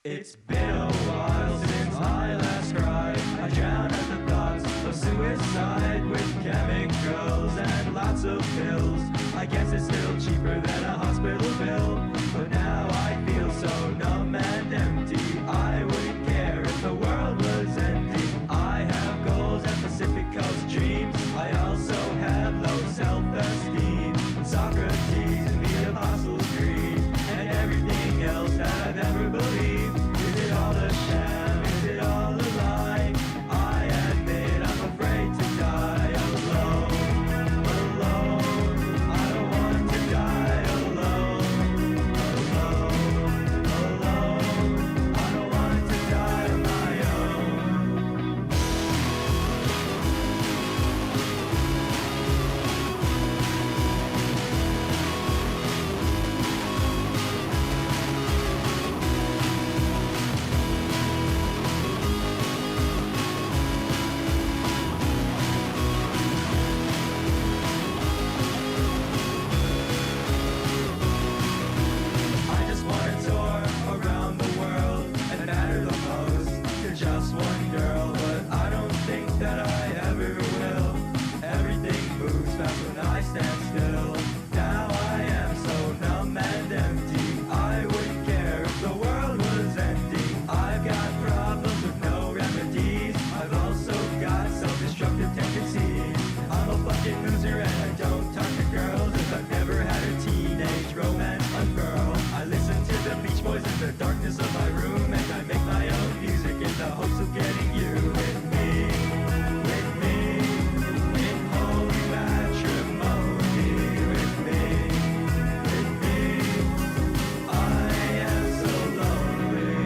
It's been a while since I last cried. I drown at the thoughts of suicide with chemicals and lots of pills. I guess it's still cheaper than a hospital bill, but now I feel so numb and empty. I wouldn't care if the world was empty. I have goals and Pacific Coast dreams. I also have low self-esteem. Socrates and the Apostles' Creed and everything else that I've ever believed. Is it all a sham? Is it all a lie? I admit I'm afraid to die alone, alone. I don't want to die alone, alone, alone. I don't want to die on my own. I just want to tour around the world and matter the most to just one girl, but I don't think that I ever will. Everything moves fast when I stand still. Now I am so numb and empty. I wouldn't care if the world was empty. I've got problems with no remedies. I've also got self-destructive tendencies. I'm a fucking loser and I don't talk to girls, as I've never had a teenage romance unfurl. I listen to the Beach Boys in the darkness of my room, and I make my own music in the hopes of getting you with me, with me, in holy matrimony, with me, with me. I am so lonely.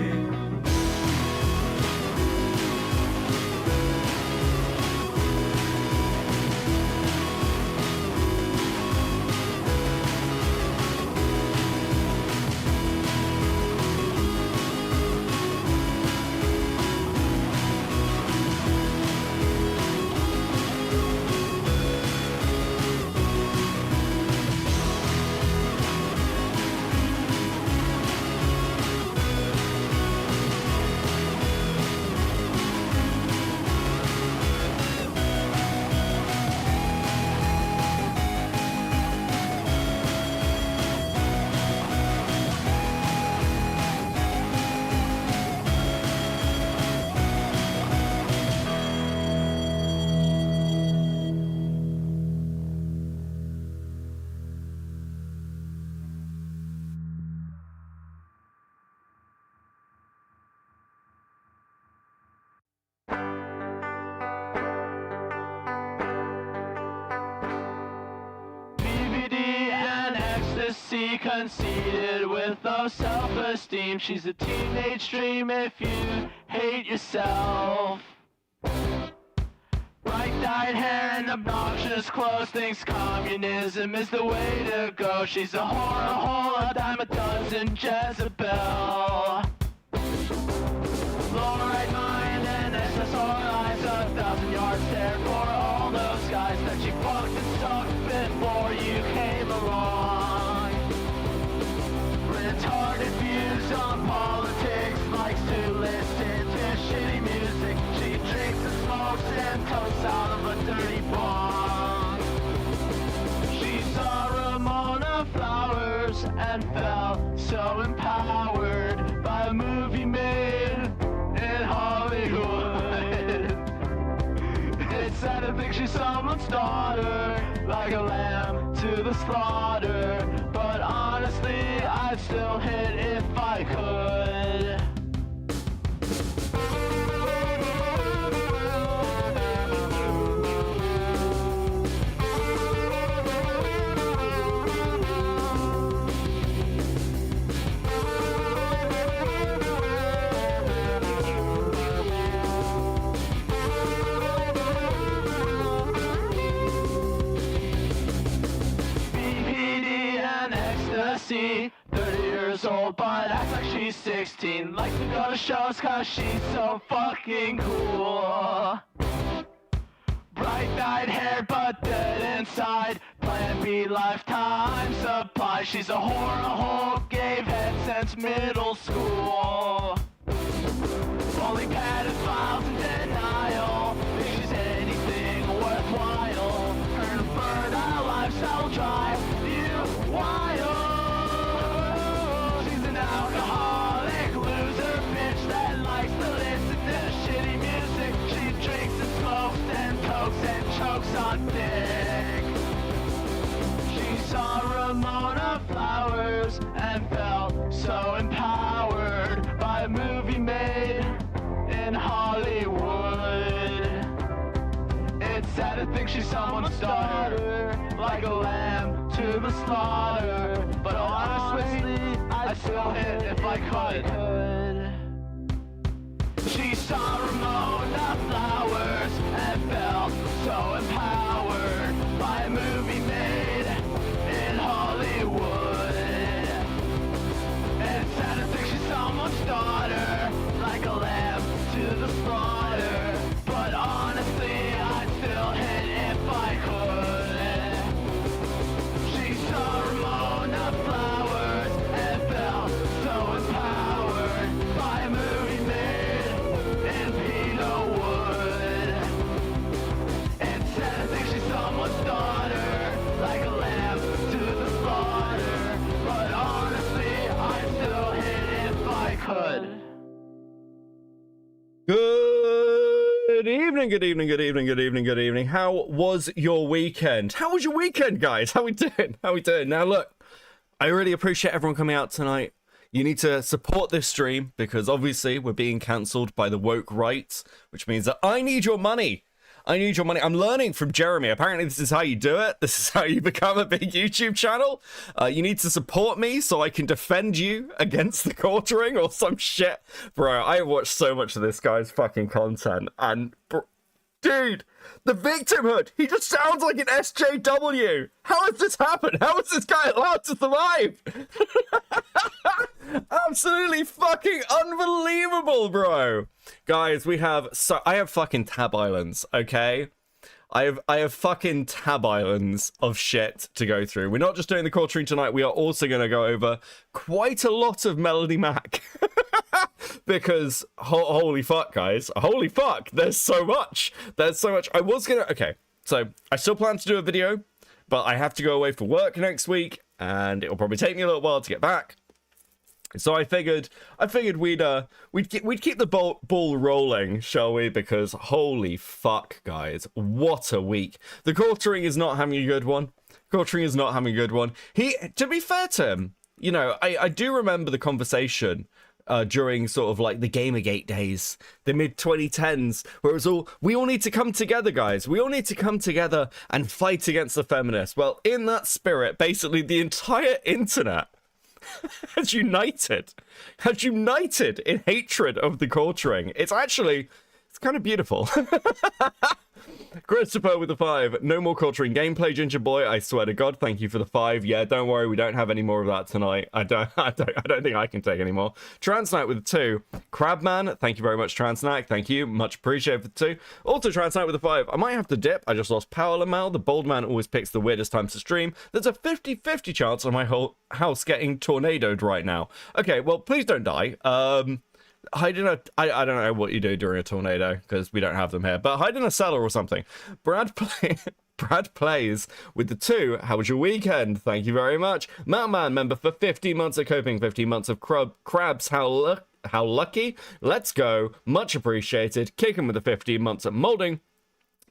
BBD and ecstasy, conceited with low self-esteem. She's a teenage dream if you hate yourself. Bright-dyed hair and obnoxious clothes, thinks communism is the way to go. She's a horror hole, a dime a dozen Jezebel. Low-right mind and SSR eyes, 1,000 yard stare for all those guys that you fucked and sucked before you came along. Retarded views on politics, likes to listen to shitty music. She drinks and smokes and toasts out of a dirty bong. She saw Ramona Flowers and felt so empowered by a movie made in Hollywood. It's sad to think she's someone's daughter, like a lamb to the slaughter. But honestly, I'd still hit if I could. BPD and ecstasy, 30 years old but acts like she's 16. Likes to go to shows cause she's so fucking cool. Bright-eyed hair but dead inside, Plan B lifetime supply. She's a horror hole, gave head since middle school. Only pedophiles in denial think she's anything worthwhile. Her fertile lifestyle will drive you wild. She's an alcoholic loser bitch that likes to listen to shitty music. She drinks and smokes and cokes and chokes on dick. She saw Ramona Flowers and felt so empowered by a movie made in Hollywood. It's sad to think she's someone's daughter, like a lamb to the slaughter. But honestly, I'd still hit if I could. She saw Ramona Flowers and felt so empowered by a movie made in Hollywood. It's sad to think she's someone's daughter, like a lamb to the slaughter. But honestly, I'd still hit if I could. She saw Ramona Flowers and felt so empowered by a movie made in Pino Wood. It's sad to think she's someone's daughter, like a lamb to the slaughter. But honestly, I'd still hit if I could. Good evening, good evening, good evening, good evening, good evening. How was your weekend? How was your weekend, guys? How we doing? How we doing? Now, look, I really appreciate everyone coming out tonight. You need to support this stream because obviously we're being cancelled by the woke right, which means that I need your money. I need your money. I'm learning from Jeremy. Apparently this is how you do it. This is how you become a big YouTube channel. You need to support me so I can defend you against the quartering or some shit. Bro, I have watched so much of this guy's fucking content. And, dude, the victimhood. He just sounds like an SJW. How has this happened? How is this guy allowed to survive? Absolutely fucking unbelievable, bro. Guys, I have fucking tab islands, okay? I have fucking tab islands of shit to go through. We're not just doing the quartering tonight, we are also going to go over quite a lot of Melanie Mack. Because, holy fuck, guys. Holy fuck, there's so much. There's so much. Okay, so I still plan to do a video, but I have to go away for work next week, and it'll probably take me a little while to get back. So I figured we'd keep the ball rolling, shall we? Because holy fuck, guys, what a week! The quartering is not having a good one. Quartering is not having a good one. To be fair to him, you know, I do remember the conversation during sort of like the Gamergate days, the mid-2010s, where it was all, we all need to come together, guys. We all need to come together and fight against the feminists. Well, in that spirit, basically the entire internet has united in hatred of the quartering. It's kind of beautiful. Christopher with the 5. No more quartering gameplay, Ginger Boy. I swear to God, thank you for the 5. Yeah, don't worry, we don't have any more of that tonight. I don't think I can take any more. Transnight with the 2. Crabman, thank you very much, Transnight. Thank you, much appreciated for the 2. Also, Transnight with the 5. I might have to dip. I just lost power Lamel. The bold man always picks the weirdest times to stream. There's a 50-50 chance of my whole house getting tornadoed right now. Okay, well, please don't die. I don't know what you do during a tornado because we don't have them here, but hide in a cellar or something. Brad plays with the 2. How was your weekend? Thank you very much. Mountain member for 15 months of coping, 15 months of crabs. How lucky. Let's go. Much appreciated. Kick him with the 15 months of molding.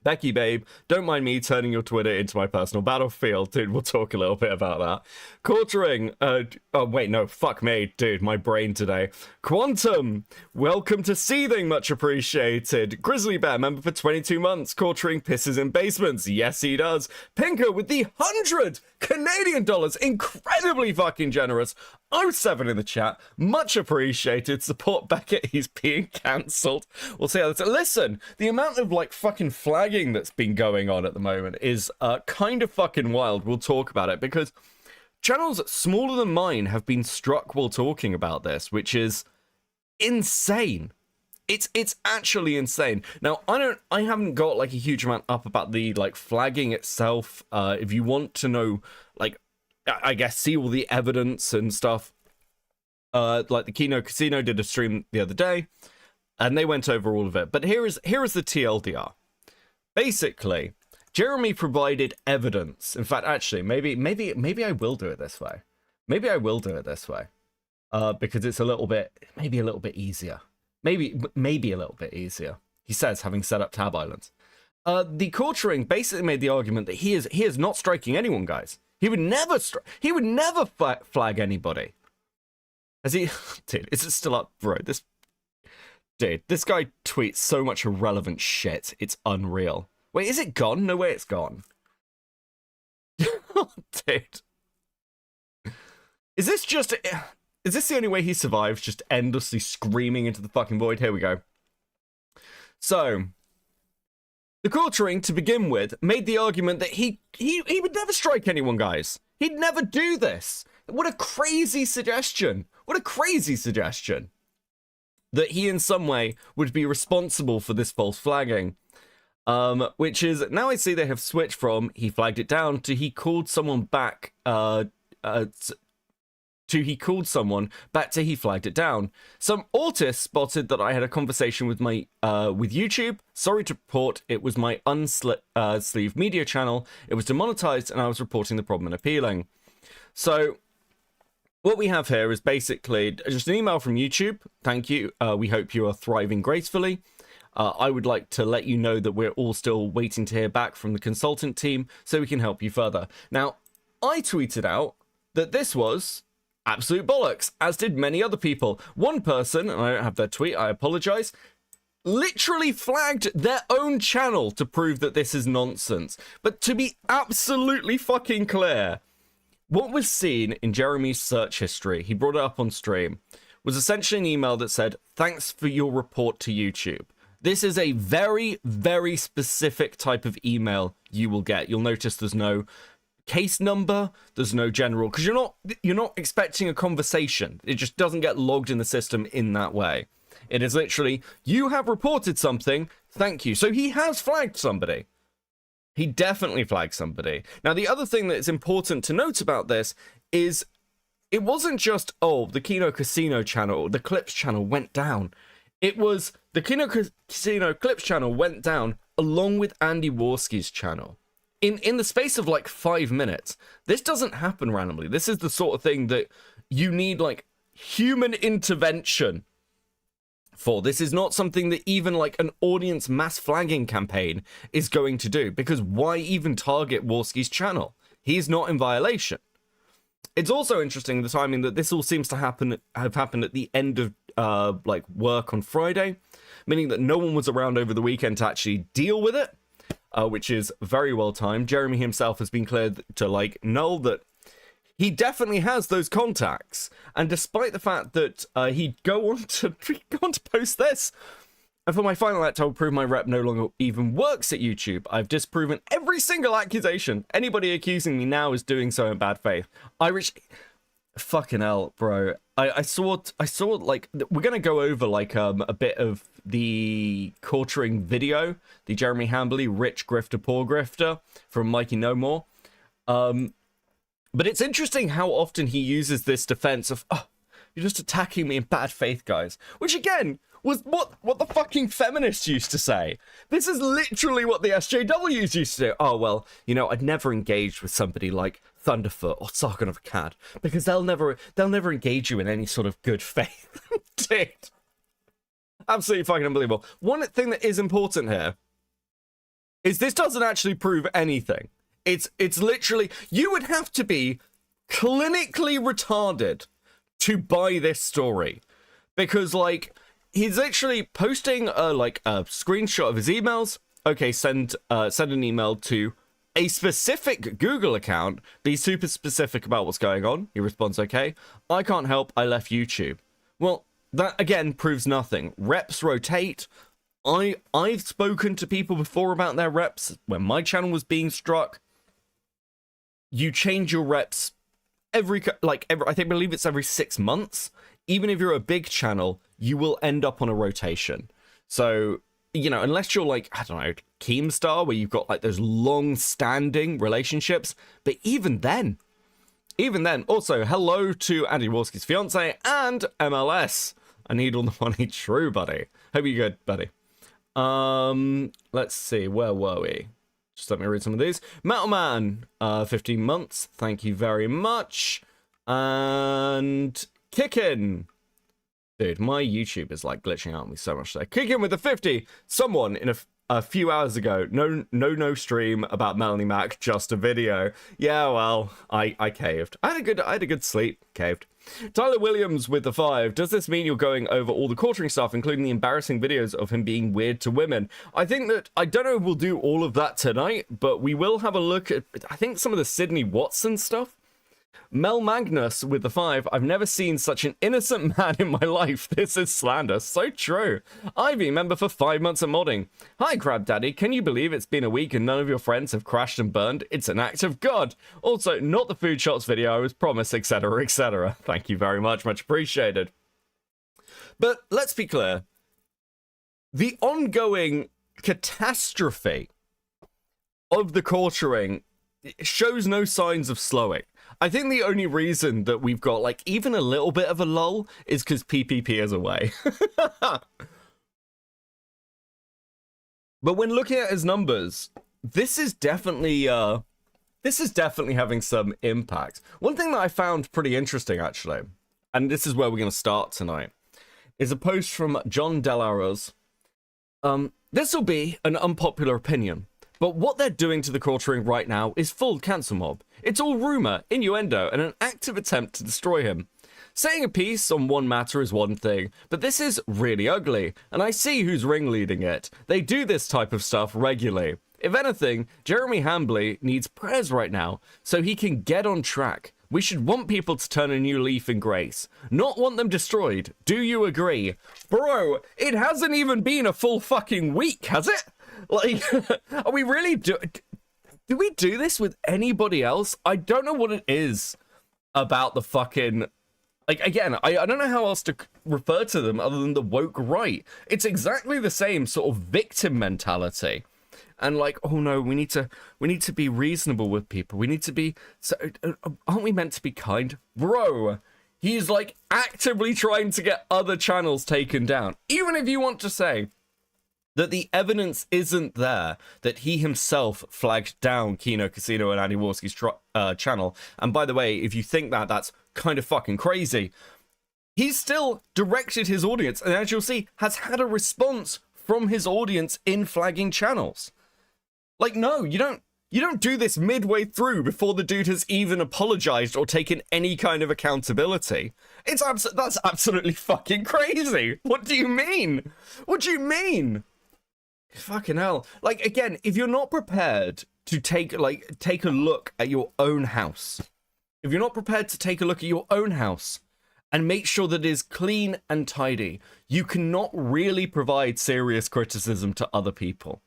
Becky, babe, don't mind me turning your Twitter into my personal battlefield. Dude, we'll talk a little bit about that. Quartering, oh, wait, no, fuck me, dude, my brain today. Quantum, welcome to Seething, much appreciated. Grizzly Bear, member for 22 months. Quartering pisses in basements. Yes, he does. Pinker with the 100 Canadian dollars, incredibly fucking generous. 07 in the chat, much appreciated. Support Beckett, he's being cancelled. We'll see how this. Listen, the amount of like fucking flagging that's been going on at the moment is kind of fucking wild. We'll talk about it because channels smaller than mine have been struck while talking about this, which is insane. It's actually insane. Now, I haven't got like a huge amount up about the like flagging itself. If you want to know, like, I guess see all the evidence and stuff. Like the Kino Casino did a stream the other day, And they went over all of it. But here is the TLDR. Basically, Jeremy provided evidence. In fact, actually, maybe I will do it this way. Maybe I will do it this way. Because it's maybe a little bit easier. Maybe a little bit easier. He says, having set up tab islands. The Quartering basically made the argument that he is not striking anyone, guys. He would never flag anybody. As he, dude, is it still up, bro? This guy tweets so much irrelevant shit. It's unreal. Wait, is it gone? No way, it's gone. Dude, is this the only way he survives? Just endlessly screaming into the fucking void. Here we go. So, the Quartering, to begin with, made the argument that he would never strike anyone, guys. He'd never do this. What a crazy suggestion. What a crazy suggestion. That he in some way would be responsible for this false flagging. Which is, now I see they have switched from he flagged it down to he called someone back, to he flagged it down. Some autists spotted that I had a conversation with my with YouTube. Sorry to report, it was my unsleeved media channel. It was demonetized and I was reporting the problem and appealing. So what we have here is basically just an email from YouTube. Thank you. We hope you are thriving gracefully. I would like to let you know that we're all still waiting to hear back from the consultant team so we can help you further. Now, I tweeted out that this was absolute bollocks, as did many other people. One person, and I don't have their tweet, I apologize, literally flagged their own channel to prove that this is nonsense. But to be absolutely fucking clear, what was seen in Jeremy's search history, he brought it up on stream, was essentially an email that said, "Thanks for your report to YouTube." This is a very, very specific type of email you will get. You'll notice there's no case number, there's no general, because you're not expecting a conversation. It just doesn't get logged in the system in that way. It is literally, you have reported something, thank you. So he has flagged somebody. He definitely flagged somebody. Now, the other thing that's important to note about this is it wasn't just, oh, the Kino Casino channel, the Clips channel went down. It was the Kino Casino Clips channel went down along with Andy Warski's channel. In the space of like 5 minutes. This doesn't happen randomly. This is the sort of thing that you need like human intervention for. This is not something that even like an audience mass flagging campaign is going to do, because why even target Warski's channel? He's not in violation. It's also interesting the timing that this all seems to have happened at the end of like work on Friday, meaning that no one was around over the weekend to actually deal with it. Which is very well timed. Jeremy himself has been cleared to like null that he definitely has those contacts, and despite the fact that he'd go on to post this, and for my final act, I will prove my rep no longer even works at YouTube. I've disproven every single accusation. Anybody accusing me now is doing so in bad faith. Fucking hell, bro. I saw like, we're gonna go over like a bit of the Quartering video, the Jeremy Hambley rich grifter poor grifter from Mikey No More. But it's interesting how often he uses this defense of, oh, you're just attacking me in bad faith, guys, which again was what the fucking feminists used to say. This is literally what the SJWs used to do. Oh, well, you know, I'd never engaged with somebody like Thunderfoot or Sargon of Akkad because they'll never engage you in any sort of good faith. Dude, absolutely fucking unbelievable. One thing that is important here is this doesn't actually prove anything. It's literally, you would have to be clinically retarded to buy this story, because like he's literally posting a screenshot of his emails. Okay, send an email to a specific Google account. Be super specific about what's going on. He responds, okay, I can't help, I left YouTube. Well, that again proves nothing. Reps rotate. I've spoken to people before about their reps when my channel was being struck. You change your reps I believe it's every 6 months. Even if you're a big channel, you will end up on a rotation. So, you know, unless you're like, I don't know, Keemstar, where you've got like those long-standing relationships. But even then, also, hello to Andy Warski's fiance and MLS. I need all the money. True, buddy. Hope you're good, buddy. Let's see. Where were we? Just let me read some of these. Metal Man, 15 months. Thank you very much. And Kickin. Dude, my YouTube is like glitching out on me so much today. Kickin with the 50. Someone in a few hours ago. No stream about Melanie Mack, just a video. Yeah, well, I caved. I had a good sleep. Caved. Tyler Williams with the 5. Does this mean you're going over all the quartering stuff, including the embarrassing videos of him being weird to women? I think that, I don't know if we'll do all of that tonight, but we will have a look at, I think, some of the Sydney Watson stuff. Mel Magnus with the 5. I've never seen such an innocent man in my life. This is slander. So true. Ivy, member for 5 months of modding. Hi, Crab Daddy. Can you believe it's been a week and none of your friends have crashed and burned? It's an act of God. Also, not the food shots video I was promised, etc., etc. Thank you very much. Much appreciated. But let's be clear. The ongoing catastrophe of the quartering shows no signs of slowing. I think the only reason that we've got, like, even a little bit of a lull is because PPP is away. But when looking at his numbers, this is definitely having some impact. One thing that I found pretty interesting, actually, and this is where we're going to start tonight, is a post from John Delaros. This will be an unpopular opinion, but what they're doing to the quartering right now is full cancel mob. It's all rumour, innuendo, and an active attempt to destroy him. Saying a piece on one matter is one thing, but this is really ugly, and I see who's ringleading it. They do this type of stuff regularly. If anything, Jeremy Hambley needs prayers right now, so he can get on track. We should want people to turn a new leaf in grace, not want them destroyed. Do you agree? Bro, it hasn't even been a full fucking week, has it? Like, are we really do we do this with anybody else? I don't know what it is about the fucking, like, again, I don't know how else to refer to them other than the woke right. It's exactly the same sort of victim mentality. And like, oh no, we need to be reasonable with people. We need to be, so aren't we meant to be kind? Bro, he's like actively trying to get other channels taken down. Even if you want to say that the evidence isn't there, that he himself flagged down Kino Casino and Andy Warski's channel. And by the way, if you think that, that's kind of fucking crazy. He's still directed his audience, and as you'll see, has had a response from his audience in flagging channels. Like, no, you don't do this midway through before the dude has even apologized or taken any kind of accountability. That's absolutely fucking crazy. What do you mean? What do you mean? Fucking hell. Like, again, if you're not prepared to take a look at your own house, if you're not prepared to take a look at your own house and make sure that it is clean and tidy, you cannot really provide serious criticism to other people.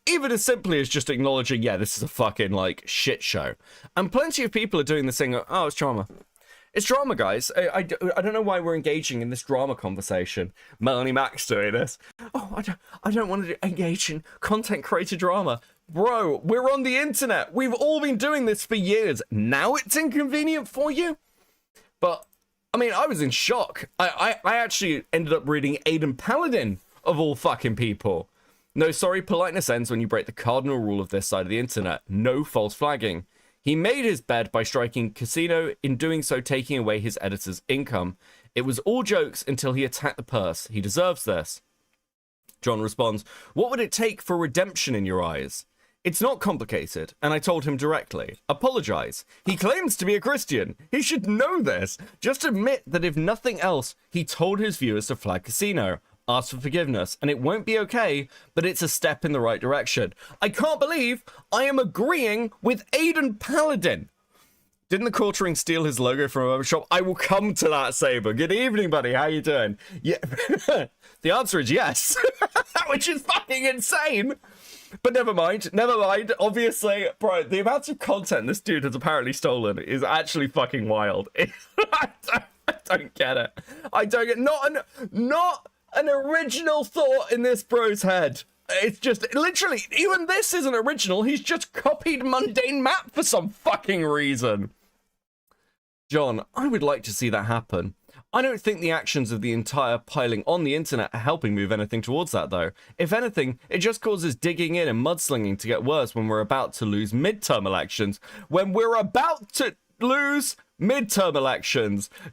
Even as simply as just acknowledging, yeah, this is a fucking, like, shit show. And plenty of people are doing this thing, oh, it's drama. It's drama, guys. I don't know why we're engaging in this drama conversation. Melanie Mack's doing this. Oh, I don't want to engage in content creator drama. Bro, we're on the internet. We've all been doing this for years. Now it's inconvenient for you? But, I mean, I was in shock. I actually ended up reading Aidan Paladin, of all fucking people. No, sorry, politeness ends when you break the cardinal rule of this side of the internet. No false flagging. He made his bed by striking Casino, in doing so taking away his editor's income. It was all jokes until he attacked the purse. He deserves this. John responds, what would it take for redemption in your eyes? It's not complicated, and I told him directly. Apologize. He claims to be a Christian. He should know this. Just admit that if nothing else, he told his viewers to flag Casino. Ask for forgiveness, and it won't be okay, but it's a step in the right direction. I can't believe I am agreeing with Aidan Paladin. Didn't the quartering steal his logo from a barber shop? I will come to that, Saber. Good evening, buddy. How you doing? Yeah. The answer is yes, which is fucking insane. But never mind. Obviously, bro, the amount of content this dude has apparently stolen is actually fucking wild. I don't get it. I don't get not an original thought in this bro's head. It's just, literally, even this isn't original. He's just copied Mundane Map for some fucking reason. John, I would like to see that happen. I don't think the actions of the entire piling on the internet are helping move anything towards that, though. If anything, it just causes digging in and mudslinging to get worse when we're about to lose midterm elections.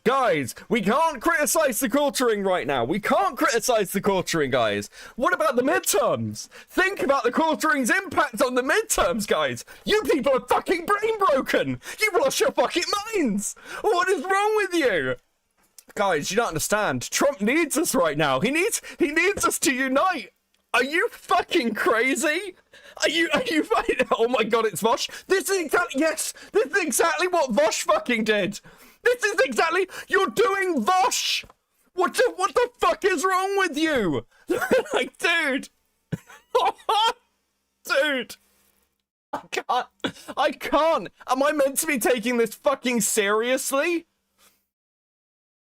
Guys, we can't criticize the quartering right now. We can't criticize the quartering, guys. What about the midterms? Think about the quartering's impact on the midterms, guys. You people are fucking brain broken. You've lost your fucking minds. What is wrong with you? Guys, you don't understand. Trump needs us right now. He needs us to unite. Are you fucking crazy? Are you oh my god, it's Vosh. This is exactly what Vosh fucking did. This is exactly, you're doing Vosh. What the fuck is wrong with you? Like, dude. Dude. I can't. Am I meant to be taking this fucking seriously?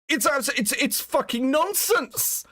It's fucking nonsense.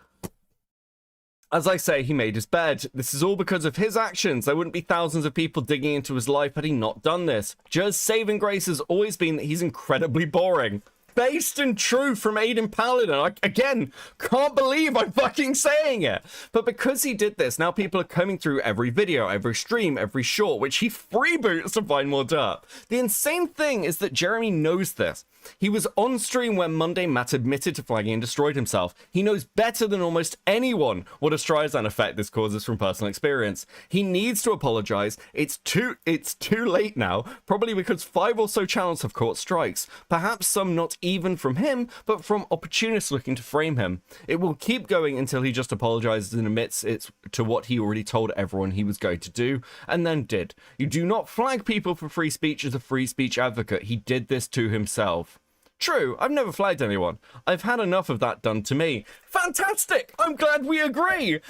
As I say, he made his bed. This is all because of his actions. There wouldn't be thousands of people digging into his life had he not done this. Jer's saving grace has always been that he's incredibly boring. Based and true from Aiden Paladin. I, again, can't believe I'm fucking saying it. But because he did this, now people are coming through every video, every stream, every short, which he freeboots to find more dirt. The insane thing is that Jeremy knows this. He was on stream when Monday Matt admitted to flagging and destroyed himself. He knows better than almost anyone what a Streisand effect this causes from personal experience. He needs to apologize. It's too late now, probably because 5 or so channels have caught strikes. Perhaps some not even from him, but from opportunists looking to frame him. It will keep going until he just apologizes and admits it to what he already told everyone he was going to do, and then did. You do not flag people for free speech as a free speech advocate. He did this to himself. True, I've never flagged anyone. I've had enough of that done to me. Fantastic! I'm glad we agree!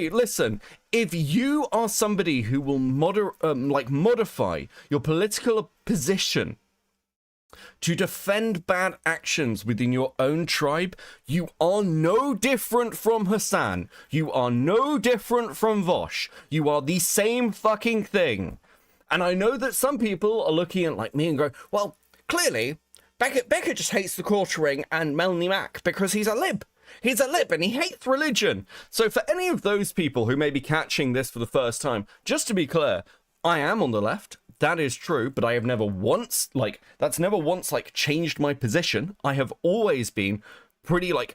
Listen, if you are somebody who will modify your political position to defend bad actions within your own tribe, you are no different from Hassan. You are no different from Vosh. You are the same fucking thing. And I know that some people are looking at like me and go, well, clearly Becca just hates the quartering and Melanie Mack because he's a lib. He's a lib and he hates religion. So for any of those people who may be catching this for the first time, just to be clear, I am on the left. That is true, but I have never once, changed my position. I have always been pretty, what's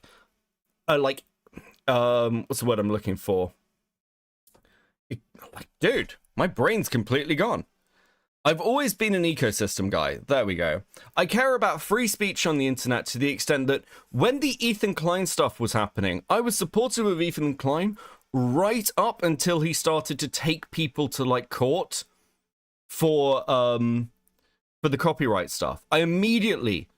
the word I'm looking for? Dude, my brain's completely gone. I've always been an ecosystem guy. There we go. I care about free speech on the internet to the extent that when the Ethan Klein stuff was happening, I was supportive of Ethan Klein right up until he started to take people to court for the copyright stuff. I immediately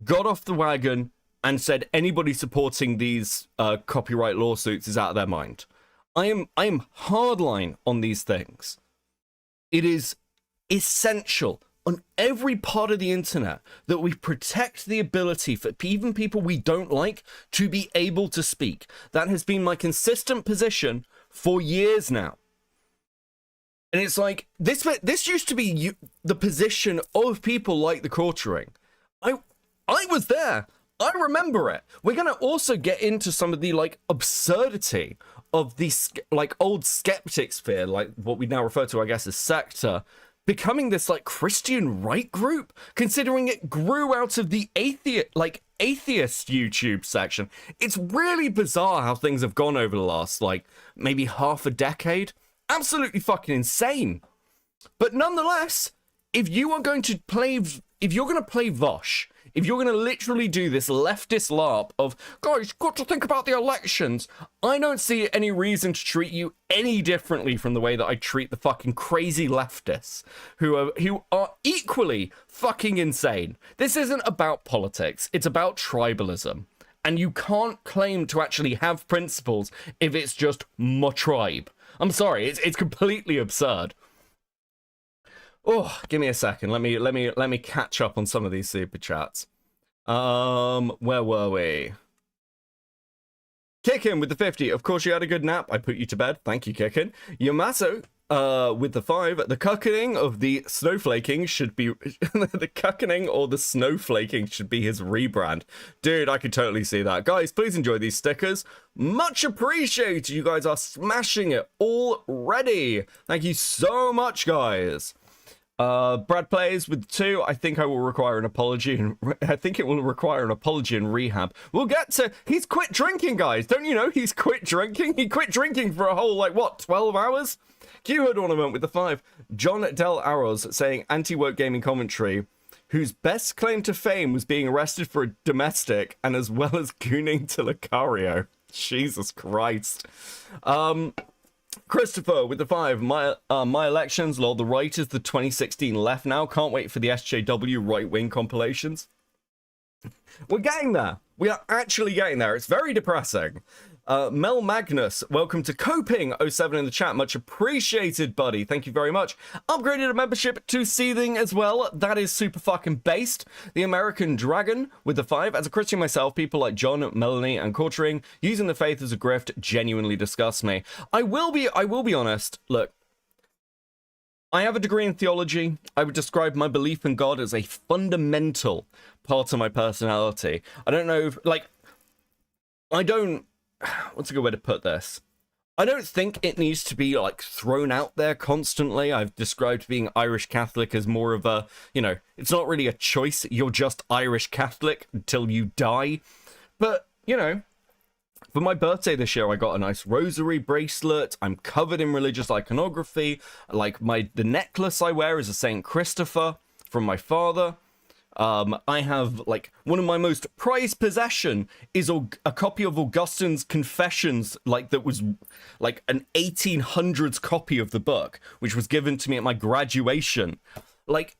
got off the wagon and said anybody supporting these copyright lawsuits is out of their mind. I am hardline on these things. It is essential on every part of the internet that we protect the ability for even people we don't like to be able to speak. That has been my consistent position for years now. And it's like, this used to be the position of people like the quartering. I was there. I remember it. We're going to also get into some of the absurdity of the old skeptic sphere, like what we now refer to, I guess, as sector, becoming this Christian right group, considering it grew out of the atheist YouTube section. It's really bizarre how things have gone over the last maybe half a decade. Absolutely fucking insane. But nonetheless, if you're going to play Vosh, if you're going to literally do this leftist LARP of, guys, got to think about the elections, I don't see any reason to treat you any differently from the way that I treat the fucking crazy leftists who are equally fucking insane. This isn't about politics. It's about tribalism. And you can't claim to actually have principles if it's just my tribe. I'm sorry, it's completely absurd. Oh, give me a second. Let me catch up on some of these super chats. Where were we? Kickin with the 50. Of course you had a good nap. I put you to bed. Thank you, Kickin. Yamato with the 5, the cuckening of the snowflaking should be the cuckening or the snowflaking should be his rebrand. Dude, I could totally see that. Guys, please enjoy these stickers. Much appreciated. You guys are smashing it already. Thank you so much, guys. Brad plays with 2. I think I will require an apology, and I think it will require an apology and rehab. We'll get to. He's quit drinking, guys. Don't you know he's quit drinking? He quit drinking for a whole, like, what, 12 hours? Q-Hood ornament with the 5. John Del Arroz saying anti-woke gaming commentary, whose best claim to fame was being arrested for a domestic and as well as gooning to Lucario. Jesus Christ. Christopher with the 5. My elections, lol. The right is the 2016 left now. Can't wait for the SJW right-wing compilations. We're getting there. We are actually getting there. It's very depressing. Mel Magnus, welcome to Coping 07 in the chat. Much appreciated, buddy. Thank you very much. Upgraded a membership to Seething as well. That is super fucking based. The American Dragon with the 5. As a Christian myself, people like John, Melanie, and Courtering using the faith as a grift genuinely disgust me. I will be honest. Look, I have a degree in theology. I would describe my belief in God as a fundamental part of my personality. I don't know if, like, what's a good way to put this? I don't think it needs to be, like, thrown out there constantly. I've described being Irish Catholic as more of a, you know, it's not really a choice. You're just Irish Catholic until you die. But, you know, for my birthday this year, I got a nice rosary bracelet. I'm covered in religious iconography. Like, the necklace I wear is a Saint Christopher from my father. I have, like, one of my most prized possession is a copy of Augustine's Confessions, like, that was, like, an 1800s copy of the book, which was given to me at my graduation. Like,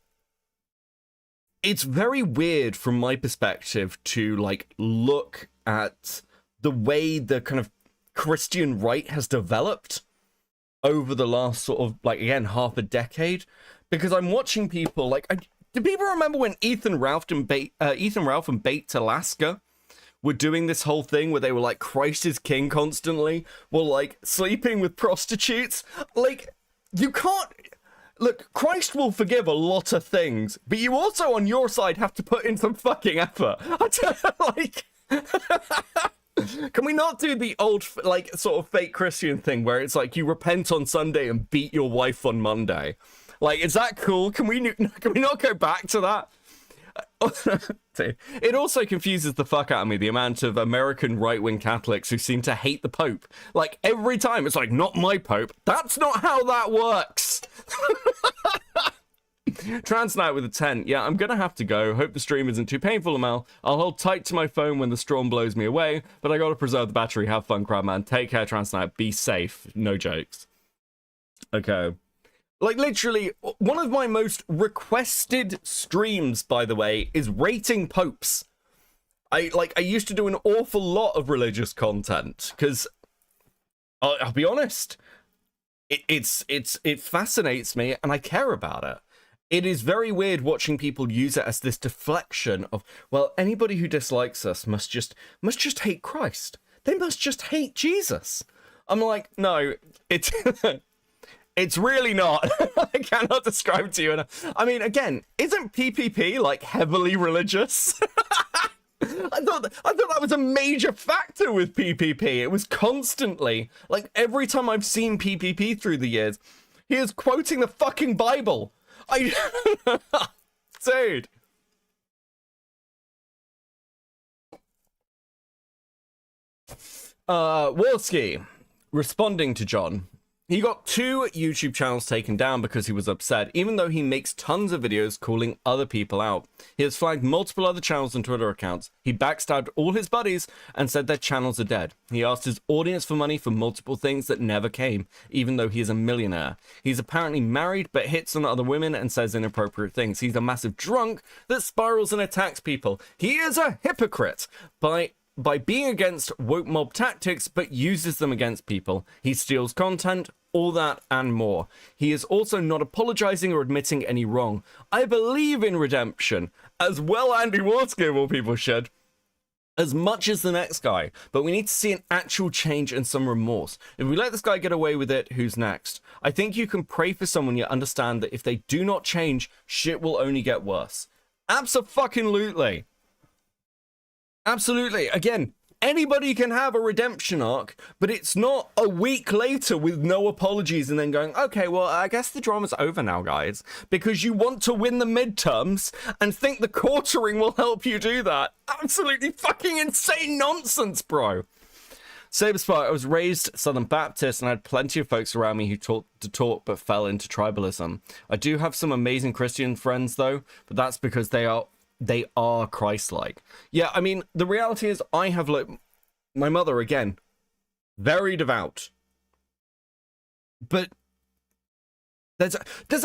it's very weird from my perspective to, like, look at the way the kind of Christian right has developed over the last sort of, like, again, half a decade, because I'm watching people, like, do people remember when Ethan Ralph and Bait Alaska were doing this whole thing where they were like, Christ is king constantly, while, like, sleeping with prostitutes? Like, you can't... Look, Christ will forgive a lot of things, but you also, on your side, have to put in some fucking effort. Like... Can we not do the old, like, sort of fake Christian thing where it's like you repent on Sunday and beat your wife on Monday? Like, is that cool? Can we not go back to that? It also confuses the fuck out of me, the amount of American right-wing Catholics who seem to hate the Pope. Like, every time it's like, not my Pope. That's not how that works. Trans Night with a 10. Yeah, I'm gonna have to go. Hope the stream isn't too painful, Mel. I'll hold tight to my phone when the storm blows me away, but I gotta preserve the battery. Have fun, Crabman. Take care, Trans Night. Be safe. No jokes. Okay. Like, literally, one of my most requested streams, by the way, is rating popes. I used to do an awful lot of religious content, because, I'll be honest, it fascinates me, and I care about it. It is very weird watching people use it as this deflection of, well, anybody who dislikes us must just hate Christ. They must just hate Jesus. I'm like, no, it's... It's really not. I cannot describe to you. I mean, again, isn't PPP, like, heavily religious? I thought that was a major factor with PPP. It was constantly, like, every time I've seen PPP through the years, he is quoting the fucking Bible. Dude. Wolski, responding to John. He got 2 YouTube channels taken down because he was upset, even though he makes tons of videos calling other people out. He has flagged multiple other channels and Twitter accounts. He backstabbed all his buddies and said their channels are dead. He asked his audience for money for multiple things that never came, even though he is a millionaire. He's apparently married but hits on other women and says inappropriate things. He's a massive drunk that spirals and attacks people. He is a hypocrite by being against woke mob tactics but uses them against people. He steals content, all that and more. He is also not apologizing or admitting any wrong. I believe in redemption, as well Andy Warski of all people should. as much as the next guy, but we need to see an actual change and some remorse. If we let this guy get away with it, who's next? I think you can pray for someone yet understand that if they do not change, shit will only get worse. Abso-fucking-lutely. Absolutely. Again, anybody can have a redemption arc, but it's not a week later with no apologies and then going, okay, well, I guess the drama's over now, guys, because you want to win the midterms and think the quartering will help you do that. Absolutely fucking insane nonsense, bro. Saberspire, I was raised Southern Baptist and I had plenty of folks around me who taught to talk but fell into tribalism. I do have some amazing Christian friends, though, but that's because they are Christ-like. Yeah, I mean, the reality is I have, like, my mother, again, very devout. But there's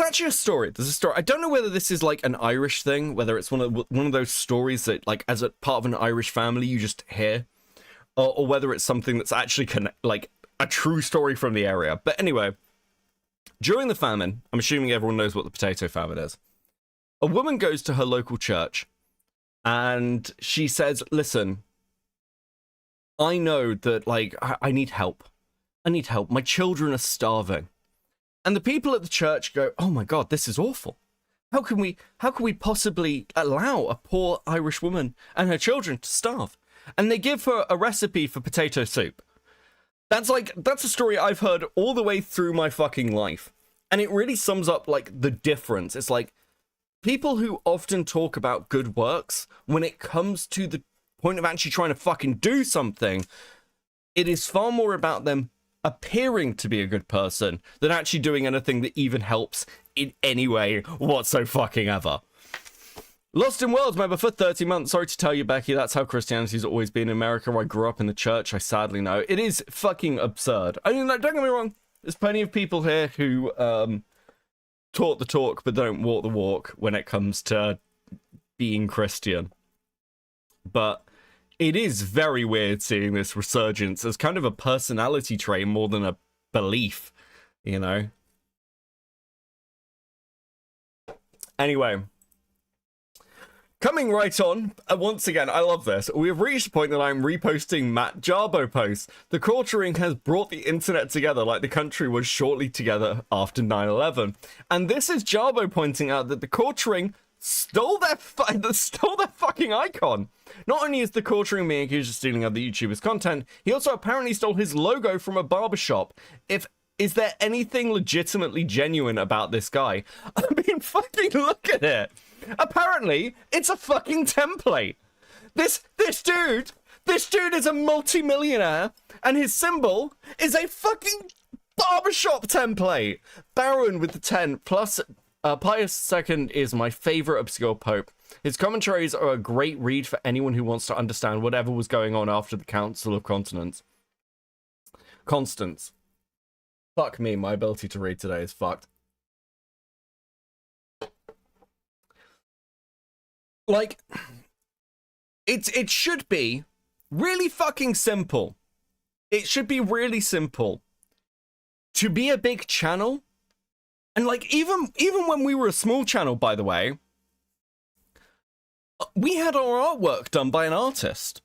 actually a story. There's a story. I don't know whether this is, like, an Irish thing, whether it's one of those stories that, like, as a part of an Irish family, you just hear, or whether it's something that's actually, like, a true story from the area. But anyway, during the famine, I'm assuming everyone knows what the potato famine is. A woman goes to her local church and she says, listen, I know that, like, I need help. I need help. My children are starving. And the people at the church go, oh my God, this is awful. How can we possibly allow a poor Irish woman and her children to starve? And they give her a recipe for potato soup. That's a story I've heard all the way through my fucking life. And it really sums up, like, the difference. It's like, people who often talk about good works, when it comes to the point of actually trying to fucking do something, it is far more about them appearing to be a good person than actually doing anything that even helps in any way whatsoever. Lost in Worlds member for 30 months. Sorry to tell you, Becky, that's how Christianity's always been in America. I grew up in the church, I sadly know. It is fucking absurd. I mean, like, don't get me wrong, there's plenty of people here who, talk the talk but don't walk the walk when it comes to being Christian. But it is very weird seeing this resurgence as kind of a personality trait more than a belief, you know? Anyway, coming right on, once again, I love this. We have reached the point that I'm reposting Matt Jarbo posts. The quartering has brought the internet together like the country was shortly together after 9/11. And this is Jarbo pointing out that the quartering stole their fucking icon. Not only is the quartering being accused of stealing other YouTubers' content, he also apparently stole his logo from a barbershop. Is there anything legitimately genuine about this guy? I mean, fucking look at it. Apparently, it's a fucking template. This dude is a multi-millionaire, and his symbol is a fucking barbershop template. Baron with the 10, plus Pius II is my favorite obscure pope. His commentaries are a great read for anyone who wants to understand whatever was going on after the Council of Constance. Fuck me, my ability to read today is fucked. Like, it should be really fucking simple. It should be really simple to be a big channel. And, like, even when we were a small channel, by the way, we had our artwork done by an artist.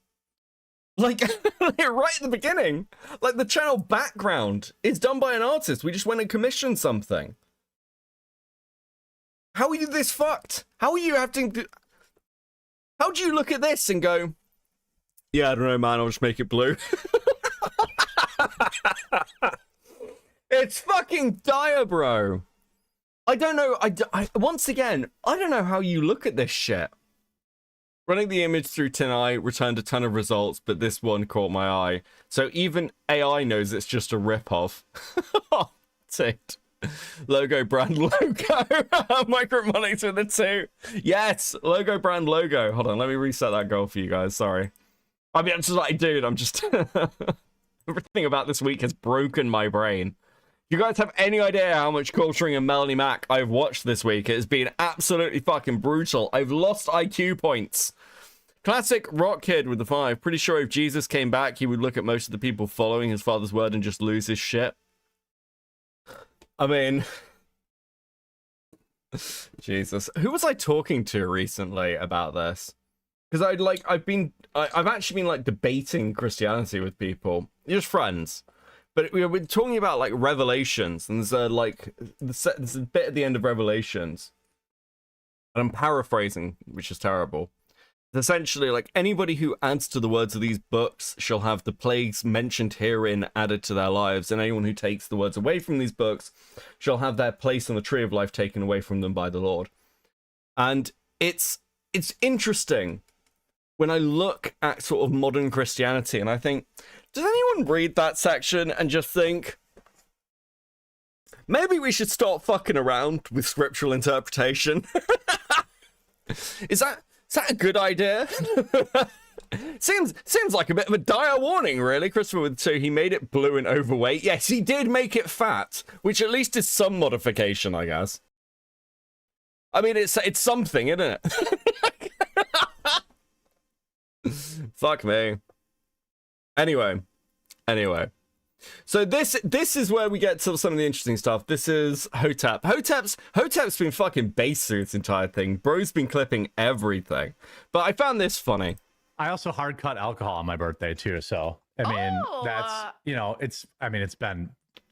Like, right at the beginning, like, the channel background is done by an artist. We just went and commissioned something. How are you this fucked? How are you having to... How do you look at this and go, yeah, I don't know, man, I'll just make it blue? It's fucking dire, bro. I don't know. Once again, I don't know how you look at this shit. Running the image through TinEye returned a ton of results, but this one caught my eye. So even AI knows it's just a rip-off. Ticked. Logo, brand, logo. Micro-monitor the two. Yes, logo, brand, logo. Hold on, let me reset that goal for you guys. Sorry. I mean, I'm just like, dude, I'm just... Everything about this week has broken my brain. You guys have any idea how much culturing and Melanie Mack I've watched this week? It has been absolutely fucking brutal. I've lost IQ points. Classic rock kid with the 5. Pretty sure if Jesus came back, he would look at most of the people following his father's word and just lose his shit. I mean... Jesus. Who was I talking to recently about this? because I've actually been like debating Christianity with people, just friends. But we're talking about like Revelations, and there's there's a bit at the end of Revelations, and I'm paraphrasing, which is terrible. It's essentially like anybody who adds to the words of these books shall have the plagues mentioned herein added to their lives, and anyone who takes the words away from these books shall have their place on the tree of life taken away from them by the Lord. And it's interesting when I look at sort of modern Christianity, and I think, does anyone read that section and just think, maybe we should stop fucking around with scriptural interpretation? Is that a good idea? Seems like a bit of a dire warning, really. Christopher with 2, he made it blue and overweight. Yes, he did make it fat, which at least is some modification, I guess. I mean, it's something, isn't it? Fuck me. Anyway. So this is where we get to some of the interesting stuff. This is Hotep. Hotep's been fucking base through this entire thing. Bro's been clipping everything. But I found this funny. I also hard cut alcohol on my birthday too. So I mean, that's, you know, it's been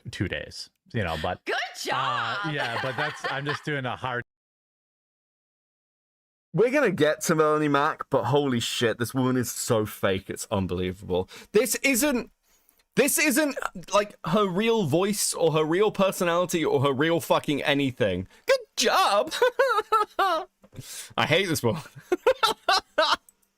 2 days, you know, but good job. Yeah, but I'm just doing a hard. We're gonna get to Melanie Mack, but holy shit, this woman is so fake, it's unbelievable. This isn't like her real voice or her real personality or her real fucking anything. Good job. I hate this woman.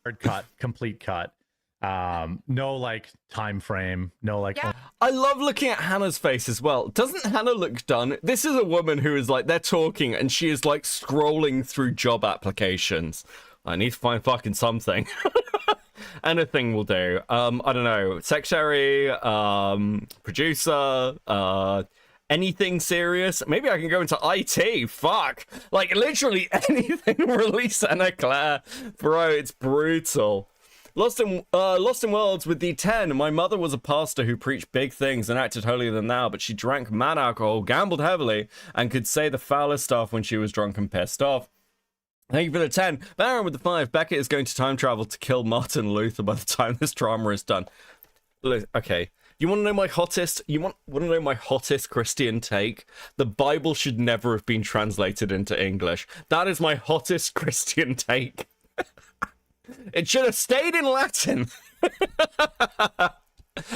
Hard cut, complete cut. No like time frame, no like. Yeah. I love looking at Hannah's face as well. Doesn't Hannah look done? This is a woman who is like, they're talking and she is like scrolling through job applications. I need to find fucking something. Anything will do. I don't know. Secretary, producer, anything serious. Maybe I can go into IT. Fuck. Like literally anything. Release Anna Claire. Bro, it's brutal. Lost in Worlds with the 10. My mother was a pastor who preached big things and acted holier than thou, but she drank mad alcohol, gambled heavily, and could say the foulest stuff when she was drunk and pissed off. Thank you for the 10. Baron with the 5. Beckett is going to time travel to kill Martin Luther by the time this drama is done. Look, okay. You want to know my hottest? You want to know my hottest Christian take? The Bible should never have been translated into English. That is my hottest Christian take. It should have stayed in Latin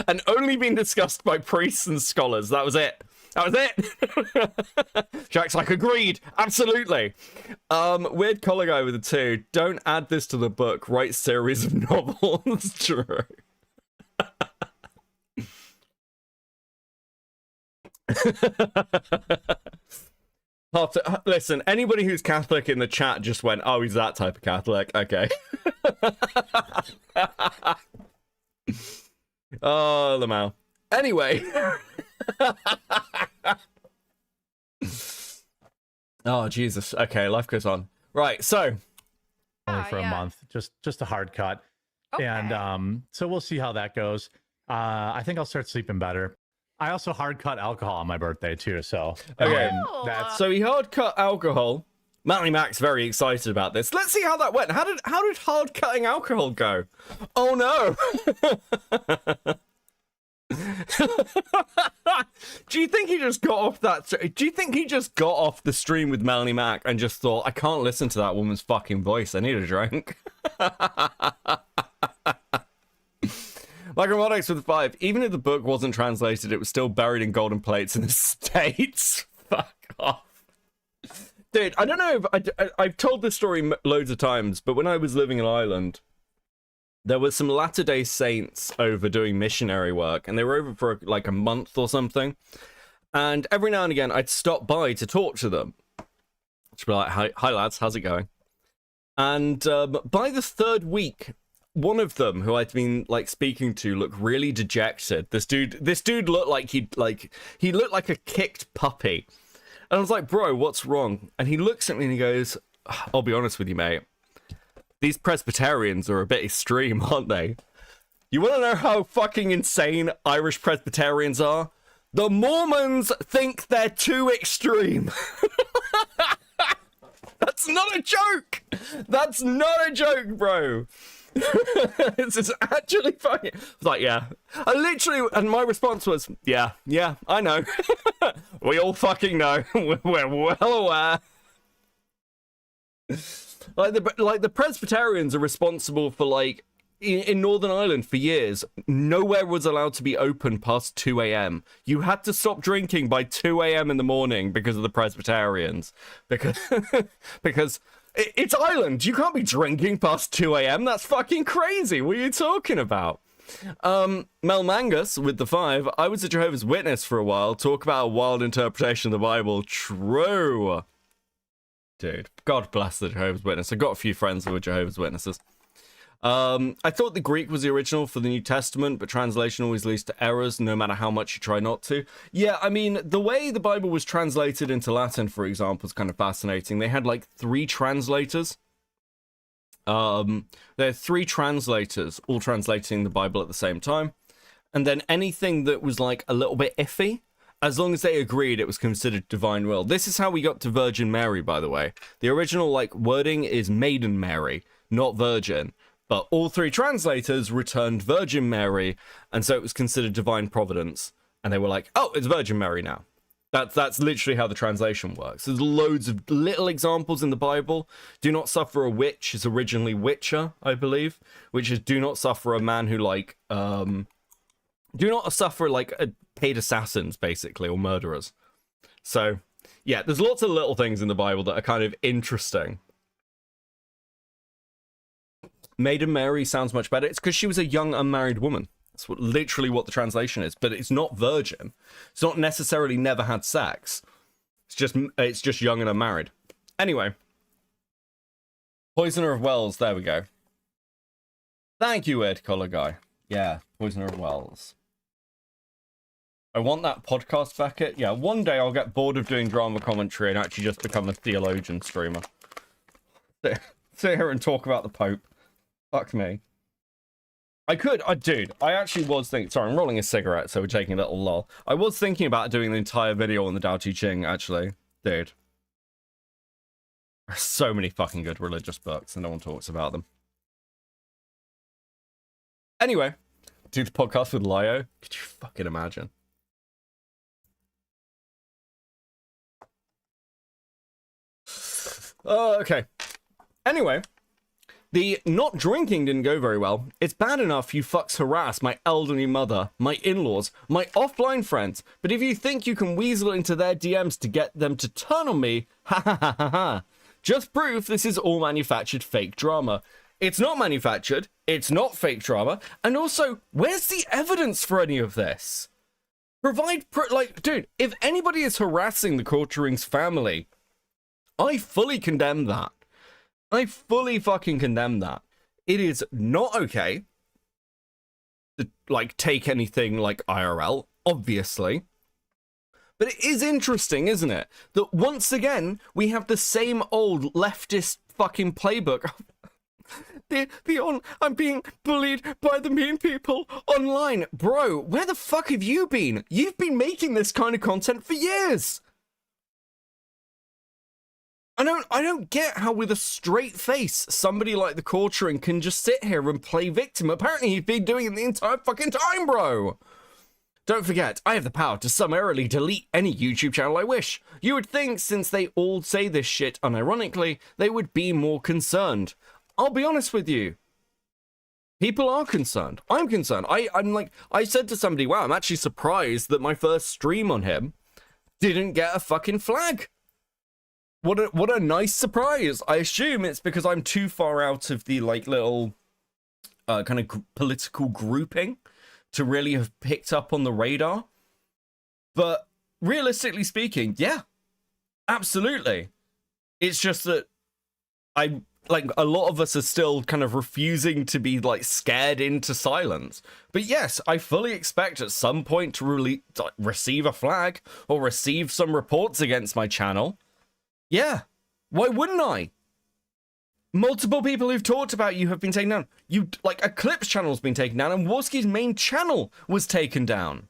and only been discussed by priests and scholars. That was it. That was it. Jack's like, agreed. Absolutely. Weird collar guy with a 2. Don't add this to the book. Write series of novels. True. Listen, anybody who's Catholic in the chat just went, oh, he's that type of Catholic. Okay. Oh, Lamau. Anyway. Oh, Jesus. Okay, life goes on. Right, so. Only for a month. Just a hard cut. Okay. And so we'll see how that goes. I think I'll start sleeping better. I also hard cut alcohol on my birthday too, so okay. That's So he hard cut alcohol. Melanie Mack's very excited about this. Let's see how that went. How did hard cutting alcohol go? Oh no. Do you think he just got off that? Do you think he just got off the stream with Melanie Mack and just thought, I can't listen to that woman's fucking voice. I need a drink. Micromotics with 5. Even if the book wasn't translated, it was still buried in golden plates in the States. Fuck off. Dude, I don't know if I've told this story loads of times, but when I was living in Ireland, there were some Latter-day Saints over doing missionary work, and they were over for like a month or something. And every now and again, I'd stop by to talk to them. To be like, hi lads, how's it going? And by the 3rd week, one of them, who I'd been like speaking to, looked really dejected. This dude looked like he looked like a kicked puppy. And I was like, bro, what's wrong? And he looks at me and he goes, I'll be honest with you, mate. These Presbyterians are a bit extreme, aren't they? You want to know how fucking insane Irish Presbyterians are? The Mormons think they're too extreme. That's not a joke. That's not a joke, bro. This is actually funny. I was like, yeah. I literally, and my response was, yeah, I know. We all fucking know. We're well aware. Like the Presbyterians are responsible for, like, in Northern Ireland for years, nowhere was allowed to be open past 2 a.m. You had to stop drinking by 2 a.m. in the morning because of the Presbyterians. Because it's Ireland. You can't be drinking past 2 a.m. That's fucking crazy. What are you talking about? Mel Mangus with the 5. I was a Jehovah's Witness for a while. Talk about a wild interpretation of the Bible. True. Dude, God bless the Jehovah's Witness. I got a few friends who were Jehovah's Witnesses. I thought the Greek was the original for the New Testament, but translation always leads to errors, no matter how much you try not to. Yeah, I mean, the way the Bible was translated into Latin, for example, is kind of fascinating. They had, like, 3 translators. There are 3 translators, all translating the Bible at the same time. And then anything that was, like, a little bit iffy, as long as they agreed, it was considered divine will. This is how we got to Virgin Mary, by the way. The original, like, wording is Maiden Mary, not Virgin. But all 3 translators returned Virgin Mary, and so it was considered divine providence. And they were like, oh, it's Virgin Mary now. That's literally how the translation works. There's loads of little examples in the Bible. Do not suffer a witch is originally witcher, I believe, which is do not suffer a man who, like, do not suffer, like, paid assassins, basically, or murderers. So, yeah, there's lots of little things in the Bible that are kind of interesting. Maiden Mary sounds much better. It's because she was a young unmarried woman. That's literally what the translation is. But it's not virgin. It's not necessarily never had sex. It's just young and unmarried. Anyway. Poisoner of Wells. There we go. Thank you, Ed Collar Guy. Yeah, Poisoner of Wells. I want that podcast back at... Yeah, one day I'll get bored of doing drama commentary and actually just become a theologian streamer. Sit here and talk about the Pope. Fuck me. I could, dude, I actually was thinking, sorry, I'm rolling a cigarette, so we're taking a little lull. I was thinking about doing the entire video on the Tao Te Ching, actually. Dude. There's so many fucking good religious books, and no one talks about them. Anyway, do the podcast with Lio. Could you fucking imagine? Okay. Anyway. The not drinking didn't go very well. It's bad enough you fucks harass my elderly mother, my in-laws, my offline friends, but if you think you can weasel into their DMs to get them to turn on me, ha ha ha ha ha. Just proof this is all manufactured fake drama. It's not manufactured, it's not fake drama, and also, where's the evidence for any of this? Like, dude, if anybody is harassing the Courterings family, I fully condemn that. I fully fucking condemn that. It is not okay to, like, take anything like IRL, obviously. But it is interesting, isn't it? That once again, we have the same old leftist fucking playbook. I'm being bullied by the mean people online. Bro, where the fuck have you been? You've been making this kind of content for years. I don't get how with a straight face somebody like the Courtering can just sit here and play victim. Apparently he's been doing it the entire fucking time, bro. Don't forget, I have the power to summarily delete any YouTube channel I wish. You would think since they all say this shit unironically, they would be more concerned. I'll be honest with you. People are concerned. I'm concerned. I said to somebody, wow, I'm actually surprised that my first stream on him didn't get a fucking flag. What a nice surprise. I assume it's because I'm too far out of the, like, little kind of political grouping to really have picked up on the radar. But realistically speaking, yeah, absolutely. It's just that a lot of us are still kind of refusing to be, like, scared into silence. But yes, I fully expect at some point to receive a flag or receive some reports against my channel. Yeah, why wouldn't I? Multiple people who've talked about you have been taken down. Eclipse channel's been taken down, and Warski's main channel was taken down.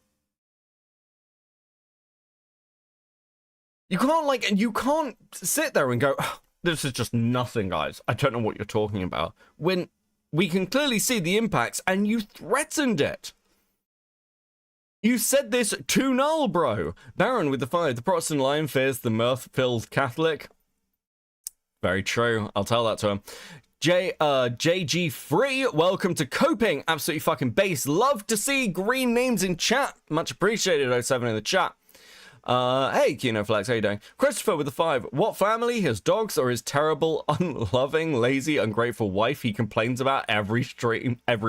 You can't sit there and go, oh, This is just nothing, guys. I don't know what you're talking about. When we can clearly see the impacts, and you threatened it. You said this to Null, bro. Baron with the 5. The Protestant lion fears the mirth-filled Catholic. Very true. I'll tell that to him. JG Free, welcome to Coping. Absolutely fucking base. Love to see green names in chat. Much appreciated, 07 in the chat. Hey, Kino Flex, how you doing? Christopher with the 5. What family, his dogs, or his terrible, unloving, lazy, ungrateful wife he complains about every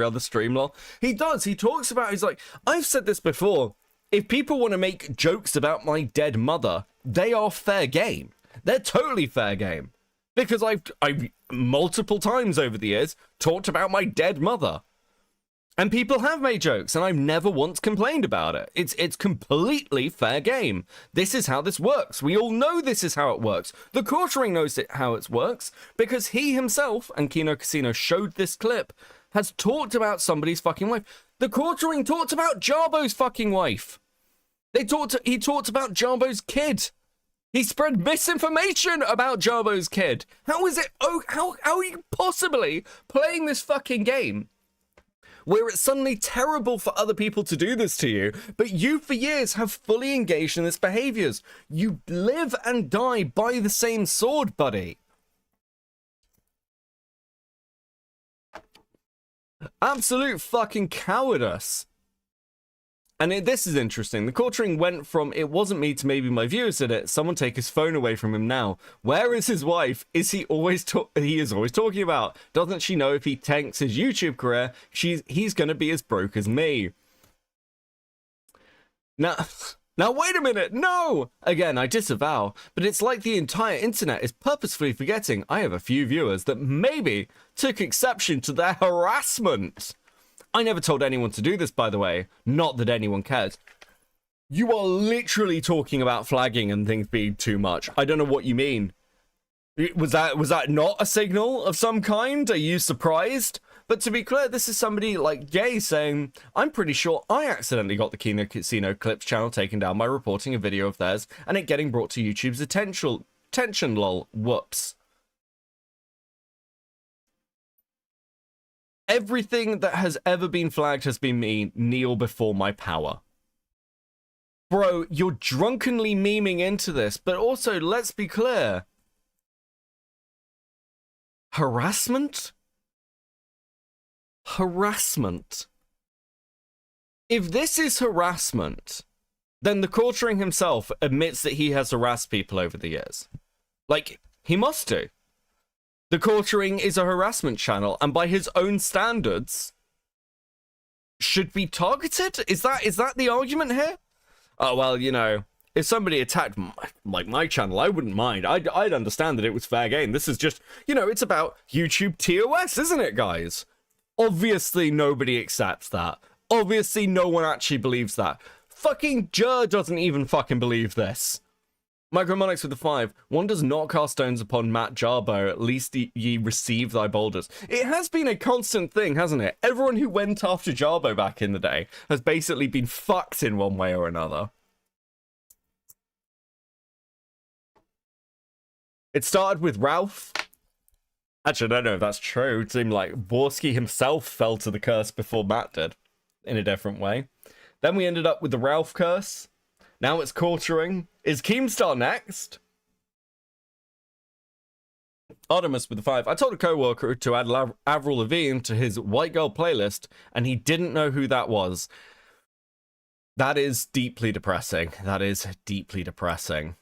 other stream, lol? He does. He talks about, he's like, I've said this before. If people want to make jokes about my dead mother, they are fair game. They're totally fair game. Because I've multiple times over the years talked about my dead mother. And people have made jokes, and I've never once complained about it. It's completely fair game. This is how this works. We all know this is how it works. The Quartering knows how it works, because he himself, and Kino Casino showed this clip, has talked about somebody's fucking wife. The Quartering talked about Jarbo's fucking wife. He talked about Jarbo's kid. He spread misinformation about Jarbo's kid. How is it? Oh, how are you possibly playing this fucking game where it's suddenly terrible for other people to do this to you, but you for years have fully engaged in this behaviors? You live and die by the same sword, buddy. Absolute fucking cowardice. And this is interesting. The Quartering went from "it wasn't me" to "maybe my viewers did it." Someone take his phone away from him now. Where is his wife? Is he always he is always talking about? Doesn't she know if he tanks his YouTube career, he's gonna be as broke as me? Now wait a minute. No! Again, I disavow, but it's like the entire internet is purposefully forgetting I have a few viewers that maybe took exception to their harassment. I never told anyone to do this, by the way. Not that anyone cares. You are literally talking about flagging and things being too much. I don't know what you mean. Was that not a signal of some kind? Are you surprised? But to be clear, this is somebody like Jay saying, I'm pretty sure I accidentally got the Kino Casino Clips channel taken down by reporting a video of theirs and it getting brought to YouTube's attention, lol. Whoops. Everything that has ever been flagged has been me kneel before my power. Bro, you're drunkenly memeing into this, but also, let's be clear. Harassment? Harassment. If this is harassment, then the Quartering himself admits that he has harassed people over the years. Like, he must do. The Quartering is a harassment channel, and by his own standards, should be targeted? Is that the argument here? Oh, well, you know, if somebody attacked my channel, I wouldn't mind. I'd understand that it was fair game. This is just, you know, it's about YouTube TOS, isn't it, guys? Obviously, nobody accepts that. Obviously, no one actually believes that. Fucking Jer doesn't even fucking believe this. Micromonics with the 5. One does not cast stones upon Matt Jarbo, at least ye receive thy boulders. It has been a constant thing, hasn't it? Everyone who went after Jarbo back in the day has basically been fucked in one way or another. It started with Ralph. Actually, I don't know if that's true. It seemed like Borski himself fell to the curse before Matt did, in a different way. Then we ended up with the Ralph curse. Now it's Quartering. Is Keemstar next? Artemis with the 5. I told a co-worker to add Avril Lavigne to his white girl playlist, and he didn't know who that was. That is deeply depressing. That is deeply depressing.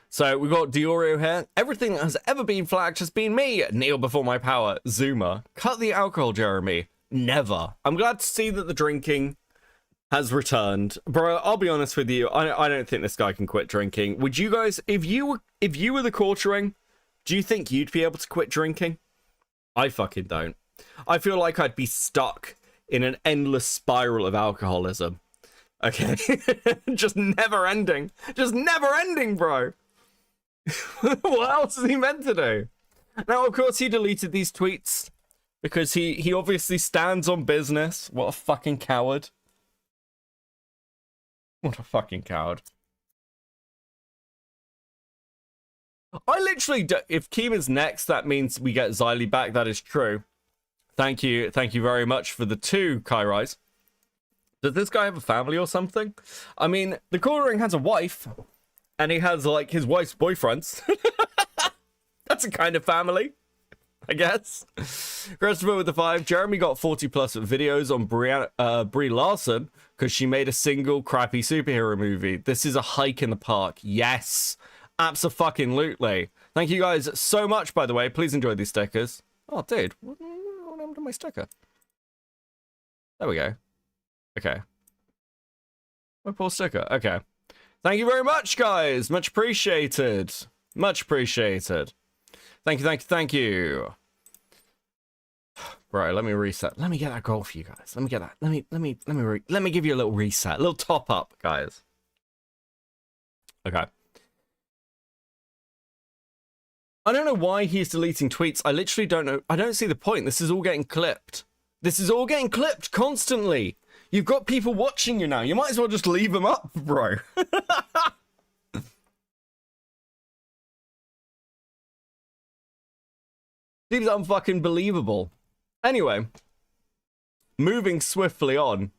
So we've got Diorio here. Everything that has ever been flagged has been me. Kneel before my power. Zuma. Cut the alcohol, Jeremy. Never. I'm glad to see that the drinking has returned. Bro, I'll be honest with you. I don't think this guy can quit drinking. Would you guys, if you were the Quartering, do you think you'd be able to quit drinking? I fucking don't. I feel like I'd be stuck in an endless spiral of alcoholism. Okay. Just never ending. Just never ending, bro. What else is he meant to do? Now, of course, he deleted these tweets because he obviously stands on business. What a fucking coward. What a fucking coward. I literally do, if Kima's next, that means we get Xylee back. That is true. Thank you very much for the 2 Kairais. Does this guy have a family or something? I mean, the quartering has a wife, and he has, like, his wife's boyfriends. That's a kind of family, I guess. Christopher with the 5. Jeremy got 40 plus videos on Brie Larson because she made a single crappy superhero movie. This is a hike in the park. Yes, abso-fucking-lutely. Thank you guys so much, by the way. Please enjoy these stickers. Oh, dude, what happened to my sticker? There we go. Okay. My poor sticker. Okay. Thank you very much, guys. Much appreciated. Much appreciated. Thank you, thank you. Right, let me reset. Let me get that goal for you guys. Let me get that. Let me give you a little reset. A little top up, guys. Okay. I don't know why he's deleting tweets. I literally don't know. I don't see the point. This is all getting clipped. This is all getting clipped constantly. You've got people watching you now. You might as well just leave them up, bro. Seems unfucking believable. Anyway, moving swiftly on.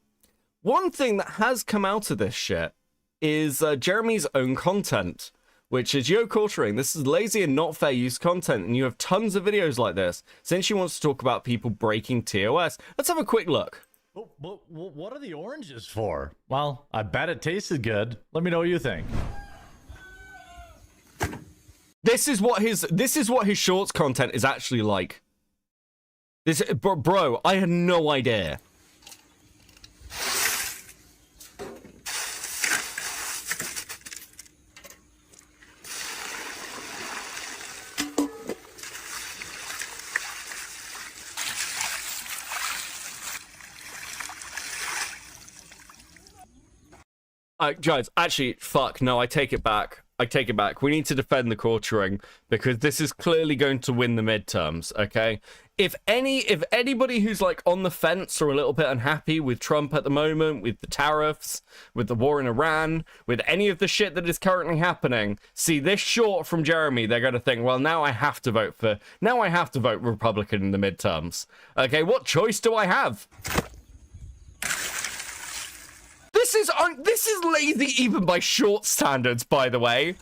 One thing that has come out of this shit is Jeremy's own content, which is, yo, quartering, this is lazy and not fair use content, and you have tons of videos like this. Since you want to talk about people breaking TOS, let's have a quick look. What are the oranges for? Well, I bet it tasted good. Let me know what you think. This is what his shorts content is actually like. This, bro, I had no idea. Guys, actually, fuck, no, I take it back. We need to defend the quartering because this is clearly going to win the midterms, okay? If anybody who's like on the fence or a little bit unhappy with Trump at the moment, with the tariffs, with the war in Iran, with any of the shit that is currently happening, see this short from Jeremy, they're going to think, well, now I have to vote Republican in the midterms. Okay, what choice do I have? This is lazy even by short standards, by the way.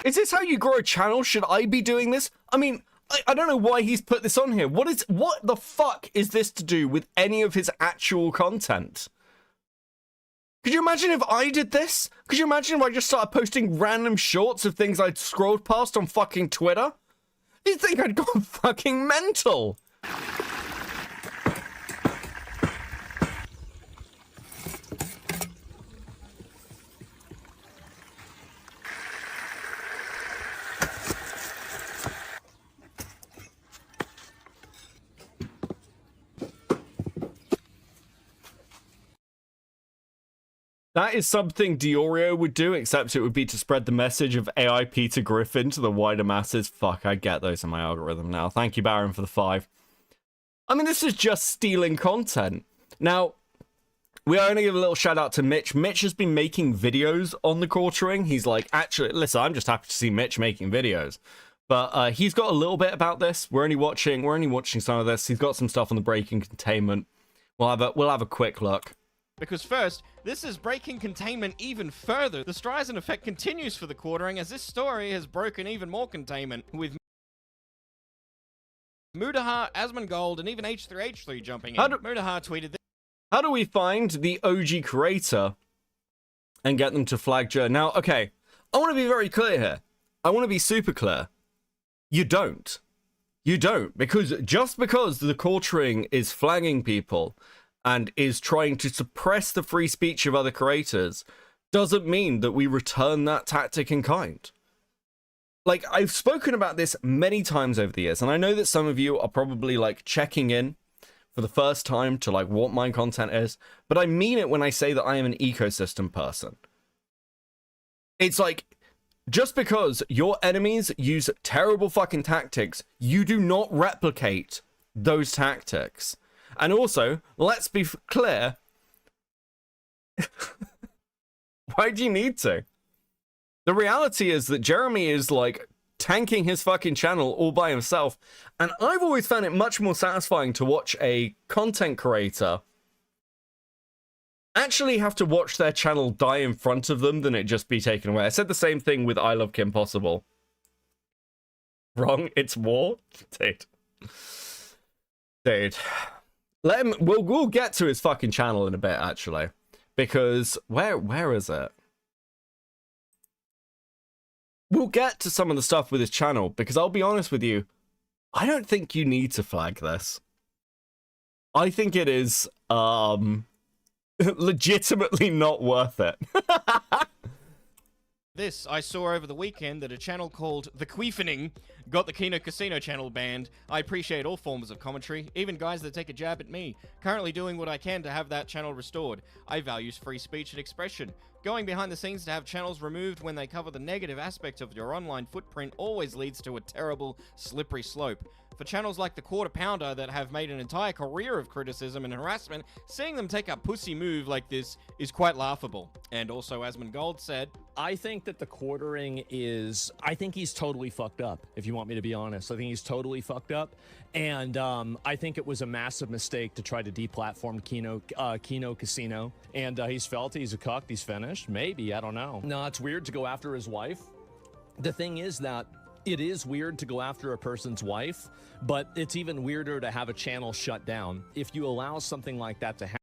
Is this how you grow a channel? Should I be doing this? I mean, I don't know why he's put this on here. What the fuck is this to do with any of his actual content? Could you imagine if I did this? Could you imagine if I just started posting random shorts of things I'd scrolled past on fucking Twitter? You'd think I'd gone fucking mental. That is something Diorio would do, except it would be to spread the message of AIP to Griffin to the wider masses. Fuck, I get those in my algorithm now. Thank you, Baron, for the 5. I mean, this is just stealing content. Now, we are going to give a little shout out to Mitch. Mitch has been making videos on the quartering. He's like, actually, listen, I'm just happy to see Mitch making videos. But he's got a little bit about this. We're only watching some of this. He's got some stuff on the breaking containment. We'll have a quick look. Because first, this is breaking containment even further. The Streisand effect continues for the quartering as this story has broken even more containment, with Mudahar, Asmongold, and even H3H3 jumping in. Mudahar tweeted this. How do we find the OG creator and get them to flag Jer? Now, okay, I want to be very clear here. I want to be super clear. You don't. You don't. Because just because the quartering is flagging people and is trying to suppress the free speech of other creators, doesn't mean that we return that tactic in kind. Like, I've spoken about this many times over the years, and I know that some of you are probably, like, checking in for the first time to like what my content is, but I mean it when I say that I am an ecosystem person. It's like, just because your enemies use terrible fucking tactics, you do not replicate those tactics. And also, let's be clear, why do you need to? The reality is that Jeremy is like tanking his fucking channel all by himself, and I've always found it much more satisfying to watch a content creator actually have to watch their channel die in front of them than it just be taken away. I said the same thing with I Love Kim Possible. Wrong, it's war? Dude. Let him, we'll get to his fucking channel in a bit, actually. Because, where is it? We'll get to some of the stuff with his channel, because I'll be honest with you, I don't think you need to flag this. I think it is, legitimately not worth it. This, I saw over the weekend that a channel called The Queefening got the Kino Casino channel banned. I appreciate all forms of commentary, even guys that take a jab at me. Currently doing what I can to have that channel restored. I value free speech and expression. Going behind the scenes to have channels removed when they cover the negative aspects of your online footprint always leads to a terrible, slippery slope. For channels like the Quarter Pounder that have made an entire career of criticism and harassment, seeing them take a pussy move like this is quite laughable. And also, Asmund Gold said, I think that the quartering is, I think he's totally fucked up, if you want me to be honest. I think he's totally fucked up. And I think it was a massive mistake to try to deplatform Kino Casino. And he's felt he's a cuck, he's finished. Maybe, I don't know. No, it's weird to go after his wife. The thing is that it is weird to go after a person's wife, but it's even weirder to have a channel shut down. If you allow something like that to happen.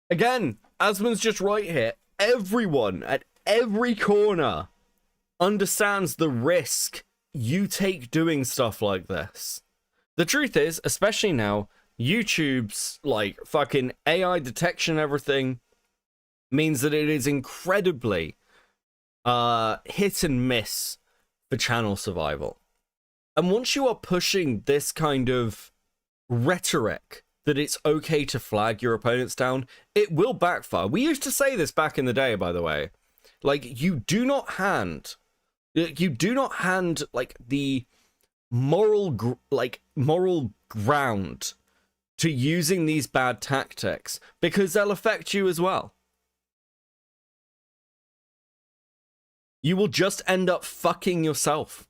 Again, Asmund's just right here. Everyone at every corner understands the risk you take doing stuff like this. The truth is, especially now, YouTube's like fucking AI detection and everything means that it is incredibly hit and miss for channel survival. And once you are pushing this kind of rhetoric that it's okay to flag your opponents down, it will backfire. We used to say this back in the day, by the way. Like, you do not hand like the moral ground to using these bad tactics, because they'll affect you as well. You will just end up fucking yourself.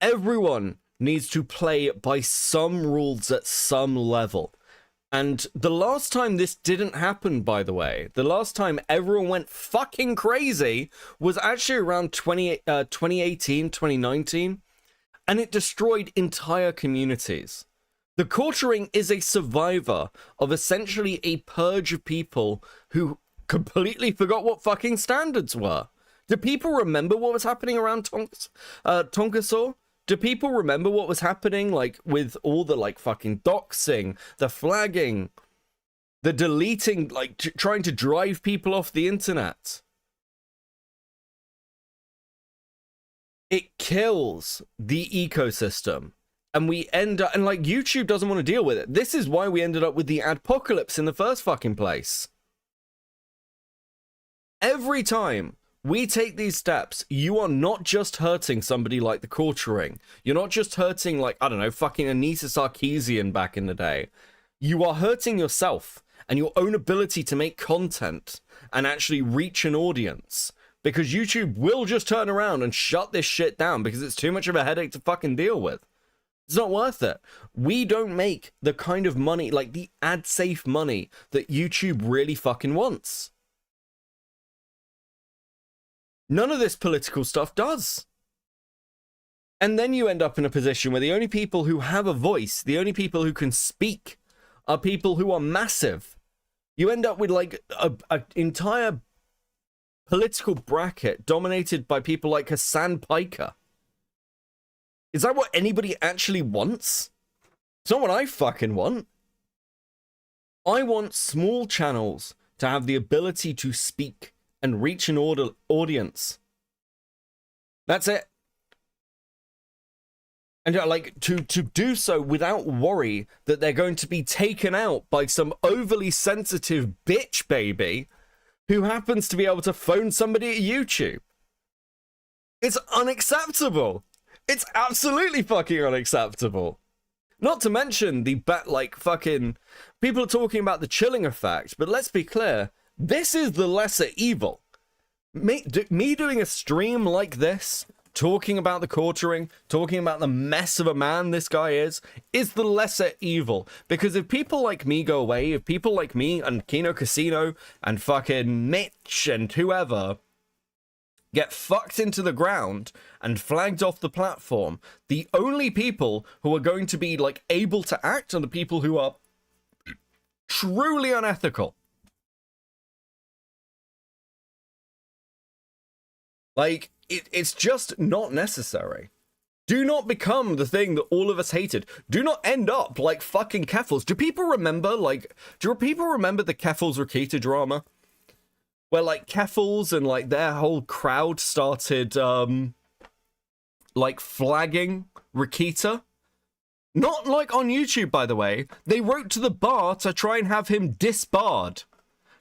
Everyone needs to play by some rules at some level. And the last time this didn't happen, by the way, the last time everyone went fucking crazy was actually around 2018, 2019, and it destroyed entire communities. The quartering is a survivor of essentially a purge of people who completely forgot what fucking standards were. Do people remember what was happening around Tonkasaw? Do people remember what was happening, like, with all the, like, fucking doxing, the flagging, the deleting, like, trying to drive people off the internet? It kills the ecosystem. And we end up, and, like, YouTube doesn't want to deal with it. This is why we ended up with the adpocalypse in the first fucking place. Every time we take these steps, you are not just hurting somebody like the quartering. You're not just hurting, like, I don't know, fucking Anita Sarkeesian back in the day. You are hurting yourself and your own ability to make content and actually reach an audience. Because YouTube will just turn around and shut this shit down because it's too much of a headache to fucking deal with. It's not worth it. We don't make the kind of money, like the ad-safe money, that YouTube really fucking wants. None of this political stuff does. And then you end up in a position where the only people who have a voice, the only people who can speak, are people who are massive. You end up with like an entire political bracket dominated by people like Hassan Piker. Is that what anybody actually wants? It's not what I fucking want. I want small channels to have the ability to speak and reach an audience. That's it. And like to do so without worry that they're going to be taken out by some overly sensitive bitch baby who happens to be able to phone somebody at YouTube. It's unacceptable. It's absolutely fucking unacceptable. Not to mention the fucking people are talking about the chilling effect, but let's be clear, this is the lesser evil. Me doing a stream like this, talking about the quartering, talking about the mess of a man this guy is the lesser evil. Because if people like me go away, if people like me and Kino Casino and fucking Mitch and whoever get fucked into the ground and flagged off the platform, the only people who are going to be like able to act are the people who are truly unethical. Like, it's just not necessary. Do not become the thing that all of us hated. Do not end up like fucking Keffels. Do people remember the Keffels Rakita drama? Where like Keffels and like their whole crowd started like flagging Rakita? Not like on YouTube, by the way. They wrote to the bar to try and have him disbarred.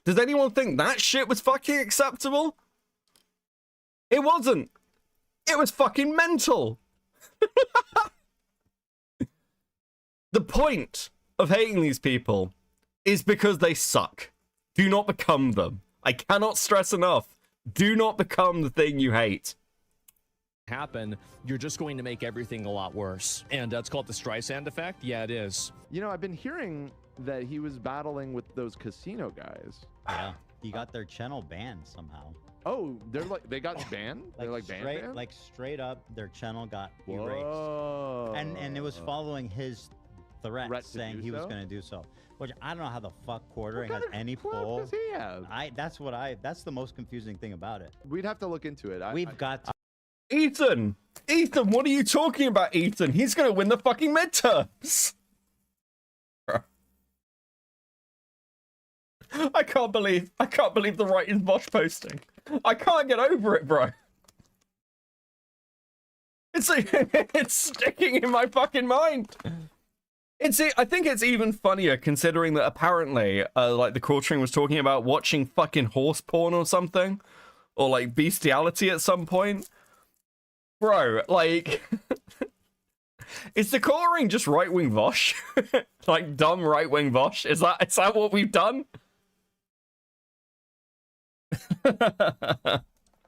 Does anyone think that shit was fucking acceptable? It wasn't. It was fucking mental. The point of hating these people is because they suck. Do not become them. I cannot stress enough. Do not become the thing you hate. Happen, you're just going to make everything a lot worse. And that's called the Streisand effect. Yeah, it is. You know, I've been hearing that he was battling with those casino guys. Yeah, he got their channel banned somehow. Oh, they got banned? They're like banned? Like straight up, their channel got erased. Whoa. And it was following his threat saying he was going to do so. Which I don't know how the fuck quartering has any pull. Does he have? That's the most confusing thing about it. We'd have to look into it. We've got to. Ethan, what are you talking about, Ethan? He's gonna win the fucking midterms. I can't believe the right is Bosch posting. I can't get over it, bro. It's sticking in my fucking mind. I think it's even funnier considering that apparently, like the quartering was talking about watching fucking horse porn or something, or like bestiality at some point. Bro, like, is the quartering just right-wing Vosh? Like dumb right-wing Vosh? Is that what we've done?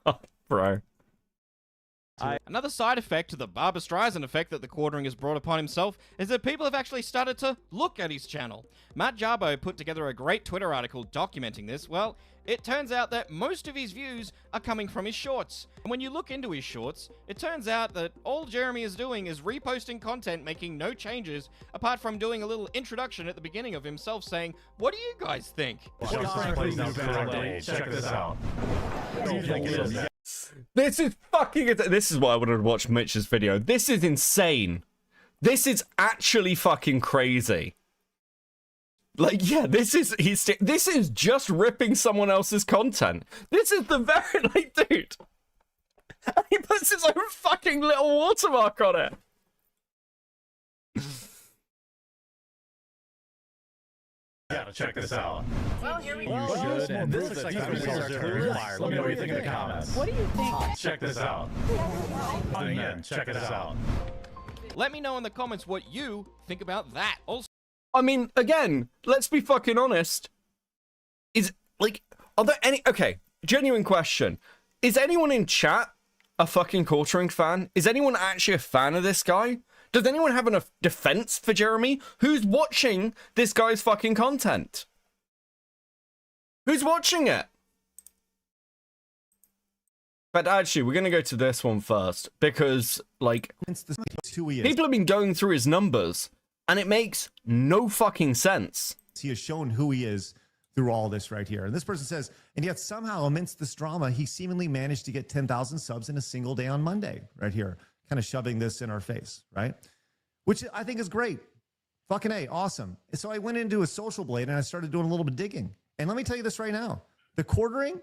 Oh, bro. Another side effect to the Barbra Streisand effect that the quartering has brought upon himself is that people have actually started to look at his channel. Matt Jarbo put together a great Twitter article documenting this. Well, it turns out that most of his views are coming from his shorts. And when you look into his shorts, it turns out that all Jeremy is doing is reposting content, making no changes, apart from doing a little introduction at the beginning of himself saying, "What do you guys think?" Check this out. This is fucking... This is why I wanted to watch Mitch's video. This is insane. This is actually fucking crazy. Like, yeah, this is just ripping someone else's content. This is the very... Like, dude. He puts his own fucking little watermark on it. Yeah, check this out. Well, here we go. Good, and this looks like the results are fire. Let me know what you think in the comments. What do you think? Check this out. Again, check this out. Let me know in the comments what you think about that. Also, I mean, again, let's be fucking honest. Are there any... Okay, genuine question. Is anyone in chat a fucking quartering fan? Is anyone actually a fan of this guy? Does anyone have a defense for Jeremy? Who's watching this guy's fucking content? Who's watching it? But actually, we're going to go to this one first because, like, people have been going through his numbers and it makes no fucking sense. He has shown who he is through all this right here. And this person says, and yet somehow amidst this drama, he seemingly managed to get 10,000 subs in a single day on Monday right here. Kind of shoving this in our face, right? Which I think is great. Fucking A, awesome. And so I went into a social blade and I started doing a little bit of digging. And let me tell you this right now. The quartering,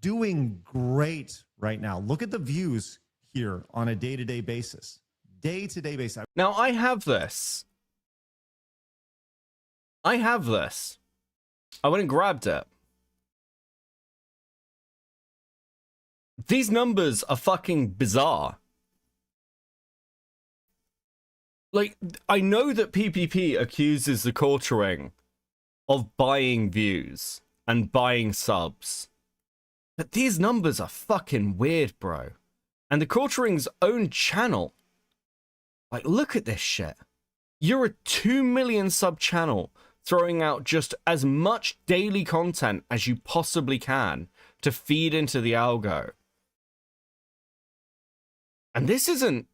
doing great right now. Look at the views here on a day-to-day basis. day-to-day basis. Now, I have this. I went and grabbed it. These numbers are fucking bizarre. Like, I know that PPP accuses the quartering of buying views and buying subs. But these numbers are fucking weird, bro. And the quartering's own channel. Like, look at this shit. You're a 2 million sub channel throwing out just as much daily content as you possibly can to feed into the algo. And this isn't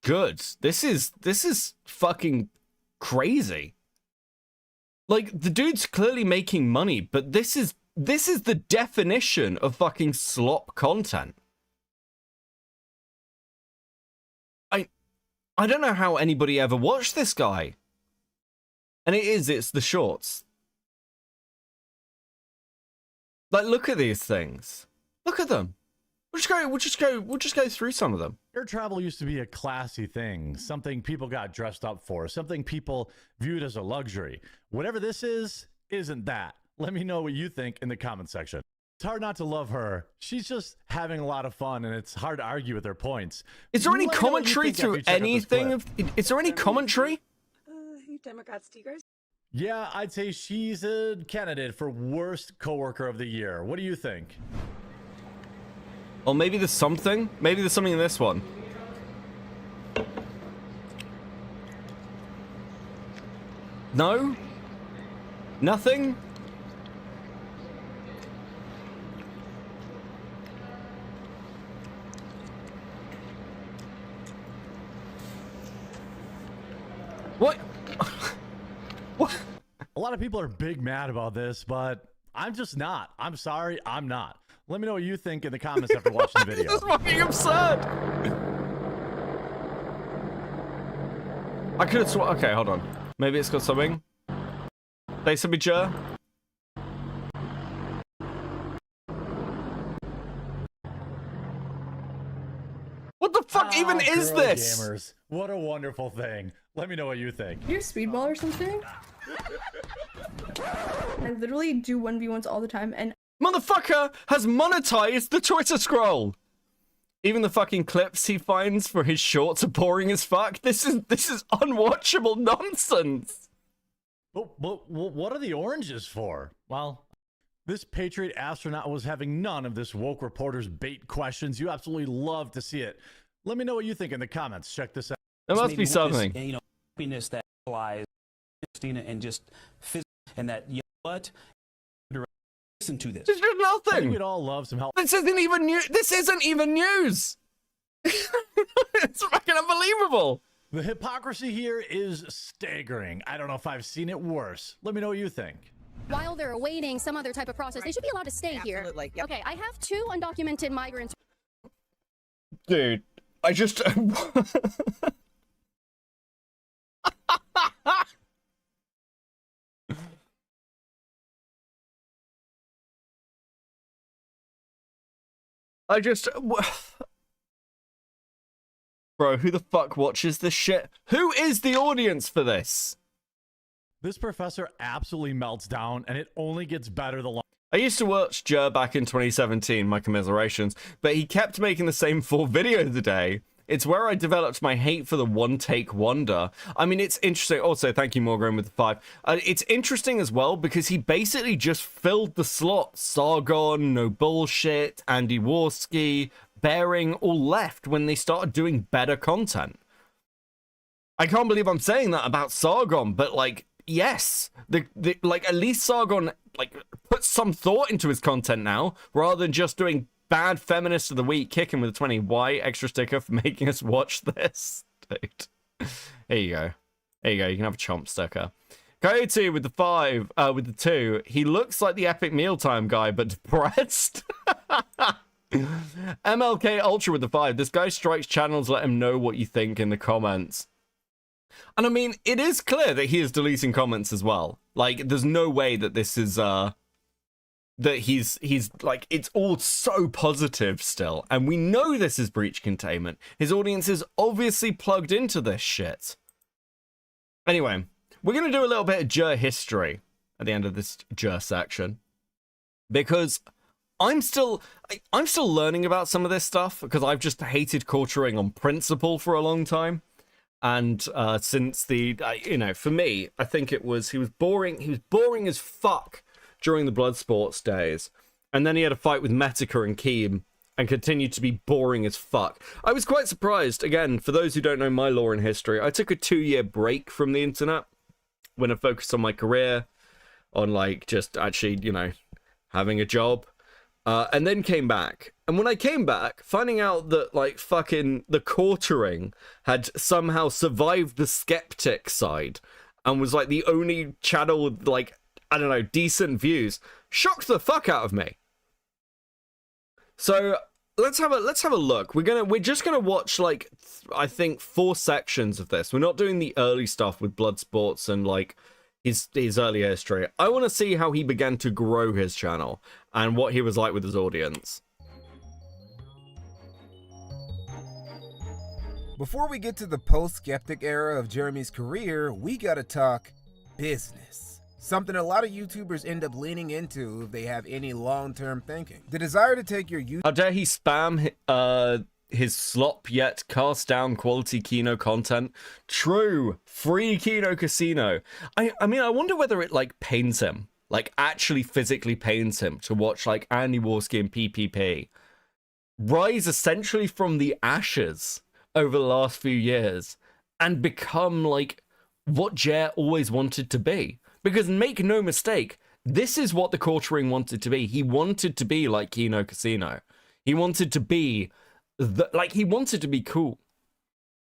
good. This is fucking crazy. Like, the dude's clearly making money, but this is the definition of fucking slop content. I don't know how anybody ever watched this guy. And it's the shorts. Like, look at these things. Look at them. We'll just go through some of them. Air travel used to be a classy thing, something people got dressed up for, something people viewed as a luxury. Whatever this isn't that. Let me know what you think in the comment section. It's hard not to love her. She's just having a lot of fun, and it's hard to argue with her points. Is there any commentary through anything? Is there any commentary? You Democrats, do you guys? Yeah, I'd say she's a candidate for worst coworker of the year. What do you think? Or maybe there's something? Maybe there's something in this one. No? Nothing? What? What? A lot of people are big mad about this, but I'm just not. I'm sorry, I'm not. Let me know what you think in the comments after watching the video. This is fucking absurd. I could have sworn. Okay, hold on. Maybe it's got something. Say something, Jer. What the fuck even is this? Gamers. What a wonderful thing. Let me know what you think. You're a speedball or something? I literally do 1v1s all the time, and Motherfucker has monetized the Twitter scroll. Even the fucking clips he finds for his shorts are boring as fuck. This is unwatchable nonsense. But what are the oranges for? Well, this Patriot astronaut was having none of this woke reporter's bait questions. You absolutely love to see it. Let me know what you think in the comments. Check this out. There must be something. You know, happiness that lies, Christina, and just and that, you know what? Listen to this. There's just nothing. I think we'd all love some help. This isn't even new. This isn't even news. It's fucking unbelievable. The hypocrisy here is staggering. I don't know if I've seen it worse. Let me know what you think. While they're awaiting some other type of process, they should be allowed to stay here. Yep. Okay, I have 2 undocumented migrants. Dude, I just... Bro, who the fuck watches this shit? Who is the audience for this? This professor absolutely melts down, and it only gets better the longer. I used to watch Jer back in 2017, my commiserations, but he kept making the same 4 videos a day. It's where I developed my hate for the one-take wonder. I mean, it's interesting. Also, thank you, Morgan, with the 5. It's interesting as well because he basically just filled the slot. Sargon, No Bullshit, Andy Warski, Bearing, all left when they started doing better content. I can't believe I'm saying that about Sargon, but, like, yes. Like, at least Sargon, like, puts some thought into his content now, rather than just doing bad feminist of the week, kicking with a 20. Why extra sticker for making us watch this? Dude. Here you go. There you go. You can have a chomp sticker. Coyote with the 5, with the 2. He looks like the Epic Mealtime guy, but depressed. MLK Ultra with the 5. This guy strikes channels. Let him know what you think in the comments. And I mean, it is clear that he is deleting comments as well. Like, there's no way that this is, that he's like, it's all so positive still, and we know this is breach containment. His audience is obviously plugged into this shit. Anyway, we're gonna do a little bit of Jer history at the end of this Jer section, because I'm still learning about some of this stuff, because I've just hated quartering on principle for a long time. And since the for me, I think it was he was boring as fuck during the Bloodsports days, and then he had a fight with Metica and Keem and continued to be boring as fuck. I was quite surprised. Again, for those who don't know my lore and history, I took a 2-year break from the internet when I focused on my career, on like just actually having a job, and then came back. And when I came back, finding out that like fucking the quartering had somehow survived the skeptic side and was like the only channel with like, I don't know, decent views, shocked the fuck out of me. So let's have a look. We're just gonna watch like I think 4 sections of this. We're not doing the early stuff with Bloodsports and like his early history. I want to see how he began to grow his channel and what he was like with his audience. Before we get to the post-skeptic era of Jeremy's career, we gotta talk business. Something a lot of YouTubers end up leaning into if they have any long-term thinking. The desire to take your YouTube... How dare he spam his slop yet cast down quality Kino content? True. Free Kino Casino. I mean, I wonder whether it like pains him. Like actually physically pains him to watch like Andy Warski and PPP rise essentially from the ashes over the last few years and become like what Jer always wanted to be. Because make no mistake, this is what the quartering wanted to be. He wanted to be like Kino Casino. He wanted to be he wanted to be cool.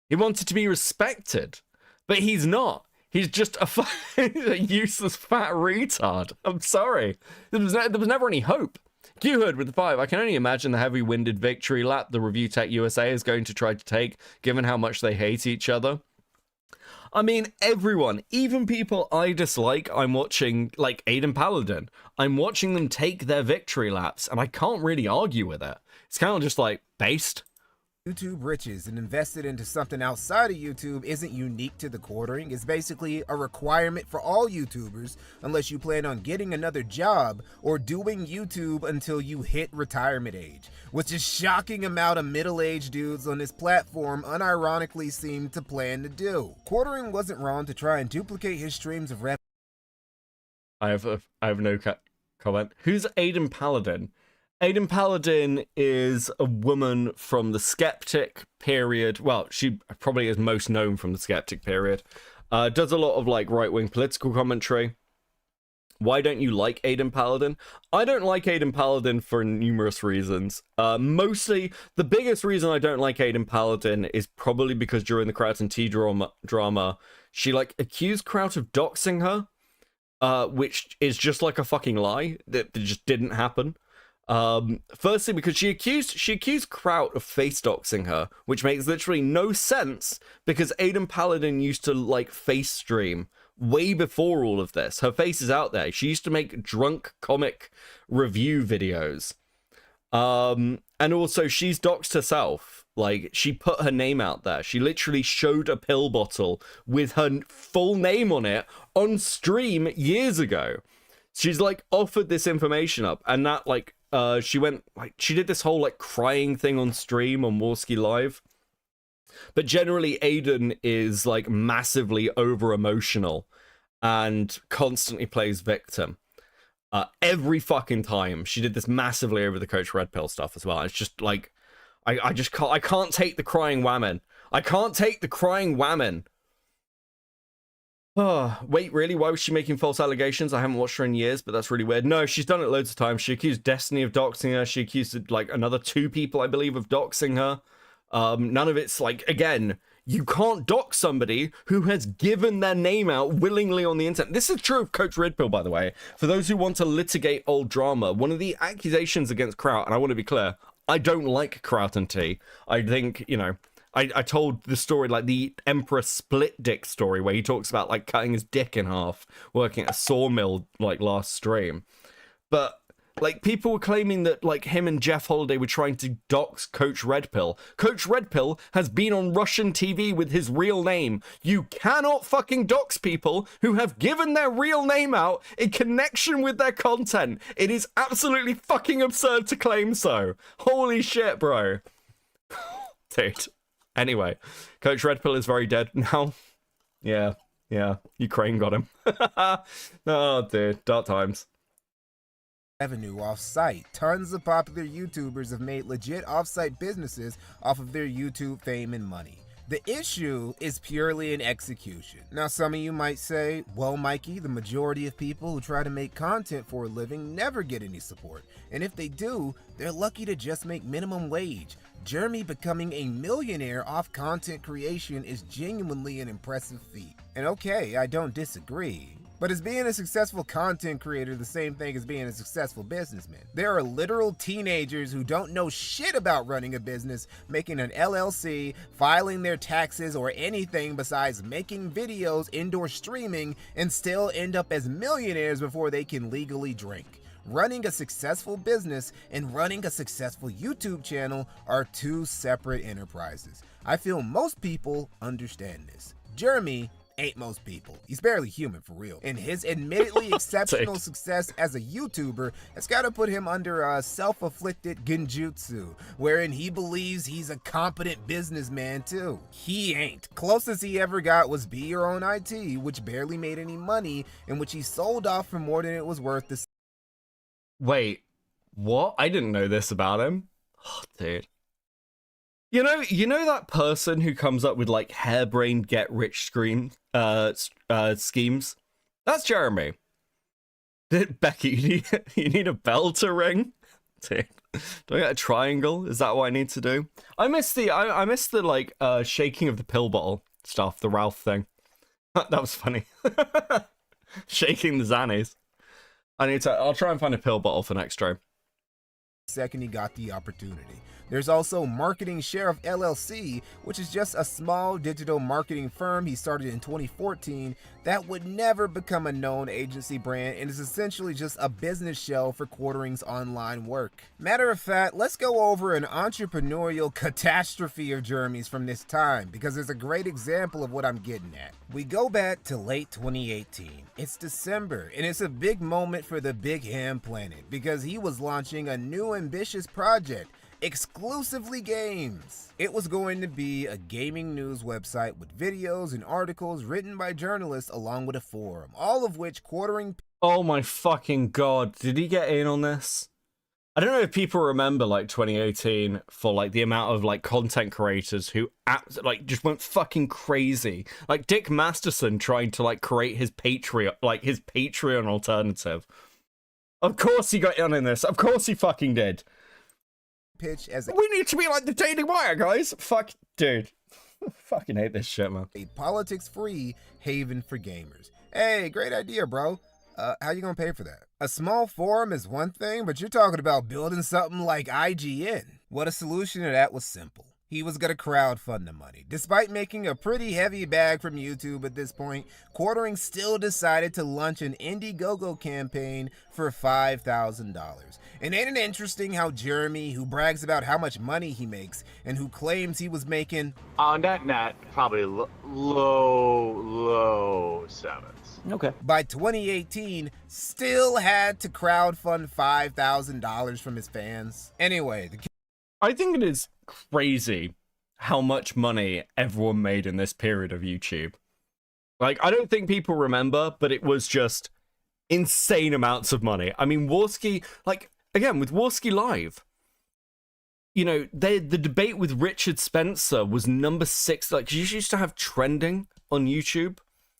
He wanted to be respected. But he's not. He's just a useless fat retard. I'm sorry. There was never any hope. Q-Hood with the 5. I can only imagine the heavy-winded victory lap the Review Tech USA is going to try to take, given how much they hate each other. I mean, everyone, even people I dislike, I'm watching, like Aiden Paladin. I'm watching them take their victory laps, and I can't really argue with it. It's kind of just like, based. YouTube riches and invested into something outside of YouTube isn't unique to the quartering. It's basically a requirement for all YouTubers unless you plan on getting another job or doing YouTube until you hit retirement age, which a shocking amount of middle-aged dudes on this platform unironically seem to plan to do. Quartering wasn't wrong to try and duplicate his streams of revenue. I have no comment. Who's Aiden Paladin? Aiden Paladin is a woman from the Skeptic period. Well, she probably is most known from the Skeptic period. Does a lot of like right-wing political commentary. Why don't you like Aiden Paladin? I don't like Aiden Paladin for numerous reasons. Mostly, the biggest reason I don't like Aiden Paladin is probably because during the Kraut and T drama, she like accused Kraut of doxing her, which is just like a fucking lie. That just didn't happen. Firstly, because she accused Kraut of face doxing her, which makes literally no sense because Aiden Paladin used to like face stream way before all of this. Her face is out there. She used to make drunk comic review videos. And also she's doxed herself. Like she put her name out there. She literally showed a pill bottle with her full name on it on stream years ago. She's like offered this information up, and that like she did this whole like crying thing on stream on Warski Live. But generally Aiden is like massively over emotional and constantly plays victim. Every fucking time. She did this massively over the Coach Red Pill stuff as well. It's just like I can't take the crying whammon. I can't take the crying whammon. Oh, wait, really? Why was she making false allegations? I haven't watched her in years, but that's really weird. No, she's done it loads of times. She accused Destiny of doxing her. She accused, like, another 2 people, I believe, of doxing her. None of it's, like, again, you can't dox somebody who has given their name out willingly on the internet. This is true of Coach Red Pill, by the way. For those who want to litigate old drama, one of the accusations against Kraut, and I want to be clear, I don't like Kraut and T. I think, you know... I told the story, like the Emperor Split Dick story, where he talks about like cutting his dick in half, working at a sawmill like last stream. But Like, people were claiming that, like, him and Jeff Holiday were trying to dox Coach Red Pill. Coach Red Pill has been on Russian TV with his real name. You cannot fucking dox people who have given their real name out in connection with their content. It is absolutely fucking absurd to claim so. Holy shit, bro. Dude. Anyway, Coach Red Pill is very dead now. Yeah, Ukraine got him. Oh, dude, dark times. Revenue off-site. Tons of popular YouTubers have made legit off-site businesses off of their YouTube fame and money. The issue is purely in execution. Now, some of you might say, well, Mikey, the majority of people who try to make content for a living never get any support. And if they do, they're lucky to just make minimum wage. Jeremy becoming a millionaire off content creation is genuinely an impressive feat. And okay, I don't disagree. But is being a successful content creator the same thing as being a successful businessman? There are literal teenagers who don't know shit about running a business, making an LLC, filing their taxes, or anything besides making videos, indoor streaming, and still end up as millionaires before they can legally drink. Running a successful business and running a successful YouTube channel are two separate enterprises. I feel most people understand this. Jeremy ain't most people. He's barely human for real. And his admittedly exceptional success as a YouTuber has got to put him under a self-afflicted genjutsu, wherein he believes he's a competent businessman too. He ain't. Closest he ever got was Be Your Own IT, which barely made any money, and which he sold off for more than it was worth to. Wait, what? I didn't know this about him. Oh, dude. You know that person who comes up with like harebrained get-rich schemes? That's Jeremy. Becky, you need a bell to ring? Dude, do I get a triangle? Is that what I need to do? I missed the like shaking of the pill bottle stuff, the Ralph thing. That was funny. Shaking the Xannies. I'll try and find a pill bottle for next stream. Second he got the opportunity. There's also Marketing Sheriff LLC, which is just a small digital marketing firm he started in 2014 that would never become a known agency brand and is essentially just a business shell for Quartering's online work. Matter of fact, let's go over an entrepreneurial catastrophe of Jeremy's from this time, because it's a great example of what I'm getting at. We go back to late 2018. It's December, and it's a big moment for the Big Ham Planet, because he was launching a new ambitious project, exclusively games. It was going to be a gaming news website with videos and articles written by journalists along with a forum, all of which Quartering... Oh my fucking god, did he get in on this? I don't know if people remember like 2018 for like the amount of like content creators who like just went fucking crazy. Like Dick Masterson trying to like create his Patreon alternative. Of course he got in this. Of course he fucking did. Pitch as we need to be like the Daily Wire, guys. Fuck, dude. Fucking hate this shit, man. A politics-free haven for gamers. Hey, great idea, bro. How you gonna pay for that? A small forum is one thing, but you're talking about building something like IGN. What a solution to that was simple. He was gonna crowdfund the money. Despite making a pretty heavy bag from YouTube at this point, Quartering still decided to launch an Indiegogo campaign for $5,000. And ain't it interesting how Jeremy, who brags about how much money he makes, and who claims he was making... net, probably low sevens. Okay. By 2018, still had to crowdfund $5,000 from his fans. Anyway, I think it is crazy how much money everyone made in this period of YouTube. Like, I don't think people remember, but it was just insane amounts of money. I mean, Warski, like, again, with Warski Live, you know, the debate with Richard Spencer was number 6. Like, you used to have trending on YouTube,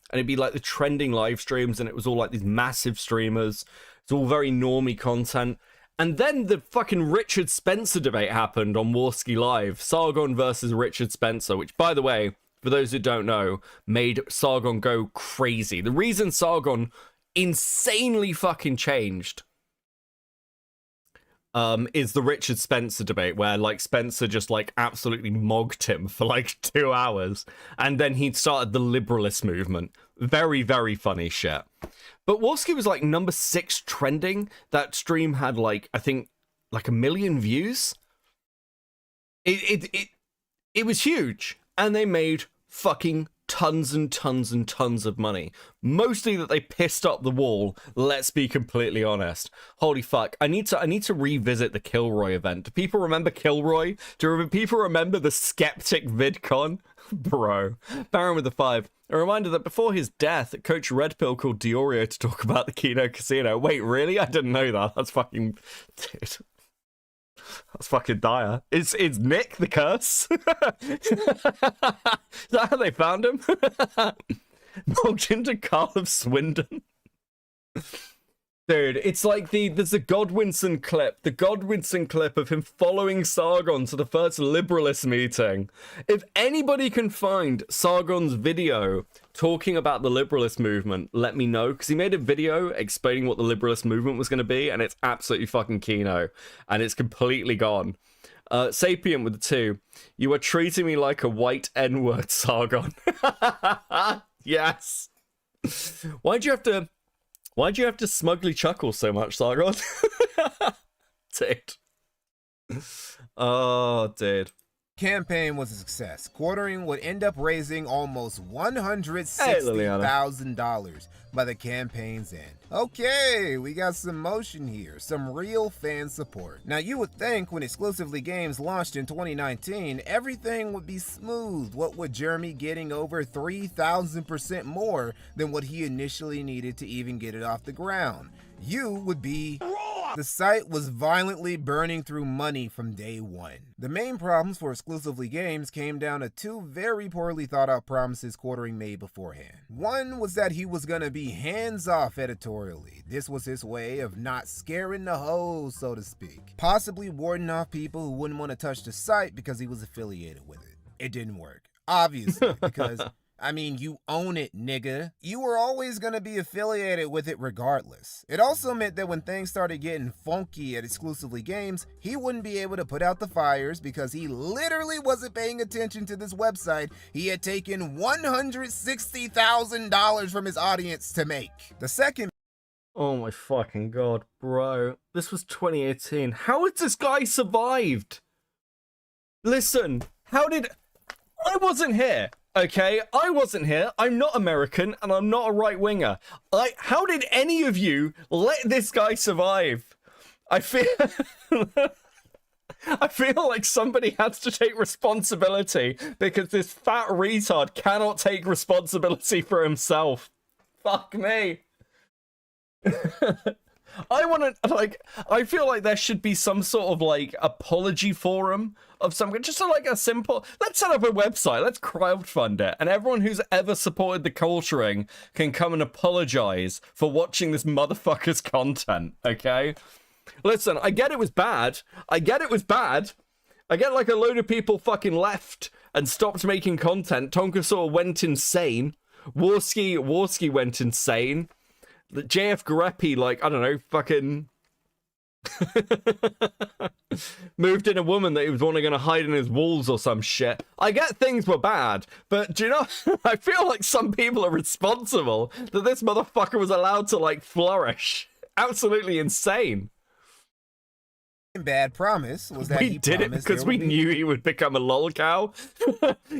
and it'd be like the trending live streams, and it was all like these massive streamers. It's all very normie content. And then the fucking Richard Spencer debate happened on Warski Live. Sargon versus Richard Spencer, which, by the way, for those who don't know, made Sargon go crazy. The reason Sargon insanely fucking changed is the Richard Spencer debate, where like Spencer just like absolutely mogged him for like 2 hours, and then he started the liberalist movement. Very, very funny shit. But Warski was like number 6 trending. That stream had like, I think, like 1 million views. It was huge. And they made fucking tons and tons and tons of money. Mostly that they pissed up the wall, let's be completely honest. Holy fuck. I need to revisit the Kilroy event. Do people remember Kilroy? Do people remember the Skeptic VidCon? Bro. Baron with the 5. A reminder that before his death, Coach Red Pill called Diorio to talk about the Kino Casino. Wait, really? I didn't know that. That's fucking... Dude. That's fucking dire. Is Nick the curse? Is that how they found him? Knocked into Carl of Swindon. Dude, it's like there's the Godwinson clip. The Godwinson clip of him following Sargon to the first liberalist meeting. If anybody can find Sargon's video talking about the liberalist movement, let me know. Because he made a video explaining what the liberalist movement was going to be. And it's absolutely fucking kino. And it's completely gone. Sapient with the 2. You are treating me like a white N-word, Sargon. Yes. Why'd you have to smugly chuckle so much, Sargon? Dude. Oh, dude. Campaign was a success. Quartering would end up raising almost $160,000 by the campaign's end. Okay, we got some motion here, some real fan support. Now you would think when Exclusively Games launched in 2019, everything would be smooth. What with Jeremy getting over 3,000% more than what he initially needed to even get it off the ground. You would be... The site was violently burning through money from day one. The main problems for Exclusively Games came down to 2 very poorly thought out promises Quartering made beforehand. One was that he was gonna be hands-off editorially. This was his way of not scaring the hoes, so to speak. Possibly warding off people who wouldn't want to touch the site because he was affiliated with it. It didn't work. Obviously, because... I mean, you own it, nigga. You were always going to be affiliated with it regardless. It also meant that when things started getting funky at Exclusively Games, he wouldn't be able to put out the fires because he literally wasn't paying attention to this website he had taken $160,000 from his audience to make. The second... Oh my fucking god, bro. This was 2018. How has this guy survived? Listen, how did... I wasn't here. Okay, I wasn't here. I'm not American, and I'm not a right-winger. How did any of you let this guy survive? I feel like somebody has to take responsibility because this fat retard cannot take responsibility for himself. Fuck me. I feel like there should be some sort of like apology forum of some kind, just like a simple, let's set up a website, let's crowdfund it, and everyone who's ever supported the culturing can come and apologize for watching this motherfucker's content, okay? Listen, I get it was bad. I get like a load of people fucking left and stopped making content. Tonkasaur went insane. Warski went insane. The JF Garepi, like, I don't know, fucking moved in a woman that he was only going to hide in his walls or some shit. I get things were bad, but do you know, I feel like some people are responsible that this motherfucker was allowed to, like, flourish. Absolutely insane. Bad promise was that we did it because we knew he would become a lolcow.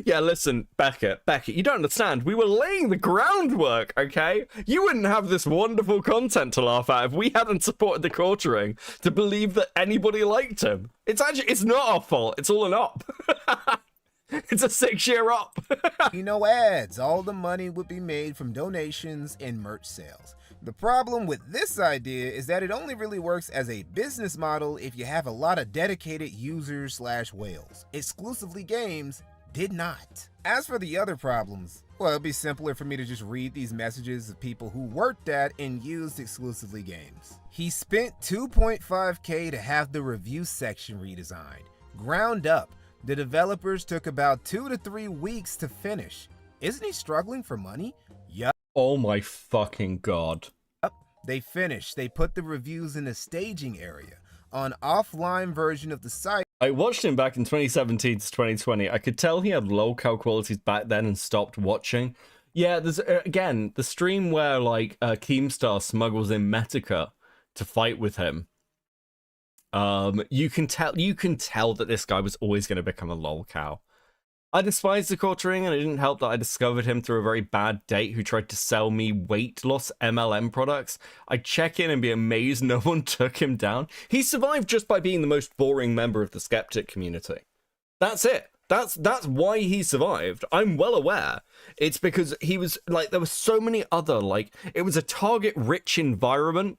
Yeah, listen, Beckett, you don't understand. We were laying the groundwork, okay? You wouldn't have this wonderful content to laugh at if we hadn't supported the quartering to believe that anybody liked him. It's not our fault. It's all an op. It's a 6-year op. Ads. All the money would be made from donations and merch sales. The problem with this idea is that it only really works as a business model if you have a lot of dedicated users/whales. Exclusively Games did not. As for the other problems, well, it'd be simpler for me to just read these messages of people who worked at and used Exclusively Games. He spent $2.5K to have the review section redesigned. Ground up. The developers took about 2 to 3 weeks to finish. Isn't he struggling for money? Yup. Oh my fucking god. They finished. They put the reviews in the staging area on offline version of the site. I watched him back in 2017 to 2020. I could tell he had low cow qualities back then and stopped watching. Yeah, there's again the stream where like Keemstar smuggles in Metica to fight with him. You can tell that this guy was always going to become a lol cow. I despise the quartering, and it didn't help that I discovered him through a very bad date who tried to sell me weight loss MLM products. I'd check in and be amazed no one took him down. He survived just by being the most boring member of the skeptic community. That's it. That's why he survived. I'm well aware. It's because he was like, there were so many other, like, it was a target rich environment.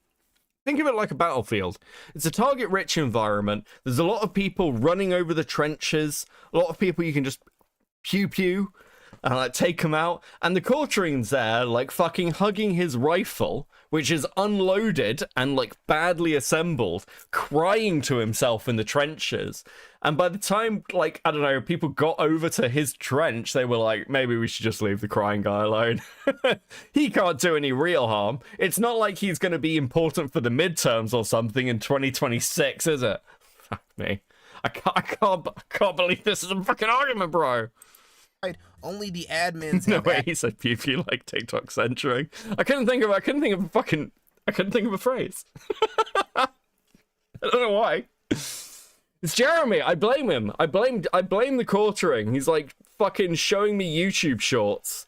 Think of it like a battlefield. It's a target rich environment. There's a lot of people running over the trenches, a lot of people you can just pew pew and like take him out, and the quartering's there like fucking hugging his rifle, which is unloaded and like badly assembled, crying to himself in the trenches. And by the time, like, I don't know, people got over to his trench, they were like, maybe we should just leave the crying guy alone. He can't do any real harm. It's not like he's going to be important for the midterms or something in 2026, is it? Fuck me. I can't believe this is a fucking argument, bro. Only the admins No have way, he said pew pew like TikTok censoring. I couldn't think of a phrase. I don't know why. It's Jeremy. I blame him. I blame the quartering. He's like fucking showing me YouTube shorts,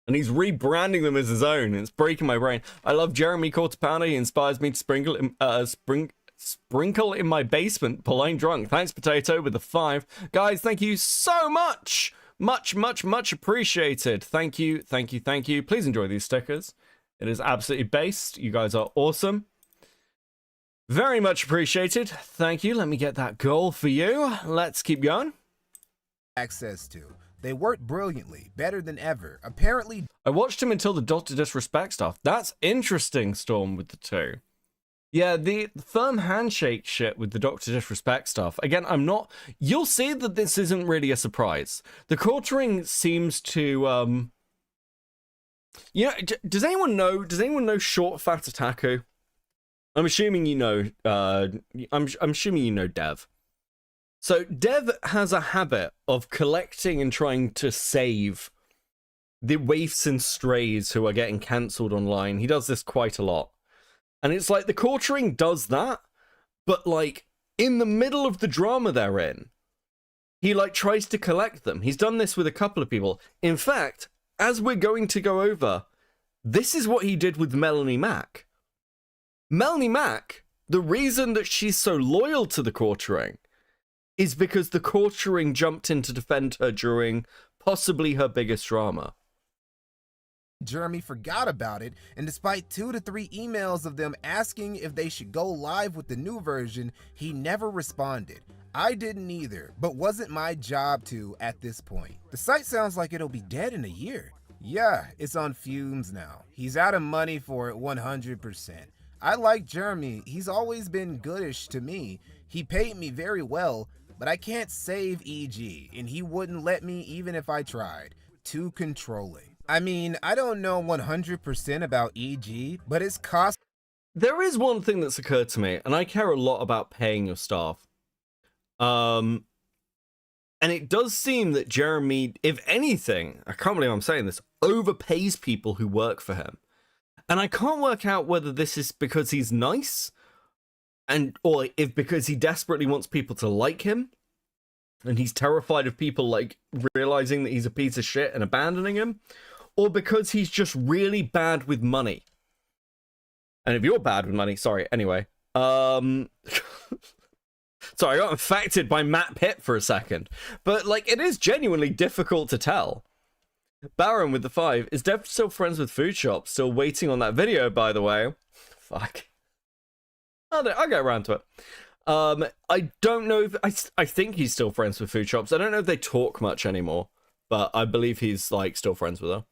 and he's rebranding them as his own. It's breaking my brain. I love Jeremy Quarter Pounder. He inspires me to sprinkle in my basement. Polite drunk. Thanks, Potato, with the 5. Guys, thank you so much. Much appreciated. Thank you. Please enjoy these stickers. It is absolutely based. You guys are awesome. Very much appreciated. Thank you. Let me get that goal for you. Let's keep going. Access to. They worked brilliantly, better than ever. Apparently, I watched him until the Dr. Disrespect stuff. That's interesting, Storm, with the 2. Yeah, the firm handshake shit with the Dr. Disrespect stuff. Again, you'll see that this isn't really a surprise. The quartering seems to, does anyone know Short Fat Otaku? I'm assuming you know, I'm assuming you know Dev. So Dev has a habit of collecting and trying to save the waifs and strays who are getting cancelled online. He does this quite a lot. And it's like the quartering does that, but like in the middle of the drama they're in, he like tries to collect them. He's done this with a couple of people. In fact, as we're going to go over, this is what he did with Melanie Mack. Melanie Mack, the reason that she's so loyal to the quartering is because the quartering jumped in to defend her during possibly her biggest drama. Jeremy forgot about it, and despite 2 to 3 emails of them asking if they should go live with the new version, he never responded. I didn't either, but wasn't my job to at this point. The site sounds like it'll be dead in a year. Yeah, it's on fumes now. He's out of money for it 100%. I like Jeremy. He's always been goodish to me. He paid me very well, but I can't save EG, and he wouldn't let me even if I tried. Too controlling. I mean, I don't know 100% about EG, but it's cost. There is one thing that's occurred to me, and I care a lot about paying your staff. And it does seem that Jeremy, if anything, I can't believe I'm saying this, overpays people who work for him. And I can't work out whether this is because he's nice, or if because he desperately wants people to like him, and he's terrified of people like realizing that he's a piece of shit and abandoning him, or because he's just really bad with money. And if you're bad with money, sorry, anyway. Sorry, I got infected by Matt Pitt for a second. But, like, it is genuinely difficult to tell. Baron with the 5. Is Dev still friends with Food Shop? Still waiting on that video, by the way. Fuck. I'll get around to it. I don't know if... I think he's still friends with Food Shops. I don't know if they talk much anymore. But I believe he's, like, still friends with her.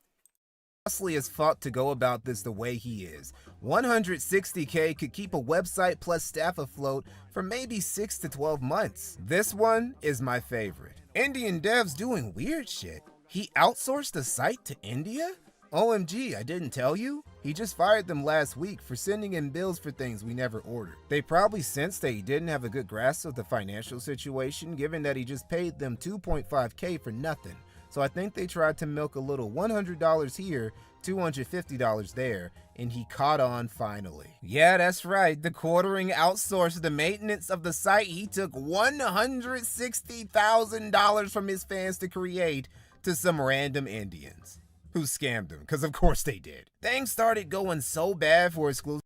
Costly as fuck to go about this the way he is. 160K could keep a website plus staff afloat for maybe 6 to 12 months. This one is my favorite. Indian devs doing weird shit. He outsourced the site to India? OMG, I didn't tell you? He just fired them last week for sending in bills for things we never ordered. They probably sensed that he didn't have a good grasp of the financial situation, given that he just paid them 2.5K for nothing. So I think they tried to milk a little $100 here, $250 there, and he caught on finally. Yeah, that's right. The quartering outsourced the maintenance of the site he took $160,000 from his fans to create to some random Indians who scammed him, because of course they did. Things started going so bad for exclusive.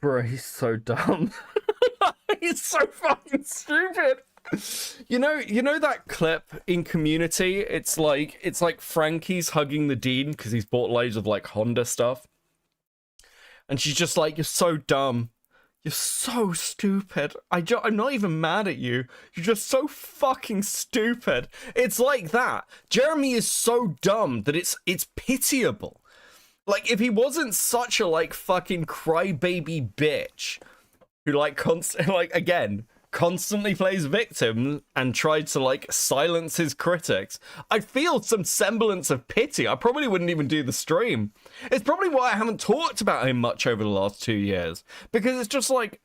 Bro, he's so dumb. He's so fucking stupid. You know that clip in Community? It's like Frankie's hugging the dean because he's bought loads of like Honda stuff. And she's just like, you're so dumb. You're so stupid. I'm not even mad at you. You're just so fucking stupid. It's like that. Jeremy is so dumb that it's pitiable. Like, if he wasn't such a like fucking crybaby bitch who like constantly plays victim and tried to like silence his critics, I'd feel some semblance of pity. I probably wouldn't even do the stream. It's probably why I haven't talked about him much over the last 2 years, because it's just like,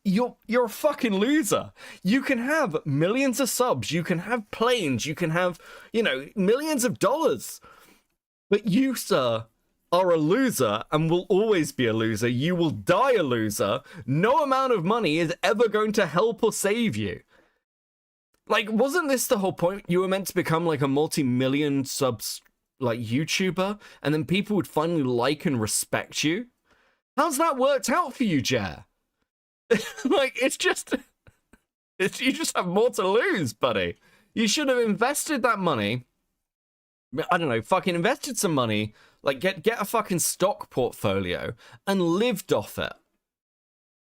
you're a fucking loser. You can have millions of subs, you can have planes, you can have, you know, millions of dollars, but you, sir, are a loser and will always be a loser. You will die a loser. No amount of money is ever going to help or save you. Like, wasn't this the whole point? You were meant to become like a multi-million subs like YouTuber, and then people would finally like and respect you? How's that worked out for you, Jer? Like, you just have more to lose, buddy. You should have invested that money. I don't know, fucking invested some money. Like, get a fucking stock portfolio and lived off it.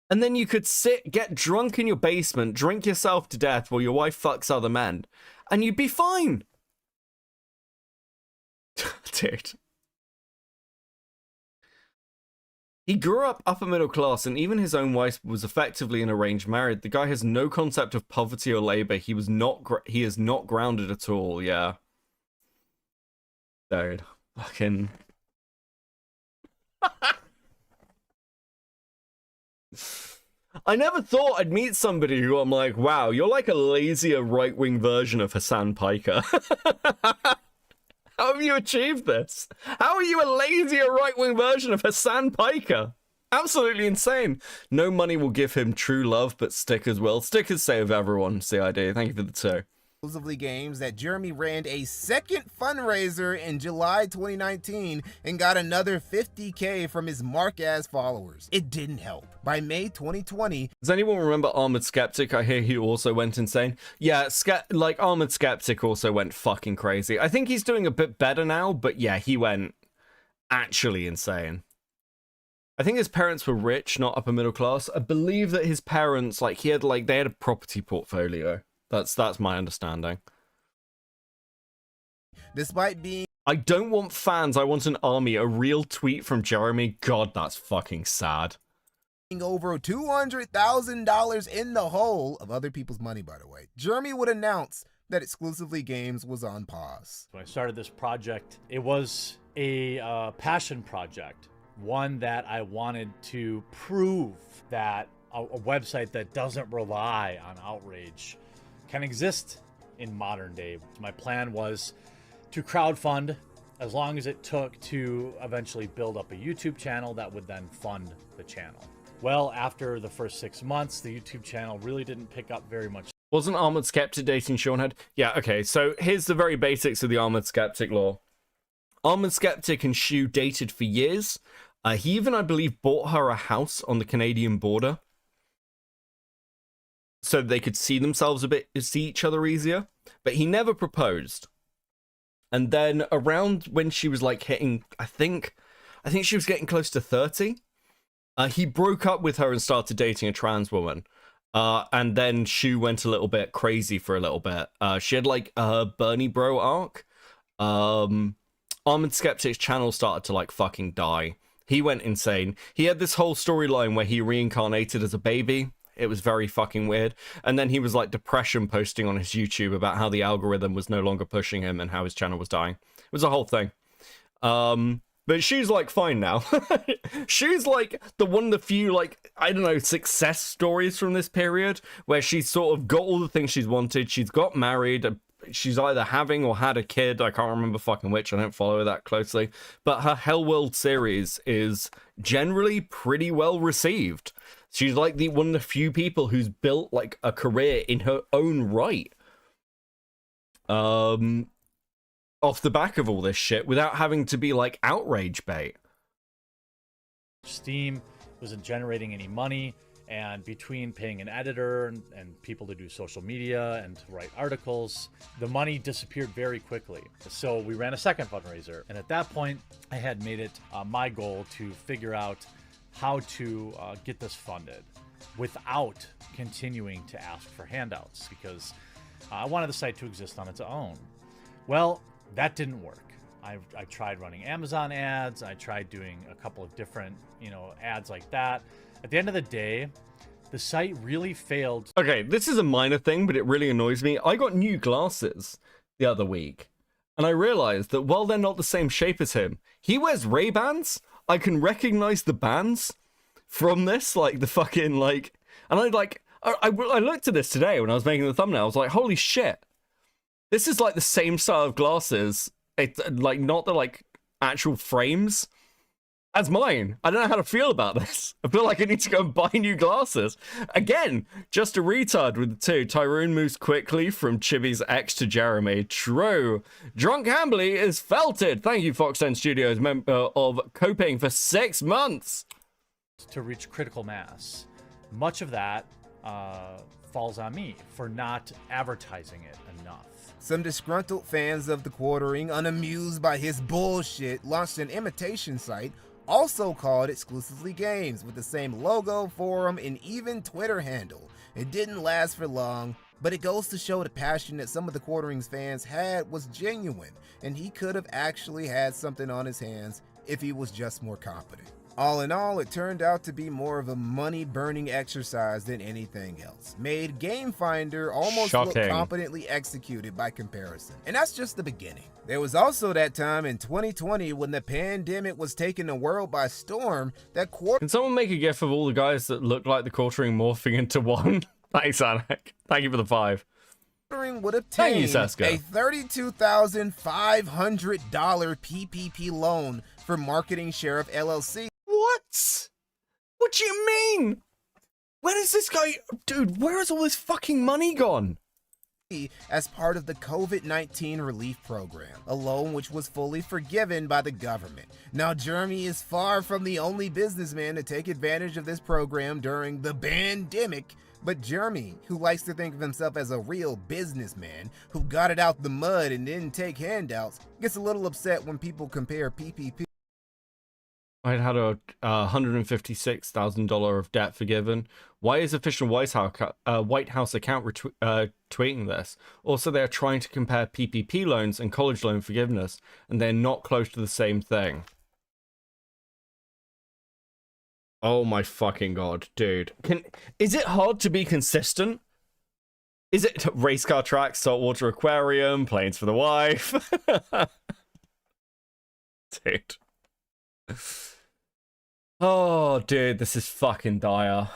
And then you could get drunk in your basement, drink yourself to death while your wife fucks other men, and you'd be fine. Dude. He grew up upper middle class, and even his own wife was effectively an arranged marriage. The guy has no concept of poverty or labor. He is not grounded at all, yeah. Dude. Fucking. I never thought I'd meet somebody who I'm like, wow, you're like a lazier right-wing version of Hassan Piker. How have you achieved this? How are you a lazier right-wing version of Hassan Piker? Absolutely insane. No money will give him true love, but stickers will. Stickers save everyone, CID. Thank you for the 2. Exclusively Games that Jeremy ran a second fundraiser in July 2019 and got another $50K from his mark-ass followers. It didn't help. By May 2020... Does anyone remember Armored Skeptic? I hear he also went insane. Yeah, like Armored Skeptic also went fucking crazy. I think he's doing a bit better now, but yeah, he went actually insane. I think his parents were rich, not upper middle class. I believe that his parents, like, they had a property portfolio. That's my understanding. Despite being... I don't want fans, I want an army. A real tweet from Jeremy. God, that's fucking sad. Over $200,000 in the hole of other people's money, by the way. Jeremy would announce that Exclusively Games was on pause. When I started this project, it was a passion project. One that I wanted to prove that a website that doesn't rely on outrage can exist in modern day. My plan was to crowdfund as long as it took to eventually build up a YouTube channel that would then fund the channel. Well, after the first 6 months, the YouTube channel really didn't pick up very much. Wasn't Armored Skeptic dating Seanhead? Yeah, okay, so here's the very basics of the Armored Skeptic lore. Armored Skeptic and Shu dated for years. He even, I believe, bought her a house on the Canadian border so they could see each other easier, but he never proposed. And then around when she was like hitting, I think she was getting close to 30, he broke up with her and started dating a trans woman. And then Shu went a little bit crazy for a little bit. She had like a Bernie Bro arc. Armored Skeptic's channel started to like fucking die. He went insane. He had this whole storyline where he reincarnated as a baby. It was very fucking weird. And then he was like depression posting on his YouTube about how the algorithm was no longer pushing him and how his channel was dying. It was a whole thing. But she's like fine now. She's like the one of the few, like, I don't know, success stories from this period where she's sort of got all the things she's wanted. She's got married. She's either having or had a kid. I can't remember fucking which. I don't follow her that closely. But her Hell World series is generally pretty well received. She's like one of the few people who's built like a career in her own right. Off the back of all this shit without having to be like outrage bait. Steam wasn't generating any money, and between paying an editor and people to do social media and to write articles, the money disappeared very quickly. So we ran a second fundraiser, and at that point I had made it my goal to figure out how to get this funded without continuing to ask for handouts, because I wanted the site to exist on its own. Well, that didn't work. I tried running Amazon ads. I tried doing a couple of different, ads like that. At the end of the day, the site really failed. Okay, this is a minor thing, but it really annoys me. I got new glasses the other week, and I realized that while they're not the same shape as him, he wears Ray-Bans. I can recognize the bands from this, like the fucking, like, and I looked at this today when I was making the thumbnail. I was like, holy shit. This is like the same style of glasses. It's like not the like actual frames as mine. I don't know how to feel about this. I feel like I need to go and buy new glasses. Again, just a retard with the two. Tyrone moves quickly from Chibi's ex to Jeremy. True. Drunk Hambley is felted. Thank you, Fox 10 Studios, member of Coping for 6 months. To reach critical mass. Much of that falls on me for not advertising it enough. Some disgruntled fans of the Quartering, unamused by his bullshit, launched an imitation site, also called Exclusively Games, with the same logo, forum, and even Twitter handle. It didn't last for long, but it goes to show the passion that some of the Quartering's fans had was genuine, and he could have actually had something on his hands if he was just more competent. All in all, it turned out to be more of a money-burning exercise than anything else. Made Game Finder almost look competently executed by comparison. And that's just the beginning. There was also that time in 2020 when the pandemic was taking the world by storm that Can someone make a gif of all the guys that look like the Quartering morphing into one? Thanks, Anik. Thank you for the 5. Would obtain a Seska. $32,500 PPP loan for Marketing Sheriff LLC. What? What do you mean? Where is this guy? Dude, where has all this fucking money gone? As part of the COVID-19 relief program, a loan which was fully forgiven by the government. Now, Jeremy is far from the only businessman to take advantage of this program during the pandemic, but Jeremy, who likes to think of himself as a real businessman who got it out the mud and didn't take handouts, gets a little upset when people compare PPP. I had a $156,000 of debt forgiven. Why is official White House account tweeting this? Also, they're trying to compare PPP loans and college loan forgiveness, and they're not close to the same thing. Oh my fucking god, dude. Is it hard to be consistent? Is it race car tracks, saltwater aquarium, planes for the wife? Dude. Oh, dude, this is fucking dire.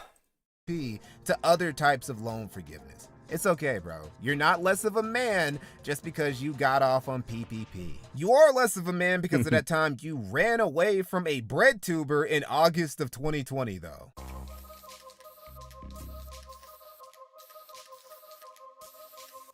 To other types of loan forgiveness. It's okay, bro. You're not less of a man just because you got off on PPP. You are less of a man because of that time you ran away from a bread tuber in August of 2020, though.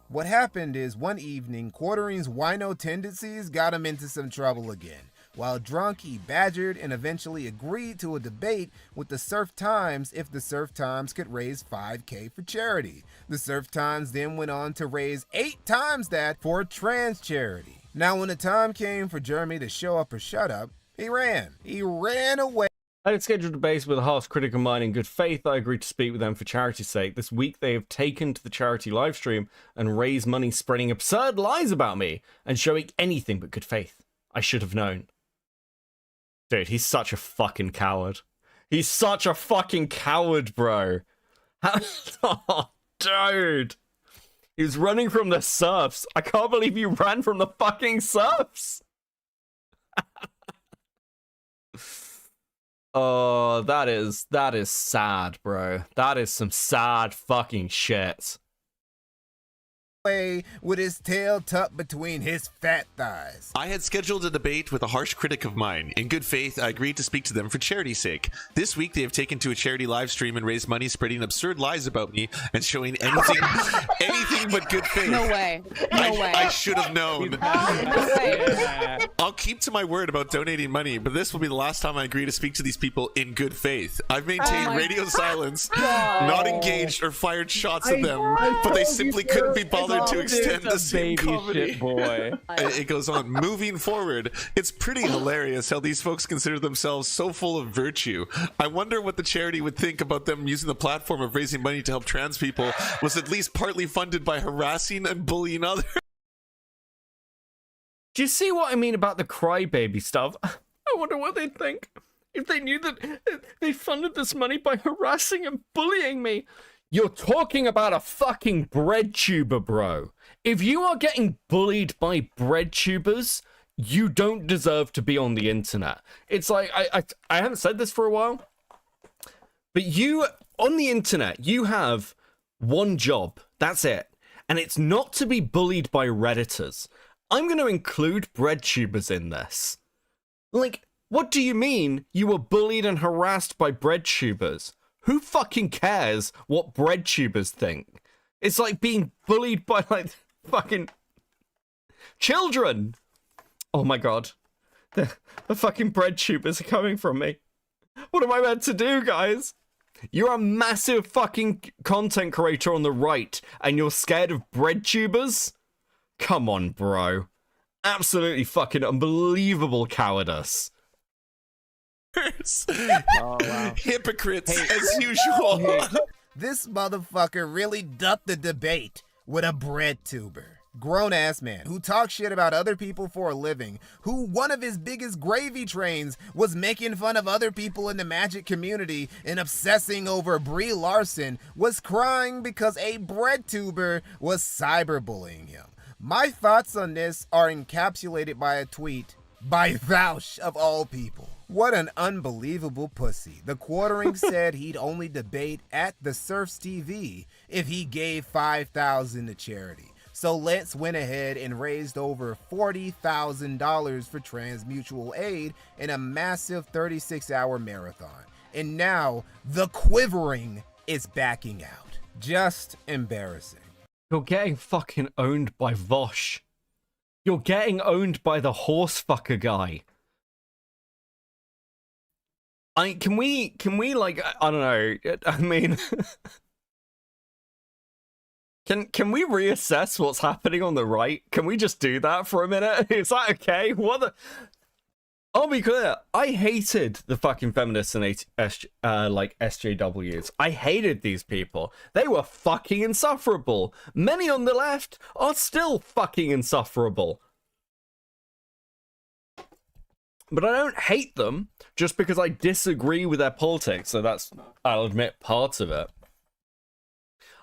What happened is one evening, Quartering's wino tendencies got him into some trouble again. While drunk, he badgered and eventually agreed to a debate with the Surf Times if the Surf Times could raise $5K for charity. The Surf Times then went on to raise 8 times that for a trans charity. Now, when the time came for Jeremy to show up or shut up, he ran. He ran away. I had scheduled debates with a harsh critic of mine in good faith. I agreed to speak with them for charity's sake. This week they have taken to the charity livestream and raised money spreading absurd lies about me and showing anything but good faith. I should have known. Dude, he's such a fucking coward. He's such a fucking coward, bro. Oh, dude. He was running from the serfs. I can't believe you ran from the fucking serfs. Oh, that is sad, bro. That is some sad fucking shit. With his tail tucked between his fat thighs. I had scheduled a debate with a harsh critic of mine. In good faith, I agreed to speak to them for charity's sake. This week, they have taken to a charity live stream and raised money spreading absurd lies about me and showing anything but good faith. No way. No way. I should have known. No way. I'll keep to my word about donating money, but this will be the last time I agree to speak to these people in good faith. I've maintained radio silence, not engaged or fired shots at them, but they simply couldn't be bothered to extend the same comedy. Shit, boy. It goes on. Moving forward, it's pretty hilarious how these folks consider themselves so full of virtue. I wonder what the charity would think about them using the platform of raising money to help trans people was at least partly funded by harassing and bullying others. Do you see what I mean about the crybaby stuff? I wonder what they'd think if they knew that they funded this money by harassing and bullying me. You're talking about a fucking bread tuber, bro. If you are getting bullied by bread tubers, you don't deserve to be on the internet. It's like, I haven't said this for a while, but you, on the internet, you have one job. That's it. And it's not to be bullied by Redditors. I'm going to include bread tubers in this. Like, what do you mean you were bullied and harassed by bread tubers? Who fucking cares what bread tubers think? It's like being bullied by, like, fucking children. Oh my god. The fucking bread tubers are coming from me. What am I meant to do, guys? You're a massive fucking content creator on the right, and you're scared of bread tubers? Come on, bro. Absolutely fucking unbelievable cowardice. Oh, wow. Hypocrites, as usual. This motherfucker really ducked the debate with a bread tuber. Grown-ass man who talks shit about other people for a living, who one of his biggest gravy trains was making fun of other people in the magic community and obsessing over Brie Larson, was crying because a bread tuber was cyberbullying him. My thoughts on this are encapsulated by a tweet by Vouch of all people. What an unbelievable pussy. The quartering said he'd only debate at the Surfs TV if he gave $5,000 to charity. So Lance went ahead and raised over $40,000 for Trans Mutual Aid in a massive 36-hour marathon. And now the quivering is backing out. Just embarrassing. You're getting fucking owned by Vosh. You're getting owned by the horse fucker guy. Can we like, I don't know, I mean, can we reassess what's happening on the right? Can we just do that for a minute? Is that okay? What the... I'll be clear, I hated the fucking feminists and like SJWs. I hated these people. They were fucking insufferable. Many on the left are still fucking insufferable. But I don't hate them just because I disagree with their politics, so that's, I'll admit, part of it.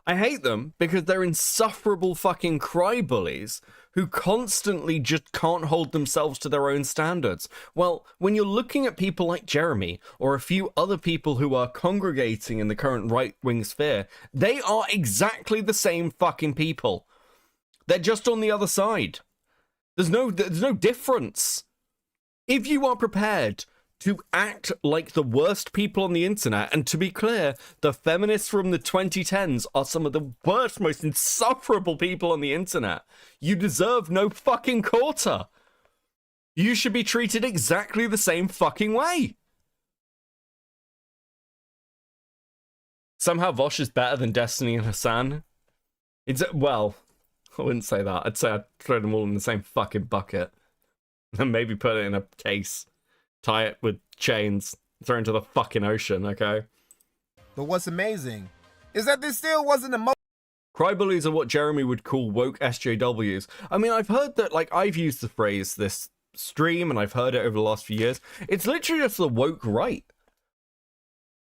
I hate them because they're insufferable fucking crybullies who constantly just can't hold themselves to their own standards. Well, when you're looking at people like Jeremy or a few other people who are congregating in the current right-wing sphere, they are exactly the same fucking people. They're just on the other side. There's no difference. If you are prepared to act like the worst people on the internet, and to be clear, the feminists from the 2010s are some of the worst, most insufferable people on the internet, you deserve no fucking quarter. You should be treated exactly the same fucking way. Somehow Vosh is better than Destiny and Hassan. It's, well, I wouldn't say that. I'd say I'd throw them all in the same fucking bucket. And maybe put it in a case. Tie it with chains. Throw it into the fucking ocean, okay? But what's amazing is that this still wasn't a Crybullies are what Jeremy would call woke SJWs. I mean, I've heard that, like, I've used the phrase this stream, and I've heard it over the last few years. It's literally just the woke right.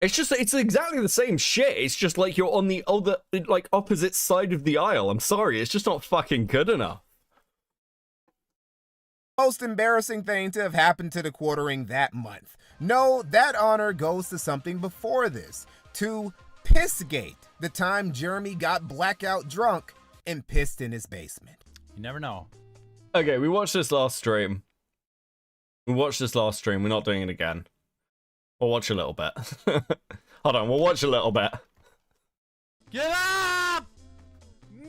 It's exactly the same shit. It's just like you're on the other, like, opposite side of the aisle. I'm sorry, it's just not fucking good enough. Most embarrassing thing to have happened to the quartering that month. No, that honor goes to something before this. To Pissgate, the time Jeremy got blackout drunk and pissed in his basement. You never know. Okay, we watched this last stream. We're not doing it again. We'll watch a little bit. Hold on, we'll watch a little bit. Get up!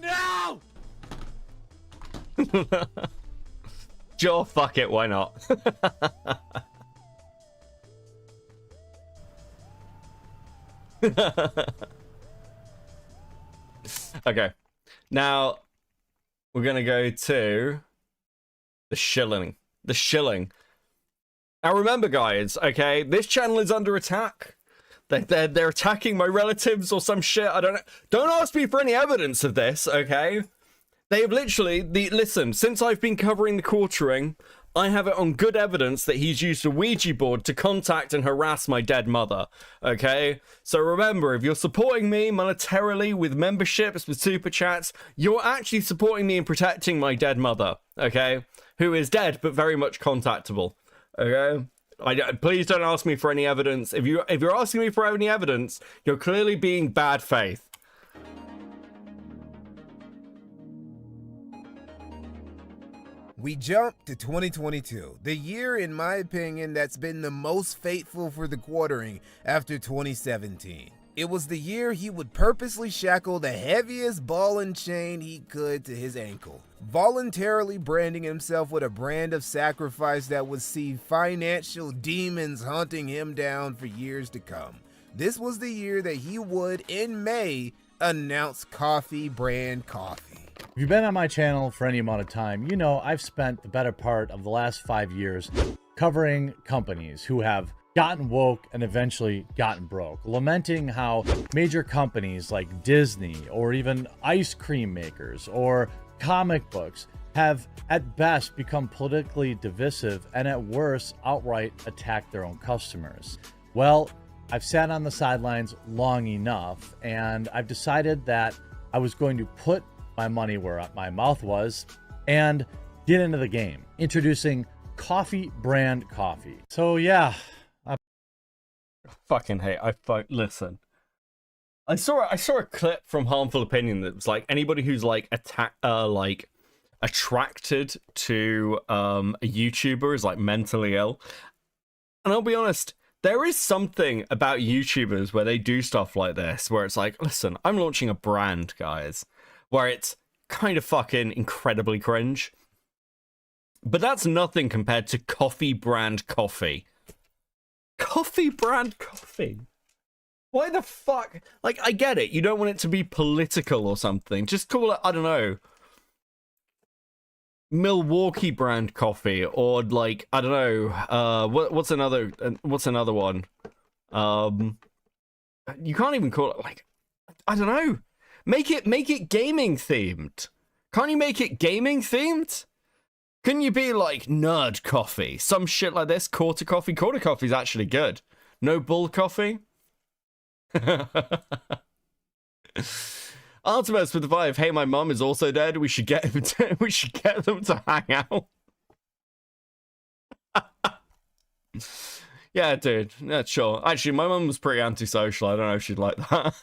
No! Sure, fuck it, why not? Okay, now we're gonna go to the shilling. The shilling. Now remember, guys, okay, this channel is under attack. They're attacking my relatives or some shit. I don't know. Don't ask me for any evidence of this, okay? They have literally, listen, since I've been covering the quartering, I have it on good evidence that he's used a Ouija board to contact and harass my dead mother, okay? So remember, if you're supporting me monetarily with memberships, with super chats, you're actually supporting me in protecting my dead mother, okay? Who is dead, but very much contactable, okay? Please don't ask me for any evidence. If you're asking me for any evidence, you're clearly being bad faith. We jump to 2022, the year, in my opinion, that's been the most fateful for the quartering after 2017. It was the year he would purposely shackle the heaviest ball and chain he could to his ankle, voluntarily branding himself with a brand of sacrifice that would see financial demons hunting him down for years to come. This was the year that he would, in May, announce coffee brand coffee. If you've been on my channel for any amount of time, you know I've spent the better part of the last 5 years covering companies who have gotten woke and eventually gotten broke, lamenting how major companies like Disney or even ice cream makers or comic books have at best become politically divisive and at worst outright attack their own customers. Well, I've sat on the sidelines long enough and I've decided that I was going to put my money where my mouth was and get into the game, introducing coffee brand coffee. So yeah, fucking hate. Listen. I saw a clip from Harmful Opinion that was like anybody who's like attracted to a YouTuber is like mentally ill. And I'll be honest, there is something about YouTubers where they do stuff like this, where it's like, listen, I'm launching a brand, guys, where it's kind of fucking incredibly cringe. But that's nothing compared to coffee brand coffee. Coffee brand coffee. Why the fuck? Like, I get it. You don't want it to be political or something. Just call it, I don't know, Milwaukee brand coffee, or like, I don't know, what's another one? You can't even call it, like, I don't know. Make it gaming themed. Can't you make it gaming themed? Couldn't you be like nerd coffee? Some shit like this. Quarter coffee. Quarter coffee is actually good. No bull coffee. Artemis with the vibe. Hey, my mum is also dead. We should get them to hang out. Yeah, dude. Yeah, sure. Actually, my mum was pretty antisocial. I don't know if she'd like that.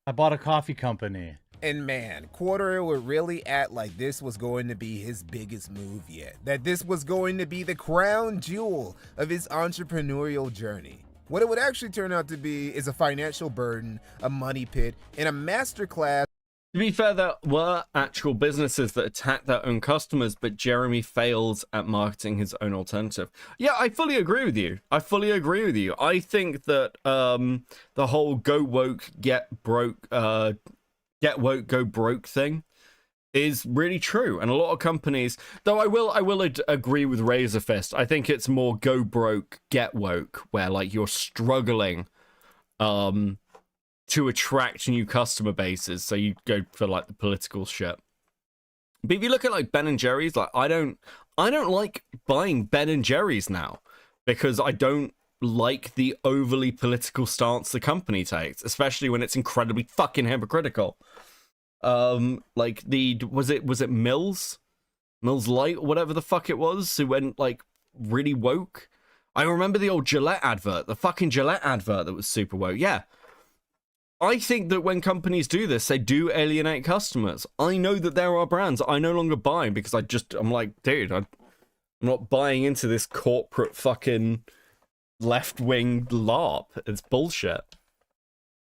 I bought a coffee company. And man, Quarter would really act like this was going to be his biggest move yet. That this was going to be the crown jewel of his entrepreneurial journey. What it would actually turn out to be is a financial burden, a money pit, and a masterclass. To be fair, there were actual businesses that attack their own customers, but Jeremy fails at marketing his own alternative. Yeah, I fully agree with you. I think that the whole go woke, get woke, go broke thing is really true. And a lot of companies, though I will agree with Razor Fist. I think it's more go broke, get woke, where like you're struggling to attract new customer bases, so you go for like the political shit. But if you look at like Ben and Jerry's, like I don't like buying Ben and Jerry's now because I don't like the overly political stance the company takes, especially when it's incredibly fucking hypocritical. Like was it Mills Mills Light, whatever the fuck it was, who went like really woke. I remember the old Gillette advert, the fucking Gillette advert that was super woke. Yeah. I think that when companies do this, they do alienate customers. I know that there are brands I no longer buy because I'm like, dude, I'm not buying into this corporate fucking left-wing LARP. It's bullshit.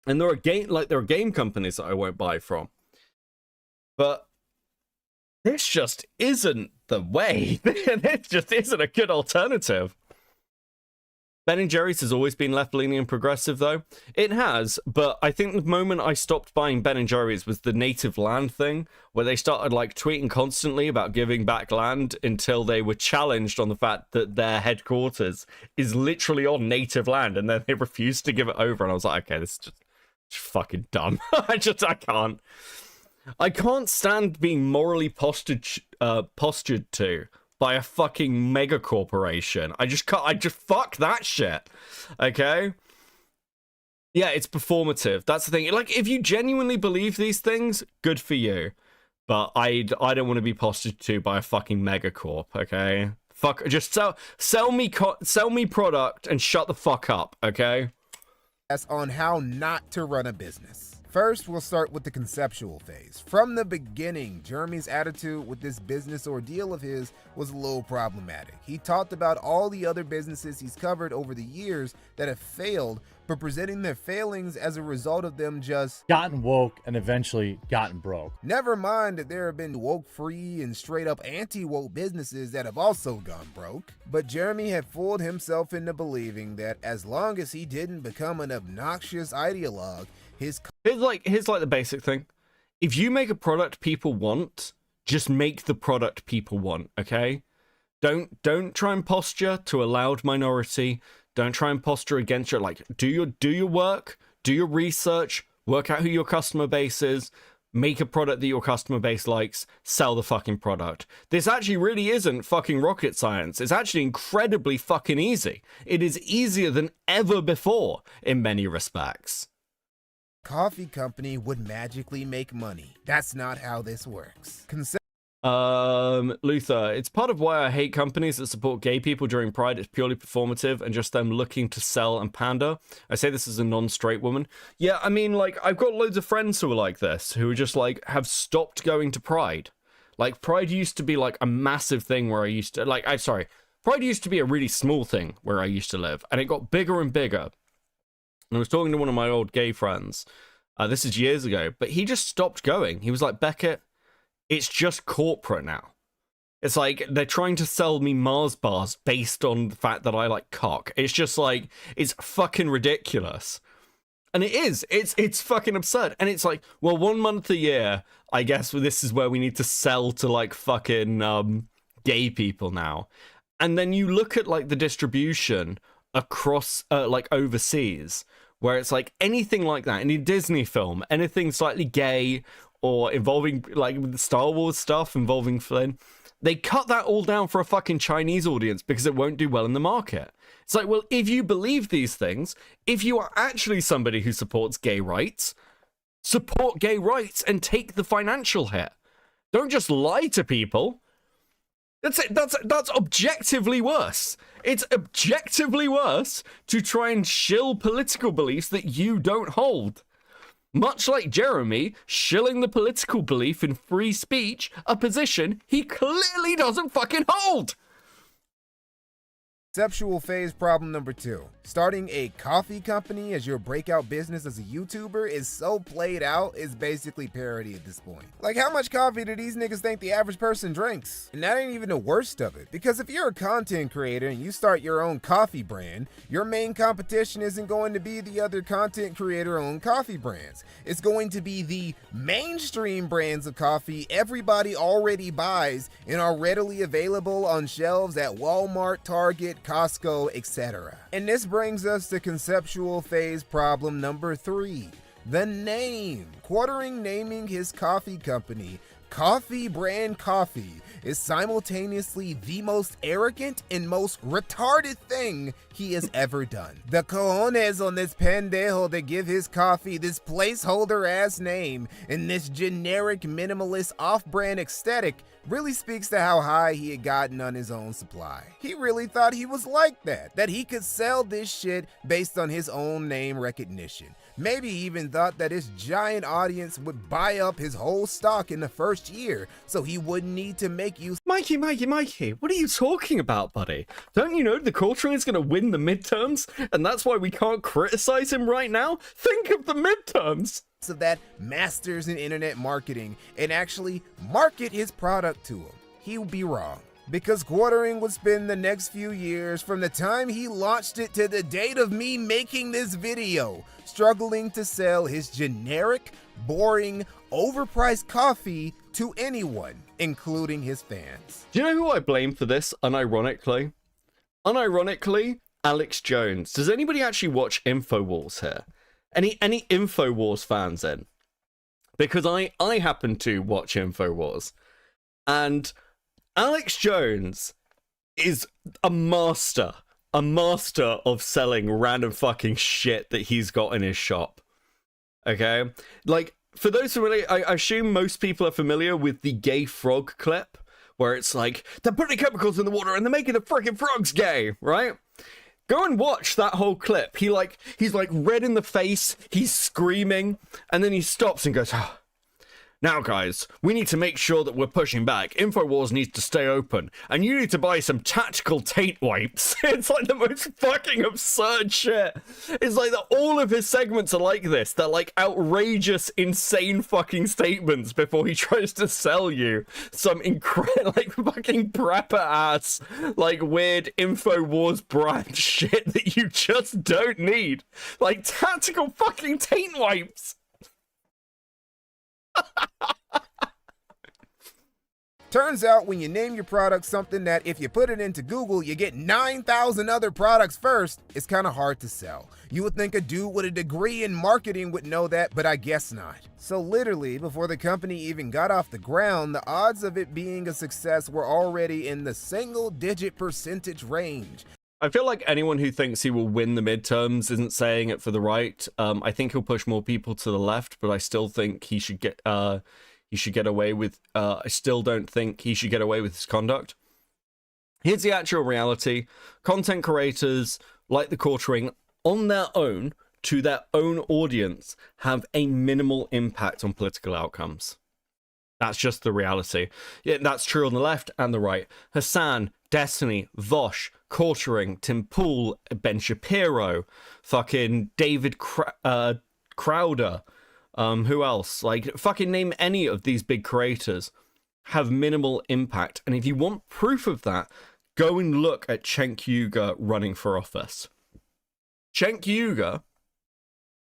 And there are game companies that I won't buy from. But this just isn't the way. This just isn't a good alternative. Ben & Jerry's has always been left-leaning and progressive, though. It has, but I think the moment I stopped buying Ben & Jerry's was the native land thing, where they started, like, tweeting constantly about giving back land until they were challenged on the fact that their headquarters is literally on native land, and then they refused to give it over, and I was like, okay, this is just fucking dumb. I can't. I can't stand being morally postured to by a fucking mega corporation. I just fuck that shit. Okay? Yeah, it's performative. That's the thing. Like, if you genuinely believe these things, good for you. But I don't want to be postured to by a fucking mega corp, okay? Fuck, just sell me product and shut the fuck up, okay? That's on how not to run a business. First, we'll start with the conceptual phase. From the beginning, Jeremy's attitude with this business ordeal of his was a little problematic. He talked about all the other businesses he's covered over the years that have failed, but presenting their failings as a result of them just gotten woke and eventually gotten broke. Never mind that there have been woke-free and straight-up anti-woke businesses that have also gone broke. But Jeremy had fooled himself into believing that as long as he didn't become an obnoxious ideologue, Here's like the basic thing. If you make a product people want, just make the product people want, okay? Don't try and posture to a loud minority. Don't try and posture against your, like, do your work, do your research, work out who your customer base is, make a product that your customer base likes, sell the fucking product. This actually really isn't fucking rocket science. It's actually incredibly fucking easy. It is easier than ever before in many respects. Coffee company would magically make money. That's not how this works. Luther, it's part of why I hate companies that support gay people during Pride. It's purely performative and just them looking to sell and pander. I say this as a non-straight woman. Yeah, I mean, like, I've got loads of friends who are like this, who are just, like, have stopped going to Pride. Like, Pride used to be, like, a massive thing where I used to, like, Pride used to be a really small thing where I used to live, and it got bigger and bigger. And I was talking to one of my old gay friends. This is years ago, but he just stopped going. He was like, Beckett, it's just corporate now. It's like they're trying to sell me Mars bars based on the fact that I like cock. It's just like, it's fucking ridiculous. And it is. It's fucking absurd. And it's like, well, 1 month a year, I guess this is where we need to sell to like fucking gay people now. And then you look at like the distribution across like overseas, where it's like anything like that, any Disney film, anything slightly gay or involving like the Star Wars stuff involving Flynn, they cut that all down for a fucking Chinese audience because it won't do well in the market. It's like, well, if you believe these things, if you are actually somebody who supports gay rights, support gay rights and take the financial hit. Don't just lie to people. That's it. That's objectively worse. It's objectively worse to try and shill political beliefs that you don't hold. Much like Jeremy shilling the political belief in free speech, a position he clearly doesn't fucking hold. Conceptual phase problem number 2. Starting a coffee company as your breakout business as a YouTuber is so played out, it's basically parody at this point. Like, how much coffee do these niggas think the average person drinks? And that ain't even the worst of it. Because if you're a content creator and you start your own coffee brand, your main competition isn't going to be the other content creator-owned coffee brands. It's going to be the mainstream brands of coffee everybody already buys and are readily available on shelves at Walmart, Target, Costco, etc. And this brings us to conceptual phase problem number 3. The name. Quartering naming his coffee company coffee brand coffee is simultaneously the most arrogant and most retarded thing he has ever done. The cojones on this pendejo to give his coffee this placeholder ass name and this generic minimalist off-brand aesthetic really speaks to how high he had gotten on his own supply. He really thought he was like that he could sell this shit based on his own name recognition. Maybe he even thought that his giant audience would buy up his whole stock in the first year, so he wouldn't need to make use. Mikey, what are you talking about, buddy? Don't you know the Quartering is going to win the midterms, and that's why we can't criticize him right now? Think of the midterms! Of that masters in internet marketing and actually market his product to him. He would be wrong. Because Quartering would spend the next few years from the time he launched it to the date of me making this video struggling to sell his generic, boring, overpriced coffee to anyone, including his fans. Do you know who I blame for this, unironically? Unironically, Alex Jones. Does anybody actually watch InfoWars here? Any InfoWars fans in? Because I happen to watch InfoWars. And Alex Jones is a master of selling random fucking shit that he's got in his shop. Okay? Like, for those familiar, I assume most people are familiar with the gay frog clip, where it's like, they're putting chemicals in the water and they're making the freaking frogs gay, right? Go and watch that whole clip. He's like red in the face, he's screaming, and then he stops and goes, oh, now guys, we need to make sure that we're pushing back. InfoWars needs to stay open, and you need to buy some tactical tape wipes. It's like the most fucking absurd shit. It's like that all of his segments are like this. They're like outrageous, insane fucking statements before he tries to sell you some incredible, like fucking prepper ass, like weird InfoWars brand shit that you just don't need. Like tactical fucking tape wipes. Turns out when you name your product something that if you put it into Google, you get 9,000 other products first, it's kind of hard to sell. You would think a dude with a degree in marketing would know that, but I guess not. So literally, before the company even got off the ground, the odds of it being a success were already in the single-digit percentage range. I feel like anyone who thinks he will win the midterms isn't saying it for the right. I think he'll push more people to the left, but I still think he should get away with. I still don't think he should get away with his conduct. Here's the actual reality: content creators like the Quartering, on their own, to their own audience, have a minimal impact on political outcomes. That's just the reality. Yeah, that's true on the left and the right. Hassan, Destiny, Vosh, Quartering, Tim Pool, Ben Shapiro, fucking David Crowder, who else? Like, fucking name any of these big creators have minimal impact. And if you want proof of that, go and look at Cenk Uygur running for office. Cenk Uygur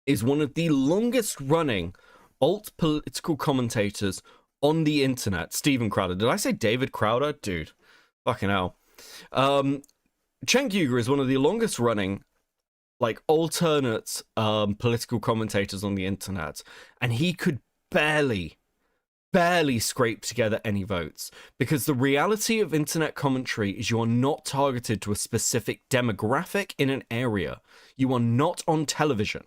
is one of the longest running alt political commentators on the internet. Steven Crowder. Did I say David Crowder? Dude, fucking hell. Cenk Uygur is one of the longest running, like, alternate political commentators on the internet, and he could barely scrape together any votes, because the reality of internet commentary is you are not targeted to a specific demographic in an area. You are not on television.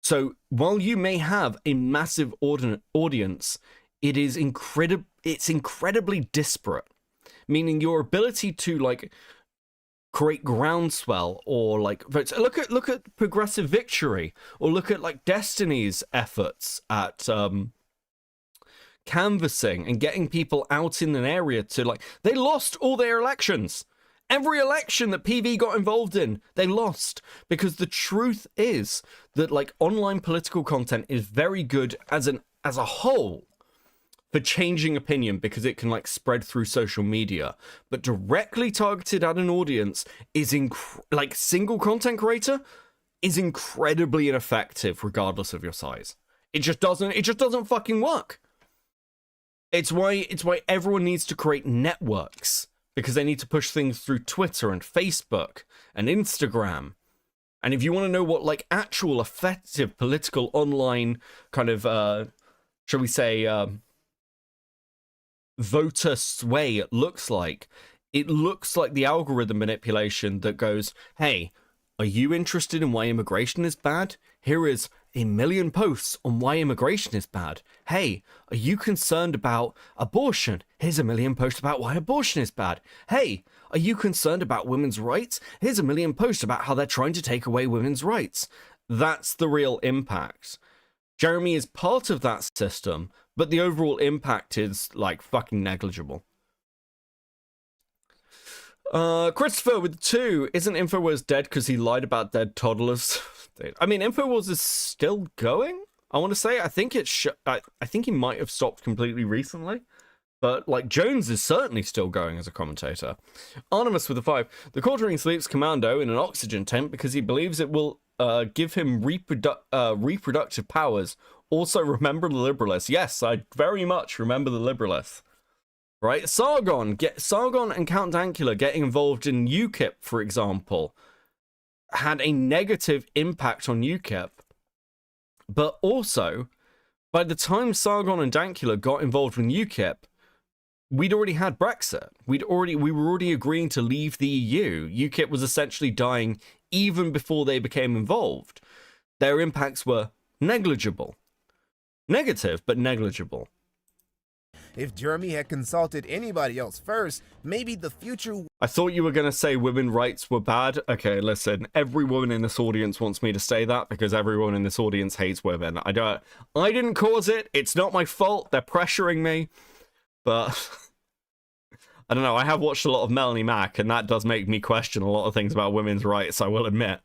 So while you may have a massive audience, it's incredibly disparate, meaning your ability to, like, create groundswell or like votes. Look at Progressive Victory, or look at like Destiny's efforts at canvassing and getting people out in an area to, like, they lost all their elections. Every election that PV got involved in, they lost, because the truth is that, like, online political content is very good as a whole for changing opinion, because it can, like, spread through social media, but directly targeted at an audience is like single content creator is incredibly ineffective regardless of your size. It just doesn't fucking work. It's why everyone needs to create networks, because they need to push things through Twitter and Facebook and Instagram. And if you want to know what, like, actual effective political online kind of shall we say voter sway looks like. It looks like the algorithm manipulation that goes, hey, are you interested in why immigration is bad? Here is 1 million posts on why immigration is bad. Hey, are you concerned about abortion? Here's 1 million posts about why abortion is bad. Hey, are you concerned about women's rights? Here's 1 million posts about how they're trying to take away women's rights. That's the real impact. Jeremy is part of that system, but the overall impact is, like, fucking negligible. Christopher with 2, isn't InfoWars dead because he lied about dead toddlers? I mean, InfoWars is still going, I want to say. I think I think he might have stopped completely recently. But, like, Jones is certainly still going as a commentator. Artemis with a 5. The Quartering sleeps Commando in an oxygen tent because he believes it will give him reproductive powers. Also, remember the Liberalists. Yes, I very much remember the Liberalists. Right? Sargon and Count Dankula getting involved in UKIP, for example, had a negative impact on UKIP. But also, by the time Sargon and Dankula got involved in UKIP, we'd already had Brexit. We were already agreeing to leave the EU. UKIP was essentially dying even before they became involved. Their impacts were negligible. Negative, but negligible. If Jeremy had consulted anybody else first, maybe the future... I thought you were going to say women's rights were bad. Okay, listen, every woman in this audience wants me to say that because everyone in this audience hates women. I didn't cause it. It's not my fault. They're pressuring me. But I don't know. I have watched a lot of Melanie Mack, and that does make me question a lot of things about women's rights, I will admit.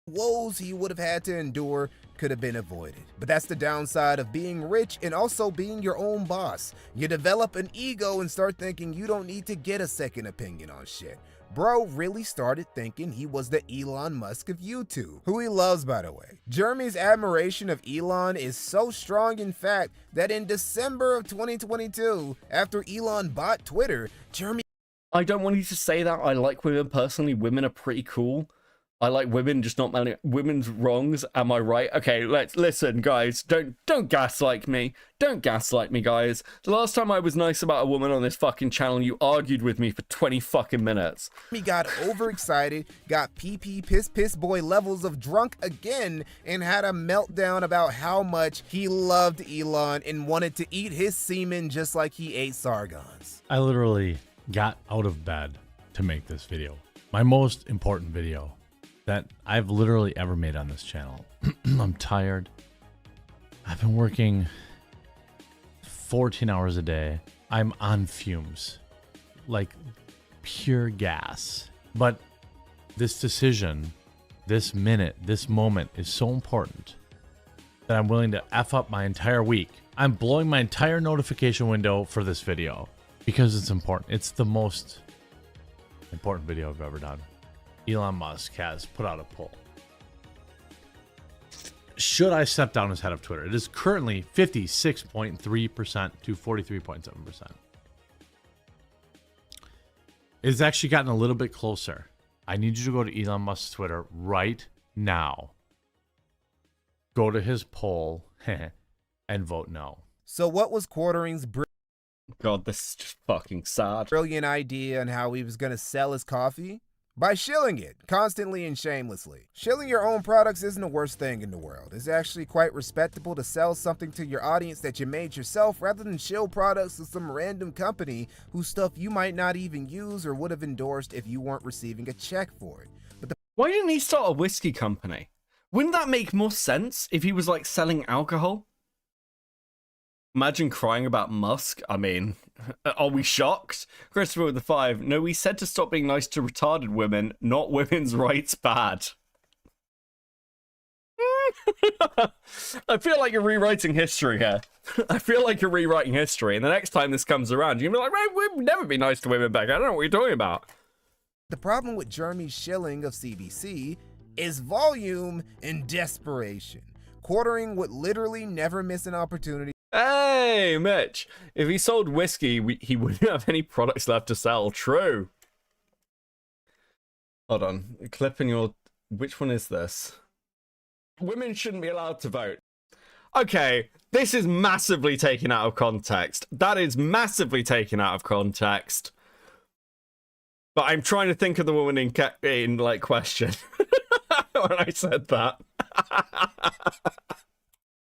Woes he would have had to endure could have been avoided. But that's the downside of being rich and also being your own boss. You develop an ego and start thinking you don't need to get a second opinion on shit. Bro really started thinking he was the Elon Musk of YouTube, who he loves, by the way. Jeremy's admiration of Elon is so strong, in fact, that in December of 2022, after Elon bought Twitter, Jeremy... I don't want you to say that. I like women personally. Women are pretty cool. I like women, just not many women's wrongs. Am I right? Okay, let's listen, guys. Don't gaslight me. Don't gaslight me, guys. The last time I was nice about a woman on this fucking channel, you argued with me for 20 fucking minutes. He got overexcited, got PP piss boy levels of drunk again, and had a meltdown about how much he loved Elon and wanted to eat his semen just like he ate Sargon's. I literally got out of bed to make this video. My most important video that I've literally ever made on this channel. I'm tired. I've been working 14 hours a day. I'm on fumes, like pure gas. But this decision, this minute, this moment is so important that I'm willing to F up my entire week. I'm blowing my entire notification window for this video because it's important. It's the most important video I've ever done. Elon Musk has put out a poll. Should I step down as head of Twitter? It is currently 56.3% to 43.7%. It's actually gotten a little bit closer. I need you to go to Elon Musk's Twitter right now. Go to his poll and vote no. So what was Quartering's God, this is just fucking sad. Brilliant idea on how he was going to sell his coffee? By shilling it, constantly and shamelessly. Shilling your own products isn't the worst thing in the world. It's actually quite respectable to sell something to your audience that you made yourself rather than shill products to some random company whose stuff you might not even use or would have endorsed if you weren't receiving a check for it. But why didn't he start a whiskey company? Wouldn't that make more sense if he was like selling alcohol? Imagine crying about Musk. I mean, are we shocked? Christopher with the 5. No, we said to stop being nice to retarded women, not women's rights bad. I feel like you're rewriting history here. I feel like you're rewriting history, and the next time this comes around, you're gonna be like, we'd never be nice to women back. I don't know what you're talking about. The problem with Jeremy's shilling of CBC is volume and desperation. Quartering would literally never miss an opportunity. Hey, Mitch. If he sold whiskey, he wouldn't have any products left to sell. True. Hold on. Clip in your... Which one is this? Women shouldn't be allowed to vote. Okay, this is massively taken out of context. That is massively taken out of context. But I'm trying to think of the woman in like question when I said that.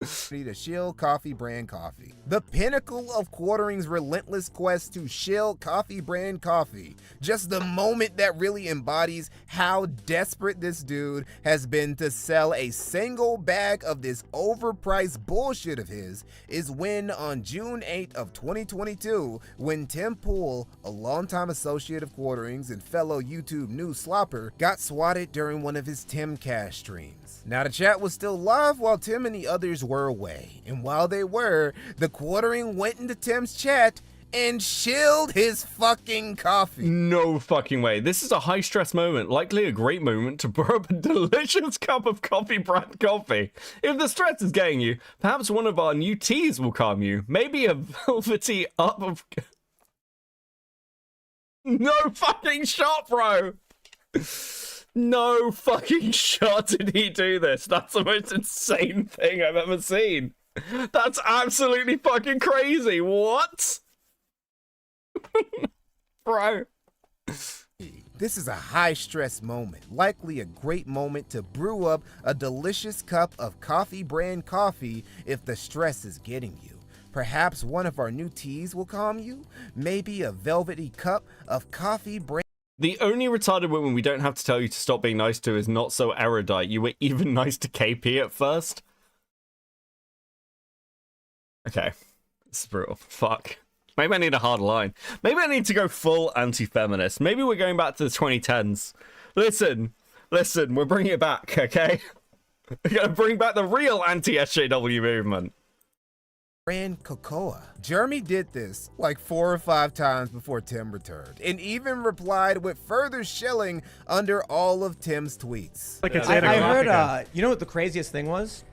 To shill coffee brand coffee. The pinnacle of Quartering's relentless quest to shill coffee brand coffee. Just the moment that really embodies how desperate this dude has been to sell a single bag of this overpriced bullshit of his is when on June 8th of 2022, when Tim Pool, a longtime associate of Quartering's and fellow YouTube news slopper, got swatted during one of his Timcast streams. Now the chat was still live while Tim and the others were away, and while they were, the Quartering went into Tim's chat and shilled his fucking coffee. No fucking way. This is a high stress moment, likely a great moment to brew up a delicious cup of coffee brand coffee. If the stress is getting you, perhaps one of our new teas will calm you. Maybe a velvety up of... No fucking shot, bro! No fucking shot did he do this. That's the most insane thing I've ever seen. That's absolutely fucking crazy. What? Bro. This is a high-stress moment, likely a great moment to brew up a delicious cup of coffee brand coffee if the stress is getting you. Perhaps one of our new teas will calm you? Maybe a velvety cup of coffee brand... The only retarded woman we don't have to tell you to stop being nice to is not so erudite. You were even nice to KP at first. Okay. This is brutal. Fuck. Maybe I need a harder line. Maybe I need to go full anti-feminist. Maybe we're going back to the 2010s. Listen, we're bringing it back, okay? We're gonna bring back the real anti-SJW movement. Brand cocoa. Jeremy did this like 4 or 5 times before Tim returned, and even replied with further shilling under all of Tim's tweets. I heard, you know what the craziest thing was?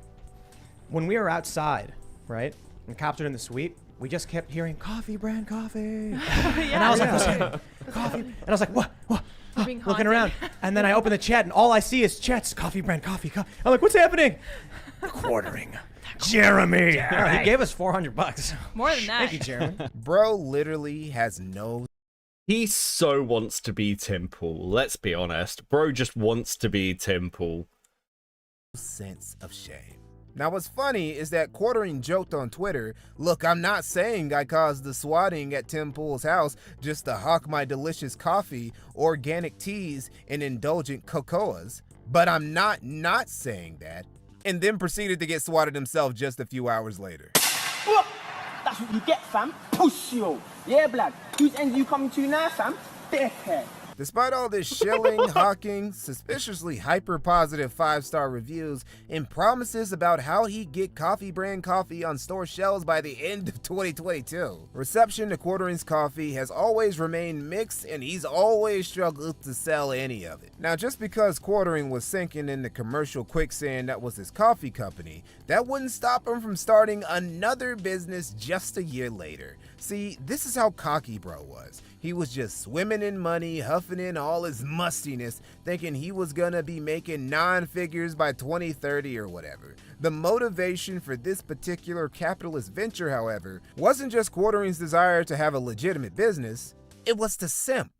When we were outside, right, and cops were in the suite, we just kept hearing coffee brand coffee. And I was like, what's happening? Coffee. And I was like, what? Looking around. And then I open the chat, and all I see is chat's coffee brand coffee. I'm like, what's happening? Quartering. Jeremy. He gave us $400. More than that. Thank you, Jeremy. Bro literally has no... He so wants to be Tim Pool. Let's be honest. Bro just wants to be Tim Pool. sense of shame. Now what's funny is that Quartering joked on Twitter, "Look, I'm not saying I caused the swatting at Tim Pool's house just to hawk my delicious coffee, organic teas, and indulgent cocoas, but I'm not saying that," and then proceeded to get swatted himself just a few hours later. That's what you get, fam. Push you. Yeah, blood. Whose end you coming to now, fam? Dickhead. Despite all this shilling, hawking, suspiciously hyper-positive 5-star reviews, and promises about how he'd get coffee brand coffee on store shelves by the end of 2022, reception to Quartering's coffee has always remained mixed, and he's always struggled to sell any of it. Now, just because Quartering was sinking in the commercial quicksand that was his coffee company, that wouldn't stop him from starting another business just a year later. See, this is how cocky bro was. He was just swimming in money, huffing in all his mustiness, thinking he was gonna be making 9 figures by 2030 or whatever. The motivation for this particular capitalist venture, however, wasn't just Quartering's desire to have a legitimate business, it was to simp.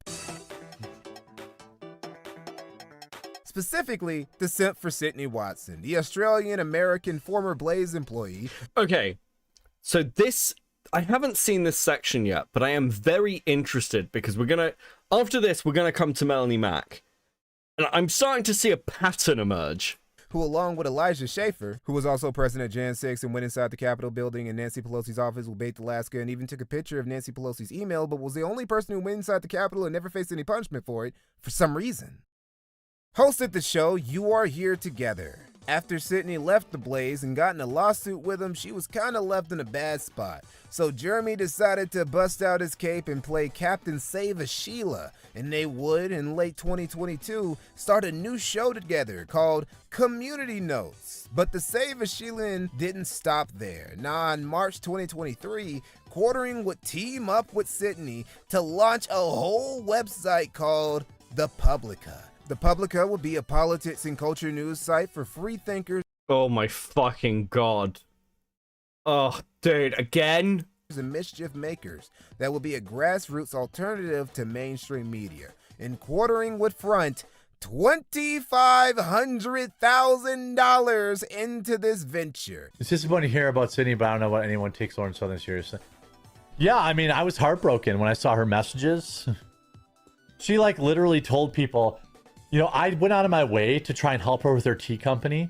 Specifically, the simp for Sydney Watson, the Australian-American former Blaze employee. Okay, so this... I haven't seen this section yet, but I am very interested because after this, we're gonna come to Melanie Mack. And I'm starting to see a pattern emerge. Who, along with Elijah Schaefer, who was also present at Jan 6 and went inside the Capitol building in Nancy Pelosi's office with Bait Alaska and even took a picture of Nancy Pelosi's email, but was the only person who went inside the Capitol and never faced any punishment for it, for some reason. Hosted the show You Are Here Together. After Sydney left the Blaze and got in a lawsuit with him, she was kinda left in a bad spot. So Jeremy decided to bust out his cape and play Captain Save a Sheila, and they would, in late 2022, start a new show together called Community Notes. But the Save a Sheila didn't stop there. Now, in March 2023, Quartering would team up with Sydney to launch a whole website called The Publica. The Publica would be a politics and culture news site for free thinkers. Oh my fucking god. Oh, dude, again? And mischief makers that will be a grassroots alternative to mainstream media. And quartering would front $2,500,000 into this venture. It's disappointing to hear about Sydney, but I don't know what anyone takes Lauren Southern seriously. Yeah, I mean, I was heartbroken when I saw her messages. She like literally told people, you know, I went out of my way to try and help her with her tea company,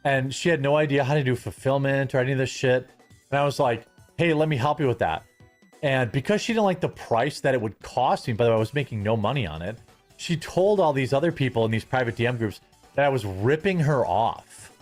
and she had no idea how to do fulfillment or any of this shit. And I was like, hey, let me help you with that. And because she didn't like the price that it would cost me, by the way, I was making no money on it, she told all these other people in these private DM groups that I was ripping her off.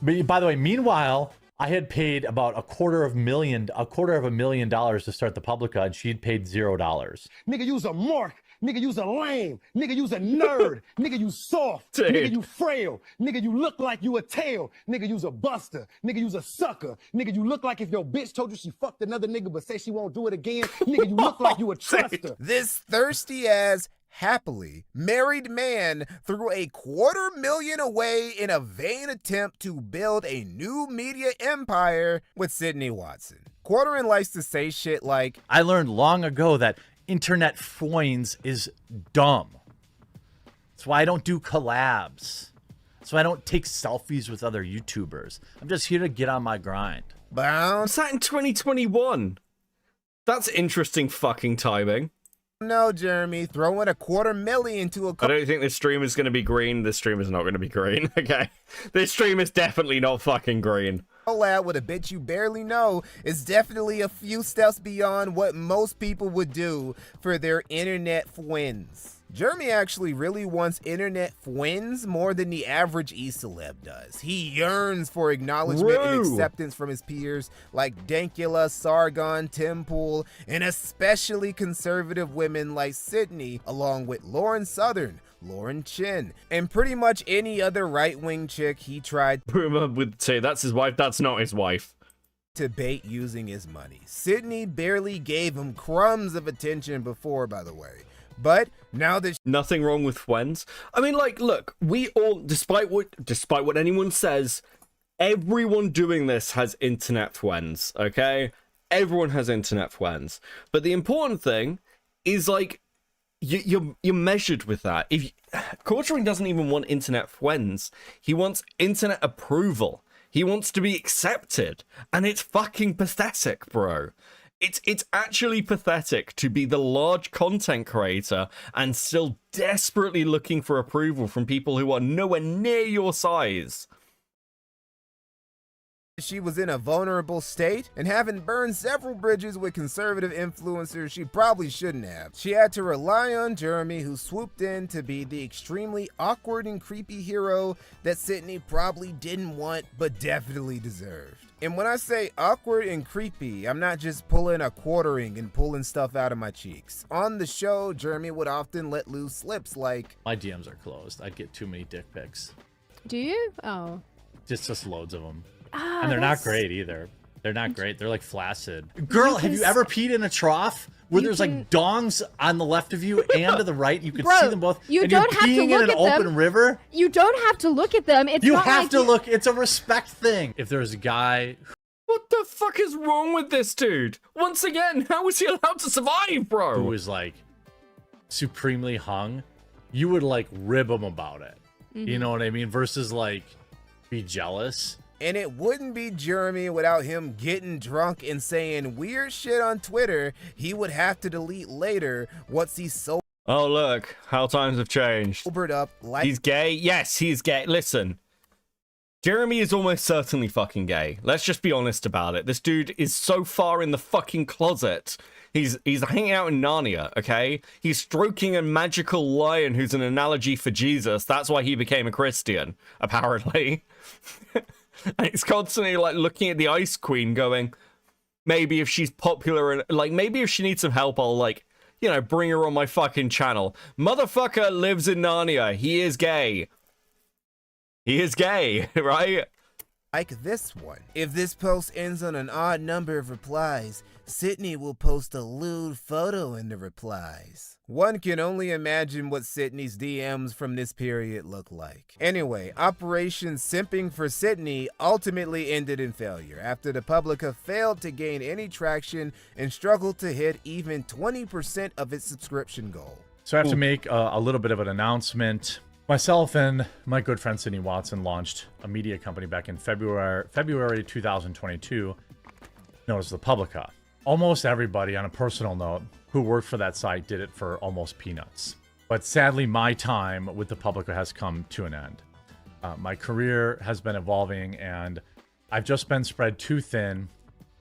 But by the way, meanwhile, I had paid about $250,000 to start the Publica, and she'd paid $0. Nigga, you's a mark. Nigga, you's a lame. Nigga, you's a nerd. Nigga, you soft. Dude. Nigga, you frail. Nigga, you look like you a tail. Nigga, you's a buster. Nigga, you's a sucker. Nigga, you look like if your bitch told you she fucked another nigga but say she won't do it again. Nigga, you look like you a truster. This thirsty ass, happily married man threw $250,000 away in a vain attempt to build a new media empire with Sydney Watson. Quartering likes to say shit like, I learned long ago that internet foins is dumb. That's why I don't do collabs. That's why I don't take selfies with other YouTubers. I'm just here to get on my grind. Was that in 2021? That's interesting fucking timing. No, Jeremy, throwing $250,000 into a... I don't think this stream is going to be green. This stream is not going to be green, okay? This stream is definitely not fucking green. Collab with a bitch you barely know is definitely a few steps beyond what most people would do for their internet friends. Jeremy actually really wants internet friends more than the average e-celeb does. He yearns for acknowledgement and acceptance from his peers like Dankula, Sargon, Tim Pool, and especially conservative women like Sydney, along with Lauren Southern, Lauren Chin, and pretty much any other right-wing chick he tried. Boomer would say that's his wife, that's not his wife. To bait using his money. Sydney barely gave him crumbs of attention before, by the way. But now there's nothing wrong with friends. I mean, like, look, we all, despite what anyone says, everyone doing this has internet friends, okay? Everyone has internet friends. But the important thing is, like, you're measured with that. If Quartering doesn't even want internet friends, he wants internet approval. He wants to be accepted, and it's fucking pathetic, bro. It's actually pathetic to be the large content creator and still desperately looking for approval from people who are nowhere near your size. She was in a vulnerable state, and having burned several bridges with conservative influencers she probably shouldn't have. She had to rely on Jeremy, who swooped in to be the extremely awkward and creepy hero that Sydney probably didn't want, but definitely deserved. And when I say awkward and creepy, I'm not just pulling a quartering and pulling stuff out of my cheeks. On the show, Jeremy would often let loose slips like, my DMs are closed. I'd get too many dick pics. Do you? Oh. Just loads of them. Ah, and they're not great either. They're not great. They're like flaccid. Girl, have you ever peed in a trough where there's like dongs on the left of you and to the right? You can see them both. You and don't you're have to peeing look in an at open them. river. You don't have to look at them. It's You not have like to look. It's a respect thing. If there's a guy... What the fuck is wrong with this dude? Once again, how is he allowed to survive, bro? Who is like supremely hung, you would like rib him about it. You know what I mean? Versus like be jealous. And it wouldn't be Jeremy without him getting drunk and saying weird shit on Twitter he would have to delete later once he's so... Oh, look, how times have changed. Sobered up like... He's gay? Yes, he's gay. Listen, Jeremy is almost certainly fucking gay. Let's just be honest about it. This dude is so far in the fucking closet. He's hanging out in Narnia, okay? He's stroking a magical lion who's an analogy for Jesus. That's why he became a Christian, apparently. And he's constantly like looking at the Ice Queen going, maybe if she's popular and like maybe if she needs some help, I'll like, you know, bring her on my fucking channel. Motherfucker lives in Narnia. He is gay. He is gay, right? like this one. If this post ends on an odd number of replies, Sydney will post a lewd photo in the replies. One can only imagine what Sydney's DMs from this period look like. Anyway, Operation Simping for Sydney ultimately ended in failure after the Publica failed to gain any traction and struggled to hit even 20% of its subscription goal. So I have to make a little bit of an announcement. Myself and my good friend Sydney Watson launched a media company back in February 2022, known as the Publica. Almost everybody, on a personal note, who worked for that site did it for almost peanuts. But sadly, my time with the Publica has come to an end. My career has been evolving, and I've just been spread too thin,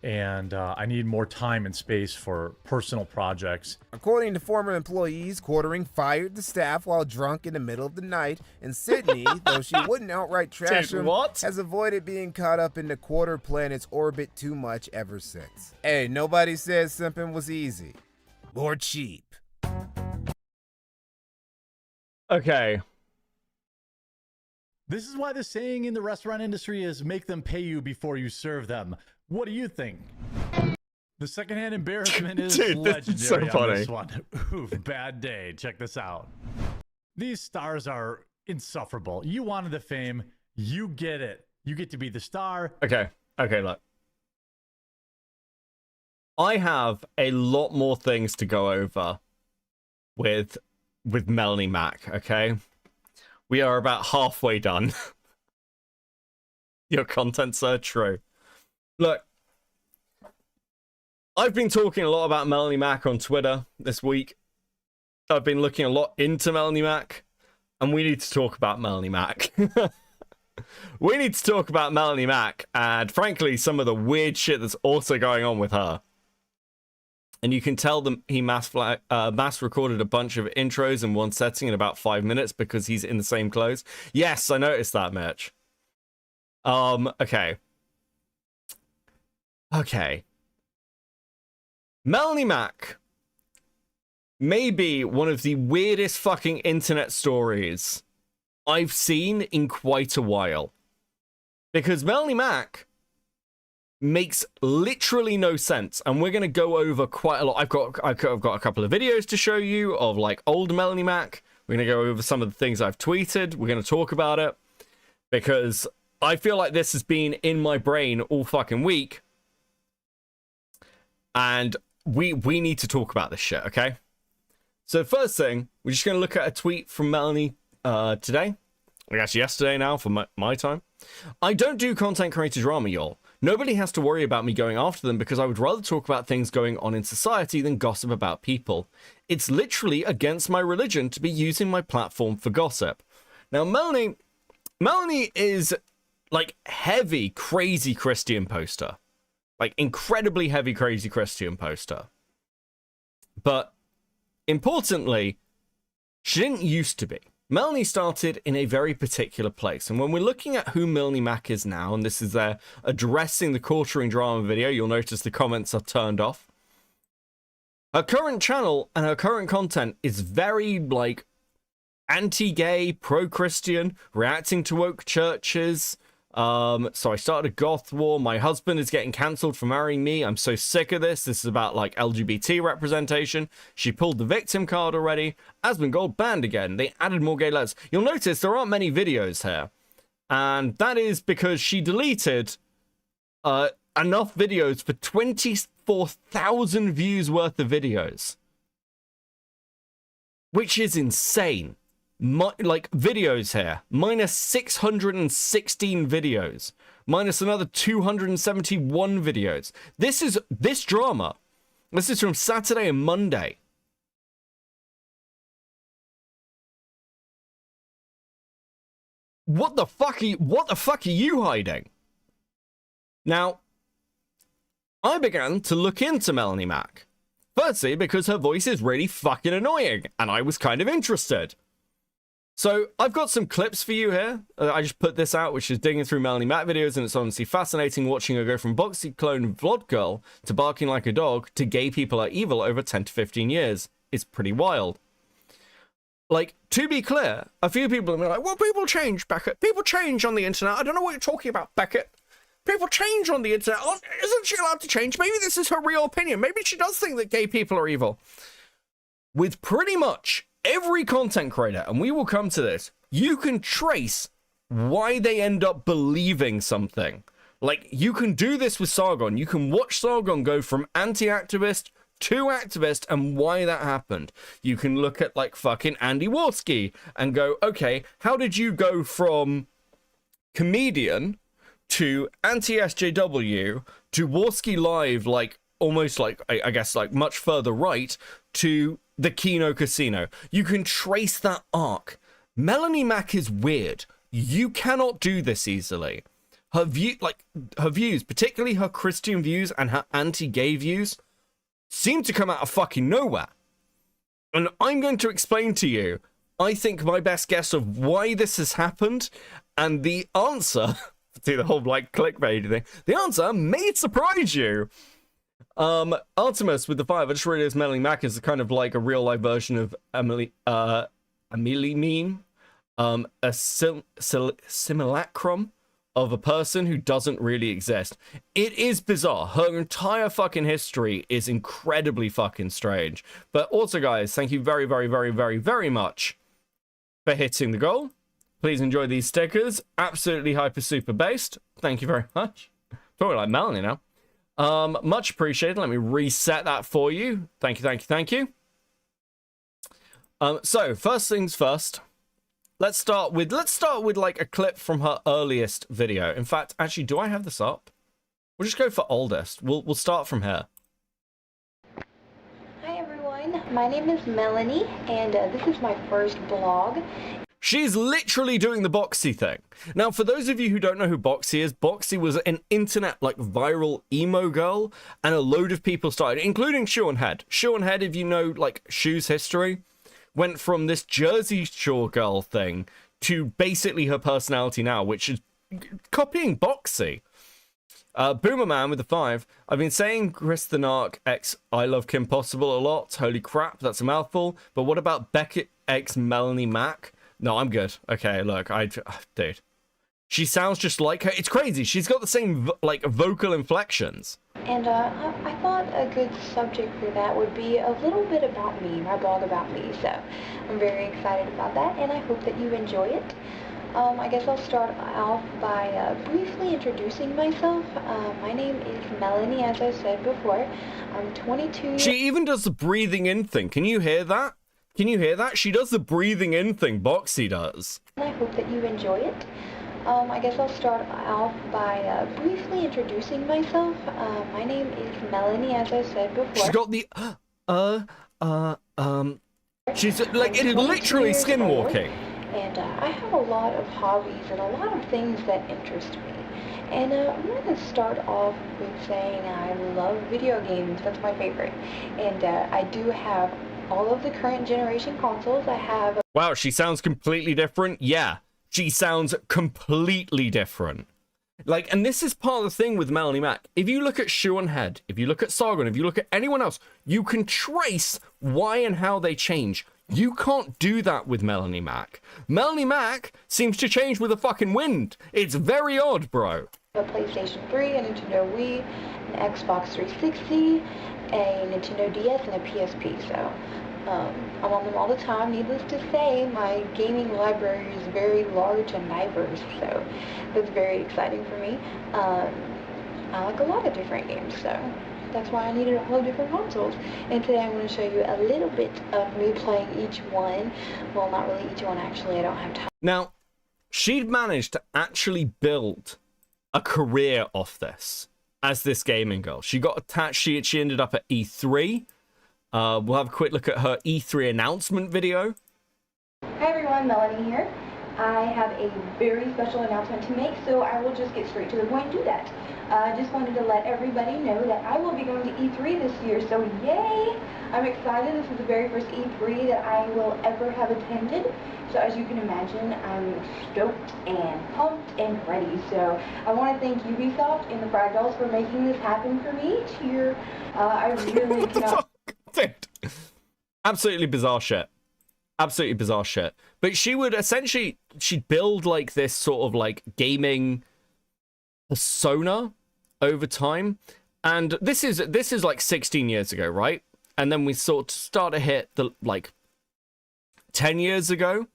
and I need more time and space for personal projects. According to former employees, Quartering fired the staff while drunk in the middle of the night, and Sydney, though she wouldn't outright trash him, has avoided being caught up in the Quarter planet's orbit too much ever since. Hey, nobody says simping was easy or cheap. Okay. This is why the saying in the restaurant industry is make them pay you before you serve them. What do you think? The secondhand embarrassment is legendary so on this one. Oof, bad day. Check this out. These stars are insufferable. You wanted the fame. You get it. You get to be the star. Okay, look. I have a lot more things to go over with Melanie Mack, okay? We are about halfway done. Your contents are true. Look, I've been talking a lot about Melanie Mack on Twitter this week. I've been looking a lot into Melanie Mack, and we need to talk about Melanie Mack. We need to talk about Melanie Mack, and frankly, some of the weird shit that's also going on with her. And you can tell them he mass recorded a bunch of intros in one setting in about 5 minutes because he's in the same clothes. Yes, I noticed that, Mitch. Okay. Melanie Mack may be one of the weirdest fucking internet stories I've seen in quite a while. Because Melanie Mack makes literally no sense, and we're going to go over quite a lot. I've got a couple of videos to show you of like old Melanie Mack. We're going to go over some of the things I've tweeted. We're going to talk about it because I feel like this has been in my brain all fucking week, and we need to talk about this shit, okay? So first thing, we're just going to look at a tweet from Melanie today. I guess yesterday now for my time. I don't do content creator drama, y'all. Nobody has to worry about me going after them because I would rather talk about things going on in society than gossip about people. It's literally against my religion to be using my platform for gossip. Now, Melanie is like heavy, crazy Christian poster. Like incredibly heavy, crazy Christian poster. But importantly, she didn't used to be. Melanie started in a very particular place, and when we're looking at who Melanie Mack is now, and this is their addressing the quartering drama video, you'll notice the comments are turned off. Her current channel and her current content is very, like, anti-gay, pro-Christian, reacting to woke churches. So I started a goth war. My husband is getting cancelled for marrying me. I'm so sick of this. This is about like LGBT representation. She pulled the victim card already. Asmongold banned again. They added more gay lads. You'll notice there aren't many videos here. And that is because she deleted enough videos for 24,000 views worth of videos. Which is insane. Like videos here, minus 616 videos, minus another 271 videos. This drama. This is from Saturday and Monday. What the fuck are you hiding? Now, I began to look into Melanie Mack. Firstly, because her voice is really fucking annoying, and I was kind of interested. So, I've got some clips for you here. I just put this out, which is digging through Melanie Mack videos, and it's honestly fascinating watching her go from boxy clone vlog girl to barking like a dog to gay people are evil over 10 to 15 years. It's pretty wild. Like, to be clear, a few people have been like, well, people change, Beckett. People change on the internet. I don't know what you're talking about, Beckett. people change on the internet. Isn't she allowed to change? Maybe this is her real opinion. Maybe she does think that gay people are evil. With pretty much every content creator, and we will come to this, you can trace why they end up believing something. Like, you can do this with Sargon. You can watch Sargon go from anti-activist to activist and why that happened. You can look at, like, fucking Andy Warski and go, okay, how did you go from comedian to anti-SJW to Warski Live, like, almost like, I guess, like, much further right to the Kino Casino? You can trace that arc. Melanie Mack is weird. You cannot do this easily. Her views, particularly her Christian views and her anti-gay views, seem to come out of fucking nowhere. And I'm going to explain to you, I think, my best guess of why this has happened, and the answer to the whole, like, clickbait thing, the answer may surprise you. Artemis with the 5, I just realized Melanie Mack is kind of like a real-life version of Emily meme. A simulacrum of a person who doesn't really exist. It is bizarre. Her entire fucking history is incredibly fucking strange. But also, guys, thank you very, very, very, very, very much for hitting the goal. Please enjoy these stickers. Absolutely hyper super based. Thank you very much. Talking like Melanie now. Much appreciated. Let me reset that for you. Thank you, thank you, thank you. So first things first. Let's start with like a clip from her earliest video. In fact, actually, do I have this up? We'll just go for oldest. We'll start from here. Hi everyone, my name is Melanie, and this is my first blog. She's literally doing the Boxy thing. Now, for those of you who don't know who Boxy is, Boxy was an internet, like, viral emo girl, and a load of people started, including Sean Head. Sean Head, if you know, like, Shoe's history, went from this Jersey Shore girl thing to basically her personality now, which is copying Boxy. Boomerman with the 5. I've been saying Chris the Narc x I Love Kim Possible a lot. Holy crap, that's a mouthful. But what about Beckett x Melanie Mack? No, I'm good. Okay, look, dude. She sounds just like her. It's crazy. She's got the same, like, vocal inflections. And I thought a good subject for that would be a little bit about me, my blog about me. So I'm very excited about that, and I hope that you enjoy it. I guess I'll start off by briefly introducing myself. My name is Melanie, as I said before. I'm 22. She even does the breathing in thing. Can you hear that? Can you hear that? She does the breathing in thing Boxy does. I hope that you enjoy it. I guess I'll start off by briefly introducing myself. My name is Melanie, as I said before. She's got the, she's, like, it is literally skinwalking. And I have a lot of hobbies and a lot of things that interest me. And I'm going to start off with saying I love video games. That's my favorite. And I do have all of the current generation consoles. I have... Wow, she sounds completely different. Yeah, she sounds completely different. Like, and this is part of the thing with Melanie Mack. If you look at Sean Head, if you look at Sargon, if you look at anyone else, you can trace why and how they change. You can't do that with Melanie Mack. Melanie Mack seems to change with a fucking wind. It's very odd, bro. A PlayStation 3, a Nintendo Wii, an Xbox 360, a Nintendo DS, and a PSP, so I'm on them all the time. Needless to say, my gaming library is very large and diverse, so that's very exciting for me. I like a lot of different games, so that's why I needed all the different consoles. And today I'm going to show you a little bit of me playing each one. Well, not really each one, actually. I don't have time. Now, she'd managed to actually build a career off this as this gaming girl. She got attached. She ended up at E3. We'll have a quick look at her E3 announcement video. Hi everyone, Melanie here. I have a very special announcement to make, so I will just get straight to the point and do that. I just wanted to let everybody know that I will be going to E3 this year, so yay! I'm excited. This is the very first E3 that I will ever have attended. So as you can imagine, I'm stoked and pumped and ready. So I want to thank Ubisoft and the Frag Dolls for making this happen for me. Cheer. I really cannot... Absolutely bizarre shit. Absolutely bizarre shit. But she would essentially, she'd build like this sort of like gaming persona over time. And this is like 16 years ago, right? And then we sort of start to hit the like 10 years ago,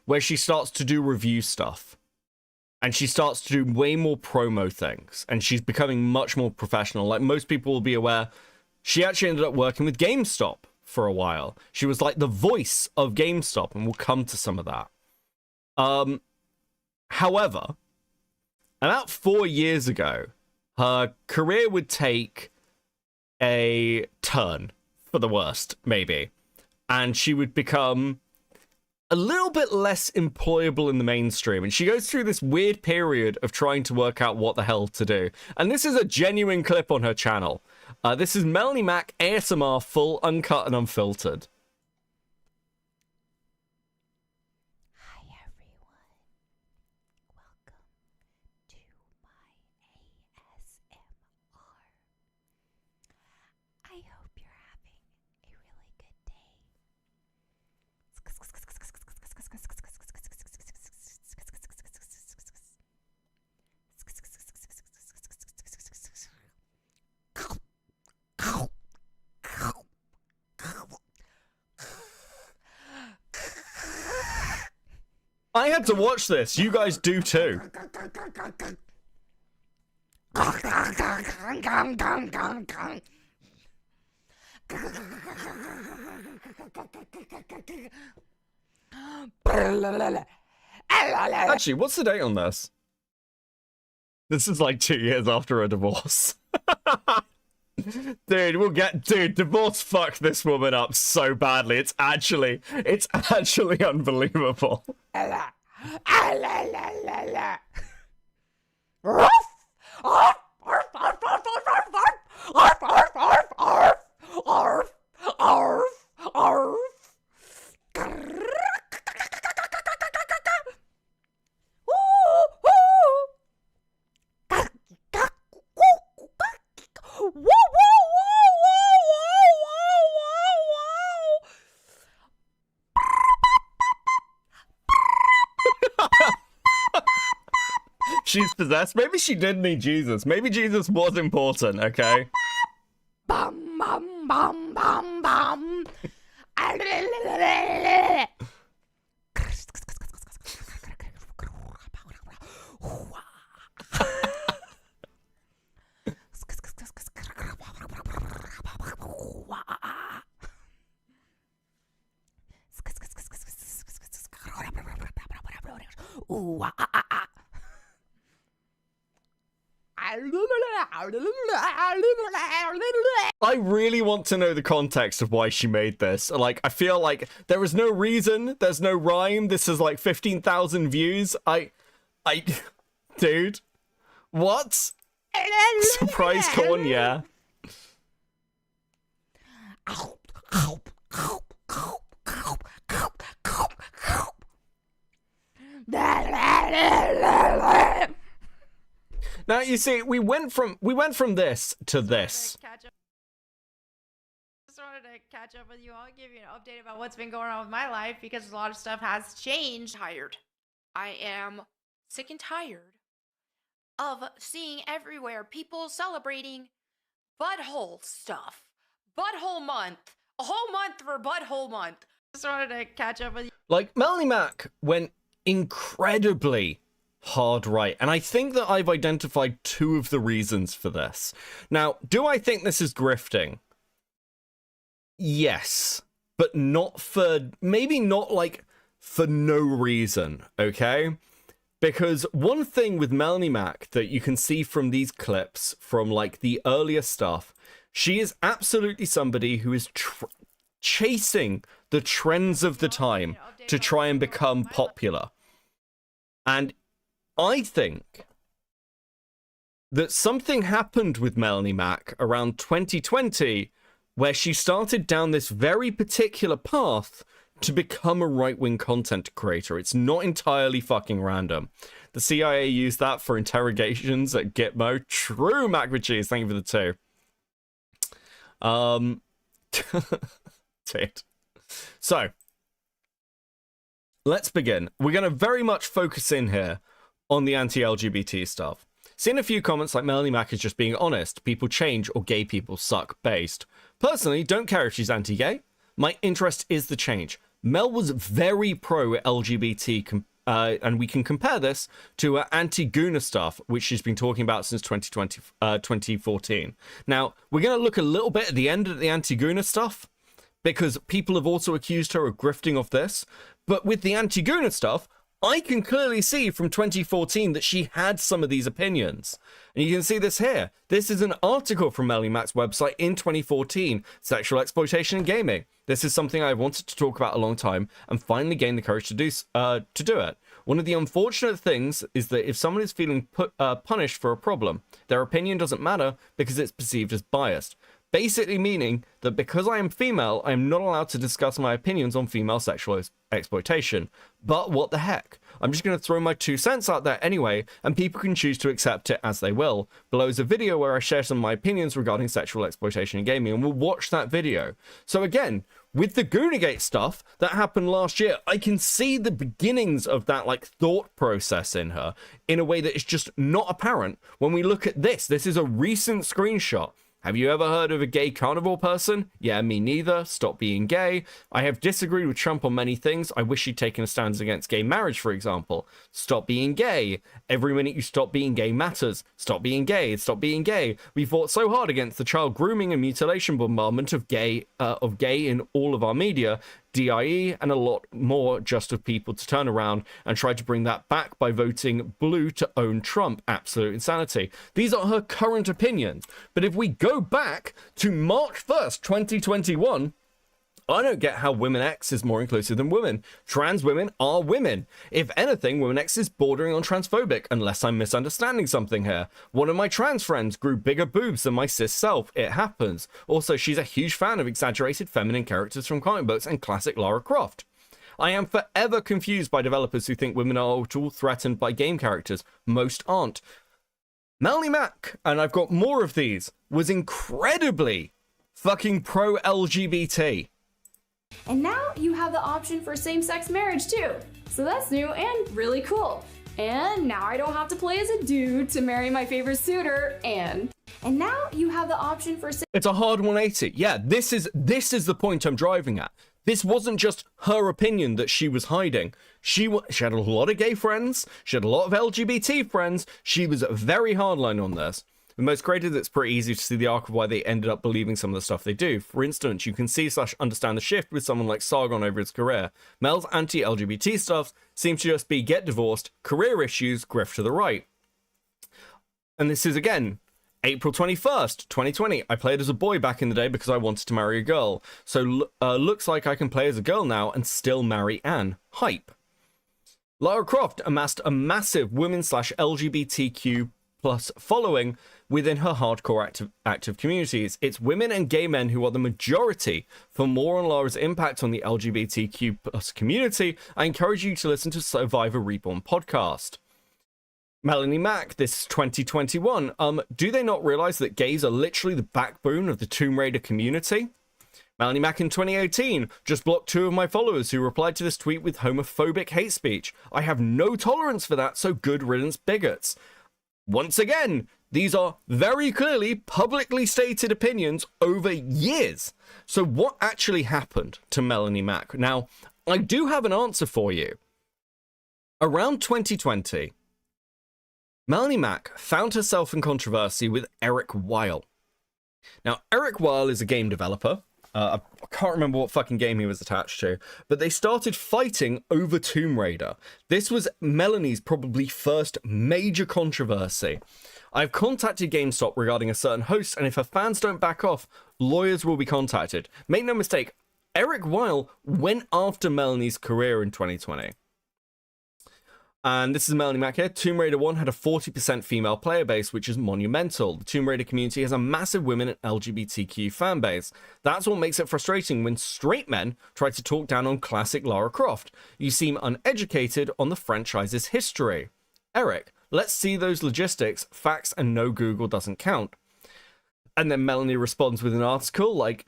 where she starts to do review stuff. And she starts to do way more promo things. And she's becoming much more professional. Like most people will be aware, she actually ended up working with GameStop for a while. She was like the voice of GameStop, and we'll come to some of that. However, about 4 years ago, her career would take a turn for the worst, maybe. And she would become a little bit less employable in the mainstream. And she goes through this weird period of trying to work out what the hell to do. And this is a genuine clip on her channel. This is Melanie Mack ASMR, full, uncut, and unfiltered. I had to watch this. You guys do too. Actually, what's the date on this? This is like 2 years after a divorce. Dude, divorce fucked this woman up so badly. It's actually unbelievable. She's possessed. Maybe she did need Jesus. Maybe Jesus was important, okay? Bum, bum, bum, bum, bum. I really want to know the context of why she made this. Like, I feel like there is no reason, there's no rhyme. This is like 15,000 views. Dude, what? Surprise corn, yeah. Now you see, we went from this to this. Just wanted to catch up with you all, give you an update about what's been going on with my life because a lot of stuff has changed. Tired. I am sick and tired of seeing everywhere people celebrating butthole stuff. Butthole month. A whole month for butthole month. Just wanted to catch up with you. Like, Melanie Mack went incredibly hard right, and I think that I've identified two of the reasons for this. Now, do I think this is grifting? Yes, but not for, maybe not like for no reason, okay? Because one thing with Melanie Mack that you can see from these clips, from like the earlier stuff, she is absolutely somebody who is chasing the trends of the time to try and become popular. And I think that something happened with Melanie Mack around 2020 where she started down this very particular path to become a right-wing content creator. It's not entirely fucking random. The CIA used that for interrogations at Gitmo. True, Macrocheese. Thank you for the 2. Dude. So, let's begin. We're going to very much focus in here on the anti-LGBT stuff. Seen a few comments like Melanie Mack is just being honest, people change, or gay people suck based. Personally, don't care if she's anti-gay. My interest is the change. Mel was very pro-LGBT, and we can compare this to her anti-Guna stuff, which she's been talking about since 2014. Now, we're going to look a little bit at the end of the anti-Guna stuff, because people have also accused her of grifting off this. But with the anti-Guna stuff, I can clearly see from 2014 that she had some of these opinions. And you can see this here. This is an article from Melanie Mack's website in 2014, Sexual Exploitation in Gaming. This is something I wanted to talk about a long time and finally gained the courage to do it. One of the unfortunate things is that if someone is feeling punished for a problem, their opinion doesn't matter because it's perceived as biased. Basically meaning that because I am female, I am not allowed to discuss my opinions on female sexual exploitation. But what the heck? I'm just going to throw my 2 cents out there anyway, and people can choose to accept it as they will. Below is a video where I share some of my opinions regarding sexual exploitation in gaming, and we'll watch that video. So again, with the Goonagate stuff that happened last year, I can see the beginnings of that thought process in her in a way that is just not apparent when we look at this. This is a recent screenshot. Have you ever heard of a gay carnivore person? Yeah, me neither. Stop being gay. I have disagreed with Trump on many things. I wish he'd taken a stance against gay marriage, for example. Stop being gay. Every minute you stop being gay matters. Stop being gay. Stop being gay. We fought so hard against the child grooming and mutilation bombardment of gay in all of our media, DIE, and a lot more just of people to turn around and try to bring that back by voting blue to own Trump. Absolute insanity. These are her current opinions. But if we go back to March 1st, 2021, I don't get how Women X is more inclusive than women. Trans women are women. If anything, Women X is bordering on transphobic, unless I'm misunderstanding something here. One of my trans friends grew bigger boobs than my cis self. It happens. Also, she's a huge fan of exaggerated feminine characters from comic books and classic Lara Croft. I am forever confused by developers who think women are at all threatened by game characters. Most aren't. Melanie Mack, and I've got more of these, was incredibly fucking pro-LGBT. And now you have the option for same-sex marriage too. So that's new and really cool. And now I don't have to play as a dude to marry my favorite suitor. And now you have the option for... It's a hard 180. Yeah, this is the point I'm driving at. This wasn't just her opinion that she was hiding. She had a lot of gay friends. She had a lot of LGBT friends. She was very hardline on this. The most creative, it's pretty easy to see the arc of why they ended up believing some of the stuff they do. For instance, you can see/understand the shift with someone like Sargon over his career. Mel's anti-LGBT stuff seems to just be get divorced, career issues, grift to the right. And this is, again, April 21st, 2020. I played as a boy back in the day because I wanted to marry a girl. So looks like I can play as a girl now and still marry Anne. Hype. Lara Croft amassed a massive women/LGBTQ plus following within her hardcore active communities. It's women and gay men who are the majority. For more on Lara's impact on the LGBTQ plus community, I encourage you to listen to Survivor Reborn podcast. Melanie Mack, this is 2021. Do they not realize that gays are literally the backbone of the Tomb Raider community? Melanie Mack in 2018 just blocked 2 of my followers who replied to this tweet with homophobic hate speech. I have no tolerance for that, so good riddance, bigots. Once again, these are very clearly publicly stated opinions over years. So what actually happened to Melanie Mack? Now, I do have an answer for you. Around 2020, Melanie Mack found herself in controversy with Eric Weil. Now, Eric Weil is a game developer. I can't remember what fucking game he was attached to, but they started fighting over Tomb Raider. This was Melanie's probably first major controversy. I've contacted GameStop regarding a certain host, and if her fans don't back off, lawyers will be contacted. Make no mistake, Eric Weil went after Melanie's career in 2020. And this is Melanie Mack here. Tomb Raider 1 had a 40% female player base, which is monumental. The Tomb Raider community has a massive women and LGBTQ fan base. That's what makes it frustrating when straight men try to talk down on classic Lara Croft. You seem uneducated on the franchise's history. Eric, let's see those logistics, facts, and no Google doesn't count. And then Melanie responds with an article like,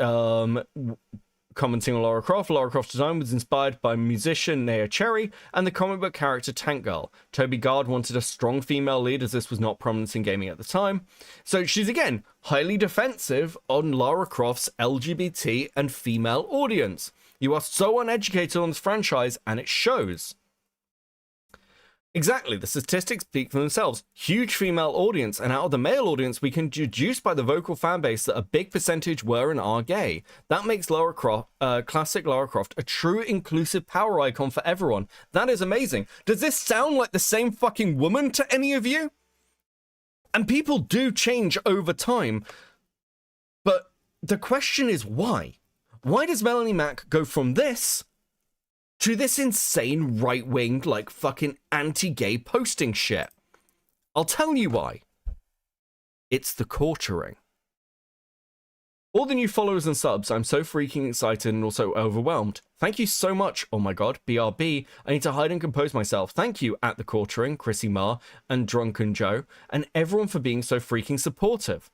commenting on Lara Croft's design was inspired by musician Naya Cherry and the comic book character Tank Girl. Toby Gard wanted a strong female lead as this was not prominent in gaming at the time. So she's again highly defensive on Lara Croft's LGBT and female audience. You are so uneducated on this franchise and it shows. Exactly, the statistics speak for themselves. Huge female audience, and out of the male audience, we can deduce by the vocal fan base that a big percentage were and are gay. That makes Lara Croft, classic Lara Croft, a true inclusive power icon for everyone. That is amazing. Does this sound like the same fucking woman to any of you? And people do change over time. But the question is why? Why does Melanie Mack go from this to this insane right-wing, like, fucking anti-gay posting shit? I'll tell you why. It's the quartering. All the new followers and subs, I'm so freaking excited and also overwhelmed. Thank you so much, oh my god, BRB. I need to hide and compose myself. Thank you, at the quartering, Chrissy Marr, and Drunken Joe, and everyone for being so freaking supportive.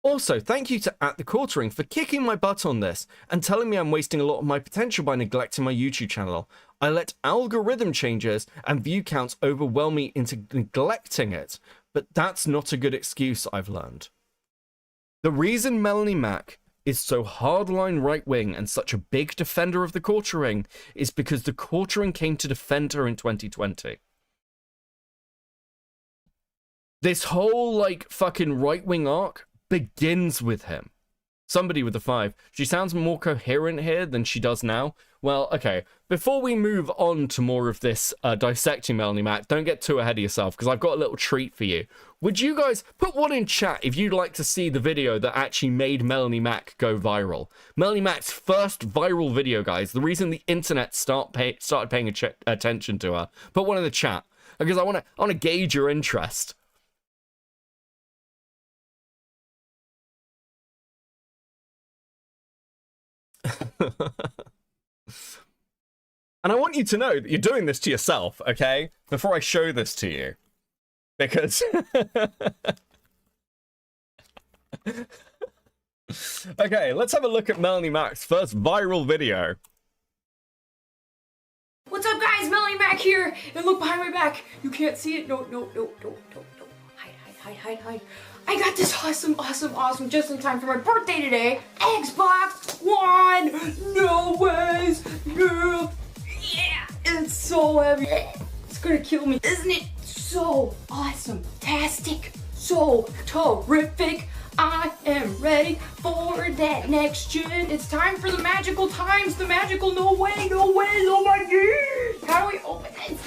Also, thank you to At The Quartering for kicking my butt on this and telling me I'm wasting a lot of my potential by neglecting my YouTube channel. I let algorithm changes and view counts overwhelm me into neglecting it, but that's not a good excuse, I've learned. The reason Melanie Mack is so hardline right-wing and such a big defender of The Quartering is because The Quartering came to defend her in 2020. This whole, like, fucking right-wing arc begins with him. Somebody with a 5. She sounds more coherent here than she does now. Well, okay. Before we move on to more of this dissecting Melanie Mack, don't get too ahead of yourself, because I've got a little treat for you. Would you guys put one in chat if you'd like to see the video that actually made Melanie Mack go viral? Melanie Mack's first viral video, guys. The reason the internet started paying attention to her. Put one in the chat, because I want to gauge your interest. And I want you to know that you're doing this to yourself, okay? Before I show this to you. Because... Okay, let's have a look at Melanie Mack's first viral video. What's up, guys? Melanie Mack here, and look behind my back. You can't see it. No. Hide. I got this awesome, just in time for my birthday today. Xbox One. No ways, girl. Yeah, it's so heavy. It's gonna kill me, isn't it? So awesome, tastic, so terrific. I am ready for that next gen. It's time for the magical times, the magical no way, oh my god. How do we open it?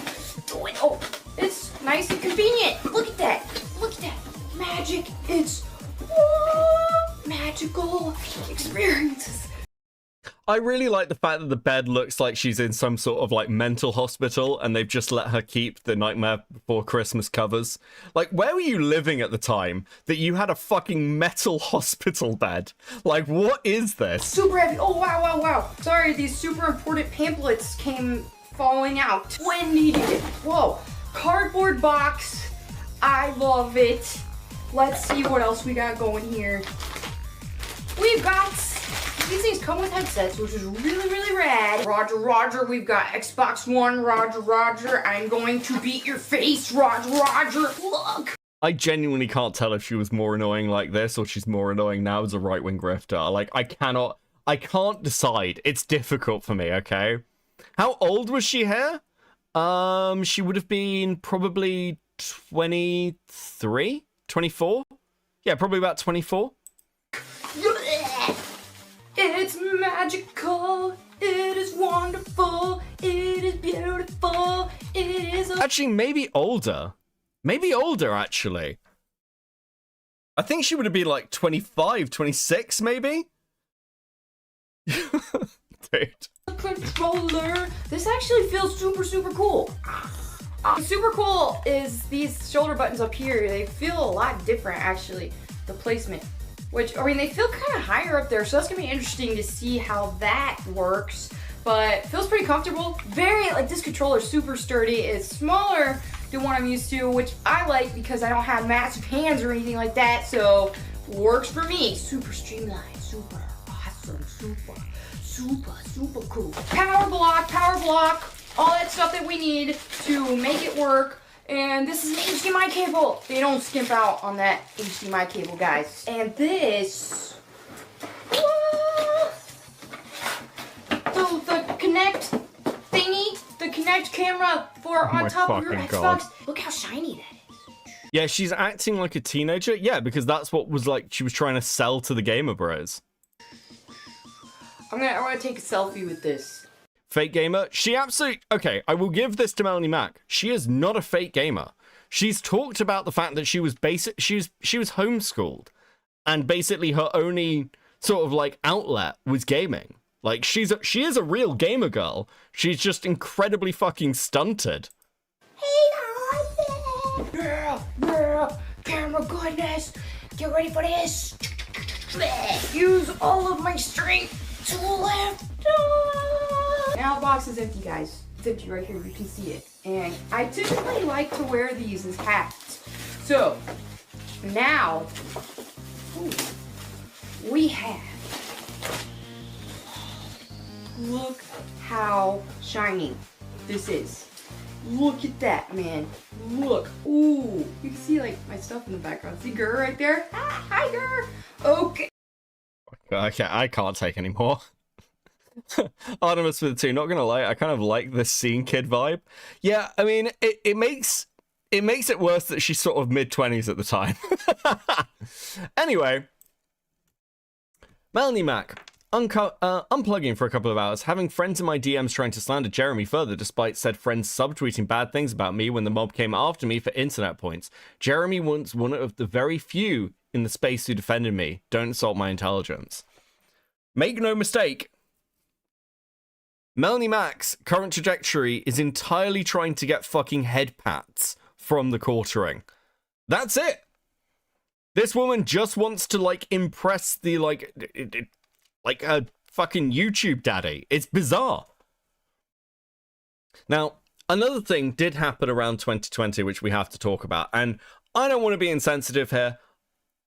Do it. Oh, it's nice and convenient. Look at that. Magic. It's magical experiences. I really like the fact that the bed looks like she's in some sort of like mental hospital and they've just let her keep the Nightmare Before Christmas covers. Like, where were you living at the time that you had a fucking metal hospital bed? Like, what is this? Super heavy. Oh, wow. Sorry, these super important pamphlets came falling out when needed. Whoa. Cardboard box. I love it. Let's see what else we got going here. We've got, these things come with headsets, which is really rad. Roger, we've got Xbox One, Roger, I'm going to beat your face, Roger, look. I genuinely can't tell if she was more annoying like this or she's more annoying now as a right-wing grifter. Like, I can't decide. It's difficult for me, okay? How old was she here? She would have been probably 23? 24? Yeah, probably about 24. It's magical, it is wonderful, it is beautiful, it is... Actually, maybe older. Maybe older, actually. I think she would have been like 25, 26, maybe? Dude. Controller. This actually feels super cool. Super cool is these shoulder buttons up here. They feel a lot different, actually. The placement. Which, I mean, they feel kind of higher up there, so that's going to be interesting to see how that works. But feels pretty comfortable. Very, like, this controller's super sturdy. It's smaller than what I'm used to, which I like because I don't have massive hands or anything like that, so works for me. Super streamlined, super awesome. awesome, super cool. Power block, all that stuff that we need to make it work. And this is an HDMI cable. They don't skimp out on that HDMI cable, guys. And this, the Connect thingy, the Connect camera for on top of your Xbox. Look how shiny that is. Yeah, she's acting like a teenager. Yeah, because that's what was like she was trying to sell to the gamer bros. I want to take a selfie with this. Fake gamer? She absolutely... Okay, I will give this to Melanie Mack. She is not a fake gamer. She's talked about the fact that she was homeschooled, and basically her only sort of like outlet was gaming. Like she is a real gamer girl. She's just incredibly fucking stunted. Yeah, camera goodness. Get ready for this. Use all of my strength to lift. Now the box is empty, guys. It's empty right here. You can see it. And I typically like to wear these as hats. So now we have. Look how shiny this is. Look at that, man. Look. Ooh. You can see, like, my stuff in the background. See Gurr right there? Ah, hi, Gurr. Okay. Okay, I can't take any more. Artemis with the 2. Not gonna lie, I kind of like this scene kid vibe. Yeah, I mean, it makes it worse that she's sort of mid-20s at the time. Anyway. Melanie Mack. Unplugging for a couple of hours, having friends in my DMs trying to slander Jeremy further despite said friends subtweeting bad things about me when the mob came after me for internet points. Jeremy was one of the very few in the space who defended me. Don't insult my intelligence. Make no mistake, Melanie Mack's current trajectory is entirely trying to get fucking head pats from the quartering. That's it. This woman just wants to, like, impress the, like a fucking YouTube daddy. It's bizarre. Now, another thing did happen around 2020, which we have to talk about, and I don't want to be insensitive here.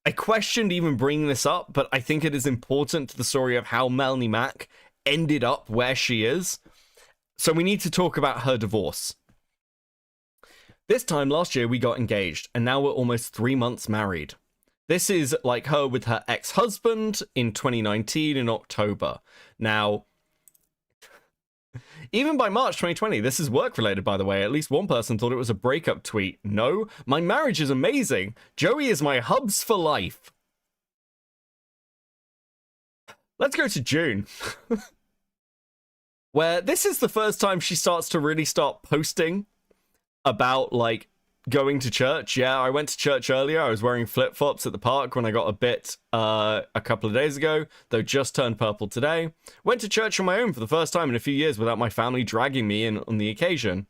I questioned even bringing this up, but I think it is important to the story of how Melanie Mack ended up where she is. So we need to talk about her divorce. This time last year, we got engaged, and now we're almost 3 months married. This is like her with her ex-husband in 2019 in October. Now, even by March 2020, this is work-related, by the way. At least one person thought it was a breakup tweet. No, my marriage is amazing. Joey is my hubs for life. Let's go to June. Where this is the first time she starts to really start posting about, like, going to church. Yeah, I went to church earlier. I was wearing flip-flops at the park when I got a bit a couple of days ago, though just turned purple today. Went to church on my own for the first time in a few years without my family dragging me in on the occasion.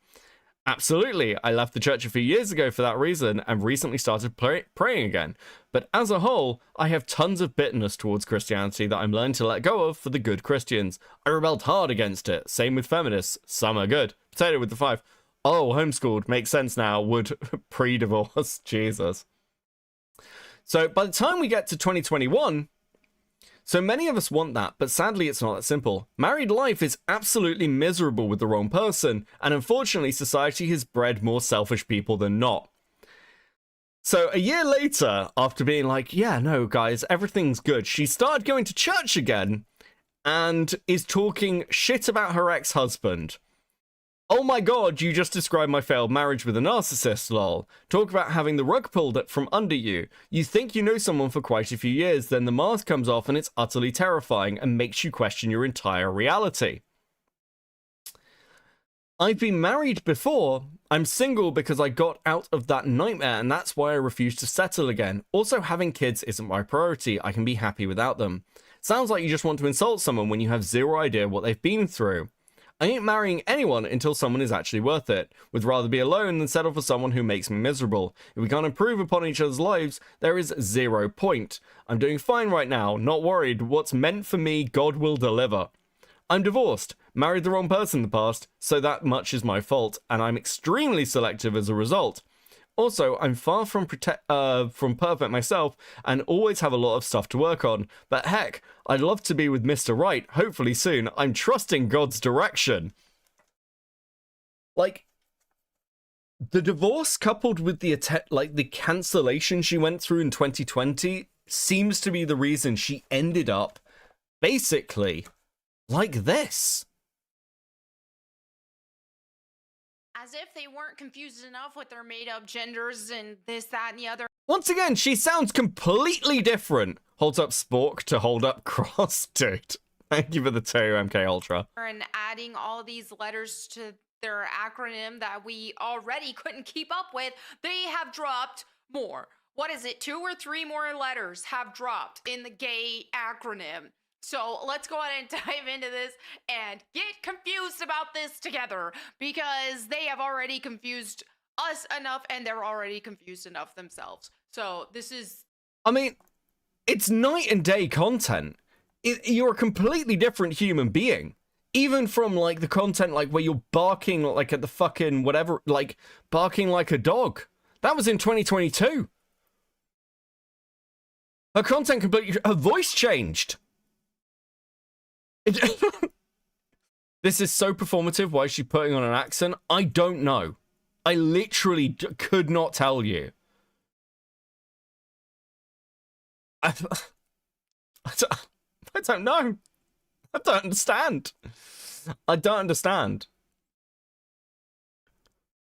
Absolutely, I left the church a few years ago for that reason and recently started praying again. But as a whole, I have tons of bitterness towards Christianity that I'm learning to let go of for the good Christians. I rebelled hard against it. Same with feminists. Some are good. Potato with the 5. Oh, homeschooled. Makes sense now. Would pre-divorce. Jesus. So by the time we get to 2021, so many of us want that, but sadly it's not that simple. Married life is absolutely miserable with the wrong person, and unfortunately society has bred more selfish people than not. So a year later, after being like, yeah, no, guys, everything's good, she started going to church again and is talking shit about her ex-husband. Oh my god, you just described my failed marriage with a narcissist, lol. Talk about having the rug pulled from under you. You think you know someone for quite a few years, then the mask comes off and it's utterly terrifying and makes you question your entire reality. I've been married before. I'm single because I got out of that nightmare and that's why I refuse to settle again. Also, having kids isn't my priority. I can be happy without them. Sounds like you just want to insult someone when you have zero idea what they've been through. I ain't marrying anyone until someone is actually worth it. Would rather be alone than settle for someone who makes me miserable. If we can't improve upon each other's lives, there is 0 point. I'm doing fine right now, not worried. What's meant for me, God will deliver. I'm divorced, married the wrong person in the past, so that much is my fault, and I'm extremely selective as a result. Also, I'm far from perfect myself and always have a lot of stuff to work on. But heck, I'd love to be with Mr. Right, hopefully soon. I'm trusting God's direction. Like, the divorce coupled with the the cancellation she went through in 2020 seems to be the reason she ended up basically like this. As if they weren't confused enough with their made-up genders and this, that, and the other. Once again, she sounds completely different. Holds up spork to hold up cross, dude. Thank you for the 2, MK Ultra. And adding all these letters to their acronym that we already couldn't keep up with, they have dropped more. What is it? 2 or 3 more letters have dropped in the gay acronym. So let's go ahead and dive into this and get confused about this together, because they have already confused us enough and they're already confused enough themselves. So this is... I mean, it's night and day content. You're a completely different human being. Even from, like, the content, like, where you're barking, like, at the fucking whatever, like, barking like a dog. That was in 2022. Her content completely... Her voice changed. This is so performative. Why is she putting on an accent? I don't know. I literally could not tell you. I don't know. I don't understand. I don't understand.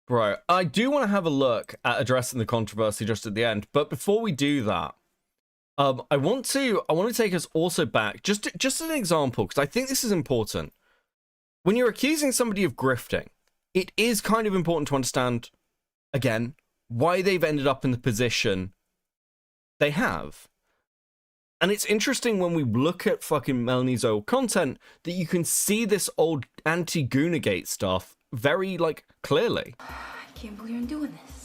Bro, I do want to have a look at addressing the controversy just at the end, but before we do that, I want to take us also back, just an example, because I think this is important. When you're accusing somebody of grifting, it is kind of important to understand, again, why they've ended up in the position they have. And it's interesting when we look at fucking Melanie's old content that you can see this old anti-Goonagate stuff very, like, clearly. I can't believe I'm doing this.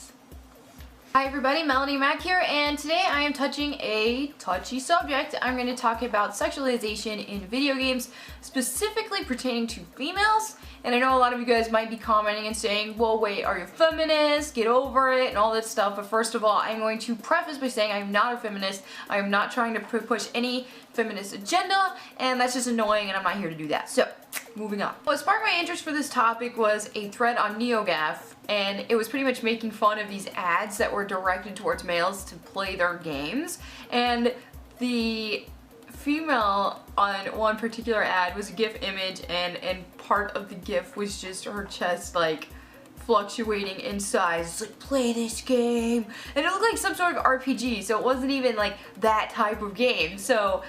Hi everybody, Melanie Mack here, and today I am touching a touchy subject. I'm going to talk about sexualization in video games, specifically pertaining to females. And I know a lot of you guys might be commenting and saying, well, wait, are you a feminist? Get over it, and all that stuff. But first of all, I'm going to preface by saying I'm not a feminist. I am not trying to push any feminist agenda, and that's just annoying, and I'm not here to do that. So, moving on. What sparked my interest for this topic was a thread on NeoGAF, and it was pretty much making fun of these ads that were directed towards males to play their games. And the female on one particular ad was a GIF image, and part of the GIF was just her chest, like, fluctuating in size. It's like, play this game. And it looked like some sort of RPG, so it wasn't even like that type of game. So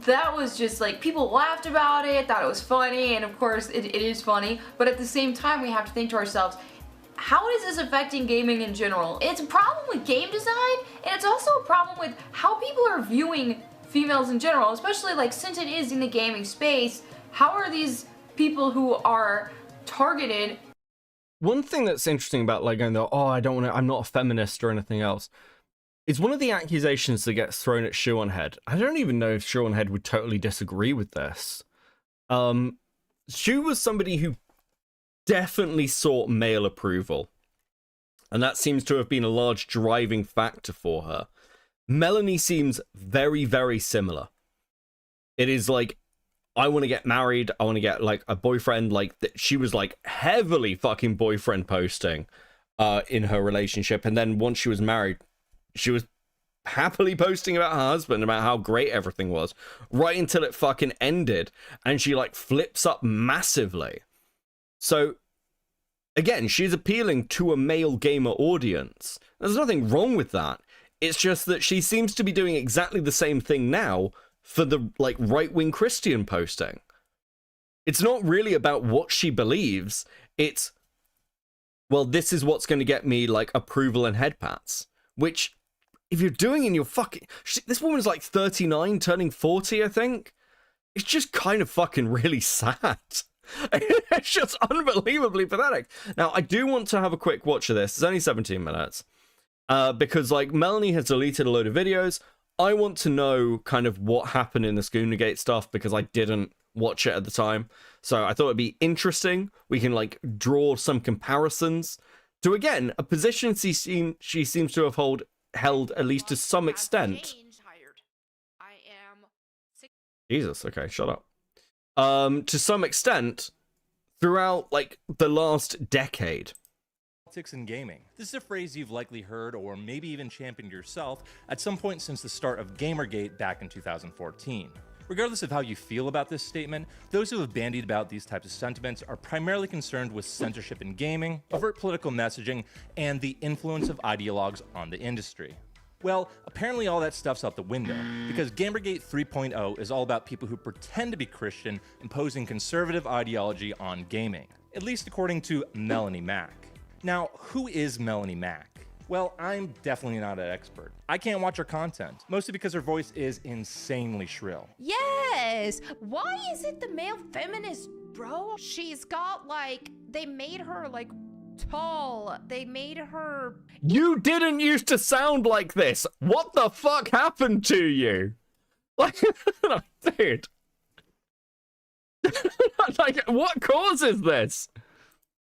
that was just like, people laughed about it, thought it was funny, and of course it is funny, but at the same time we have to think to ourselves, how is this affecting gaming in general? It's a problem with game design, and it's also a problem with how people are viewing females in general, especially like since it is in the gaming space. How are these people who are targeted? One thing that's interesting about like going, oh, I'm not a feminist or anything else, is one of the accusations that gets thrown at Shoeonhead. I don't even know if Shoeonhead would totally disagree with this. Shu was somebody who definitely sought male approval, and that seems to have been a large driving factor for her. Melanie seems very, very similar. It is like, I want to get married, I want to get like a boyfriend. Like she was like heavily fucking boyfriend posting in her relationship, and then once she was married, she was happily posting about her husband, about how great everything was, right until it fucking ended, and she like flips up massively. So again, she's appealing to a male gamer audience. There's nothing wrong with that. It's just that she seems to be doing exactly the same thing now for the like right-wing Christian posting. It's not really about what she believes. It's, well, this is what's going to get me like approval and head pats, which if you're doing in your fucking, this woman's like 39 turning 40, I think. It's just kind of fucking really sad. It's just unbelievably pathetic. Now, I do want to have a quick watch of this. It's only 17 minutes. Because like Melanie has deleted a load of videos. I want to know kind of what happened in the Schoonagate stuff because I didn't watch it at the time. So I thought it'd be interesting. We can like draw some comparisons to, again, a position she seems to have held at least to some extent. Jesus, okay, shut up. To some extent, throughout, like, the last decade. Politics and gaming. This is a phrase you've likely heard or maybe even championed yourself at some point since the start of Gamergate back in 2014. Regardless of how you feel about this statement, those who have bandied about these types of sentiments are primarily concerned with censorship in gaming, overt political messaging, and the influence of ideologues on the industry. Well, apparently all that stuff's out the window, because Gamergate 3.0 is all about people who pretend to be Christian imposing conservative ideology on gaming, at least according to Melanie Mack. Now, who is Melanie Mack? Well, I'm definitely not an expert. I can't watch her content, mostly because her voice is insanely shrill. Yes! Why is it the male feminist, bro? She's got, like, they made her, like, tall. They made her... You didn't used to sound like this. What the fuck happened to you? Like, dude. Like, what causes this?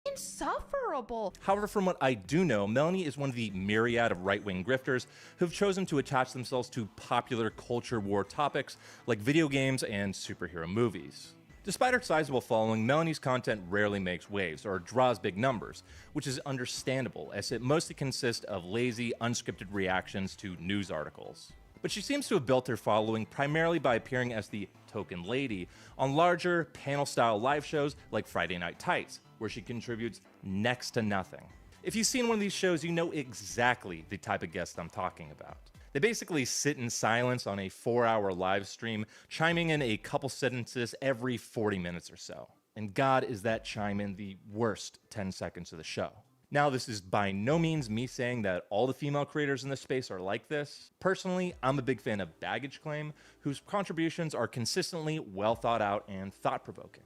Insufferable. However, from what I do know, Melanie is one of the myriad of right-wing grifters who've chosen to attach themselves to popular culture war topics like video games and superhero movies. Despite her sizable following, Melanie's content rarely makes waves or draws big numbers, which is understandable as it mostly consists of lazy, unscripted reactions to news articles. But she seems to have built her following primarily by appearing as the token lady on larger, panel-style live shows like Friday Night Tights, where she contributes next to nothing. If you've seen one of these shows, you know exactly the type of guest I'm talking about. They basically sit in silence on a 4-hour live stream, chiming in a couple sentences every 40 minutes or so. And God, is that chime in the worst 10 seconds of the show. Now, this is by no means me saying that all the female creators in this space are like this. Personally, I'm a big fan of Baggage Claim, whose contributions are consistently well thought out and thought-provoking.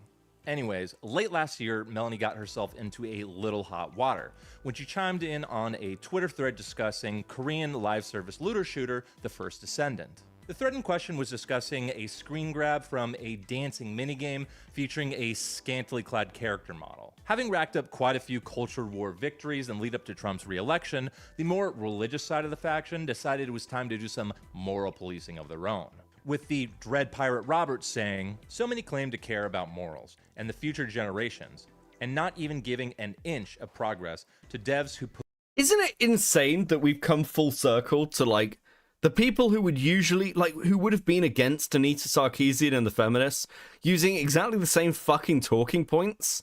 Anyways, late last year, Melanie got herself into a little hot water when she chimed in on a Twitter thread discussing Korean live service looter shooter, The First Descendant. The thread in question was discussing a screen grab from a dancing minigame featuring a scantily clad character model. Having racked up quite a few culture war victories and lead up to Trump's re-election, the more religious side of the faction decided it was time to do some moral policing of their own. With the Dread Pirate Roberts saying, "So many claim to care about morals and the future generations, and not even giving an inch of progress to devs who put..." Isn't it insane that we've come full circle to, like, the people who would usually, like, who would have been against Anita Sarkeesian and the feminists using exactly the same fucking talking points?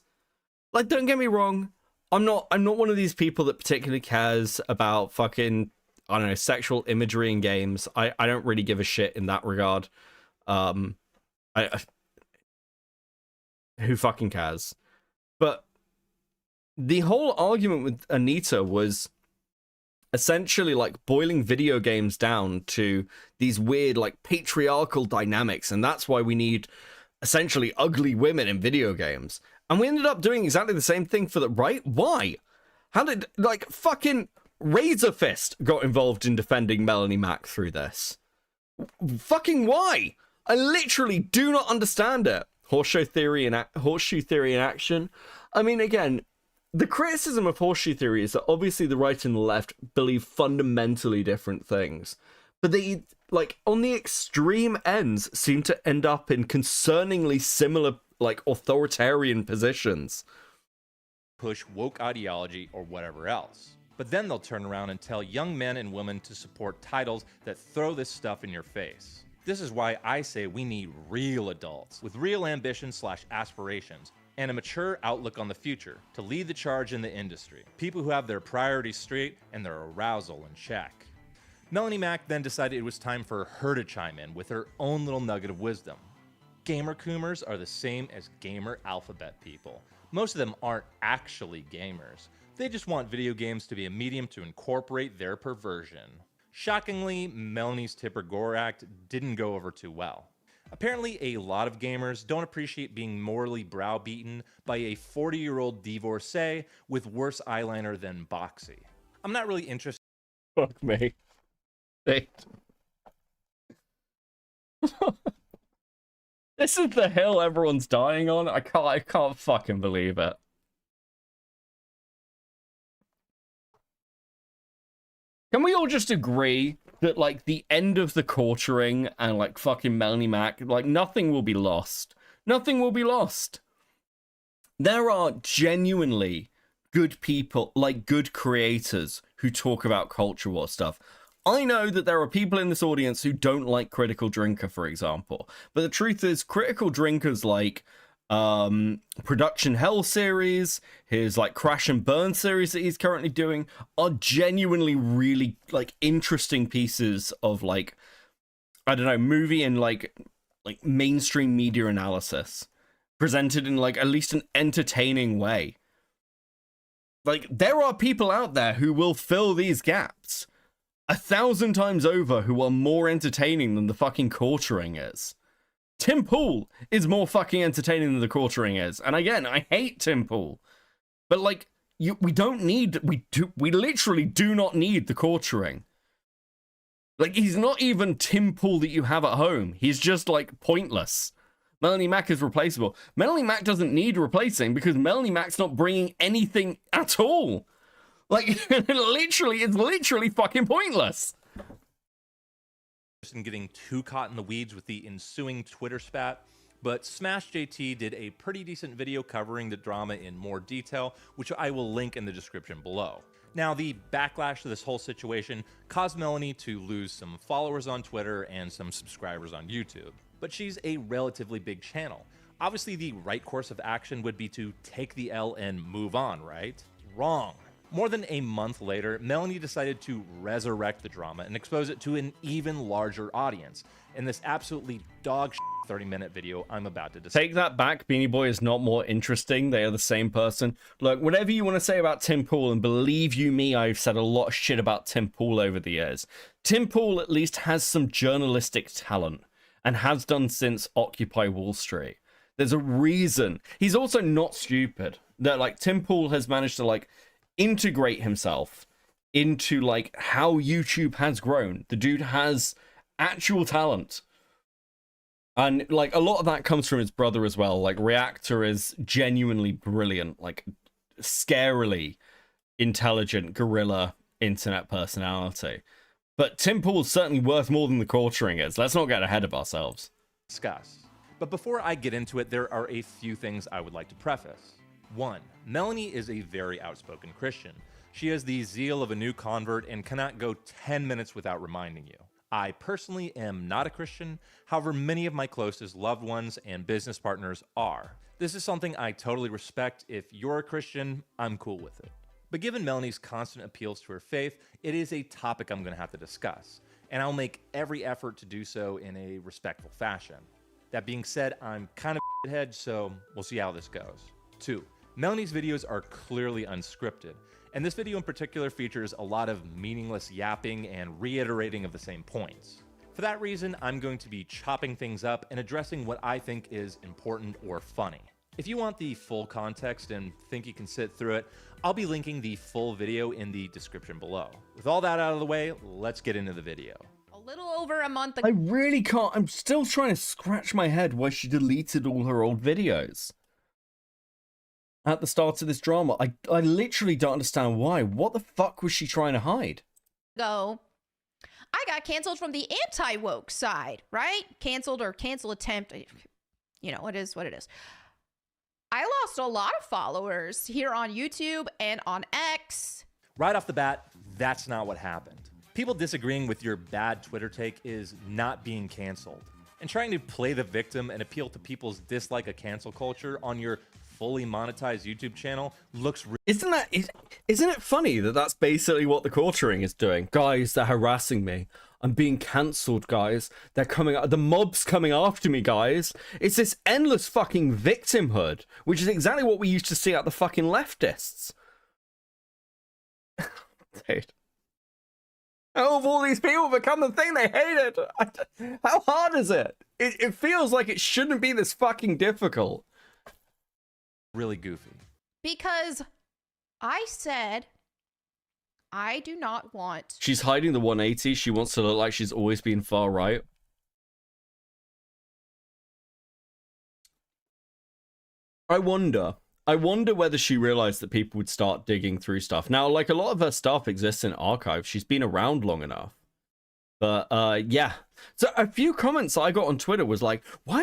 Like, don't get me wrong, I'm not one of these people that particularly cares about fucking, I don't know, sexual imagery in games. I don't really give a shit in that regard. Who fucking cares? But the whole argument with Anita was essentially like boiling video games down to these weird, like, patriarchal dynamics, and that's why we need essentially ugly women in video games. And we ended up doing exactly the same thing for the right. Why? How did, like, fucking Razor Fist got involved in defending Melanie Mack through this? Fucking why? I literally do not understand it. Horseshoe theory in action. I mean, again, the criticism of horseshoe theory is that obviously the right and the left believe fundamentally different things, but they, like, on the extreme ends, seem to end up in concerningly similar, like, authoritarian positions. Push woke ideology or whatever else. But then they'll turn around and tell young men and women to support titles that throw this stuff in your face. This is why I say we need real adults with real ambitions/aspirations and a mature outlook on the future to lead the charge in the industry. People who have their priorities straight and their arousal in check. Melanie Mack then decided it was time for her to chime in with her own little nugget of wisdom. Gamer coomers are the same as gamer alphabet people. Most of them aren't actually gamers. They just want video games to be a medium to incorporate their perversion. Shockingly, Melanie's Tipper Gore act didn't go over too well. Apparently, a lot of gamers don't appreciate being morally browbeaten by a 40-year-old divorcee with worse eyeliner than Boxy. I'm not really interested. Fuck me. This is the hill everyone's dying on. I can't fucking believe it. Can we all just agree that, like, the end of the quartering and, like, fucking Melanie Mack, like, nothing will be lost? Nothing will be lost. There are genuinely good people, like, good creators who talk about culture war stuff. I know that there are people in this audience who don't like Critical Drinker, for example. But the truth is, Critical Drinkers like Production Hell series, his like Crash and Burn series that he's currently doing are genuinely really like interesting pieces of like, I don't know, movie and like mainstream media analysis presented in like at least an entertaining way. Like, there are people out there who will fill these gaps 1,000 times over who are more entertaining than the fucking quartering is. Tim Pool is more fucking entertaining than the quartering is. And again, I hate Tim Pool. But like, we literally do not need the quartering. Like, he's not even Tim Pool that you have at home. He's just like pointless. Melanie Mack is replaceable. Melanie Mack doesn't need replacing because Melanie Mack's not bringing anything at all. Like, it's literally fucking pointless. And getting too caught in the weeds with the ensuing Twitter spat, but Smash JT did a pretty decent video covering the drama in more detail, which I will link in the description below. Now, the backlash to this whole situation caused Melanie to lose some followers on Twitter and some subscribers on YouTube, but she's a relatively big channel. Obviously, the right course of action would be to take the L and move on, right? Wrong. More than a month later, Melanie decided to resurrect the drama and expose it to an even larger audience in this absolutely dog shit 30-minute video I'm about to discuss. Take that back, Beanie Boy is not more interesting. They are the same person. Look, whatever you want to say about Tim Pool, and believe you me, I've said a lot of shit about Tim Pool over the years. Tim Pool at least has some journalistic talent and has done since Occupy Wall Street. There's a reason. He's also not stupid. That like Tim Pool has managed to like integrate himself into like how YouTube has grown. The dude has actual talent. And like a lot of that comes from his brother as well. Like Reactor is genuinely brilliant, like scarily intelligent guerrilla internet personality. But Tim Pool's certainly worth more than the quartering is. Let's not get ahead of ourselves. Discuss. But before I get into it, there are a few things I would like to preface. 1. Melanie is a very outspoken Christian. She has the zeal of a new convert and cannot go 10 minutes without reminding you. I personally am not a Christian, however many of my closest loved ones and business partners are. This is something I totally respect. If you're a Christian, I'm cool with it. But given Melanie's constant appeals to her faith, it is a topic I'm going to have to discuss, and I'll make every effort to do so in a respectful fashion. That being said, I'm kind of a shithead, so we'll see how this goes. 2. Melanie's videos are clearly unscripted, and this video in particular features a lot of meaningless yapping and reiterating of the same points. For that reason, I'm going to be chopping things up and addressing what I think is important or funny. If you want the full context and think you can sit through it, I'll be linking the full video in the description below. With all that out of the way, let's get into the video. A little over a month ago. I really can't. I'm still trying to scratch my head why she deleted all her old videos at the start of this drama. I literally don't understand why. What the fuck was she trying to hide? I got canceled from the anti-woke side, right? Canceled or cancel attempt. You know, it is what it is. I lost a lot of followers here on YouTube and on X. Right off the bat, that's not what happened. People disagreeing with your bad Twitter take is not being canceled. And trying to play the victim and appeal to people's dislike of cancel culture on your fully monetized YouTube channel looks isn't it funny that that's basically what the quartering is doing? Guys, they're harassing me. I'm being cancelled, guys. They're coming out. The mob's coming after me, guys. It's this endless fucking victimhood, which is exactly what we used to see at the fucking leftists. Dude. How have all these people become the thing they hated? How hard is it? It feels like it shouldn't be this fucking difficult. Really goofy. Because I said I do not want... She's hiding the 180. She wants to look like she's always been far right. I wonder I wonder whether she realized that people would start digging through stuff. Now, like, a lot of her stuff exists in archives. She's been around long enough. But yeah. So a few comments I got on Twitter was like, why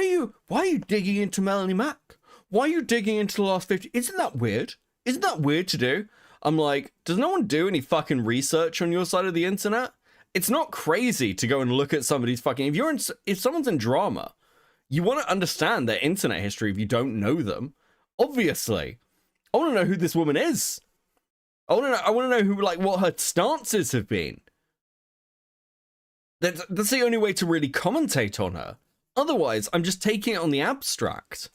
are you digging into Melanie Mack? Why are you digging into the last 50? Isn't that weird? Isn't that weird to do? I'm like, does no one do any fucking research on your side of the internet? It's not crazy to go and look at somebody's fucking... If someone's in drama, you want to understand their internet history if you don't know them. Obviously. I want to know who this woman is. I want to know who, like, what her stances have been. That's the only way to really commentate on her. Otherwise, I'm just taking it on the abstract.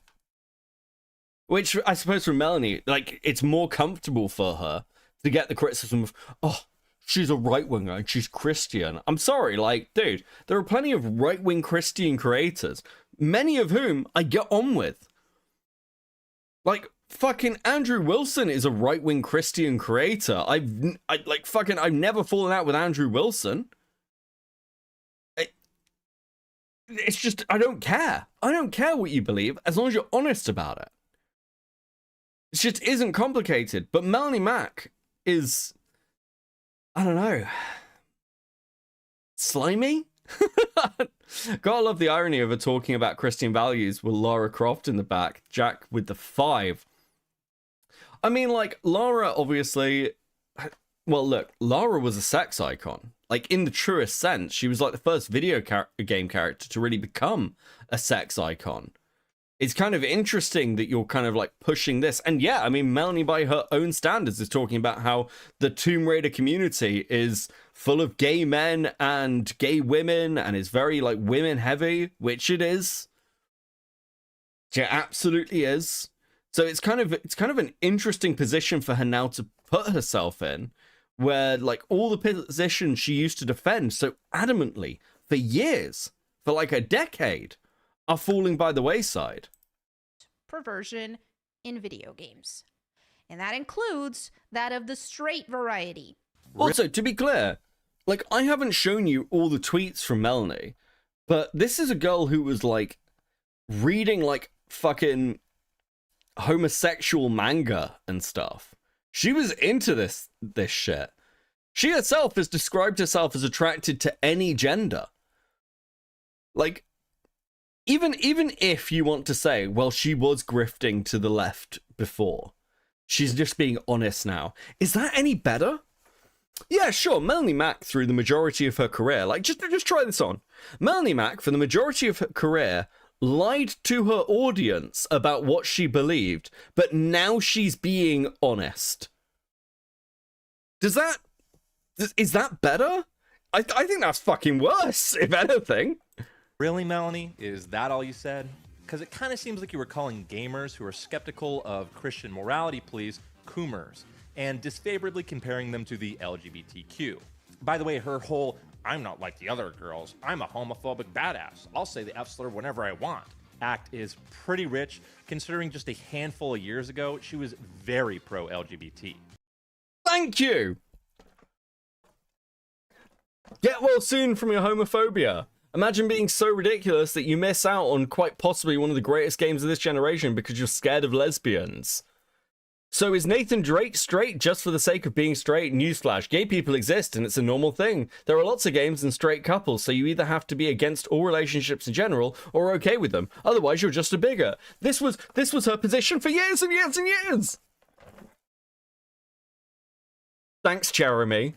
Which, I suppose for Melanie, like, it's more comfortable for her to get the criticism of, oh, she's a right-winger and she's Christian. I'm sorry, like, dude, there are plenty of right-wing Christian creators, many of whom I get on with. Like, fucking Andrew Wilson is a right-wing Christian creator. I've never fallen out with Andrew Wilson. It's just, I don't care. I don't care what you believe, as long as you're honest about it. It just isn't complicated. But Melanie Mack is, I don't know, slimy? Gotta love the irony of her talking about Christian values with Lara Croft in the back, Jack with the 5. I mean, like, Lara obviously... Well, look, Lara was a sex icon. Like, in the truest sense, she was like the first video game character to really become a sex icon. It's kind of interesting that you're kind of like pushing this. And yeah, I mean, Melanie, by her own standards, is talking about how the Tomb Raider community is full of gay men and gay women and is very like women heavy, which it is. It absolutely is. So it's kind of an interesting position for her now to put herself in, where like all the positions she used to defend so adamantly for years, for like a decade, are falling by the wayside. Perversion in video games. And that includes that of the straight variety. Also, to be clear, like, I haven't shown you all the tweets from Melanie, but this is a girl who was like reading like fucking homosexual manga and stuff. She was into this shit. She herself has described herself as attracted to any gender. Like, even if you want to say, well, she was grifting to the left before, she's just being honest now. Is that any better? Yeah, sure, Melanie Mack, through the majority of her career, like, just try this on. Melanie Mack, for the majority of her career, lied to her audience about what she believed, but now she's being honest. Is that better? I think that's fucking worse, if anything. Really, Melanie? Is that all you said? Because it kind of seems like you were calling gamers who are skeptical of Christian morality pleas coomers, and disfavorably comparing them to the LGBTQ. By the way, her whole, I'm not like the other girls, I'm a homophobic badass, I'll say the F slur whenever I want, act is pretty rich, considering just a handful of years ago, she was very pro-LGBT. Thank you! Get well soon from your homophobia. Imagine being so ridiculous that you miss out on quite possibly one of the greatest games of this generation because you're scared of lesbians. So is Nathan Drake straight just for the sake of being straight? Newsflash, gay people exist and it's a normal thing. There are lots of games and straight couples, so you either have to be against all relationships in general or okay with them. Otherwise you're just a bigot. This was her position for years and years and years. Thanks, Jeremy.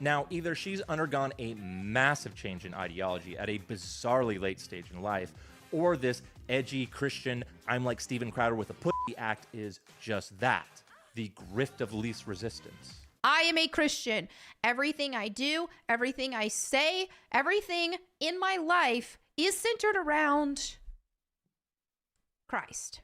Now, either she's undergone a massive change in ideology at a bizarrely late stage in life, or this edgy Christian, I'm like Steven Crowder with a pussy act is just that, the grift of least resistance. I am a Christian. Everything I do, everything I say, everything in my life is centered around Christ.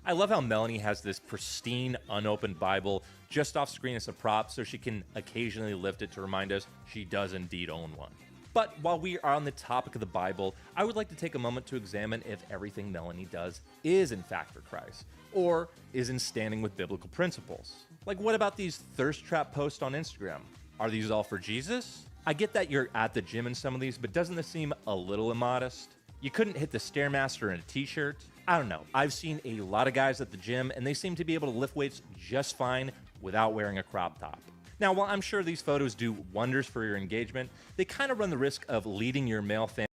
I love how Melanie has this pristine, unopened Bible just off screen as a prop so she can occasionally lift it to remind us she does indeed own one. But while we are on the topic of the Bible, I would like to take a moment to examine if everything Melanie does is in fact for Christ, or is in standing with biblical principles. Like, what about these thirst trap posts on Instagram? Are these all for Jesus? I get that you're at the gym in some of these, but doesn't this seem a little immodest? You couldn't hit the Stairmaster in a t-shirt. I don't know. I've seen a lot of guys at the gym, and they seem to be able to lift weights just fine without wearing a crop top. Now, while I'm sure these photos do wonders for your engagement, they kind of run the risk of leading your male fan.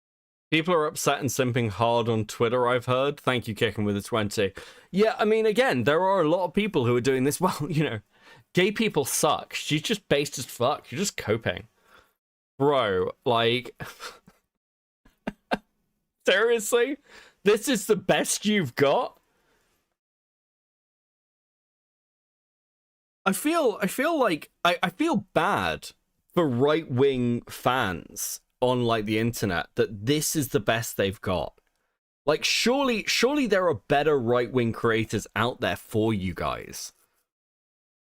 People are upset and simping hard on Twitter, I've heard. Thank you, Kicking with a 20. Yeah, I mean, again, there are a lot of people who are doing this. Well, you know, gay people suck. She's just based as fuck. You're just coping. Bro, like... Seriously? This is the best you've got? I feel like I feel bad for right-wing fans on like the internet that this is the best they've got. Like surely there are better right-wing creators out there for you guys.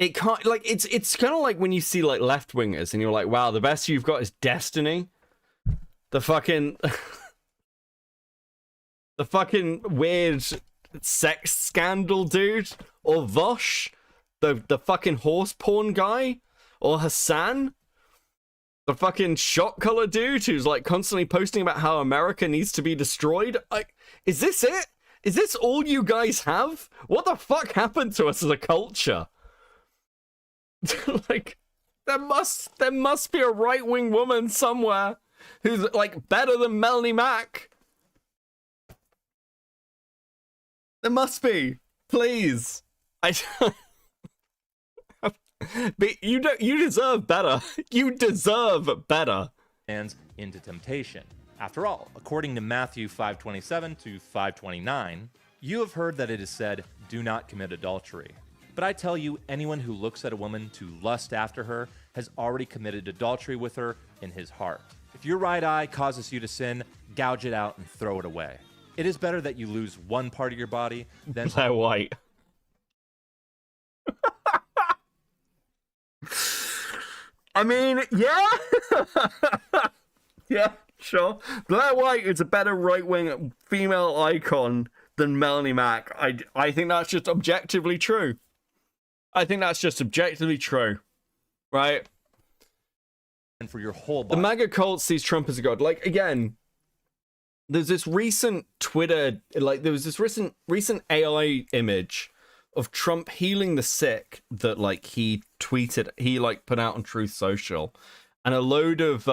It can't, like, it's kind of like when you see like left-wingers and you're like, wow, the best you've got is Destiny. The fucking the fucking weird sex scandal dude, or Vosh, the fucking horse porn guy, or Hassan, the fucking shot color dude who's like constantly posting about how America needs to be destroyed. Is this it? Is this all you guys have? What the fuck happened to us as a culture? Like, there must be a right-wing woman somewhere who's like better than Melanie Mack. There must be. Please. But you deserve better. You deserve better. Fans into temptation. After all, according to Matthew 5:27 to 5:29, you have heard that it is said, "Do not commit adultery." But I tell you, anyone who looks at a woman to lust after her has already committed adultery with her in his heart. If your right eye causes you to sin, gouge it out and throw it away. It is better that you lose one part of your body than Blair White. I mean, yeah. Yeah, sure. Blair White is a better right-wing female icon than Melanie Mack. I think that's just objectively true. I think that's just objectively true. Right? And for your whole body. The MAGA cult sees Trump as a god. Like, again, there's this recent Twitter, like, there was this recent AI image of Trump healing the sick that, like, he like, put out on Truth Social. And a load of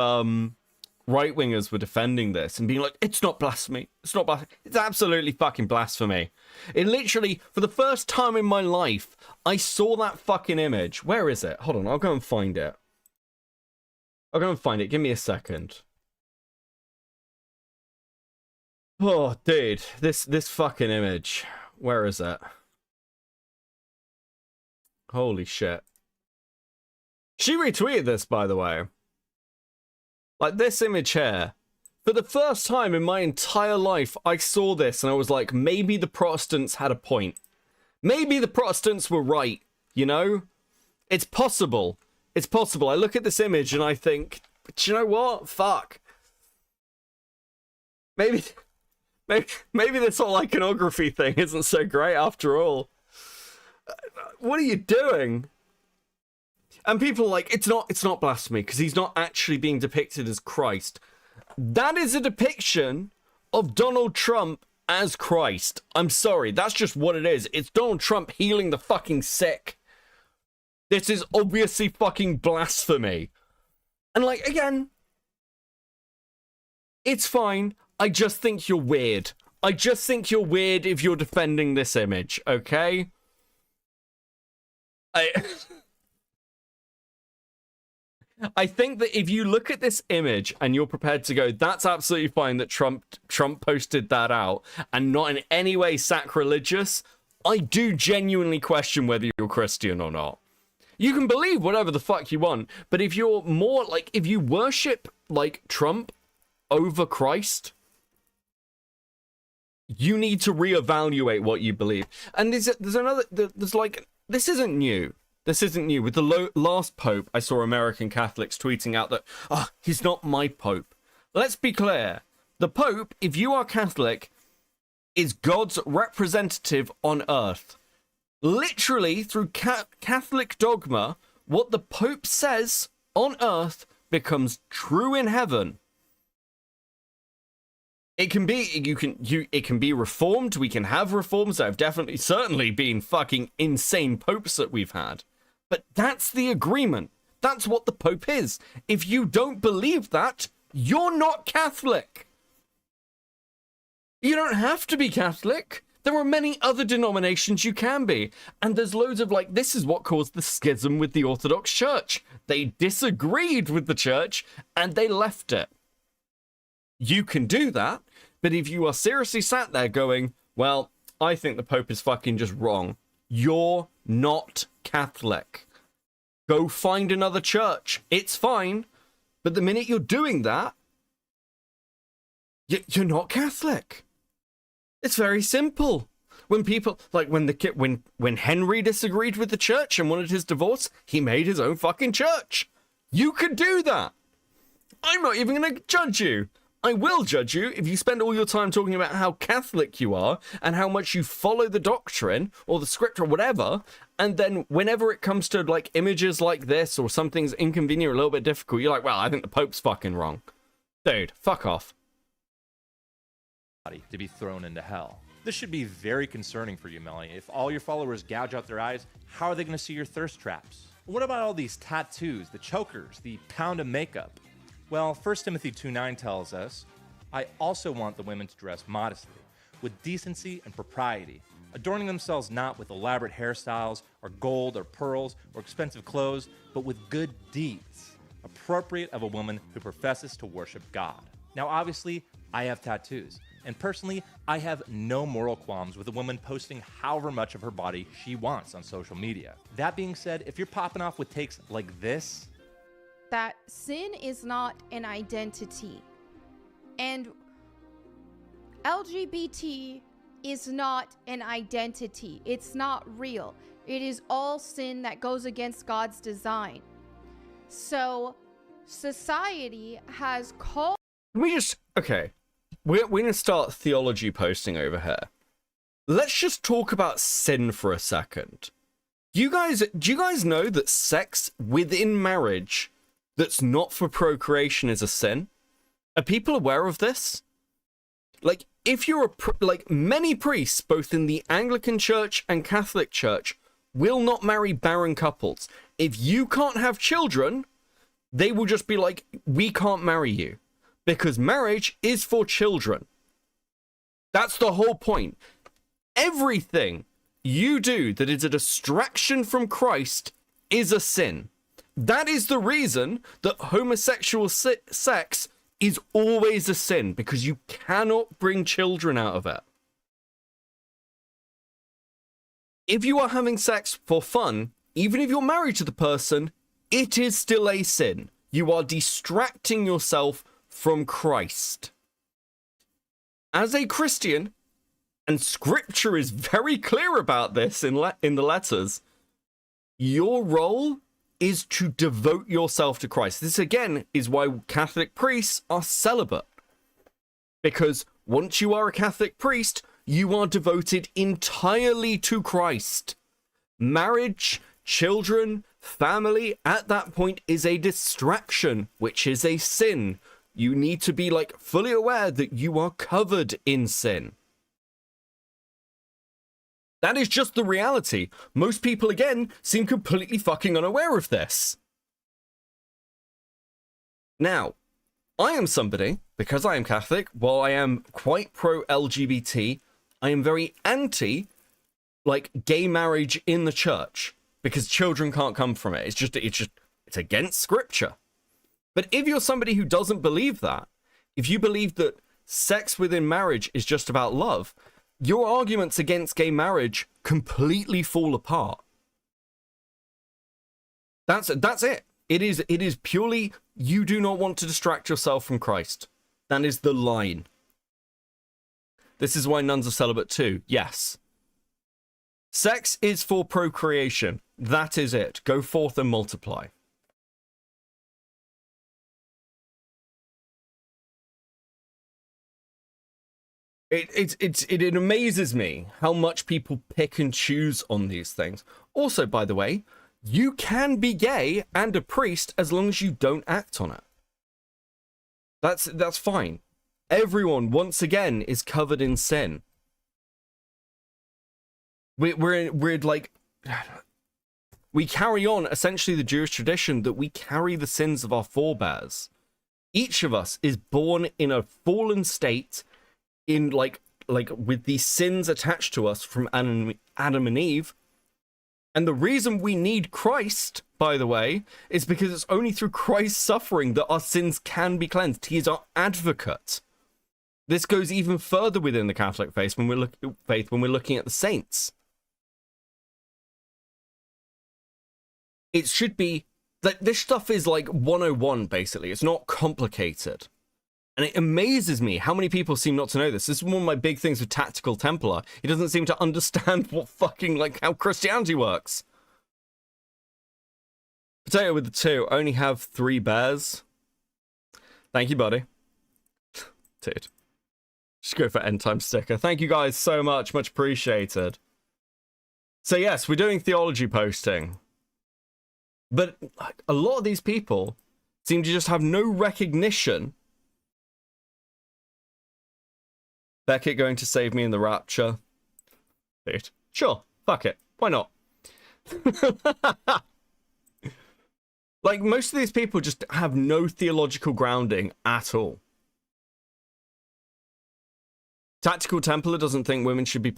right-wingers were defending this and being like, it's not blasphemy. It's not blasphemy. It's absolutely fucking blasphemy. It literally, for the first time in my life, I saw that fucking image. Where is it? Hold on, I'll go and find it. I'll go and find it. Give me a second. Oh, dude, this fucking image. Where is it? Holy shit. She retweeted this, by the way. Like, this image here. For the first time in my entire life, I saw this and I was like, maybe the Protestants had a point. Maybe the Protestants were right, you know? It's possible. It's possible. I look at this image and I think, do you know what? Fuck. Maybe this whole iconography thing isn't so great after all. What are you doing? And people are like, it's not blasphemy because he's not actually being depicted as Christ. That is a depiction of Donald Trump as Christ. I'm sorry, that's just what it is. It's Donald Trump healing the fucking sick. This is obviously fucking blasphemy. And like, again, it's fine. I just think you're weird. I just think you're weird if you're defending this image, okay? I think that if you look at this image and you're prepared to go, that's absolutely fine that Trump posted that out and not in any way sacrilegious, I do genuinely question whether you're Christian or not. You can believe whatever the fuck you want, but if you're more like, if you worship like Trump over Christ, you need to reevaluate what you believe. And there's like, this isn't new. This isn't new. With the last Pope, I saw American Catholics tweeting out that, he's not my Pope. Let's be clear. The Pope, if you are Catholic, is God's representative on earth. Literally, through Catholic dogma, what the Pope says on earth becomes true in heaven. It can be, it can be reformed. We can have reforms. There have certainly been fucking insane popes that we've had. But that's the agreement. That's what the Pope is. If you don't believe that, you're not Catholic. You don't have to be Catholic. There are many other denominations you can be. And there's loads of like, this is what caused the schism with the Orthodox Church. They disagreed with the church and they left it. You can do that, but if you are seriously sat there going, well, I think the Pope is fucking just wrong, you're not Catholic. Go find another church. It's fine. But the minute you're doing that, you're not Catholic. It's very simple. When people, like when Henry disagreed with the church and wanted his divorce, he made his own fucking church. You could do that. I'm not even going to judge you. I will judge you if you spend all your time talking about how Catholic you are and how much you follow the doctrine or the script or whatever, and then whenever it comes to like images like this or something's inconvenient or a little bit difficult, you're like, well, I think the Pope's fucking wrong. Dude, fuck off. To be thrown into hell. This should be very concerning for you, Melanie. If all your followers gouge out their eyes, how are they going to see your thirst traps? What about all these tattoos, the chokers, the pound of makeup? Well, 1 Timothy 2:9 tells us, I also want the women to dress modestly, with decency and propriety, adorning themselves not with elaborate hairstyles, or gold, or pearls, or expensive clothes, but with good deeds, appropriate of a woman who professes to worship God. Now, obviously, I have tattoos, and personally, I have no moral qualms with a woman posting however much of her body she wants on social media. That being said, if you're popping off with takes like this, that sin is not an identity, and LGBT is not an identity. It's not real. It is all sin that goes against God's design. So society has called... Okay, we're gonna start theology posting over here. Let's just talk about sin for a second. Do you guys know that sex within marriage that's not for procreation is a sin? Are people aware of this? Like, if you're like many priests, both in the Anglican Church and Catholic Church, will not marry barren couples. If you can't have children, they will just be like, we can't marry you. Because marriage is for children. That's the whole point. Everything you do that is a distraction from Christ is a sin. That is the reason that homosexual sex is always a sin, because you cannot bring children out of it. If you are having sex for fun, even if you're married to the person, it is still a sin. You are distracting yourself from Christ. As a Christian, and scripture is very clear about this in the letters, your role is to devote yourself to Christ. This again is why Catholic priests are celibate. Because once you are a Catholic priest, you are devoted entirely to Christ. Marriage, children, family, at that point is a distraction, which is a sin. You need to be like fully aware that you are covered in sin. That is just the reality. Most people, again, seem completely fucking unaware of this. Now, I am somebody, because I am Catholic, while I am quite pro-LGBT, I am very anti, like, gay marriage in the church, because children can't come from it. It's against scripture. But if you're somebody who doesn't believe that, if you believe that sex within marriage is just about love, your arguments against gay marriage completely fall apart. That's it. It is purely you do not want to distract yourself from Christ. That is the line. This is why nuns are celibate too. Yes. Sex is for procreation. That is it. Go forth and multiply. It amazes me how much people pick and choose on these things. Also, by the way, you can be gay and a priest as long as you don't act on it. That's fine. Everyone, once again, is covered in sin. We're like, we carry on essentially the Jewish tradition that we carry the sins of our forebears. Each of us is born in a fallen state, in like with these sins attached to us from Adam and Eve. And the reason we need Christ, by the way, is because it's only through Christ's suffering that our sins can be cleansed. He is our advocate. This goes even further within the Catholic faith when we're looking at the saints. It should be like, this stuff is like 101 basically. It's not complicated. And it amazes me how many people seem not to know this. This is one of my big things with Tactical Templar. He doesn't seem to understand what fucking, like, how Christianity works. Potato with the 2, only have 3 bears. Thank you, buddy. Dude. Just go for end time sticker. Thank you guys so much. Much appreciated. So yes, we're doing theology posting. But like, a lot of these people seem to just have no recognition. Beckett going to save me in the rapture. Dude. Sure. Fuck it. Why not? Like, most of these people just have no theological grounding at all. Tactical Templar doesn't think women should be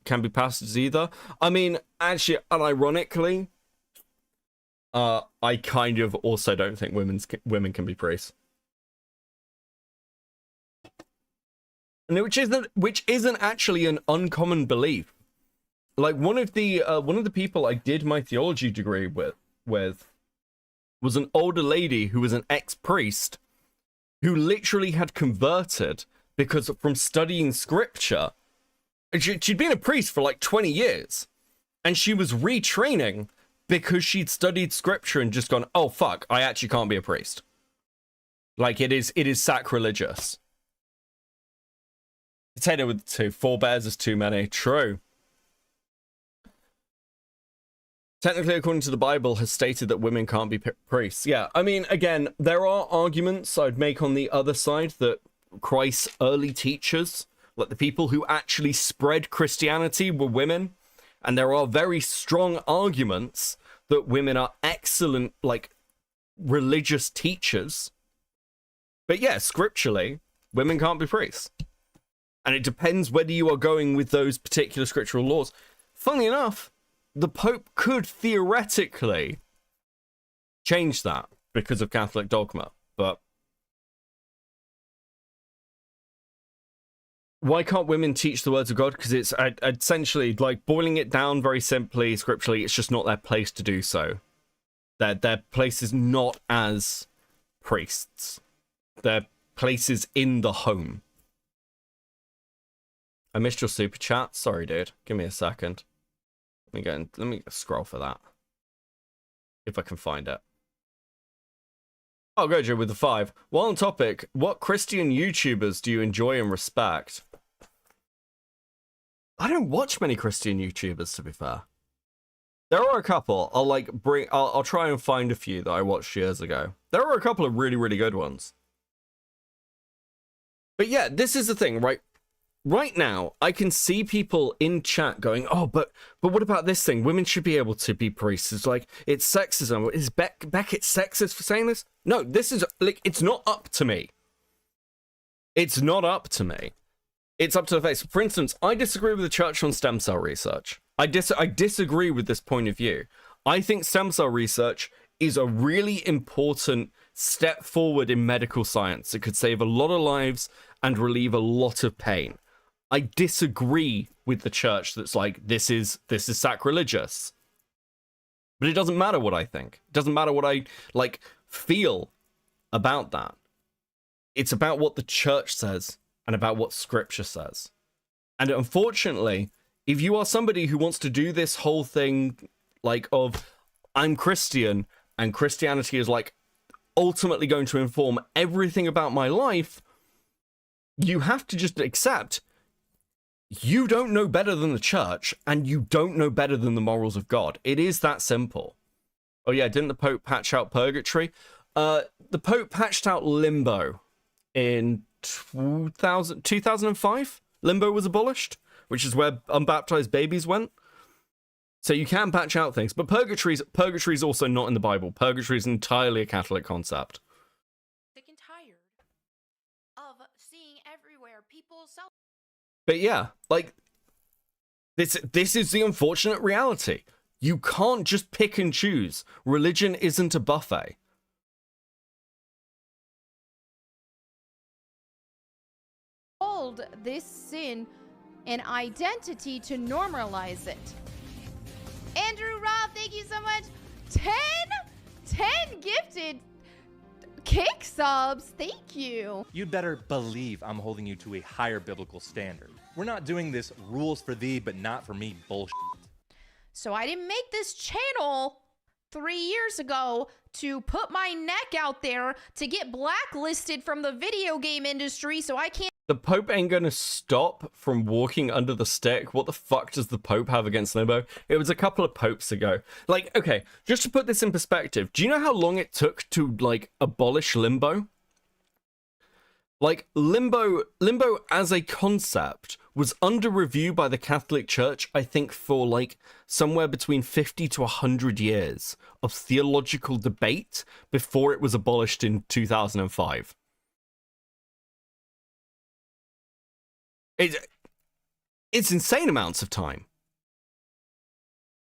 can be pastors either. I mean, actually, unironically, I kind of also don't think women can be priests. And which isn't actually an uncommon belief. Like, one of the people I did my theology degree with was an older lady who was an ex-priest who literally had converted because from studying scripture. She'd been a priest for like 20 years, and she was retraining because she'd studied scripture and just gone, oh fuck, I actually can't be a priest. Like, it is sacrilegious. Potato with 2. 4 bears is too many. True. Technically, according to the Bible, has stated that women can't be priests. Yeah, I mean, again, there are arguments I'd make on the other side that Christ's early teachers, like the people who actually spread Christianity, were women. And there are very strong arguments that women are excellent, like, religious teachers. But yeah, scripturally, women can't be priests. And it depends whether you are going with those particular scriptural laws. Funnily enough, the Pope could theoretically change that because of Catholic dogma. But why can't women teach the words of God? Because it's essentially, like, boiling it down very simply, scripturally, it's just not their place to do so. Their place is not as priests. Their place is in the home. I missed your super chat. Sorry, dude. Give me a second. Let me scroll for that. If I can find it. I'll go, Joe, with the 5. While on topic, what Christian YouTubers do you enjoy and respect? I don't watch many Christian YouTubers, to be fair. There are a couple. I'll try and find a few that I watched years ago. There are a couple of really, really good ones. But yeah, this is the thing, right? Right now, I can see people in chat going, oh, but what about this thing? Women should be able to be priests. It's like, it's sexism. Is Beckett sexist for saying this? No, this is, like, it's not up to me. It's not up to me. It's up to the face. For instance, I disagree with the church on stem cell research. I disagree with this point of view. I think stem cell research is a really important step forward in medical science. It could save a lot of lives and relieve a lot of pain. I disagree with the church that's like, this is sacrilegious. But it doesn't matter what I think. It doesn't matter what I, like, feel about that. It's about what the church says and about what scripture says. And unfortunately, if you are somebody who wants to do this whole thing, like, of, I'm Christian, and Christianity is, like, ultimately going to inform everything about my life, you have to just accept you don't know better than the church, and you don't know better than the morals of God. It is that simple. Oh yeah, didn't the Pope patch out purgatory? The Pope patched out limbo in 2005, limbo was abolished, which is where unbaptized babies went. So you can patch out things, but purgatory's also not in the Bible. Purgatory is entirely a Catholic concept. Sick and tired of seeing everywhere people celebrate. But yeah, like this is the unfortunate reality. You can't just pick and choose. Religion isn't a buffet. Hold this sin and identity to normalize it. Andrew Robb, thank you so much. 10 gifted kick subs. Thank you. You'd better believe I'm holding you to a higher biblical standard. We're not doing this rules for thee, but not for me bullshit. So I didn't make this channel 3 years ago to put my neck out there to get blacklisted from the video game industry so I can't. The Pope ain't gonna stop from walking under the stick. What the fuck does the Pope have against limbo? It was a couple of popes ago. Like, okay, just to put this in perspective, do you know how long it took to, like, abolish limbo? Like, limbo as a concept was under review by the Catholic Church, I think, for, like, somewhere between 50 to 100 years of theological debate before it was abolished in 2005. It's insane amounts of time.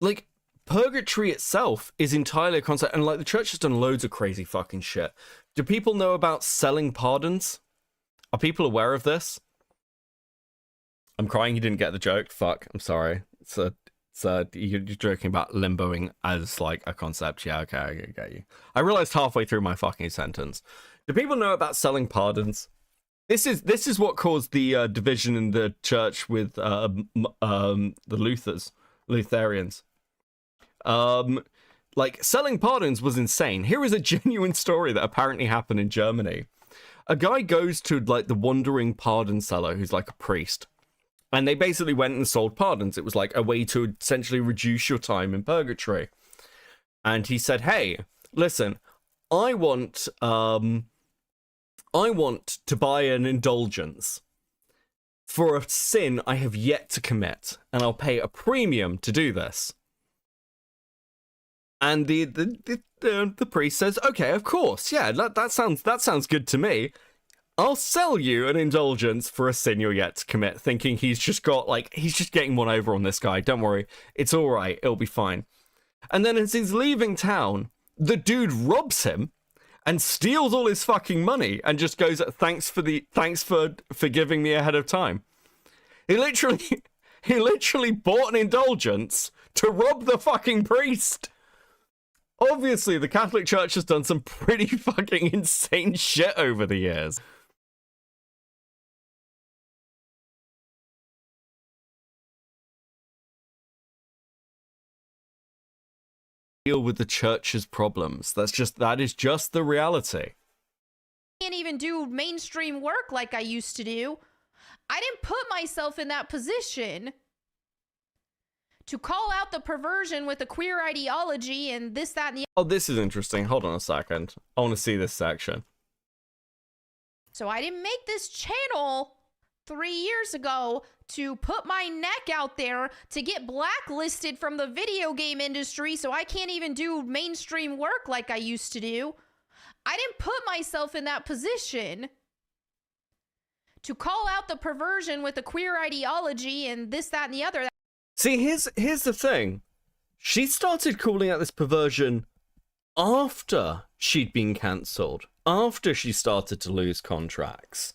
Like, purgatory itself is entirely a concept, and like the church has done loads of crazy fucking shit. Do people know about selling pardons? Are people aware of this? I'm crying you didn't get the joke. Fuck, I'm sorry. You're joking about limboing as like a concept. Yeah, okay, I get you. I realized halfway through my fucking sentence. Do people know about selling pardons? This is what caused the division in the church with the Lutherans. Like, selling pardons was insane. Here is a genuine story that apparently happened in Germany. A guy goes to, like, the wandering pardon seller, who's like a priest. And they basically went and sold pardons. It was like a way to essentially reduce your time in purgatory. And he said, hey, listen, I want to buy an indulgence for a sin I have yet to commit, and I'll pay a premium to do this. And the priest says, okay, of course, yeah, that sounds good to me. I'll sell you an indulgence for a sin you're yet to commit, thinking he's just getting one over on this guy. Don't worry, it's all right, it'll be fine. And then as he's leaving town, the dude robs him and steals all his fucking money and just goes, thanks for giving me ahead of time. He literally bought an indulgence to rob the fucking priest. Obviously, the Catholic Church has done some pretty fucking insane shit over the years. Deal with the church's problems. That is just the reality. Can't even do mainstream work like I used to do. I didn't put myself in that position to call out the perversion with a queer ideology and this, that, and the... Oh, this is interesting. Hold on a second. I want to see this section. So I didn't make this channel 3 years ago to put my neck out there to get blacklisted from the video game industry so I can't even do mainstream work like I used to do. I didn't put myself in that position to call out the perversion with a queer ideology and this, that, and the other. See, here's the thing. She started calling out this perversion after she'd been cancelled, after she started to lose contracts.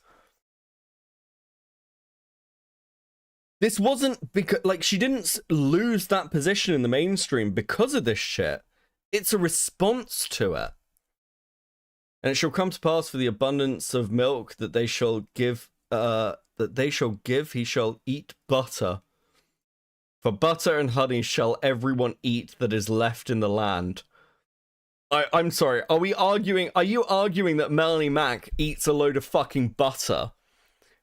This wasn't because, like, she didn't lose that position in the mainstream because of this shit. It's a response to it. And it shall come to pass for the abundance of milk that they shall give, he shall eat butter. For butter and honey shall everyone eat that is left in the land. I'm sorry, are you arguing that Melanie Mack eats a load of fucking butter?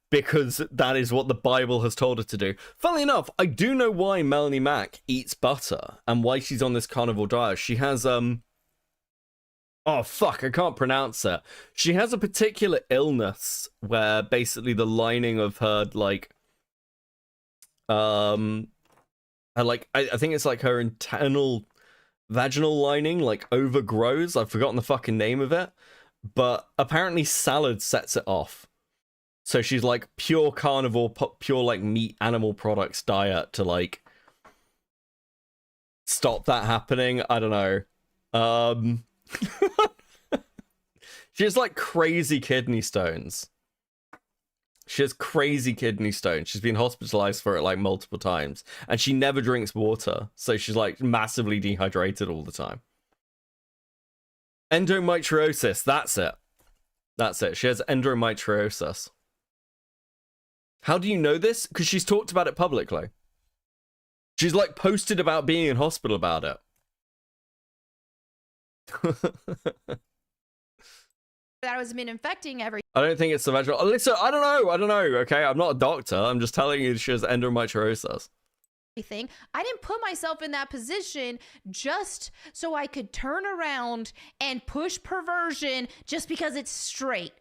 Because that is what the Bible has told her to do. Funnily enough, I do know why Melanie Mack eats butter and why she's on this carnivore diet. She has, Oh, fuck, I can't pronounce it. She has a particular illness where basically the lining of her, like, I think it's like her internal vaginal lining, like, overgrows. I've forgotten the fucking name of it. But apparently salad sets it off. So she's like pure carnivore, pure like meat animal products diet to like stop that happening. I don't know. She has like crazy kidney stones. She has crazy kidney stones. She's been hospitalized for it like multiple times. And she never drinks water. So she's like massively dehydrated all the time. Endometriosis, that's it. That's it. She has endometriosis. How do you know this? Because she's talked about it publicly. She's like posted about being in hospital about it. That has been infecting every. I don't think it's the vaginal. Listen, I don't know. Okay, I'm not a doctor. I'm just telling you she has endometriosis. Thing. I didn't put myself in that position just so I could turn around and push perversion just because it's straight.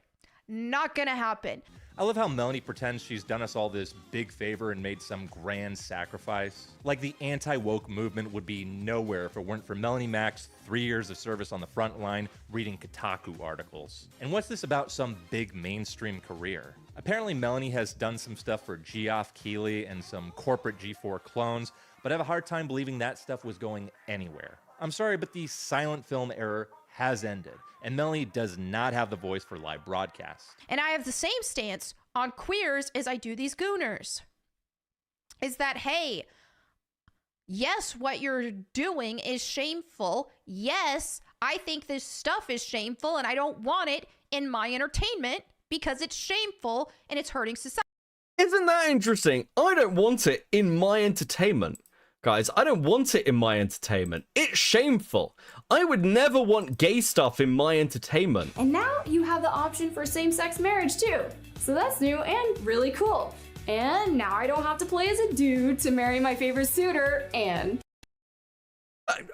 Not gonna happen. I love how Melanie pretends she's done us all this big favor and made some grand sacrifice. Like the anti-woke movement would be nowhere if it weren't for Melanie Mack's 3 years of service on the front line reading Kotaku articles. And what's this about some big mainstream career? Apparently Melanie has done some stuff for Geoff Keighley and some corporate G4 clones, but I have a hard time believing that stuff was going anywhere. I'm sorry, but the silent film era has ended, and Melanie does not have the voice for live broadcasts. And I have the same stance on queers as I do these gooners. Is that, hey, yes, what you're doing is shameful. Yes, I think this stuff is shameful, and I don't want it in my entertainment because it's shameful and it's hurting society. Isn't that interesting? I don't want it in my entertainment. Guys, I don't want it in my entertainment. It's shameful. I would never want gay stuff in my entertainment. And now you have the option for same-sex marriage too. So that's new and really cool. And now I don't have to play as a dude to marry my favorite suitor and...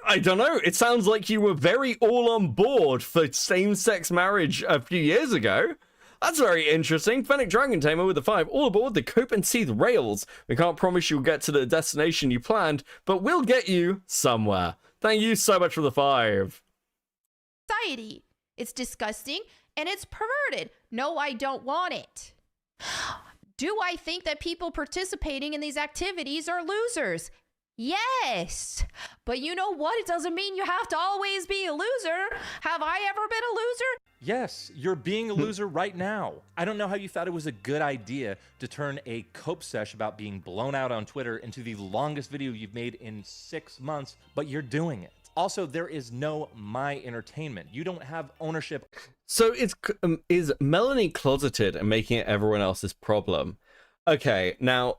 I don't know. It sounds like you were very all on board for same-sex marriage a few years ago. That's very interesting. Fennec Dragon Tamer with the 5. All aboard the Cope and Seeth rails. We can't promise you'll get to the destination you planned, but we'll get you somewhere. Thank you so much for the 5. Society. It's disgusting and it's perverted. No, I don't want it. Do I think that people participating in these activities are losers? Yes. But you know what? It doesn't mean you have to always be a loser. Have I ever been a loser? Yes, you're being a loser right now. I don't know how you thought it was a good idea to turn a cope sesh about being blown out on Twitter into the longest video you've made in 6 months, but you're doing it. Also, there is no my entertainment. You don't have ownership. So is Melanie closeted and making it everyone else's problem? Okay, now,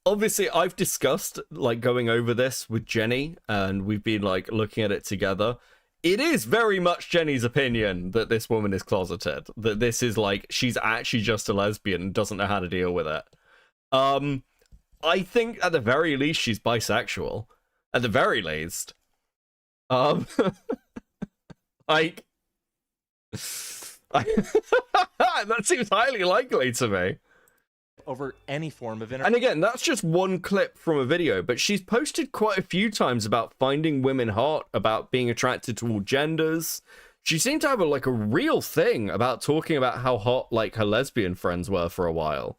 obviously I've discussed like going over this with Jenny and we've been like looking at it together. It is very much Jenny's opinion that this woman is closeted, that this is like, she's actually just a lesbian and doesn't know how to deal with it. I think at the very least she's bisexual. At the very least. Like, that seems highly likely to me. Over any form of And again, that's just one clip from a video, but she's posted quite a few times about finding women hot, about being attracted to all genders. She seemed to have a real thing about talking about how hot like her lesbian friends were for a while.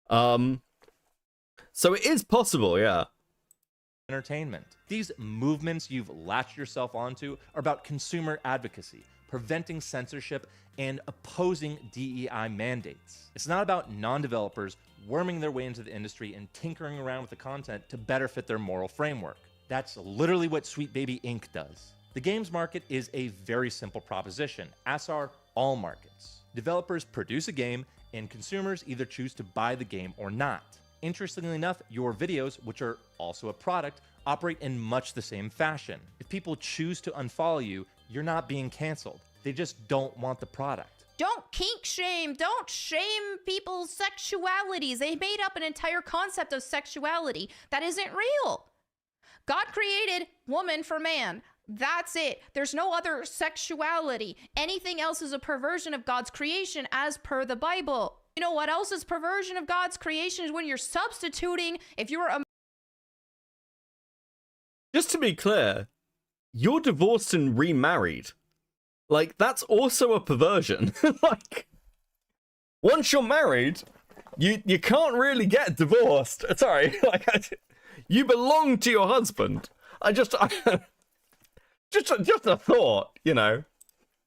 So it is possible, yeah. Entertainment. These movements you've latched yourself onto are about consumer advocacy, preventing censorship, and opposing DEI mandates. It's not about non-developers worming their way into the industry and tinkering around with the content to better fit their moral framework. That's literally what Sweet Baby Inc. does. The games market is a very simple proposition, as are all markets. Developers produce a game, and consumers either choose to buy the game or not. Interestingly enough, your videos, which are also a product, operate in much the same fashion. If people choose to unfollow you, you're not being canceled. They just don't want the product. Don't kink shame. Don't shame people's sexualities. They made up an entire concept of sexuality that isn't real. God created woman for man. That's it. There's no other sexuality. Anything else is a perversion of God's creation as per the Bible. You know what else is perversion of God's creation is when you're substituting, if you're a... Just to be clear, you're divorced and remarried. Like, that's also a perversion. Like, once you're married, you can't really get divorced. Sorry, like, you belong to your husband. Just a thought, you know.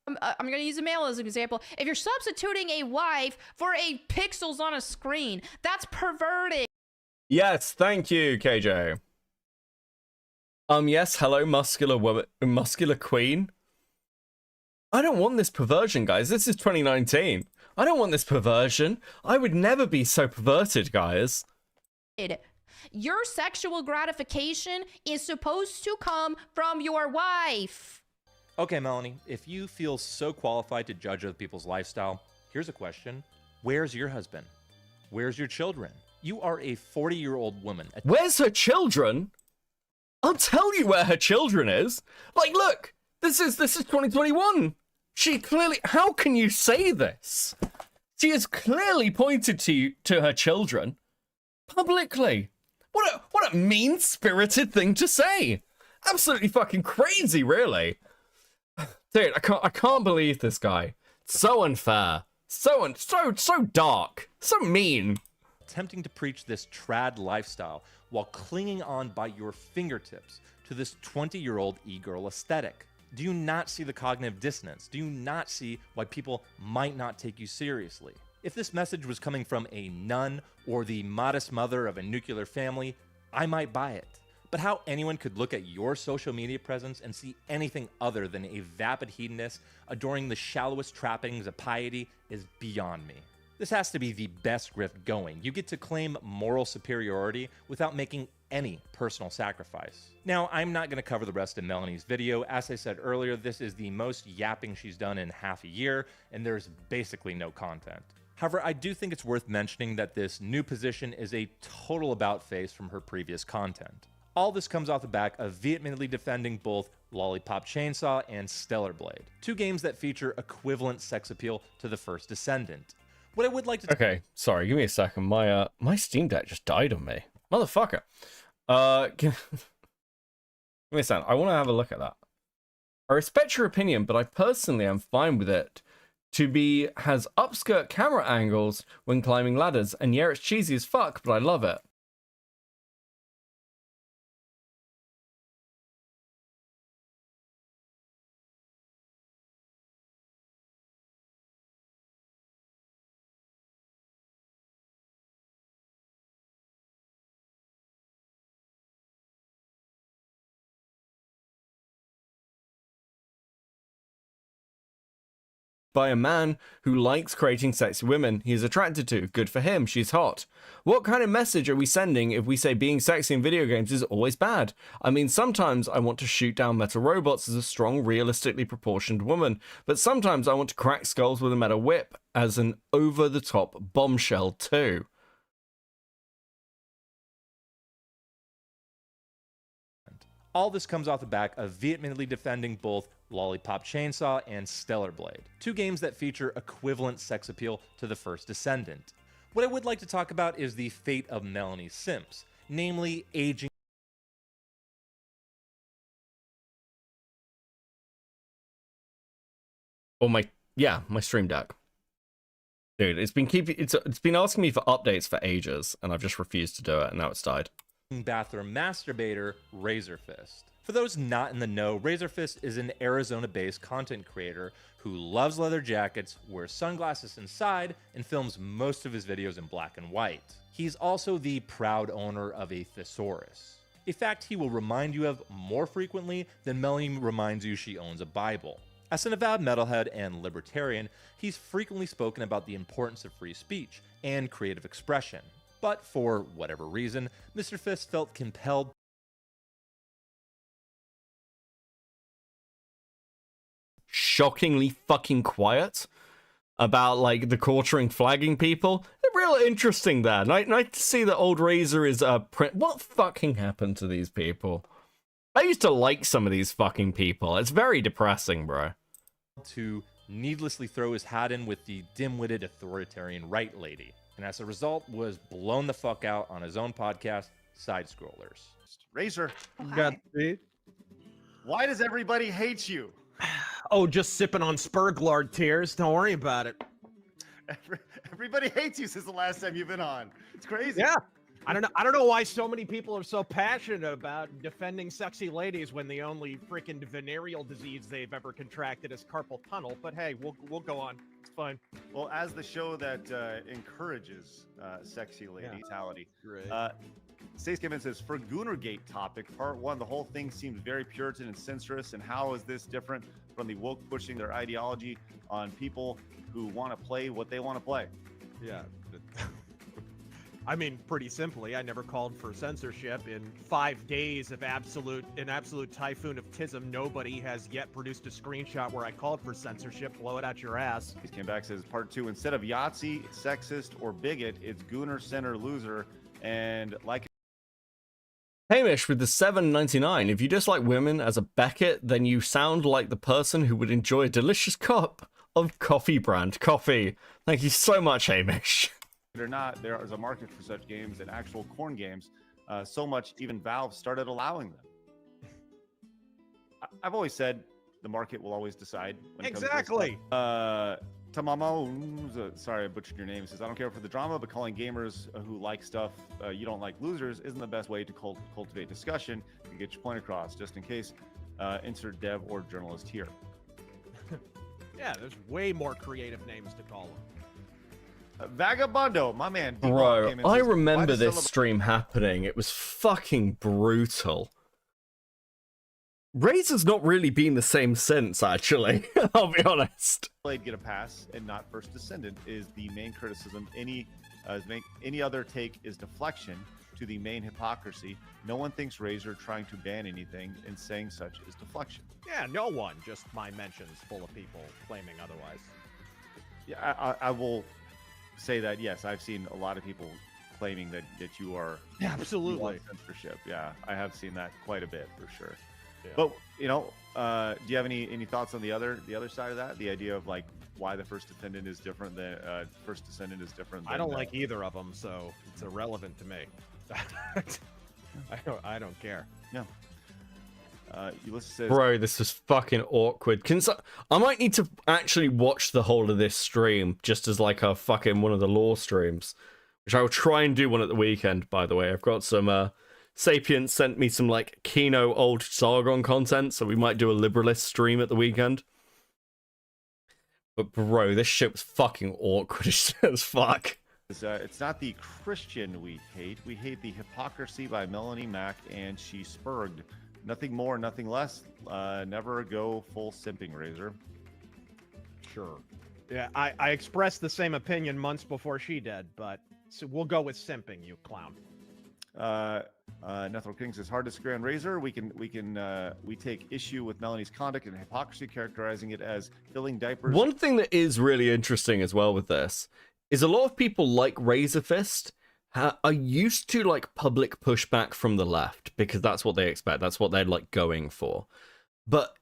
I'm going to use a male as an example. If you're substituting a wife for a pixels on a screen, that's perverted. Yes, thank you, KJ. Yes, hello, muscular woman, muscular queen. I don't want this perversion, guys. This is 2019. I don't want this perversion. I would never be so perverted, guys. Your sexual gratification is supposed to come from your wife. Okay, Melanie, if you feel so qualified to judge other people's lifestyle, here's a question. Where's your husband? Where's your children? You are a 40-year-old woman. Where's her children? I'll tell you where her children is. Like, look, this is 2021. She clearly... How can you say this? She has clearly pointed to her children publicly. What a mean-spirited thing to say. Absolutely fucking crazy, really. Dude, I can't believe this guy. So unfair. So dark. So mean. Attempting to preach this trad lifestyle while clinging on by your fingertips to this 20-year-old e-girl aesthetic. Do you not see the cognitive dissonance? Do you not see why people might not take you seriously? If this message was coming from a nun or the modest mother of a nuclear family, I might buy it. But how anyone could look at your social media presence and see anything other than a vapid hedonist adoring the shallowest trappings of piety is beyond me. This has to be the best grift going. You get to claim moral superiority without making any personal sacrifice. Now, I'm not going to cover the rest of Melanie's video. As I said earlier, this is the most yapping she's done in half a year, and there's basically no content. However, I do think it's worth mentioning that this new position is a total about-face from her previous content. All this comes off the back of vehemently defending both Lollipop Chainsaw and Stellar Blade, two games that feature equivalent sex appeal to the first Descendant. What I would like to... Okay, sorry, give me a second. My Steam Deck just died on me. Motherfucker. Give me a second. I want to have a look at that. I respect your opinion, but I personally am fine with it. Has upskirt camera angles when climbing ladders, and yeah, it's cheesy as fuck, but I love it. By a man who likes creating sexy women he is attracted to. Good for him, she's hot. What kind of message are we sending if we say being sexy in video games is always bad? I mean, sometimes I want to shoot down metal robots as a strong, realistically proportioned woman, but sometimes I want to crack skulls with a metal whip as an over-the-top bombshell too. All this comes off the back of vehemently defending both Lollipop Chainsaw and Stellar Blade, two games that feature equivalent sex appeal to the first Descendant. What I would like to talk about is the fate of Melanie's simps, namely aging. Or my Stream Deck. Dude, it's been asking me for updates for ages, and I've just refused to do it, and now it's died. Bathroom masturbator Razorfist. For those not in the know, Razorfist is an Arizona-based content creator who loves leather jackets, wears sunglasses inside, and films most of his videos in black and white. He's also the proud owner of a thesaurus, a fact he will remind you of more frequently than Melanie reminds you she owns a Bible. As an avowed metalhead and libertarian, he's frequently spoken about the importance of free speech and creative expression. But for whatever reason, Mr. Fist felt compelled shockingly fucking quiet about like the quartering flagging people. They're real interesting there. Nice to see that old Razor is what fucking happened to these people? I used to like some of these fucking people. It's very depressing, bro. To needlessly throw his hat in with the dim-witted authoritarian right lady, and as a result was blown the fuck out on his own podcast, Side Scrollers. Razor, Godspeed. why does everybody hate you? Oh, just sipping on Spurglard tears. Don't worry about it. Everybody hates you since the last time you've been on. It's crazy. Yeah. I don't know why so many people are so passionate about defending sexy ladies when the only freaking venereal disease they've ever contracted is carpal tunnel. But hey, we'll go on. It's fine. Well, as the show that encourages sexy lady-tality, Stace Gibbons says, for Goonergate topic, part 1, the whole thing seems very Puritan and censorious, and how is this different from the woke pushing their ideology on people who want to play what they want to play? Yeah. I mean, pretty simply, I never called for censorship. In 5 days of an absolute typhoon of tism, nobody has yet produced a screenshot where I called for censorship. Blow it out your ass. He came back, says, part 2, instead of Yahtzee, sexist, or bigot, it's Gooner, center, loser, and like... Hamish with the $7.99. If you dislike women as a Beckett, then you sound like the person who would enjoy a delicious cup of coffee brand coffee. Thank you so much, Hamish. Or not, there is a market for such games and actual corn games. So much, even Valve started allowing them. I've always said the market will always decide. When it comes to this. Tamamo, sorry, I butchered your name. Says, I don't care for the drama, but calling gamers who like stuff you don't like losers isn't the best way to cultivate discussion and get your point across. Just in case, insert dev or journalist here. Yeah, there's way more creative names to call them. Vagabundo, my man. Bro, I says, remember this stream happening. It was fucking brutal. Razor's not really been the same since, actually. I'll be honest. Get a pass and not first descendant is the main criticism. Any other take is deflection to the main hypocrisy. No one thinks Razor trying to ban anything and saying such is deflection. Yeah, no one. Just my mentions full of people claiming otherwise. Yeah, I will say that, yes, I've seen a lot of people claiming that you are absolutely censorship. Yeah, I have seen that quite a bit for sure. Yeah. But do you have any thoughts on the other side of that? The idea of like why the first descendant is different than first descendant is different. I don't like either of them, so it's irrelevant to me. I don't care. No. Ulysses says, bro, this is fucking awkward. I might need to actually watch the whole of this stream just as like a fucking one of the lore streams, which I will try and do one at the weekend. By the way, I've got some Sapient sent me some like Kino old Sargon content, so we might do a liberalist stream at the weekend. But bro, this shit was fucking awkward as fuck. It's not the Christian we hate the hypocrisy by Melanie Mack, and she spurged. Nothing more, nothing less. Never go full simping, Razor. Sure. Yeah, I expressed the same opinion months before she did, but so we'll go with simping, you clown. Nethel King says, hard to disagree on Razor. We take issue with Melanie's conduct and hypocrisy, characterizing it as filling diapers. One thing that is really interesting as well with this is a lot of people like Razor Fist are used to like public pushback from the left because that's what they expect. That's what they're like going for. But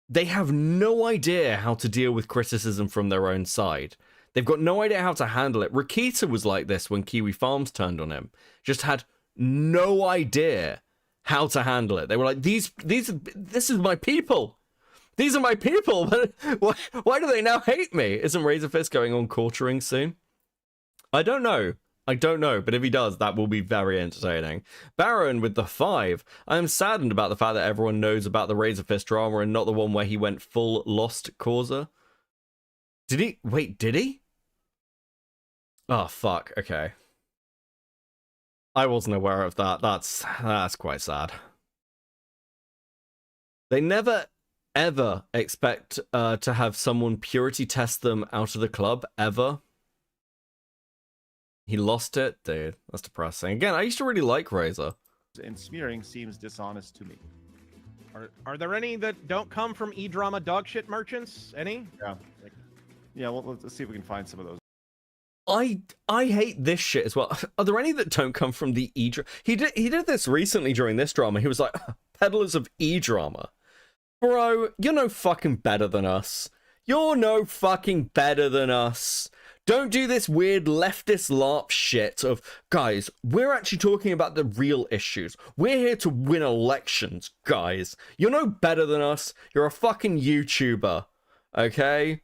they have no idea how to deal with criticism from their own side. They've got no idea how to handle it. Rakita was like this when Kiwi Farms turned on him. Just had no idea how to handle it. They were like, this is my people. These are my people. Why do they now hate me? Isn't Razorfist going on quartering soon? I don't know, but if he does, that will be very entertaining. Baron with the 5. I am saddened about the fact that everyone knows about the Razorfist drama and not the one where he went full lost causer. Did he? Wait, did he? Oh, fuck. Okay. I wasn't aware of that. That's quite sad. They never, ever expect to have someone purity test them out of the club, ever. He lost it? Dude, that's depressing. Again, I used to really like Razor. And smearing seems dishonest to me. Are there any that don't come from e-drama dogshit merchants? Any? Yeah. Yeah, well, let's see if we can find some of those. I hate this shit as well. Are there any that don't come from the e-drama? He did this recently during this drama. He was like, peddlers of e-drama. Bro, you're no fucking better than us. You're no fucking better than us. Don't do this weird leftist LARP shit of, guys, we're actually talking about the real issues. We're here to win elections, guys. You're no better than us. You're a fucking YouTuber, okay?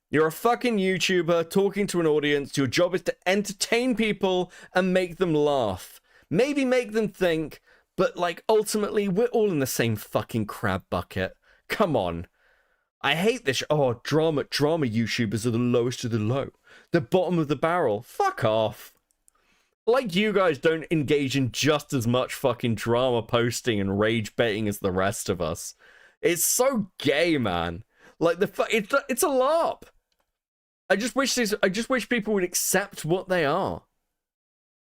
You're a fucking YouTuber talking to an audience. Your job is to entertain people and make them laugh. Maybe make them think, but, like, ultimately, we're all in the same fucking crab bucket. Come on. I hate this. Oh, drama YouTubers are the lowest of the low. The bottom of the barrel. Fuck off. Like you guys don't engage in just as much fucking drama posting and rage baiting as the rest of us. It's so gay, man. Like it's a LARP. I just wish people would accept what they are.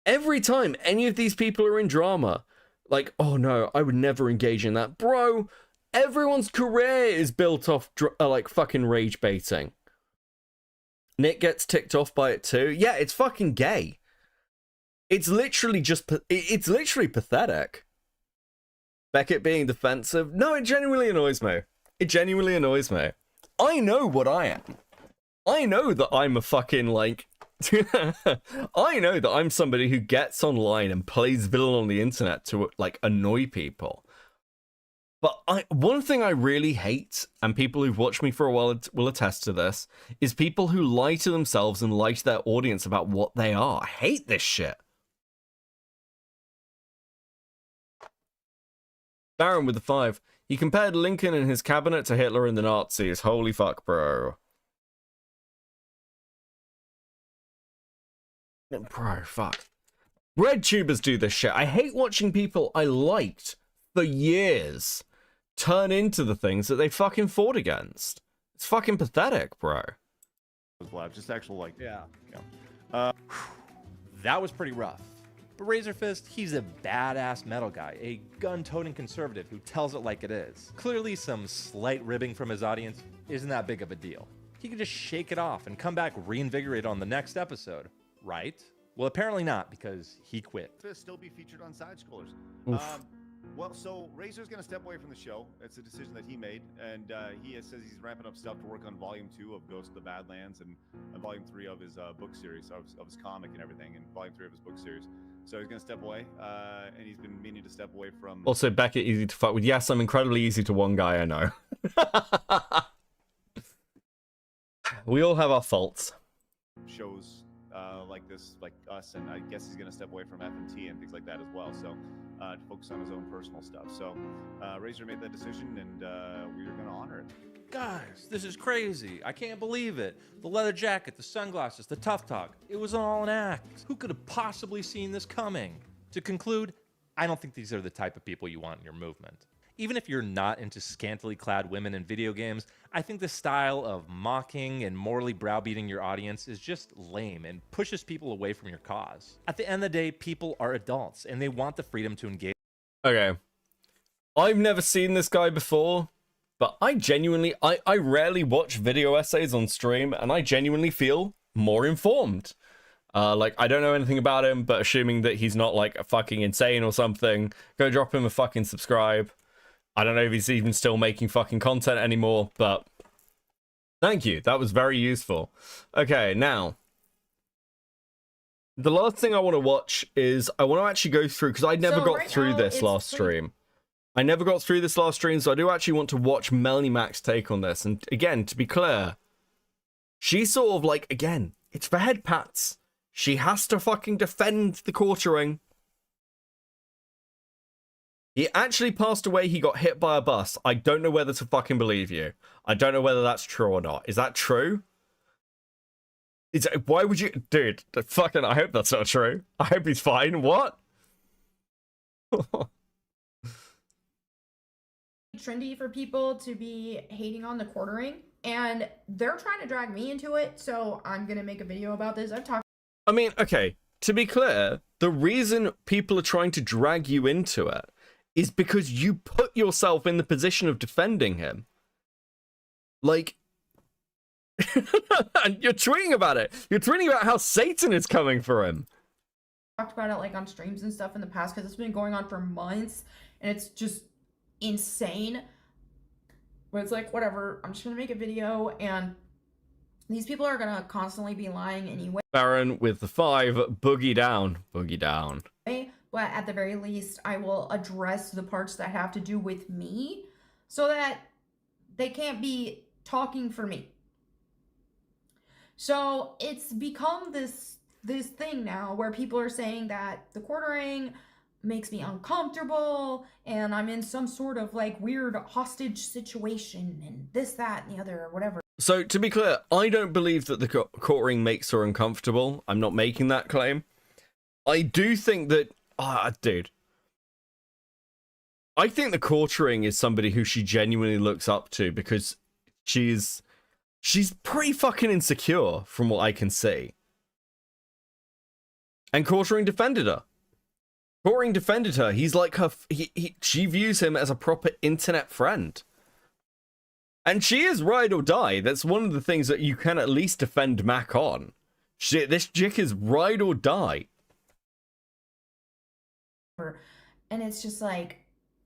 Every time any of these people are in drama, like, oh no, I would never engage in that. Bro, everyone's career is built off like fucking rage baiting. Nick gets ticked off by it too. Yeah, it's fucking gay. It's literally it's literally pathetic. Beckett being defensive. No, it genuinely annoys me. It genuinely annoys me. I know what I am. I know that I'm a fucking, like... I know that I'm somebody who gets online and plays villain on the internet to, like, annoy people. But one thing I really hate, and people who've watched me for a while will attest to this, is people who lie to themselves and lie to their audience about what they are. I hate this shit. Darren with the 5. He compared Lincoln and his cabinet to Hitler and the Nazis. Holy fuck, bro. Bro, fuck. Red tubers do this shit. I hate watching people I liked for years turn into the things that they fucking fought against. It's fucking pathetic, bro. Just actual, like... Yeah. That was pretty rough. But Razor Fist, he's a badass metal guy, a gun-toting conservative who tells it like it is. Clearly some slight ribbing from his audience isn't that big of a deal. He can just shake it off and come back reinvigorated on the next episode, right? Well, apparently not, because he quit. To still be featured on Side Scrollers. Well, so Razor's going to step away from the show. It's a decision that he made, and he says he's ramping up stuff to work on Volume 2 of Ghost of the Badlands and Volume 3 of his book series, of his comic and everything, and Volume 3 of his book series. So he's going to step away, and he's been meaning to step away from... Also, Beckett, easy to fuck with. Yes, I'm incredibly easy to one guy, I know. We all have our faults. Shows like this, like us, and I guess he's going to step away from FMT and things like that as well, so to focus on his own personal stuff. So Razor made that decision, and we are going to honor it. Guys, this is crazy. I can't believe it. The leather jacket, the sunglasses, the tough talk. It was all an act. Who could have possibly seen this coming? To conclude, I don't think these are the type of people you want in your movement. Even if you're not into scantily clad women in video games, I think the style of mocking and morally browbeating your audience is just lame and pushes people away from your cause. At the end of the day, people are adults and they want the freedom to engage. Okay. I've never seen this guy before, but I genuinely, I rarely watch video essays on stream, and I genuinely feel more informed. Like, I don't know anything about him, but assuming that he's not, like, a fucking insane or something, go drop him a fucking subscribe. I don't know if he's even still making fucking content anymore, but thank you. That was very useful. Okay, now, the last thing I want to watch is I want to actually go through, because I never got through this last stream. I never got through this last stream, so I do actually want to watch Melanie Mack's take on this. And again, to be clear, she's sort of like, again, it's for head pats. She has to fucking defend the quartering. He actually passed away. He got hit by a bus. I don't know whether to fucking believe you. I don't know whether that's true or not. Is that true? Why would you... Dude, fucking... I hope that's not true. I hope he's fine. What? Trendy for people to be hating on the quartering, and they're trying to drag me into it, so I'm gonna make a video about this. I mean, okay, to be clear, the reason people are trying to drag you into it is because you put yourself in the position of defending him. Like, and you're tweeting about it. You're tweeting about how Satan is coming for him. Talked about it like on streams and stuff in the past, because it's been going on for months, and it's just insane. Where it's like, whatever, I'm just gonna make a video, and these people are gonna constantly be lying anyway. Baron with the 5, boogie down. Boogie down. But at the very least, I will address the parts that have to do with me so that they can't be talking for me. So it's become this thing now where people are saying that the quartering makes me uncomfortable and I'm in some sort of like weird hostage situation and this, that, and the other, or whatever. So to be clear, I don't believe that the quartering makes her uncomfortable. I'm not making that claim. I do think that, dude, I think the quartering is somebody who she genuinely looks up to because she's pretty fucking insecure from what I can see. And quartering defended her. Quartering defended her. He's like her. She views him as a proper internet friend. And she is ride or die. That's one of the things that you can at least defend Mac on. This chick is ride or die. And it's just like,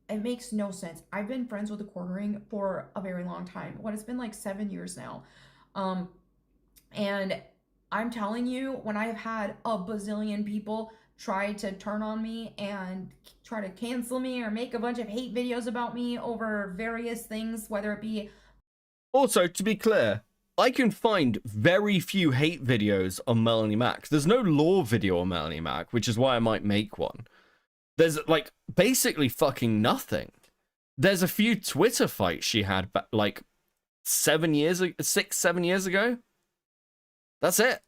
it makes no sense. I've been friends with the quartering for a very long time. It's been like 7 years now. And I'm telling you, when I've had a bazillion people try to turn on me and try to cancel me or make a bunch of hate videos about me over various things, whether it be... Also, to be clear, I can find very few hate videos on Melanie Mack. There's no lore video on Melanie Mack, which is why I might make one. There's, like, basically fucking nothing. There's a few Twitter fights she had, like, 7 years ago. That's it.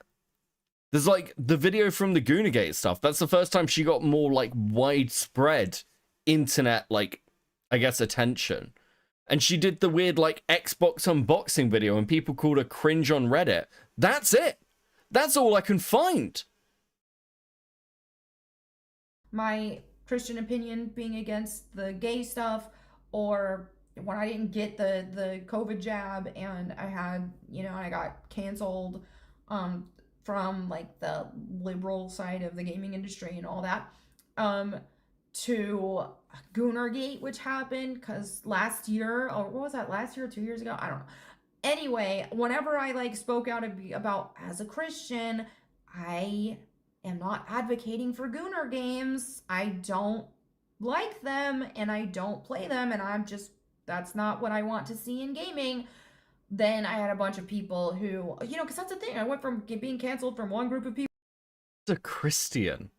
There's, like, the video from the Goonagate stuff. That's the first time she got more, like, widespread internet, like, I guess, attention. And she did the weird, like, Xbox unboxing video and people called her cringe on Reddit. That's it. That's all I can find. My Christian opinion being against the gay stuff, or when I didn't get the COVID jab and I had, I got canceled from like the liberal side of the gaming industry and all that, to Goonergate, which happened because last year, or what was that, last year or 2 years ago? I don't know. Anyway, whenever I like spoke out about as a Christian, I am not advocating for Gooner games. I don't like them and I don't play them, and that's not what I want to see in gaming. Then I had a bunch of people who, because that's the thing, I went from being canceled from one group of people. A Christian.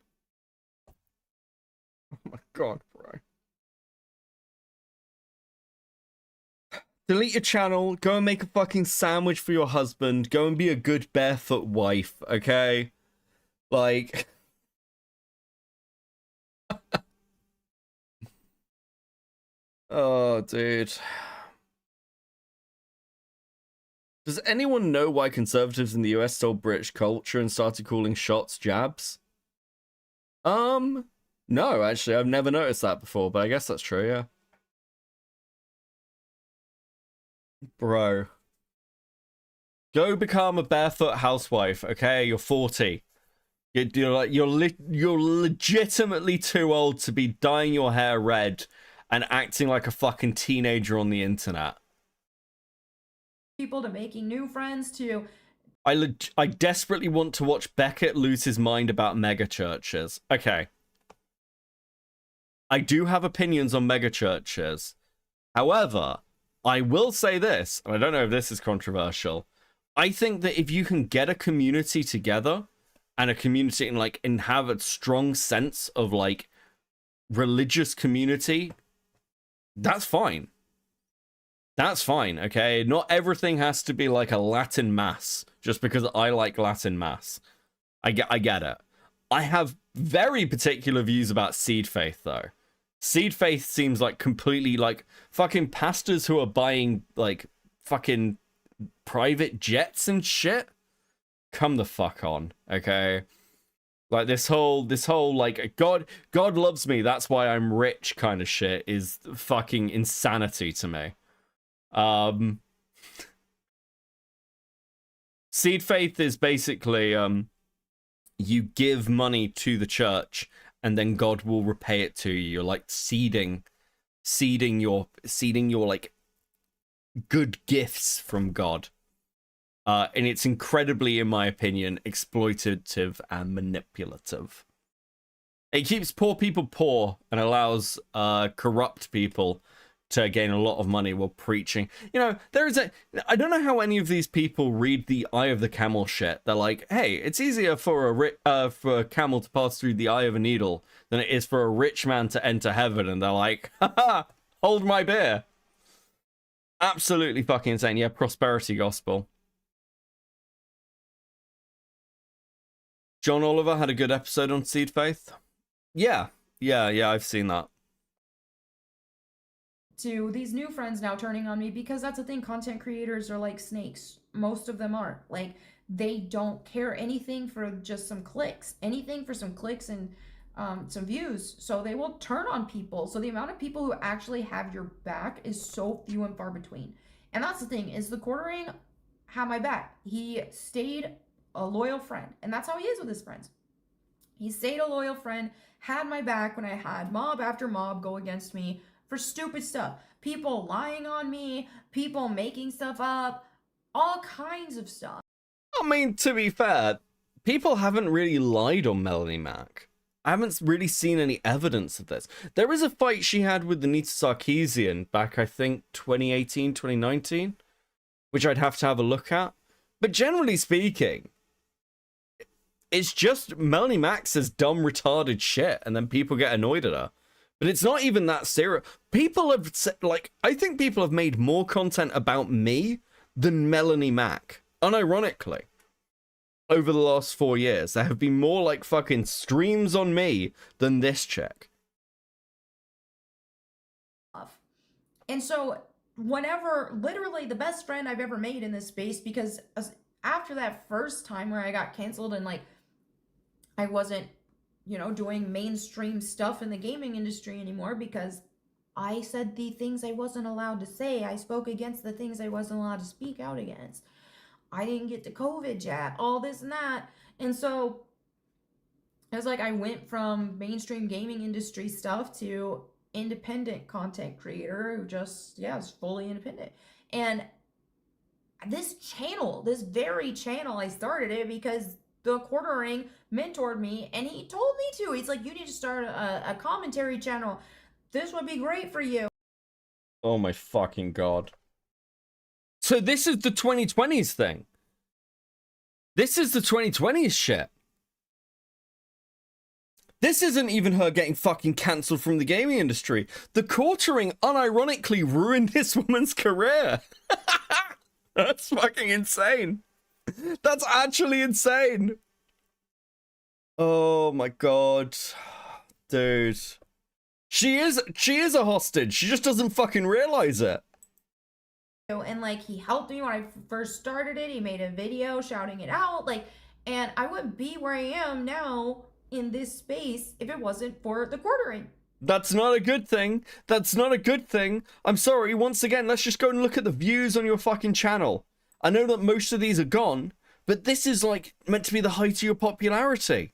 Oh my god, bro. Delete your channel, go and make a fucking sandwich for your husband, go and be a good barefoot wife, okay? Like... Oh, dude. Does anyone know why conservatives in the US stole British culture and started calling shots jabs? No, actually, I've never noticed that before, but I guess that's true, yeah. Bro. Go become a barefoot housewife, okay? You're 40. You're legitimately too old to be dyeing your hair red and acting like a fucking teenager on the internet. People to making new friends to... I desperately want to watch Beckett lose his mind about mega churches. Okay. I do have opinions on mega churches. However, I will say this, and I don't know if this is controversial. I think that if you can get a community together and a community and have a strong sense of like religious community, that's fine. That's fine, okay? Not everything has to be like a Latin mass just because I like Latin mass. I get it. I have very particular views about seed faith, though. Seed faith seems like completely like fucking pastors who are buying like fucking private jets and shit. Come the fuck on, okay? Like this whole like God loves me, that's why I'm rich kind of shit is fucking insanity to me. Seed faith is basically you give money to the church and then God will repay it to you. You're like seeding seeding your like good gifts from God. And it's incredibly, in my opinion, exploitative and manipulative. It keeps poor people poor and allows corrupt people to gain a lot of money while preaching. You know, I don't know how any of these people read the eye of the camel shit. They're like, hey, it's easier for a camel to pass through the eye of a needle than it is for a rich man to enter heaven. And they're like, haha, hold my beer. Absolutely fucking insane. Yeah, prosperity gospel. John Oliver had a good episode on Seed Faith. Yeah, I've seen that. To these new friends now turning on me, because that's the thing, content creators are like snakes. Most of them are. Like, they don't care anything for just some clicks. Anything for some clicks and some views. So they will turn on people. So the amount of people who actually have your back is so few and far between. And that's the thing, is the quartering had my back. He stayed a loyal friend. And that's how he is with his friends. He stayed a loyal friend, had my back when I had mob after mob go against me for stupid stuff. People lying on me, people making stuff up, all kinds of stuff. I mean, to be fair, people haven't really lied on Melanie Mack. I haven't really seen any evidence of this. There is a fight she had with Anita Sarkeesian back, I think, 2018, 2019, which I'd have to have a look at. But generally speaking, it's just Melanie Mack says dumb, retarded shit, and then people get annoyed at her. But it's not even that serious. People have said, like, I think people have made more content about me than Melanie Mack, unironically. Over the last 4 years, there have been more, like, fucking streams on me than this chick. And so, whenever, literally the best friend I've ever made in this space, because after that first time where I got canceled and, like, I wasn't, you know, doing mainstream stuff in the gaming industry anymore because I said the things I wasn't allowed to say. I spoke against the things I wasn't allowed to speak out against. I didn't get the COVID jab, all this and that. And so it was like I went from mainstream gaming industry stuff to independent content creator who just, is fully independent. And this channel, this very channel, I started it because the quartering mentored me and he told me to. He's like, you need to start a commentary channel. This would be great for you. Oh my fucking god. So this is the 2020s thing. This is the 2020s shit. This isn't even her getting fucking cancelled from the gaming industry. The quartering unironically ruined this woman's career. That's fucking insane. That's actually insane. Oh my god. Dude. She is a hostage. She just doesn't fucking realize it. And like, he helped me when I first started it. He made a video shouting it out, like, and I wouldn't be where I am now in this space if it wasn't for the quartering. That's not a good thing. That's not a good thing. I'm sorry. Once again, let's just go and look at the views on your fucking channel. I know that most of these are gone, but this is like meant to be the height of your popularity.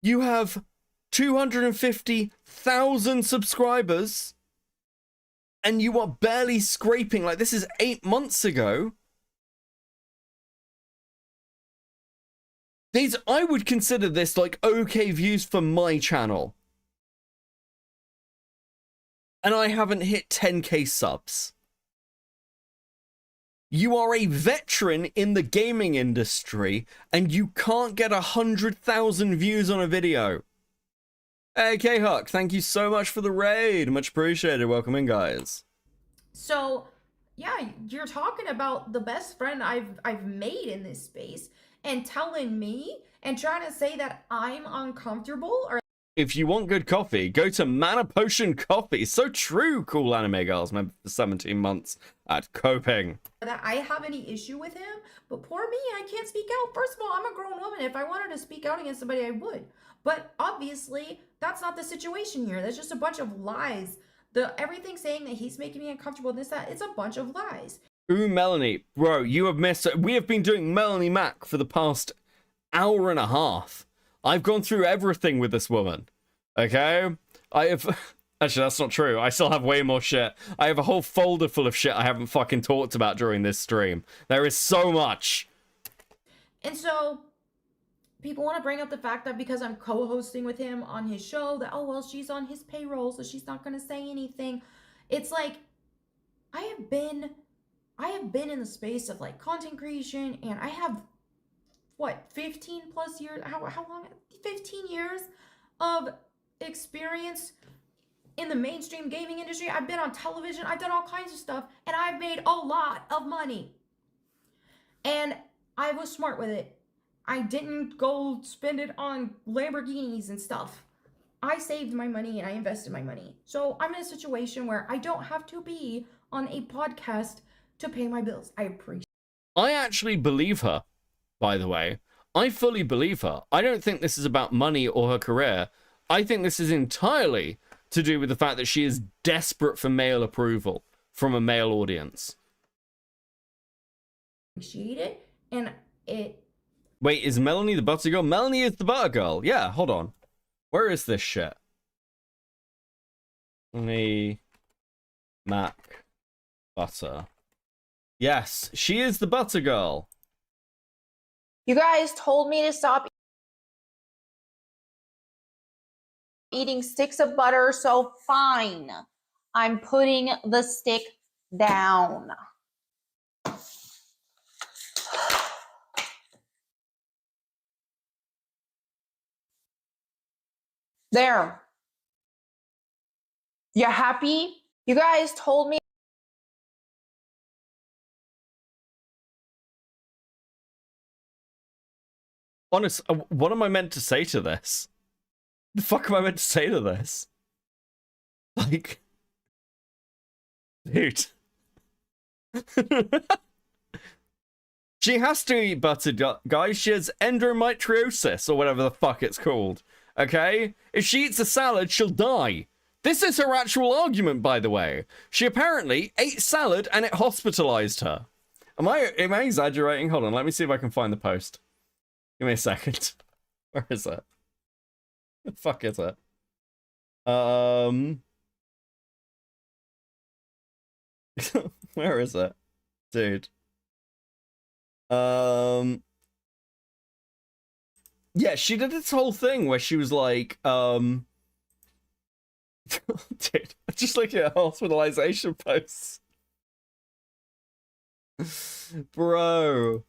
You have 250,000 subscribers and you are barely scraping. Like, this is 8 months ago. I would consider this like okay views for my channel. And I haven't hit 10k subs. You are a veteran in the gaming industry and you can't get 100,000 views on a video. Hey, K-Huck, thank you so much for the raid. Much appreciated. Welcome in, guys. So, yeah, you're talking about the best friend I've made in this space and telling me and trying to say that I'm uncomfortable or... If you want good coffee, go to Mana Potion Coffee. So true, cool anime girls. Member for 17 months at Coping. That I have any issue with him, but poor me, I can't speak out. First of all, I'm a grown woman. If I wanted to speak out against somebody, I would. But obviously, that's not the situation here. That's just a bunch of lies. Everything saying that he's making me uncomfortable and this, that, it's a bunch of lies. Ooh, Melanie. Bro, you have missed it. We have been doing Melanie Mack for the past hour and a half. I've gone through everything with this woman. Okay? I have... Actually, that's not true. I still have way more shit. I have a whole folder full of shit I haven't fucking talked about during this stream. There is so much. And so people want to bring up the fact that because I'm co-hosting with him on his show, that, oh, well, she's on his payroll, so she's not going to say anything. It's like, I have been in the space of like content creation, and I have, what, 15 plus years, how long? 15 years of experience in the mainstream gaming industry. I've been on television, I've done all kinds of stuff, and I've made a lot of money. And I was smart with it. I didn't go spend it on Lamborghinis and stuff. I saved my money and I invested my money. So I'm in a situation where I don't have to be on a podcast to pay my bills. I appreciate it. I actually believe her, by the way. I fully believe her. I don't think this is about money or her career. I think this is entirely to do with the fact that she is desperate for male approval from a male audience. Appreciate it. And it... Wait, is Melanie the butter girl? Melanie is the butter girl. Yeah, hold on. Where is this shit? Melanie Mack butter. Yes, she is the butter girl. You guys told me to stop eating sticks of butter, so fine. I'm putting the stick down. There. You happy? You guys told me. Honest, what am I meant to say to this? The fuck am I meant to say to this? Like, dude. She has to eat butter, guys. She has endometriosis, or whatever the fuck it's called. Okay? If she eats a salad, she'll die. This is her actual argument, by the way. She apparently ate salad and it hospitalized her. Am I exaggerating? Hold on, let me see if I can find the post. Give me a second. Where is it? The fuck is it? Where is it? Dude. Yeah, she did this whole thing where she was like, dude, just looking at hospitalization posts. Bro.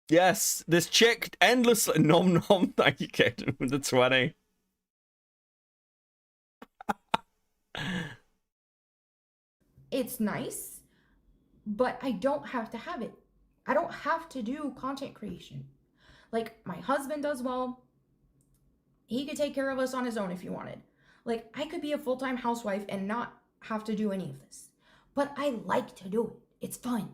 Yes, this chick endlessly nom nom. Thank you, Kaden, with the 20. It's nice, but I don't have to have it. I don't have to do content creation. Like, my husband does well. He could take care of us on his own if he wanted. Like, I could be a full-time housewife and not have to do any of this. But I like to do it. It's fun.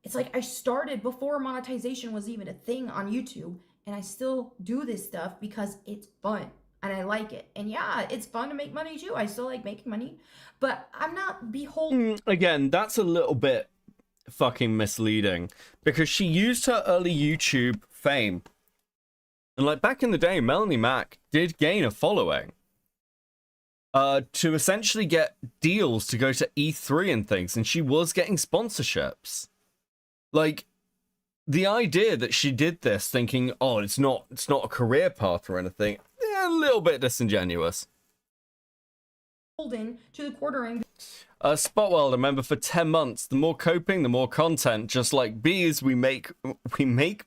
It's like I started before monetization was even a thing on YouTube, and I still do this stuff because it's fun and I like it. And yeah, it's fun to make money too. I still like making money, but I'm not beholden. Again, that's a little bit fucking misleading because she used her early YouTube fame. And like back in the day, Melanie Mack did gain a following to essentially get deals to go to E3 and things, and she was getting sponsorships. Like, the idea that she did this thinking, oh, it's not a career path or anything, a little bit disingenuous. To the quartering. Spotworld, remember, for 10 months, the more coping, the more content. Just like bees, we make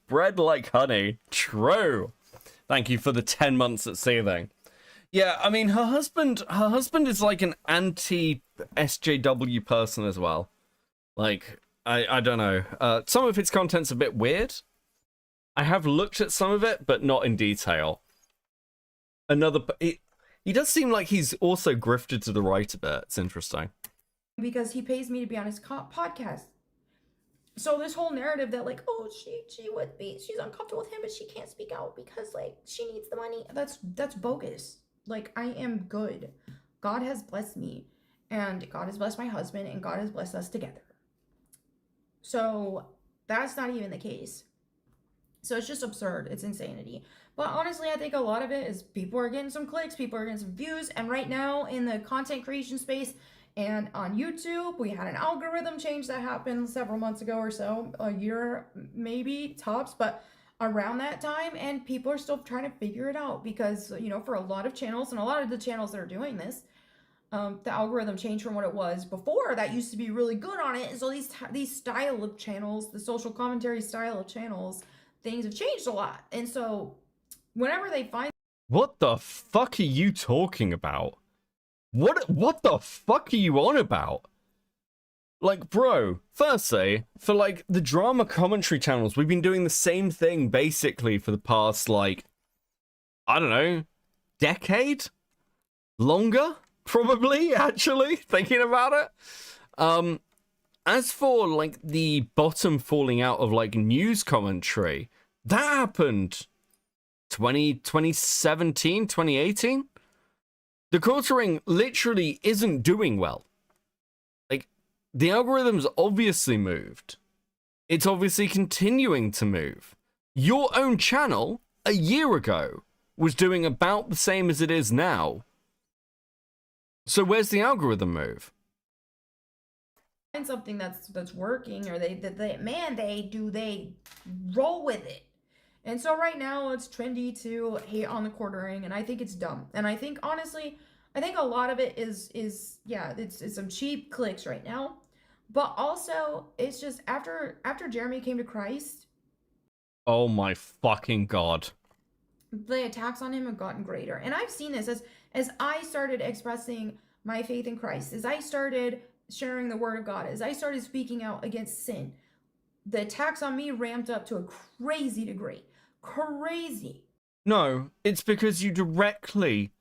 bread like honey. True. Thank you for the 10 months at Seething. Yeah, I mean, her husband is like an anti-SJW person as well. Like, I don't know. Some of his content's a bit weird. I have looked at some of it, but not in detail. He does seem like he's also grifted to the right a bit. It's interesting. Because he pays me to be on his podcast. So this whole narrative that like, oh, she's uncomfortable with him, but she can't speak out because like she needs the money. That's bogus. Like, I am good. God has blessed me, and God has blessed my husband, and God has blessed us together. So that's not even the case. So it's just absurd. It's insanity. But honestly, I think a lot of it is people are getting some clicks, people are getting some views, and right now in the content creation space and on YouTube, we had an algorithm change that happened several months ago or so, a year maybe tops, but around that time, and people are still trying to figure it out because, you know, for a lot of channels and a lot of the channels that are doing this, the algorithm changed from what it was before that used to be really good on it. And so these style of channels, the social commentary style of channels, things have changed a lot. And so whenever they find... What the fuck are you talking about? What the fuck are you on about? Like, bro, firstly, for like the drama commentary channels, we've been doing the same thing basically for the past, like, I don't know, decade? Longer? Probably, actually, thinking about it. As for like the bottom falling out of like news commentary, that happened 2017, 2018. The quartering literally isn't doing well. Like, the algorithm's obviously moved. It's obviously continuing to move. Your own channel, a year ago, was doing about the same as it is now. So where's the algorithm move? Find something that's working, or they roll with it. And so right now it's trendy to hate on the quartering, and I think it's dumb. And I think honestly, I think a lot of it is yeah, it's some cheap clicks right now. But also it's just after Jeremy came to Christ, oh my fucking god, the attacks on him have gotten greater. And I've seen this as I started expressing my faith in Christ, as I started sharing the word of God, as I started speaking out against sin, the attacks on me ramped up to a crazy degree. Crazy. No, it's because you directly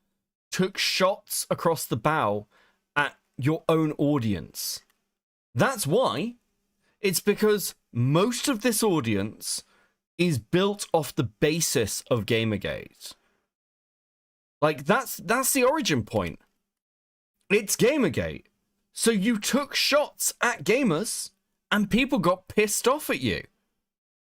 took shots across the bow at your own audience. That's why. It's because most of this audience is built off the basis of Gamergate. Like, that's the origin point. It's Gamergate. So you took shots at gamers, and people got pissed off at you.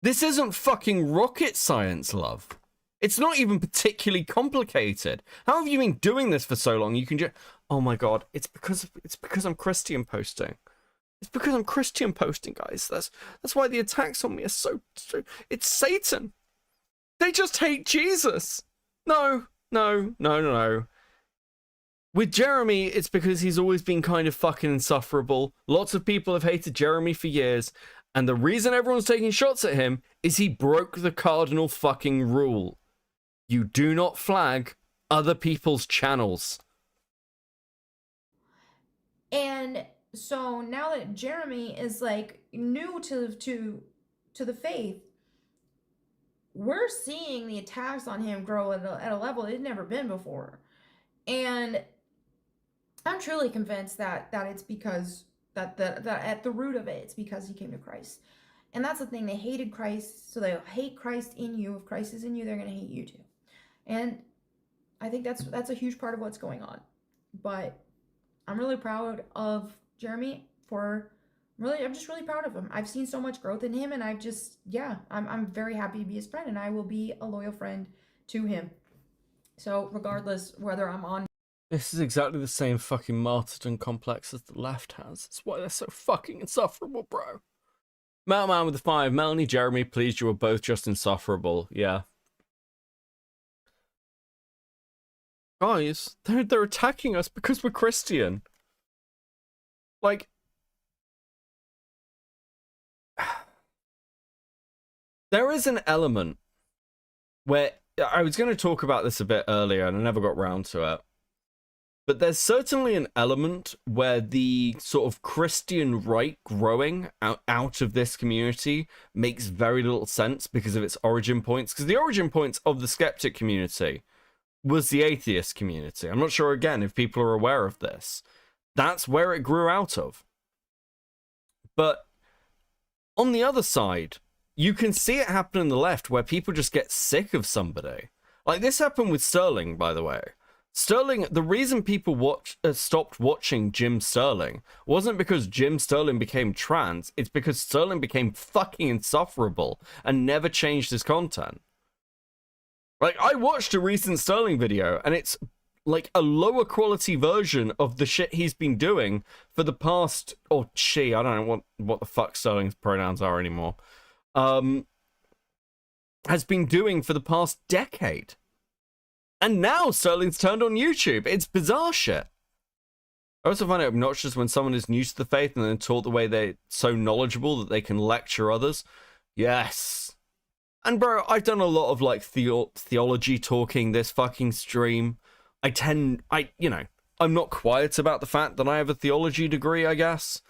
This isn't fucking rocket science, love. It's not even particularly complicated. How have you been doing this for so long? You can just... Oh my god, it's because I'm Christian posting. It's because I'm Christian posting, guys. That's why the attacks on me are so... It's Satan. They just hate Jesus. No. With Jeremy, it's because he's always been kind of fucking insufferable. Lots of people have hated Jeremy for years, and the reason everyone's taking shots at him is he broke the cardinal fucking rule. You do not flag other people's channels. And so now that Jeremy is like new to the faith, we're seeing the attacks on him grow at a level it's never been before. And I'm truly convinced that it's because that at the root of it, it's because he came to Christ. And that's the thing, they hated Christ, so they'll hate Christ in you. If Christ is in you, they're going to hate you too. And I think that's a huge part of what's going on. But I'm really proud of Jeremy I'm just really proud of him. I've seen so much growth in him, and I'm very happy to be his friend, and I will be a loyal friend to him. So regardless whether I'm on... This is exactly the same fucking martyrdom complex as the left has. That's why they're so fucking insufferable, bro. Man with the 5. Melanie, Jeremy, please, you were both just insufferable. Yeah. Guys, they're attacking us because we're Christian. Like... There is an element where... I was going to talk about this a bit earlier, and I never got round to it. But there's certainly an element where the sort of Christian right growing out of this community makes very little sense because of its origin points. Because the origin points of the skeptic community was the atheist community. I'm not sure, again, if people are aware of this. That's where it grew out of. But on the other side, you can see it happen in the left where people just get sick of somebody. Like, this happened with Sterling, by the way. Sterling, the reason people stopped watching Jim Sterling wasn't because Jim Sterling became trans, it's because Sterling became fucking insufferable and never changed his content. Like, I watched a recent Sterling video, and it's like a lower quality version of the shit he's been doing for the past, or she, I don't know what the fuck Sterling's pronouns are anymore, has been doing for the past decade. And now Sterling's turned on YouTube. It's bizarre shit. I also find it obnoxious when someone is new to the faith and then taught the way they're so knowledgeable that they can lecture others. Yes. And bro, I've done a lot of like theology talking this fucking stream. I'm not quiet about the fact that I have a theology degree, I guess.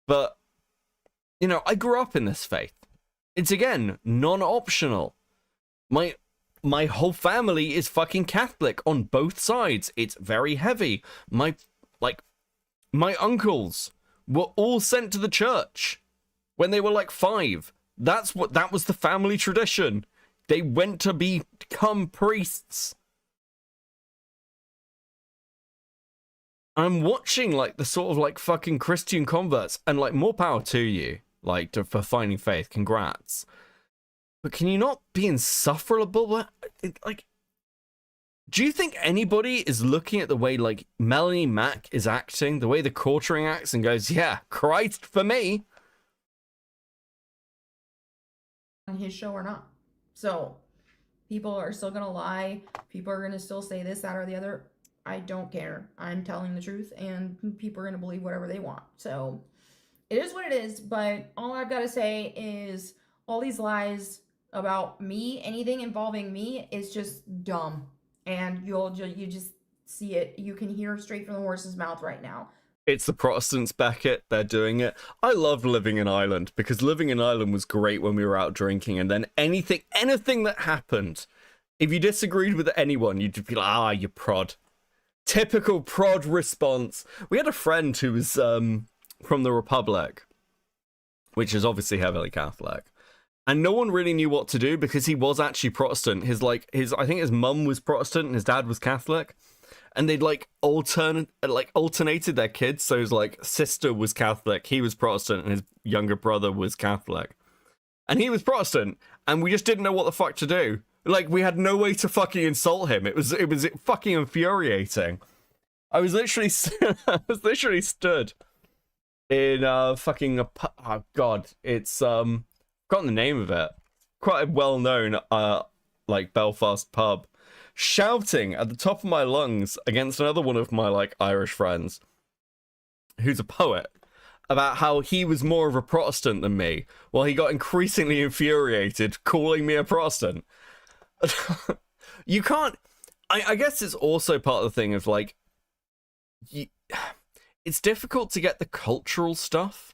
But, you know, I grew up in this faith. It's, again, non-optional. My whole family is fucking Catholic on both sides. It's very heavy. My uncles were all sent to the church when they were like 5. That was the family tradition. They went to become priests. I'm watching like the sort of like fucking Christian converts, and like more power to you, like for finding faith. Congrats. But can you not be insufferable? Like, do you think anybody is looking at the way like Melanie Mack is acting, the way the quartering acts, and goes, "Yeah, Christ for me"? On his show or not. So people are still gonna lie. People are gonna still say this, that, or the other. I don't care. I'm telling the truth, and people are gonna believe whatever they want. So it is what it is. But all I've got to say is all these lies about me, anything involving me, is just dumb. And you just see it. You can hear straight from the horse's mouth right now. It's the Protestants, Beckett. They're doing it. I loved living in Ireland because living in Ireland was great when we were out drinking, and then anything that happened, if you disagreed with anyone, you'd be like, you prod. Typical prod response. We had a friend who was from the Republic, which is obviously heavily Catholic, and no one really knew what to do because he was actually Protestant. I think his mum was Protestant and his dad was Catholic, and they'd alternated their kids. So his like sister was Catholic, he was Protestant, and his younger brother was Catholic, and he was Protestant, and we just didn't know what the fuck to do. Like, we had no way to fucking insult him. It was fucking infuriating. I was literally stood in oh god, it's forgotten the name of it. Quite a well-known like Belfast pub, shouting at the top of my lungs against another one of my like Irish friends, who's a poet, about how he was more of a Protestant than me, while he got increasingly infuriated calling me a Protestant. You can't. I guess it's also part of the thing of like, it's difficult to get the cultural stuff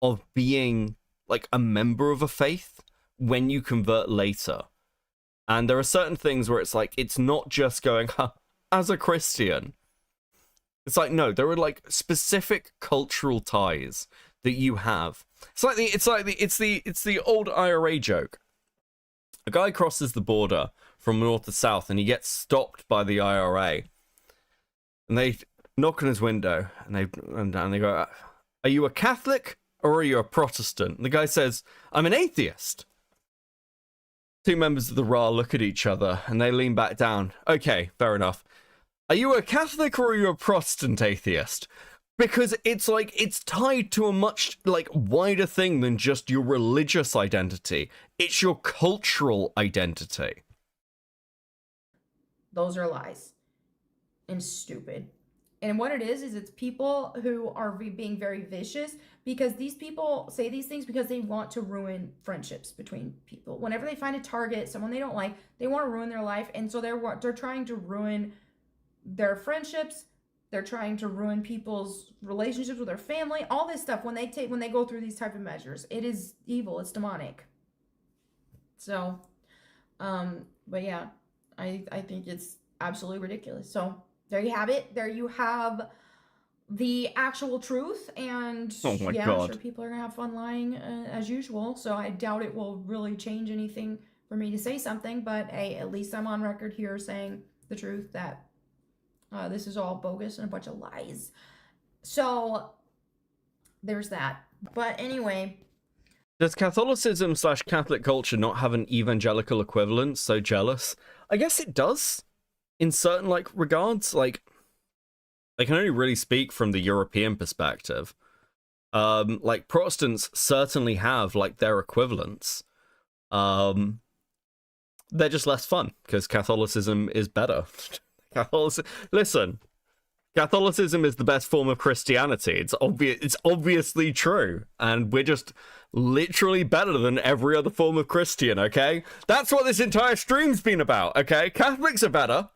of being like a member of a faith when you convert later. And there are certain things where it's like, it's not just going, as a Christian. It's like, no, there are like specific cultural ties that you have. It's the old IRA joke. A guy crosses the border from north to south, and he gets stopped by the IRA. And they knock on his window, and they go, "Are you a Catholic or are you a Protestant?" And the guy says, "I'm an atheist." Two members of the RA look at each other, and they lean back down. "Okay, fair enough. Are you a Catholic or are you a Protestant atheist?" Because it's like, it's tied to a much like wider thing than just your religious identity. It's your cultural identity. Those are lies and stupid. And what it is it's people who are being very vicious, because these people say these things because they want to ruin friendships between people. Whenever they find a target, someone they don't like, they want to ruin their life. And so they're trying to ruin their friendships. They're trying to ruin people's relationships with their family, all this stuff when they go through these type of measures. It is evil. It's demonic. So, but yeah, I think it's absolutely ridiculous. So there you have it. There you have the actual truth. And oh my yeah, God. I'm sure people are gonna have fun lying as usual. So I doubt it will really change anything for me to say something. But hey, at least I'm on record here saying the truth, that this is all bogus and a bunch of lies. So there's that. But anyway. Does Catholicism / Catholic culture not have an evangelical equivalent? So jealous. I guess it does in certain like regards. Like, I can only really speak from the European perspective. Like Protestants certainly have like their equivalents. They're just less fun because Catholicism is better. Listen, Catholicism is the best form of Christianity. It's obvious. It's obviously true, and we're just literally better than every other form of Christian. Okay, that's what this entire stream's been about. Okay, Catholics are better.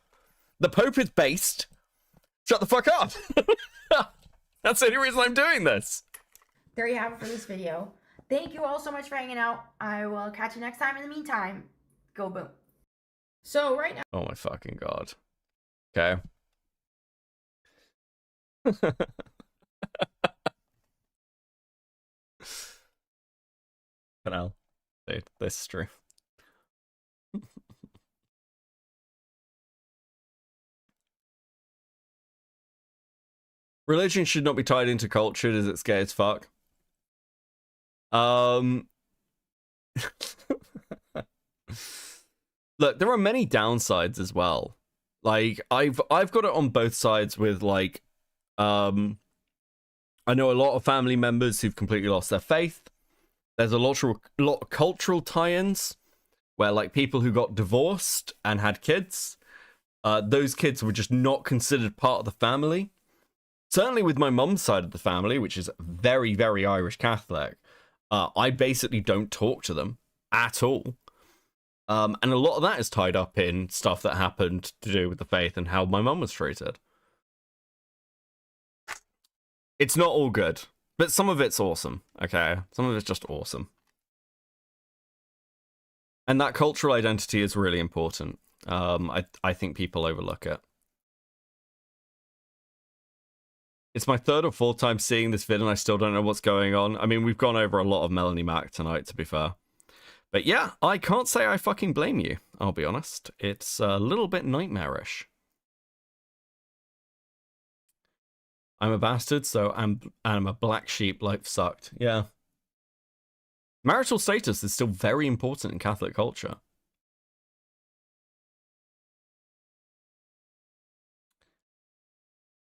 The Pope is based. Shut the fuck up. That's the only reason I'm doing this. There you have it for this video. Thank you all so much for hanging out. I will catch you next time. In the meantime, go boom. So right now. Oh my fucking god. Okay. For now, dude, this is true. Religion should not be tied into culture as it's gay as fuck. Look, there are many downsides as well. Like I've got it on both sides with like I know a lot of family members who've completely lost their faith. There's a lot of cultural tie-ins where like people who got divorced and had kids, those kids were just not considered part of the family. Certainly with my mum's side of the family, which is very, very Irish Catholic, I basically don't talk to them at all. And a lot of that is tied up in stuff that happened to do with the faith and how my mum was treated. It's not all good, but some of it's awesome, okay? Some of it's just awesome. And that cultural identity is really important. I think people overlook it. It's my third or fourth time seeing this vid and I still don't know what's going on. I mean, we've gone over a lot of Melanie Mack tonight, to be fair. But yeah, I can't say I fucking blame you, I'll be honest. It's a little bit nightmarish. I'm a bastard, so I'm a black sheep. Life sucked. Yeah. Marital status is still very important in Catholic culture.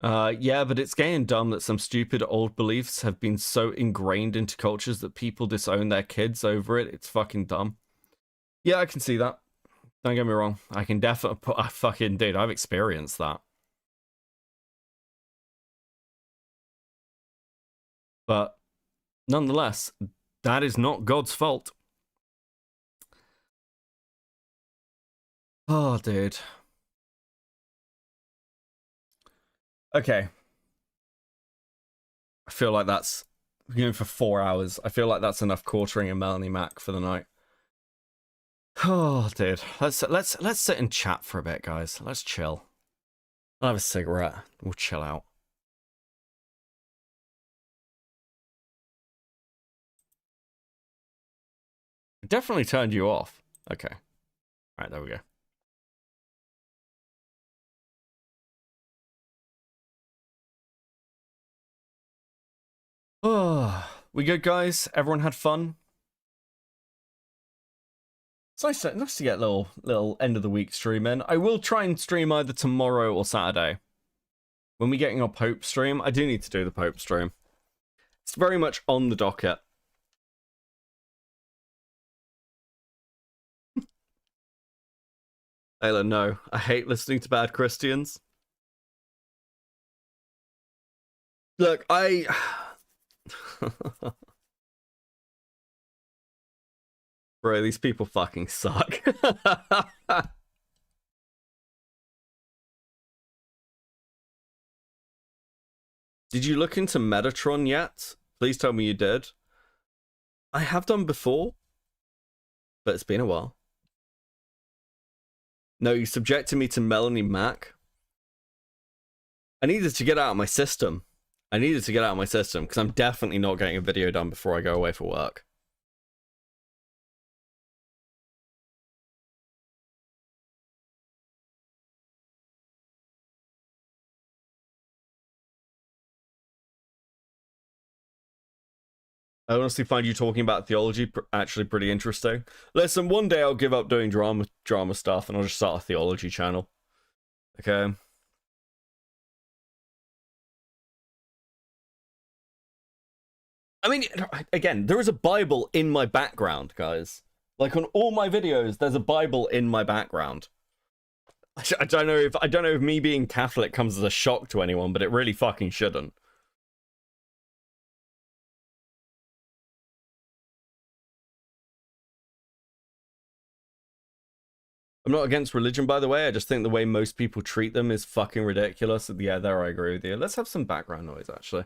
Yeah, but it's gay and dumb that some stupid old beliefs have been so ingrained into cultures that people disown their kids over it. It's fucking dumb. Yeah, I can see that. Don't get me wrong. I can definitely put a fucking dude. I've experienced that. But nonetheless, that is not God's fault. Oh, dude. Okay. I feel like that's going for 4 hours. I feel like that's enough quartering and Melanie Mack for the night. Oh, dude. Let's sit and chat for a bit, guys. Let's chill. I'll have a cigarette. We'll chill out. It definitely turned you off. Okay. All right, there we go. Oh, we good, guys? Everyone had fun? It's nice to get a little end of the week stream in. I will try and stream either tomorrow or Saturday. When we're getting our Pope stream, I do need to do the Pope stream. It's very much on the docket. Ayla, no. I hate listening to bad Christians. Look, Bro, these people fucking suck. Did you look into Metatron yet? Please tell me you did. I have done before, but it's been a while. No, you subjected me to Melanie Mack. I needed to get out of my system. Because I'm definitely not getting a video done before I go away for work. I honestly find you talking about theology actually pretty interesting. Listen, one day I'll give up doing drama stuff and I'll just start a theology channel. Okay. I mean, again, there is a Bible in my background, guys. Like on all my videos, there's a Bible in my background. I don't know if me being Catholic comes as a shock to anyone, but it really fucking shouldn't. I'm not against religion, by the way. I just think the way most people treat them is fucking ridiculous. Yeah, there I agree with you. Let's have some background noise, actually.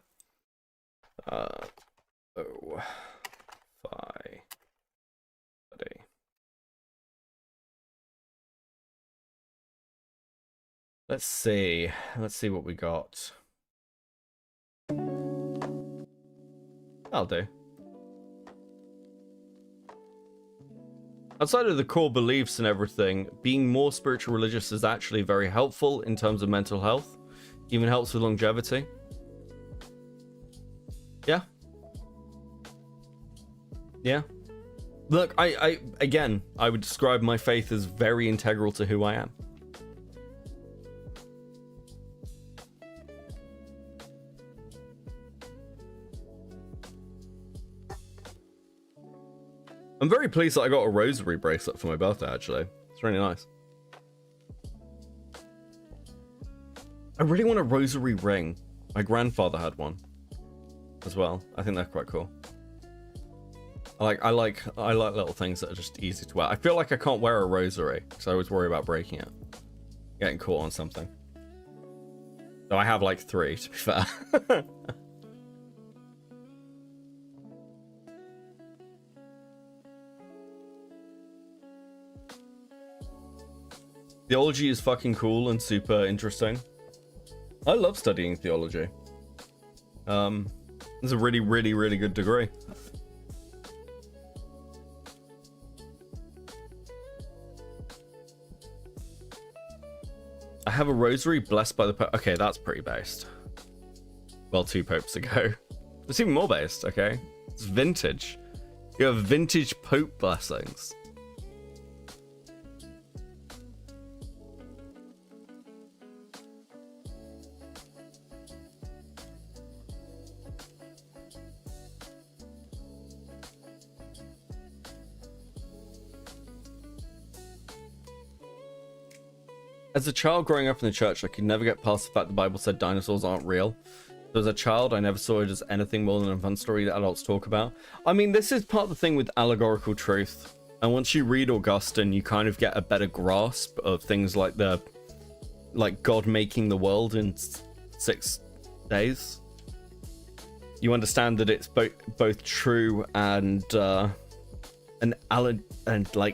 Oh, fi, buddy. Let's see what we got. I'll do. Outside of the core beliefs and everything, being more spiritual religious is actually very helpful in terms of mental health. Even helps with longevity. Yeah. Yeah. Look, I again, I would describe my faith as very integral to who I am. I'm very pleased that I got a rosary bracelet for my birthday, actually. It's really nice. I really want a rosary ring. My grandfather had one as well. I think they're quite cool. I like little things that are just easy to wear. I feel like I can't wear a rosary because I always worry about breaking it. Getting caught on something. So I have like 3, to be fair. Theology is fucking cool and super interesting. I love studying theology. It's a really, really, really good degree. I have a rosary blessed by the Pope. Okay, that's pretty based. Well, 2 popes ago. It's even more based, okay? It's vintage. You have vintage Pope blessings. As a child growing up in the church, I could never get past the fact the Bible said dinosaurs aren't real. So as a child, I never saw it as anything more than a fun story that adults talk about. I mean, this is part of the thing with allegorical truth. And once you read Augustine, you kind of get a better grasp of things like God making the world in 6 days. You understand that it's both true and an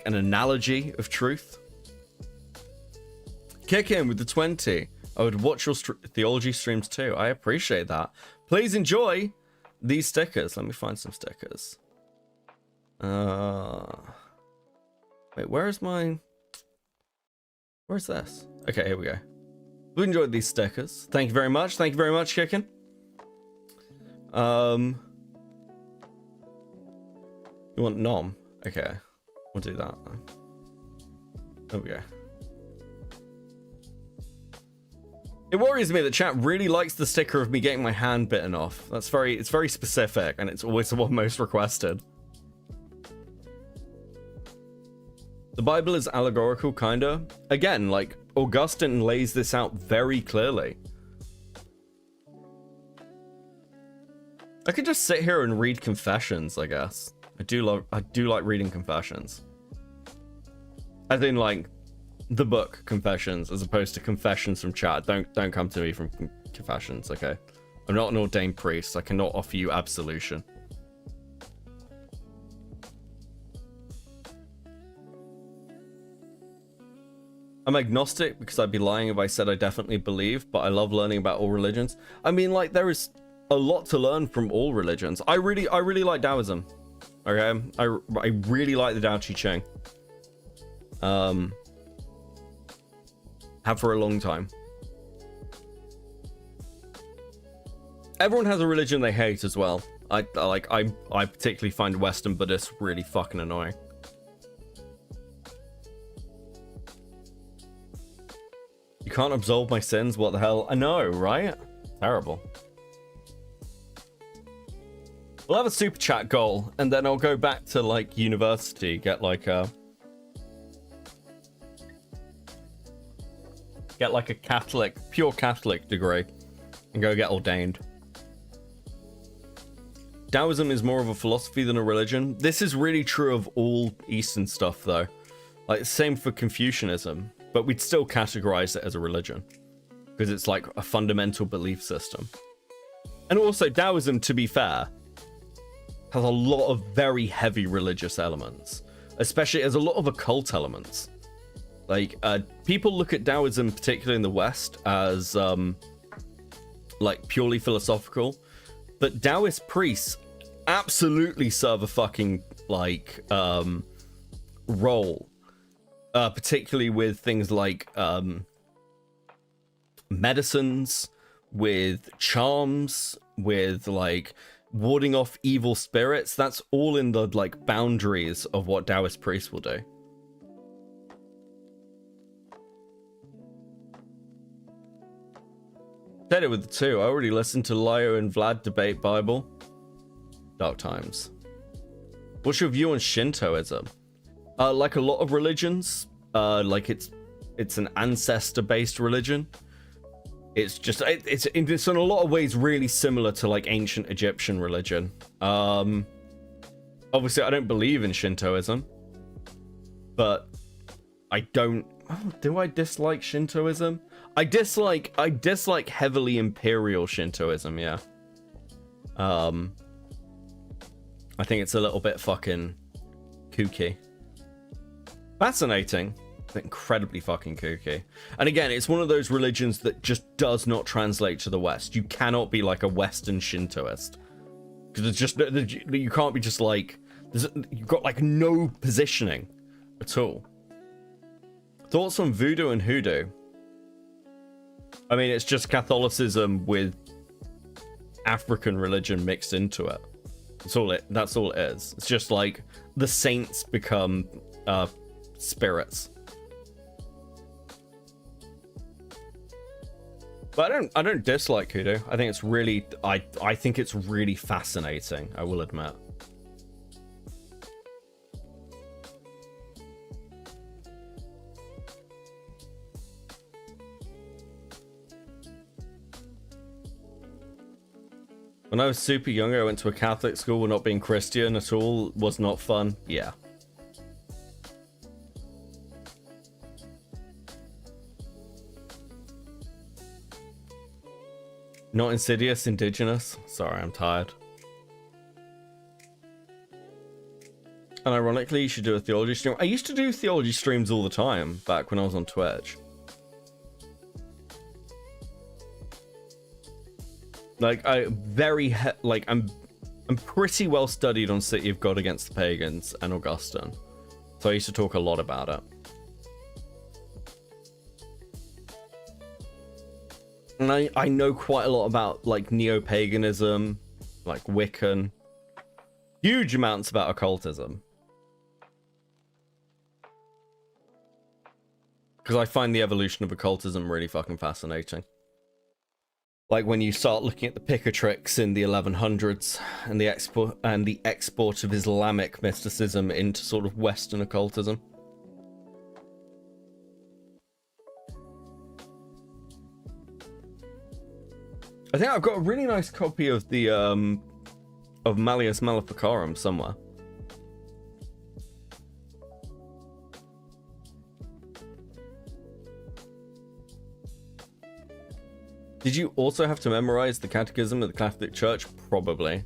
analogy of truth. Kick in with the 20. I would watch your theology streams too. I appreciate that. Please enjoy these stickers. Let me find some stickers. Wait, where's this? Okay, here we go. We enjoyed these stickers. Thank you very much. Thank you very much, Chicken. You want nom? Okay, we'll do that. There we go. It worries me that chat really likes the sticker of me getting my hand bitten off. It's very specific, and it's always the one most requested. The Bible is allegorical, kinda. Again, like, Augustine lays this out very clearly. I could just sit here and read confessions, I guess. I do like reading confessions. I think, like, the book Confessions as opposed to confessions from chat. Don't come to me from confessions, okay? I'm not an ordained priest. I cannot offer you absolution. I'm agnostic because I'd be lying if I said I definitely believe, but I love learning about all religions. I mean, like, there is a lot to learn from all religions. I really like Taoism. Okay? I really like the Tao Te Ching. Have for a long time. Everyone has a religion they hate as well. I particularly find Western Buddhists really fucking annoying. You can't absolve my sins? What the hell? I know, right? Terrible. We'll have a super chat goal, and then I'll go back to, like, university, get, like, a Catholic, pure Catholic degree, and go get ordained. Taoism is more of a philosophy than a religion. This is really true of all Eastern stuff, though. Like, same for Confucianism, but we'd still categorize it as a religion, because it's, like, a fundamental belief system. And also, Taoism, to be fair, has a lot of very heavy religious elements, especially as a lot of occult elements. Like, people look at Taoism, particularly in the West, as like purely philosophical, but Taoist priests absolutely serve a fucking like role, particularly with things like medicines, with charms, with like warding off evil spirits. That's all in the like boundaries of what Taoist priests will do. Said it with the two. I already listened to Lio and Vlad debate Bible. Dark times. What's your view on Shintoism? Like a lot of religions, like it's an ancestor-based religion. It's just it's in a lot of ways really similar to like ancient Egyptian religion. Obviously I don't believe in Shintoism, but I don't. Do I dislike Shintoism? I dislike heavily imperial Shintoism. Yeah. I think it's a little bit fucking kooky. Fascinating. Incredibly fucking kooky. And again, it's one of those religions that just does not translate to the West. You cannot be like a Western Shintoist, because it's just, you can't be just like, you've got like no positioning at all. Thoughts on voodoo and hoodoo? I mean, it's just Catholicism with African religion mixed into it. That's all it is. It's just like the saints become spirits. But I don't dislike hoodoo. I think it's really I think it's really fascinating, I will admit. When I was super young, I went to a Catholic school, and not being Christian at all was not fun. Yeah. Not Insidious, Indigenous. Sorry, I'm tired. And ironically, you should do a theology stream. I used to do theology streams all the time back when I was on Twitch. Like, I'm pretty well studied on City of God Against the Pagans and Augustine. So I used to talk a lot about it. And I know quite a lot about, like, neo-paganism, like Wiccan. Huge amounts about occultism. Because I find the evolution of occultism really fucking fascinating. Like when you start looking at the Picatrix in the 1100s and the export of Islamic mysticism into sort of Western occultism. I think I've got a really nice copy of the of Malleus Maleficarum somewhere. Did you also have to memorize the Catechism of the Catholic Church? Probably.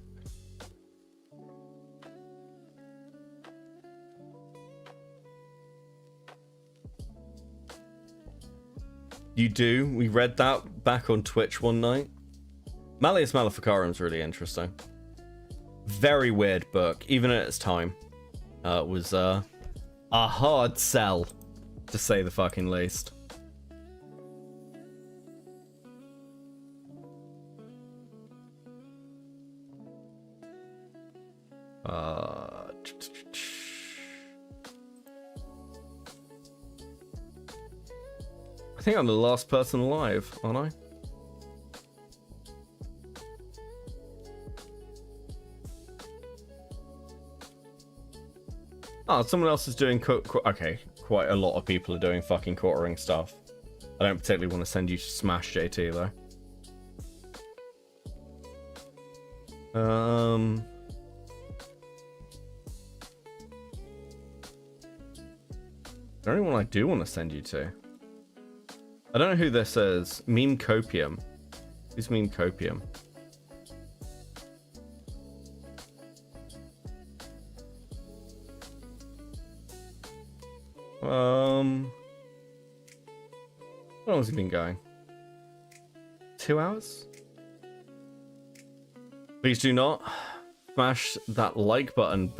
You do? We read that back on Twitch one night. Malleus Maleficarum is really interesting. Very weird book, even at its time. It was a hard sell, to say the fucking least. I think I'm the last person alive, aren't I? Oh, someone else is doing okay, quite a lot of people are doing fucking quartering stuff. I don't particularly want to send you to Smash JT though. Is there anyone I do want to send you to? I don't know who this is. Meme Copium. Who's Meme Copium? How long has he been going? 2 hours? Please do not smash that like button,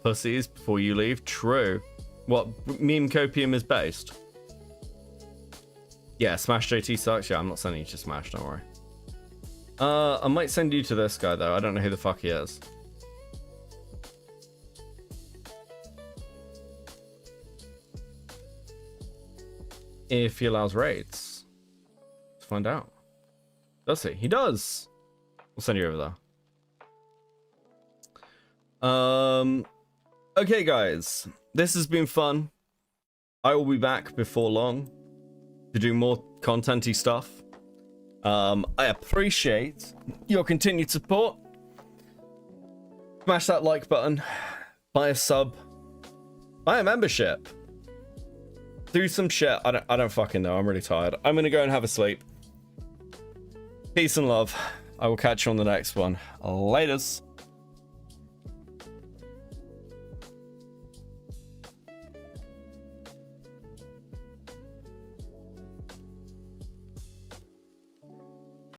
pussies, before you leave. True. What Meme Copium is based? Yeah, Smash JT sucks. Yeah, I'm not sending you to Smash, don't worry. I might send you to this guy though. I don't know who the fuck he is. If he allows raids. Let's find out. Does he? He does. We'll send you over there. Okay, guys. This has been fun. I will be back before long to do more content-y stuff. I appreciate your continued support. Smash that like button. Buy a sub. Buy a membership. Do some shit. I don't fucking know. I'm really tired. I'm gonna go and have a sleep. Peace and love. I will catch you on the next one. Laters.